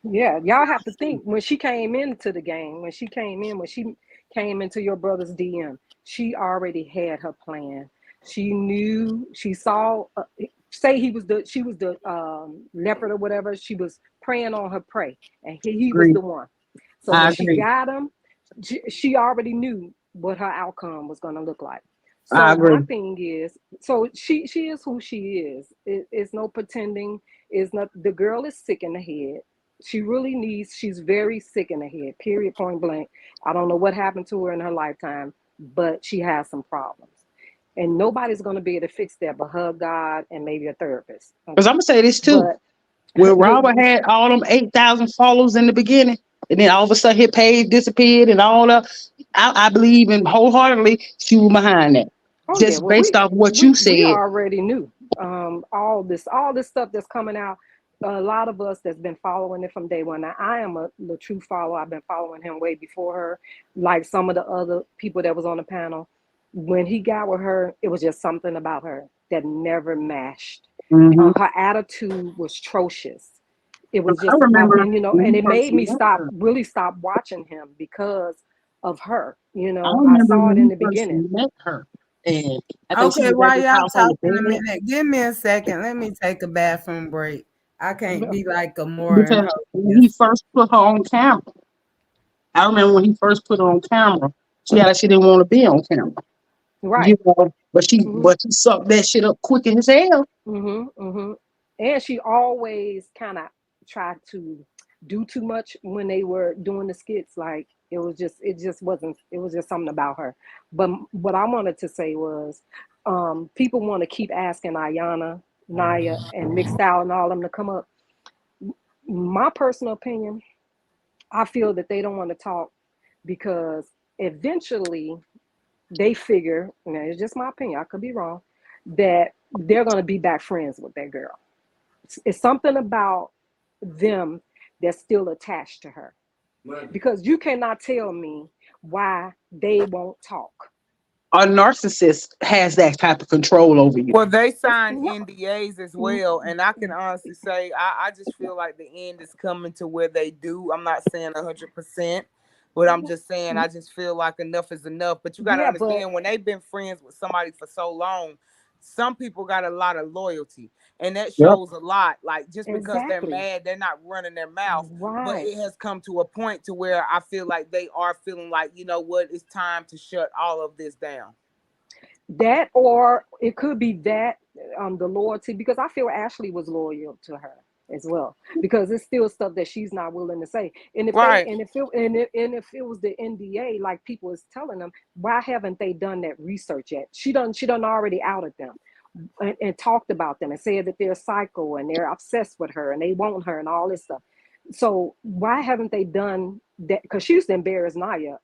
Yeah, y'all have to think when she came into the game, when she came into your brother's DM, she already had her plan. She knew, she saw, say she was the leopard or whatever. She was preying on her prey, and he was Agree. the one. So when I she agree. got him, she already knew what her outcome was going to look like. I So my agree. thing is, so she is who she is. It's no pretending. It's not. The girl is sick in the head. She really needs. She's very sick in the head. Period. Point blank. I don't know what happened to her in her lifetime, but she has some problems, and nobody's going to be able to fix that but her, God, and maybe a therapist. Because I'm Okay, gonna say this too. but When Robert had all them 8,000 followers in the beginning, and then all of a sudden his page disappeared and all that, I believe in wholeheartedly she was behind that. oh yeah, Just well based off what you we said. already knew all this stuff that's coming out. A lot of us that's been following it from day one. Now I am the true follower. I've been following him way before her, like some of the other people that was on the panel. When he got with her, it was just something about her that never matched. Hmm. Her attitude was atrocious. It was I just remember and when he and it first made me met her. stop watching him because of her. I I remember saw it when in he the first beginning. met her, and I think she Okay, was at while this y'all house on the talking a bed. minute, give me a second. Let me take a bathroom break. I can't be like Gamora and Because her. when he Yes. first put her on camera, I remember when he first put her on camera, she didn't want to be on camera, Right. Hmm. but she sucked that shit up quick as hell. Hmm. Hmm. And she always kind of tried to do too much when they were doing the skits. Like it just wasn't. It was just something about her. But what I wanted to say was, people want to keep asking Ayana, Naya, and Mixed Style and all of them to come up. My personal opinion, I feel that they don't want to talk because eventually they figure, and it's just my opinion, I could be wrong, that they're going to be back friends with that girl. It's something about them that's still attached to her because you cannot tell me why they won't talk. A narcissist has that type of control over you. Well, they It's signed no, NDAs as well, and I can honestly say I just feel like the end is coming to where they do. I'm not saying 100%, but I'm just saying I just feel like enough is enough. But you got to yeah, but understand when they've been friends with somebody for so long, some people got a lot of loyalty, and that Yep. shows a lot. Like just because they're exactly mad, they're not running their mouth. But right. it has come to a point to where I feel like they are feeling like, you know what, it's time to shut all of this down. That, or it could be that, the loyalty, because I feel Ashley was loyal to her as well, because it's still stuff that she's not willing to say. And if they Right. and if it was the NDA, like people is telling them, why haven't they done that research yet? She done already outed them and talked about them and said that they're psycho and they're obsessed with her and they want her and all this stuff. So why haven't they done that? Because she used to embarrass Naya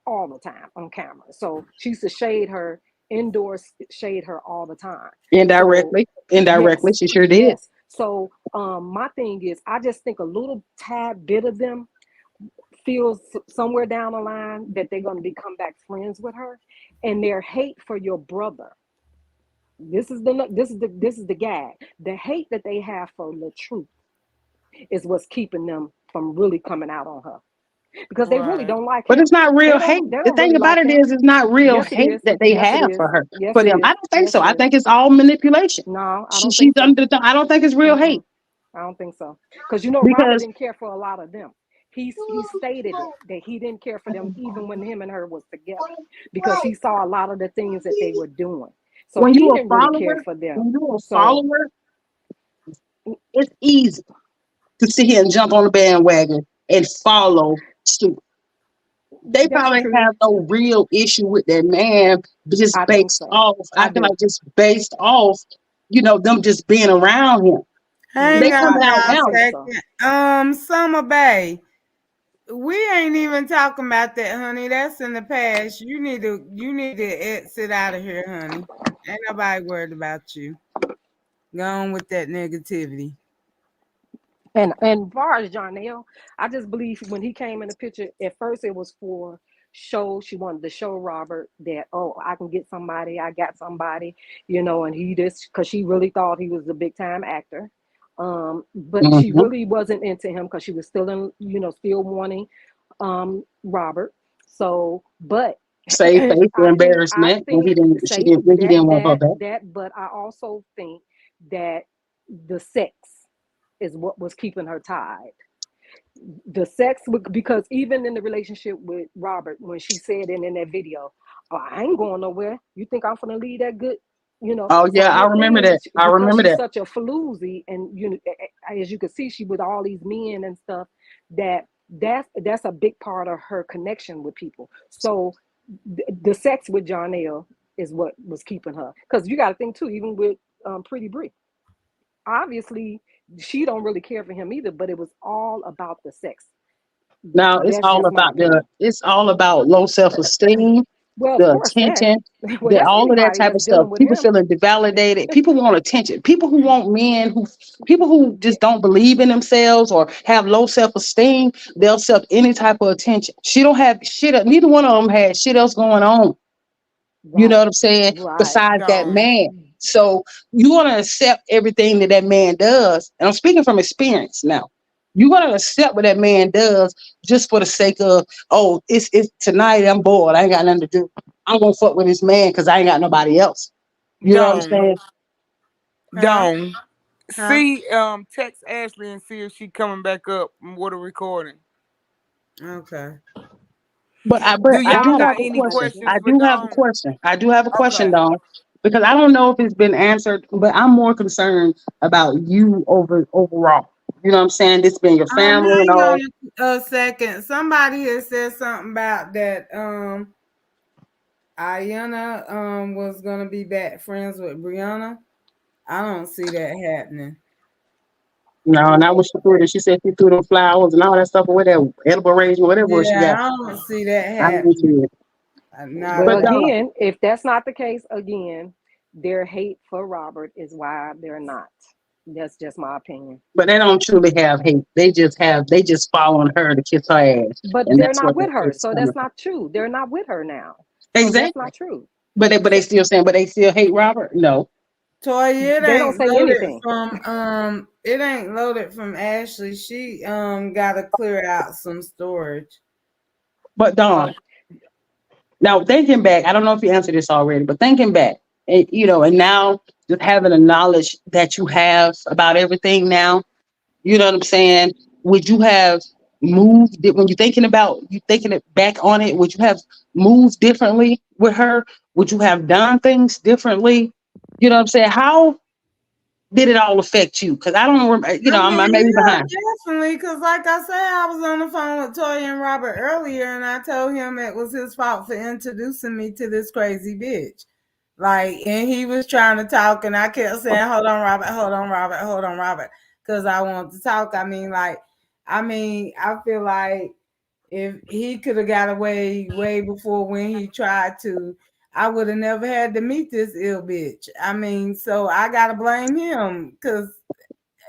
all the time on camera. So she used to shade her indoors, shade her all the time. So Indirectly, yes, she sure did. yes. So my thing is, I just think a little tad bit of them feels somewhere down the line that they're going to become back friends with her, and their hate for your brother. This is the gag. The hate that they have for the truth is what's keeping them from really coming out on her because they really Right. don't like But it's him. not They real hate. don't. They The don't thing really about like it him. is, it's not real Yes, it hate is. that they Yes, it have is. for her, Yes, for it them. is. I don't think Yes, so. it I is. think it's all manipulation. No, I don't She's think so. under the. I don't think it's real hate Mm-mm. I don't think so. Because Robert because didn't care for a lot of them. He stated it that he didn't care for them even when him and her was together because he saw a lot of the things that they were doing. So when he you a didn't really care follower, for them. when you a So follower, it's easy to sit here and jump on the bandwagon and follow suit. They that's probably true. have no real issue with that man, but just I think based so. off. I I feel do. like just based off, them just being around him. Hang They Yeah, on, coming out I y'all, now. think so. second. Summer Bay. We ain't even talking about that, honey. That's in the past. You need to exit out of here, honey. Ain't nobody worried about you. Go on with that negativity. And far as Jarnell, I just believe when he came in the picture, at first it was for show. She wanted to show Robert that, oh, I can get somebody, I got somebody, and he just because she really thought he was a big time actor. But she Mhm. really wasn't into him because she was still still wanting Robert. So, but Save face for I embarrassment when think say he didn't want her back. but I also think that the sex is what was keeping her tied. The sex, because even in the relationship with Robert, when she said in that video, oh, I ain't going nowhere. You think I'm gonna leave that good? Oh So yeah, I her remember thing, that. I because remember she's that. such a floozy, and as you can see, she with all these men and stuff. That's a big part of her connection with people. So the sex with Jarnell is what was keeping her. Because you got to think too, even with Pretty Brie, obviously she don't really care for him either, but it was all about the sex. Now That's just my opinion. it's all about low self esteem, Well, of the course that. attention, Well, that that's all of that anybody type of that's stuff. dealing with People him. feeling devalidated. People want attention. People who just don't believe in themselves or have low self esteem, they'll accept any type of attention. She don't have shit. Neither one of them had shit else going on. You know Right, what I'm saying? right. Besides that Gone. man. So you want to accept everything that man does. And I'm speaking from experience now. You're gonna accept what that man does just for the sake of, oh, it's tonight. I'm bored. I ain't got nothing to do. I'm gonna fuck with this man because I ain't got nobody else. You know what I'm Don't, saying? Huh? don't. Huh? See, text Ashley and see if she coming back up with a recording. Okay. Do But I y'all do got have a any question. Interesting. questions I for do have a Dawn? question. I do have a question, Okay. Dawn, because I don't know if it's been answered, but I'm more concerned about you overall. You know what I'm saying? This being your family and Hang all. on a second. Somebody has said something about that. Ayana was gonna be back friends with Brianna. I don't see that happening. No, and I was through it. She said she threw them flowers and all that stuff or whatever, edible arrangement, whatever she Yeah, got. I don't see that I didn't see happening. it. Not Well, But at all. Dawn, again, if that's not the case, again, their hate for Robert is why they're not. That's just my opinion. but they don't truly have hate. They just following her to kiss her ass. But And they're that's not what the with her, hate is so coming that's from. not true. They're not with her now, so that's Exactly. not true. But they So still saying, but they still hate Robert? No. Toya, it they don't ain't say loaded anything. from it ain't loaded from Ashley. She gotta clear out some storage. But Dawn, Oh, now thinking back, I don't know if you answered this already, but thinking back, and and now just having the knowledge that you have about everything now, you know what I'm saying? Would you have moved when you're thinking about you thinking it back on it? Would you have moved differently with her? Would you have done things differently? You know what I'm saying? How did it all affect you? Because I don't remember. I I mean, may be yeah, behind. definitely. Because, like I said, I was on the phone with Toya and Robert earlier, and I told him it was his fault for introducing me to this crazy bitch. Like, and he was trying to talk, and I kept saying, "Hold on, Robert. Hold on, Robert. Hold on, Robert," because I want to talk. I feel like if he could have got away way before when he tried to, I would have never had to meet this ill bitch. I mean, so I gotta blame him because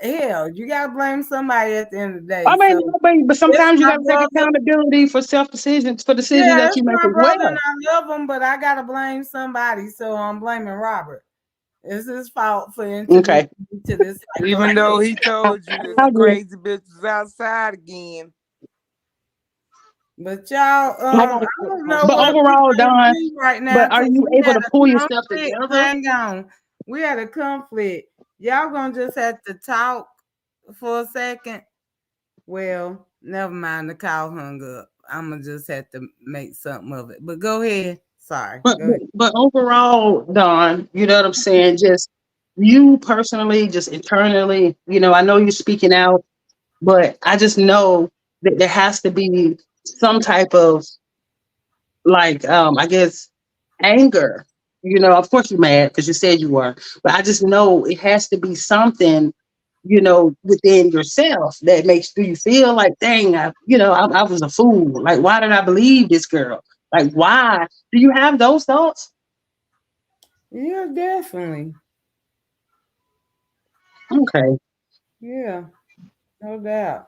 hell, you gotta blame somebody at the end of the day. I mean, So but it's sometimes you my got to take brother. accountability for self decisions, for decisions Yeah, that it's you make my as brother, and well. I love him, but I gotta blame somebody. So I'm blaming Robert. It's his fault for introducing Okay. me to this psycho Even though bitch. he told you that the I agree. crazy bitch was outside again. But y'all, I got I a don't know But what we overall, gonna Don, do right now but are because you we able had to a pull yourself conflict. together? Hang on, we had a conflict. Y'all gonna just have to talk for a second. Well, never mind. The call hung up. I'm gonna just have to make something of it. But go ahead. Sorry. But, Go but ahead. but overall, Don, you know what I'm saying? Just you personally, just internally, I know you're speaking out, but I just know that there has to be some type of, like, I guess, anger. Of course you're mad because you said you were, but I just know it has to be something, within yourself that makes you feel like, dang, I was a fool. Like, why did I believe this girl? Like, why? Do you have those thoughts? Yeah, definitely. Okay. Yeah, no doubt.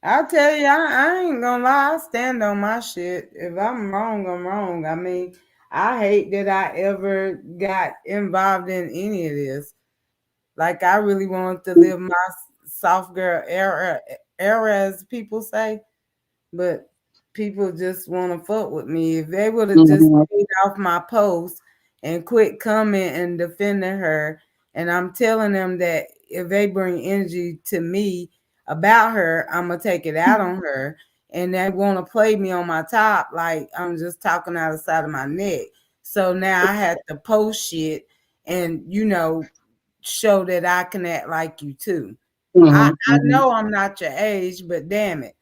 I'll tell you, I ain't gonna lie. I stand on my shit. If I'm wrong, I'm wrong. I mean, I hate that I ever got involved in any of this. Like, I really wanted to live my soft girl era, as people say. But people just want to fuck with me. If they would have just Mhm. stayed off my post and quit coming and defending her, and I'm telling them that if they bring energy to me about her, I'm gonna take it out on her. And they want to play me on my top like I'm just talking out the side of my neck. So now I had to post shit and show that I can act like you too. Mhm. I Mhm. know I'm not your age, but damn it.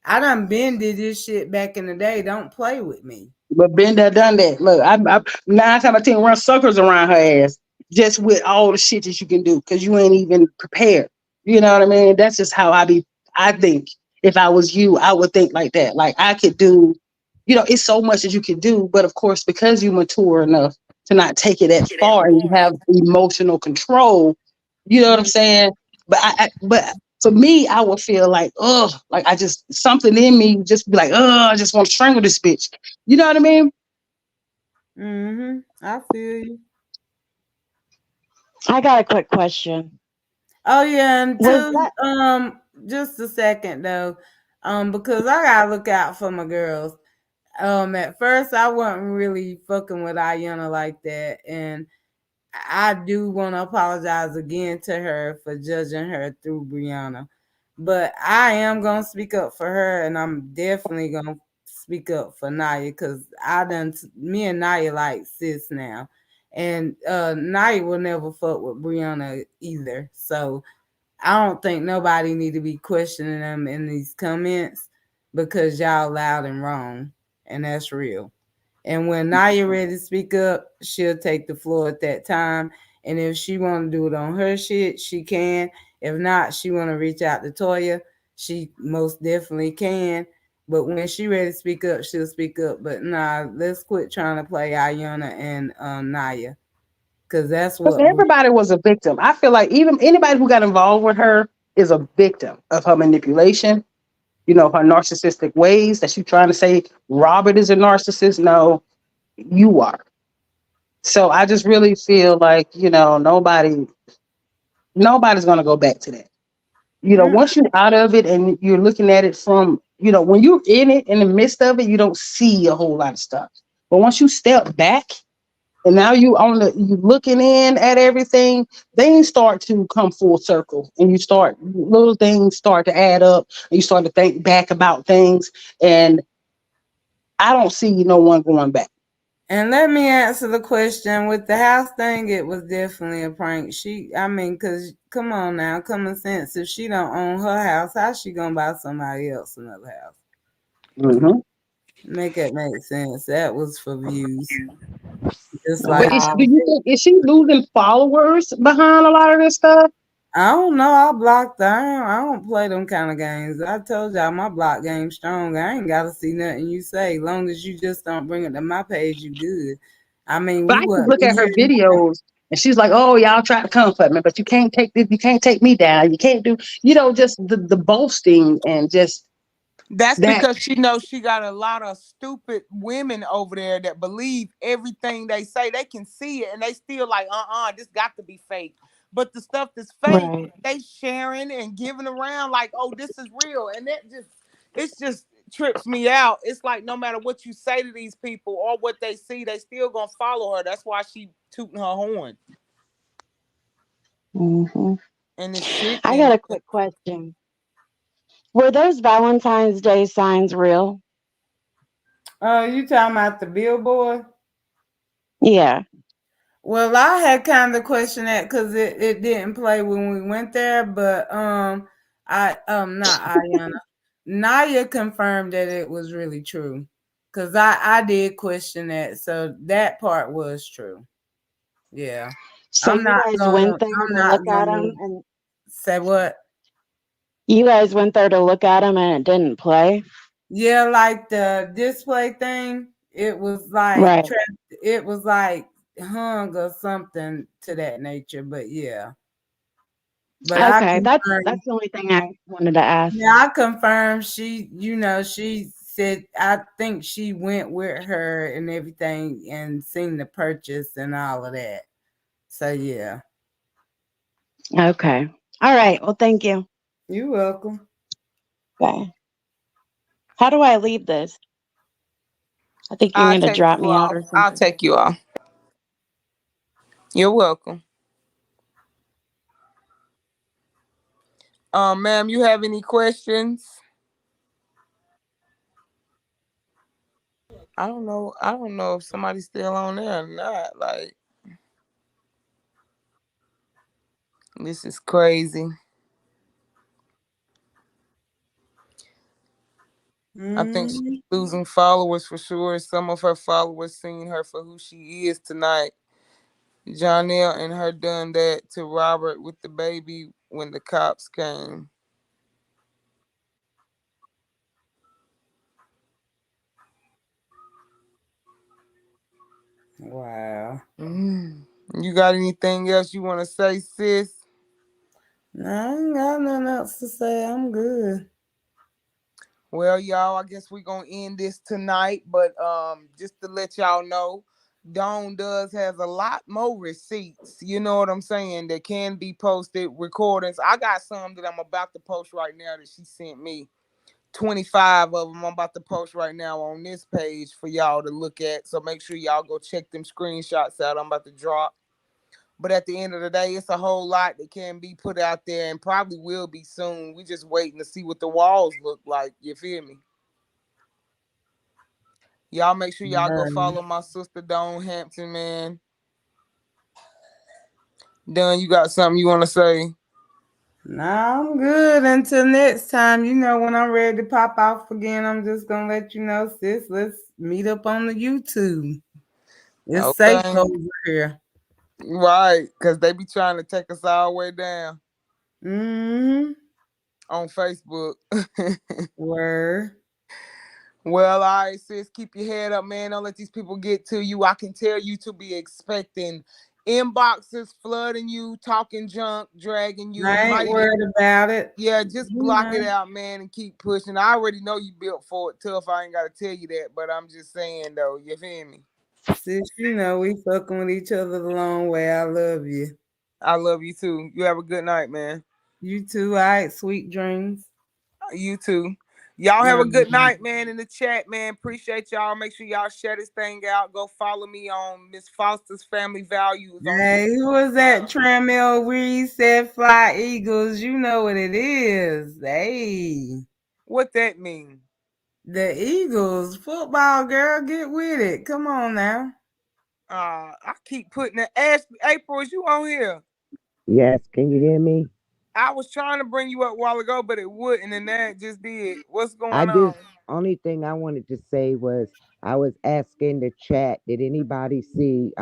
I done been did this shit back in the day. Don't play with me. But been there, done that. Look, I 9 times out of 10 run circles around her ass just with all the shit that you can do because you ain't even prepared. You know what I mean? That's just how I be. I think if I was you, I would think like that. Like I could do, it's so much that you could do. But of course, because you mature enough to not take it that far and you have emotional control, you know what I'm Mm, saying? But for me, I would feel like, oh, like I just something in me just be like, oh, I just want to strangle this bitch. You know what I mean? I feel you. I got a quick question. Oh yeah, and Was two, that just a second though, because I gotta look out for my girls. At first I wasn't really fucking with Ayana like that, and I do want to apologize again to her for judging her through Brianna. But I am gonna speak up for her, and I'm definitely gonna speak up for Naya because me and Naya like sis now, and Naya will never fuck with Brianna either. So I don't think nobody need to be questioning them in these comments because y'all loud and wrong, and that's real. And when Naya ready to speak up, she'll take the floor at that time. And if she want to do it on her shit, she can. If not, she want to reach out to Toya, she most definitely can. But when she ready to speak up, she'll speak up. But nah, let's quit trying to play Ayana and Naya, cause that's Because what. everybody was a victim. I feel like even anybody who got involved with her is a victim of her manipulation, her narcissistic ways that she's trying to say Robert is a narcissist. No, you are. So I just really feel like, nobody's gonna go back to that. Once you're out of it and you're looking at it from, when you're in it, in the midst of it, you don't see a whole lot of stuff. But once you step back and now you looking in at everything, things start to come full circle, and little things start to add up, and you start to think back about things, and I don't see no one going back. And let me answer the question with the house thing. It was definitely a prank. Cause come on now, common sense. If she don't own her house, how's she gonna buy somebody else another house? Mm-hmm. Make it make sense. That was for views, just But like do you think is she losing followers behind a lot of this stuff? I don't know. I blocked her. I don't play them kind of games. I told y'all my block game strong. I ain't gotta see nothing you say. Long as you just don't bring it to my page, you good. I mean, But we I just wouldn't look be at her here. videos and she's like, "Oh, y'all try to comfort me, but you can't take this. You can't take me down. You can't do, just the boasting and just That's that." because she knows she got a lot of stupid women over there that believe everything they say. They can see it and they still like, this got to be fake. But the stuff that's fake, Right. they sharing and giving around like, oh, this is real. And it's just trips me out. It's like no matter what you say to these people or what they see, they still gonna follow her. That's why she tooting her horn. Hmm. And it's I got sickening. a quick question. Were those Valentine's Day signs real? You talking about the billboard? Yeah. Well, I had kind of questioned that because it didn't play when we went there, but I not Ayana. Naya confirmed that it was really true. Cause I did question that. So that part was true. Yeah. So you guys went there I'm to not look at gonna them, and say what? you guys went there to look at them, and it didn't play. Yeah, like the display thing, it was like Right. it was like hung or something to that nature, but yeah. But I Okay, confirmed, that's the only thing I wanted to ask. yeah, I confirmed she said I think she went with her and everything and seen the purchase and all of that. So yeah. Okay. All right. Well, thank you. You're welcome. Bye. How do I leave this? I think you I'll need to take drop you me out off. or I'll something. take you off. You're welcome. Ma'am, you have any questions? I don't know. I don't know if somebody's still on there or not. Like, this is crazy. I think she's Mm. losing followers for sure. Some of her followers seen her for who she is tonight. Jonelle and her done that to Robert with the baby when the cops came. Wow. You got anything else you want to say, sis? No, I ain't got nothing else to say. I'm good. Well, y'all, I guess we're gonna end this tonight, but just to let y'all know, Dawn does has a lot more receipts, you know what I'm saying, that can be posted, recordings. I got some that I'm about to post right now that she sent me. 25 of them I'm about to post right now on this page for y'all to look at. So make sure y'all go check them screenshots out I'm about to drop. But at the end of the day, it's a whole lot that can be put out there and probably will be soon. We just waiting to see what the walls look like. You feel me? Y'all make sure y'all go Right. follow my sister Dawn Hampton, man. Done, you got something you want to say? Nah, I'm good until next time. You know, when I'm ready to pop off again, I'm just gonna let you know, sis. Let's meet up on the YouTube. It's safe Okay. over here. Right, because they be trying to take us all the way down Mm-hmm. on Facebook. Word. Well, all right, sis, keep your head up, man. Don't let these people get to you. I can tell you to be expecting inboxes flooding you, talking junk, dragging you. I Might ain't even, worried about it. yeah, just You block know. it out, man, and keep pushing. I already know you built for it tough. I ain't got to tell you that, but I'm just saying, though, you feel me? Sis, you know we fucking with each other the long way. I love you. I love you too. You have a good night, man. You too. All right. Sweet dreams. You too. Y'all have a good Um, night, man, in the chat, man. Appreciate y'all. Make sure y'all share this thing out. Go follow me on Miss Foster's Family Values on hey, who was that? Tramel Reed said fly Eagles. You know what it is. Hey. what that mean? The Eagles, football girl, get with it. Come on now. I keep putting it. Ashley, April, is you on here? Yes, can you hear me? I was trying to bring you up a while ago, but it wouldn't, and that just did. What's I going on? just only thing I wanted to say was I was asking the chat, did anybody see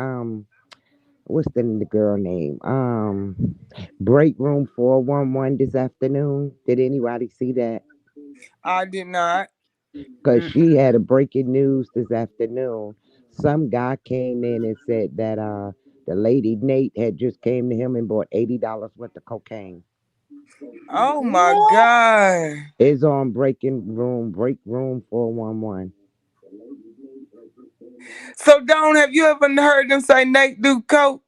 what's the girl name? Break Room 411 this afternoon. Did anybody see that? I did not. Because Mm. she had a breaking news this afternoon. Some guy came in and said that the lady Nate had just came to him and bought $80 worth of cocaine. Oh my What? god. It's on Break Room 411. So, Dawn, have you ever heard them say Nate do coke?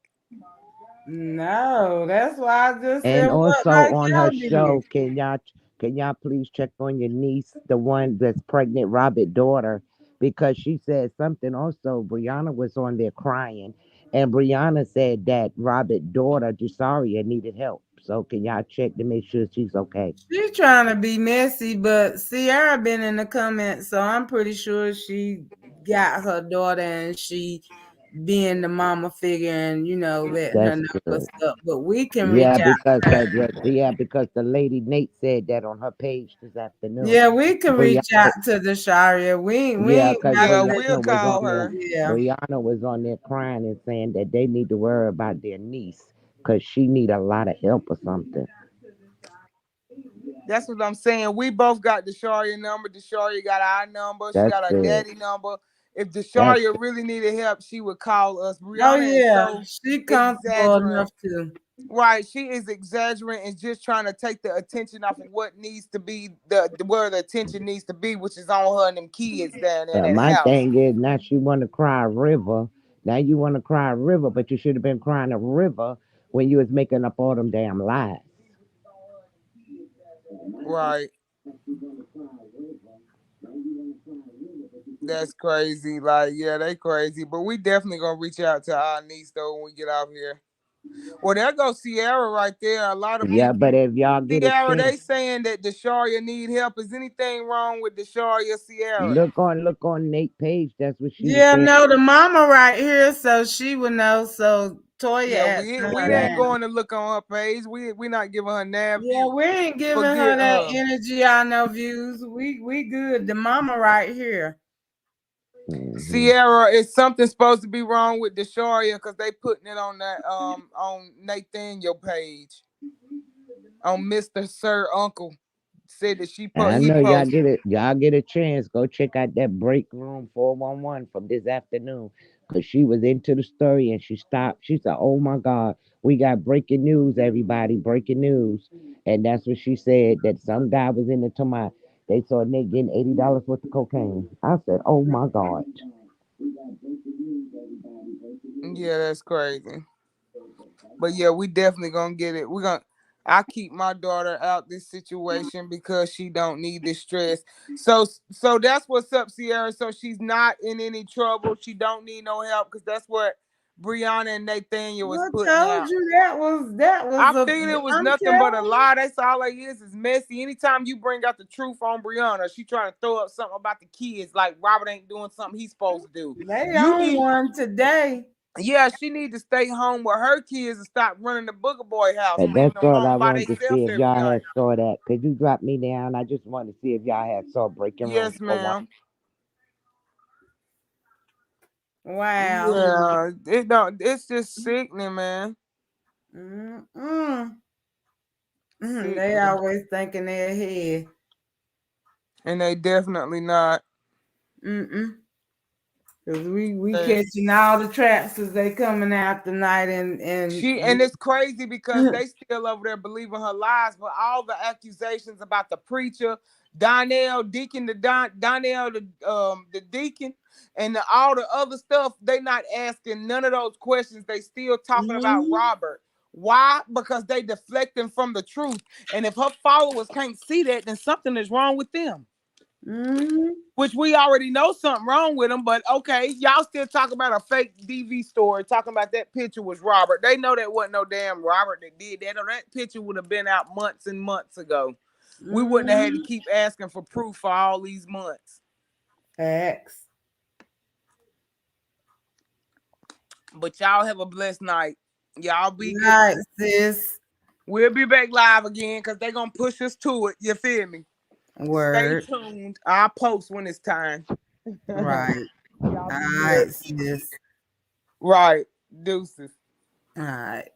No, that's why I just said And what also like on y'all her did. show, can y'all please check on your niece, the one that's pregnant, Robert daughter, because she said something. Also, Brianna was on there crying, and Brianna said that Robert daughter, Jasaria, needed help. So can y'all check to make sure she's okay? She's trying to be messy, but Sierra been in the comments, so I'm pretty sure she got her daughter and she being the mama figure and letting her That's know good. what's up. But we can Yeah, reach out because to her. because the lady Nate said that on her page this afternoon. Yeah, we can reach out Brianna, to the Sharia. We yeah, ain't because gotta Yeah, let we'll Brianna was on call there. her. yeah. Brianna was on there crying and saying that they need to worry about their niece because she need a lot of help or something. That's what I'm saying. We both got Desharia number. Desharia got our number. She That's got her good. daddy number. If That's Desharia really needed help, she would call us. Oh Brianna is yeah, so she comfortable exaggerant. enough to. Right. She is exaggerating and just trying to take the attention off of what needs to be where the attention needs to be, which is on her and them kids down there in that my house. thing is now she want to cry a river. Now you want to cry a river, but you should have been crying a river when you was making up all them damn lies. Right. That's crazy. Like, yeah, they crazy. But we definitely gonna reach out to our niece though when we get out here. Well, there goes Sierra right there. A lot of Yeah, people, but if y'all get a Sierra, chance, they saying that Desharia need help. Is anything wrong with Desharia, Sierra? look on Nate page. That's what she was Yeah, saying. no, the mama right here, so she would know. So Toya Yeah, at we ain't sundown. going to look on her page. We not giving her nav Yeah, view. we ain't giving her Forget that her. energy on no views. We good. The mama right here. Hmm. Sierra, is something supposed to be wrong with Desharia because they putting it on that on Nathaniel page on Mr. Sir Uncle said that I he know y'all posted. get it. Y'all get a chance. Go check out that break room 411 from this afternoon. Cause she was into the story and she stopped. She said, "Oh my God, we got breaking news, everybody! Breaking news!" And that's what she said. That some guy was in the tomato. They saw a nigga getting $80 worth of cocaine. I said, "Oh my God." Yeah, that's crazy. But yeah, we definitely gonna get it. I keep my daughter out this situation because she don't need this stress. So that's what's up, Sierra. So she's not in any trouble. She don't need no help because that's what Brianna and Nathaniel was I putting told out. you that was I a. figured it was I'm nothing but a telling lie. That's all it is messy. Anytime you bring out the truth on Brianna, she trying to throw up something about the kids, like Robert ain't doing something he's supposed to do. you, they You on need, one today. yeah, she need to stay home with her kids and stop running the Booger Boy house, And leaving that's them all I home by wanted to see themselves if every y'all night. had saw that. Could you drop me down? I just want to see if y'all had saw Breaking Room Yes, 41. ma'am. Wow. Yeah, it don't. It's just sickening, man. Mm-mm. They Sickening, always thinking they're ahead. and they definitely not. Mm-mm. Cause we They- catching all the traps as they coming out tonight and And it's crazy because they still over there believing her lies, but all the accusations about the preacher, Donnell Deacon, Donnell the deacon, and all the other stuff, they not asking none of those questions. They still talking about Mhm. Robert. Why? Because they deflecting from the truth. And if her followers can't see that, then something is wrong with them. Mhm. Which we already know something wrong with them, but okay, y'all still talk about a fake DV story, talking about that picture was Robert. They know that wasn't no damn Robert that did that, or that picture would have been out months and months ago. We wouldn't have had to Mhm. keep asking for proof for all these months. Facts. But y'all have a blessed night. Y'all be good. Night, sis. We'll be back live again because they're gonna push us to it. You feel me? Stay Word. tuned. I'll post when it's time. Right. Y'all All be right, good. sis. Right. Deuces. All right.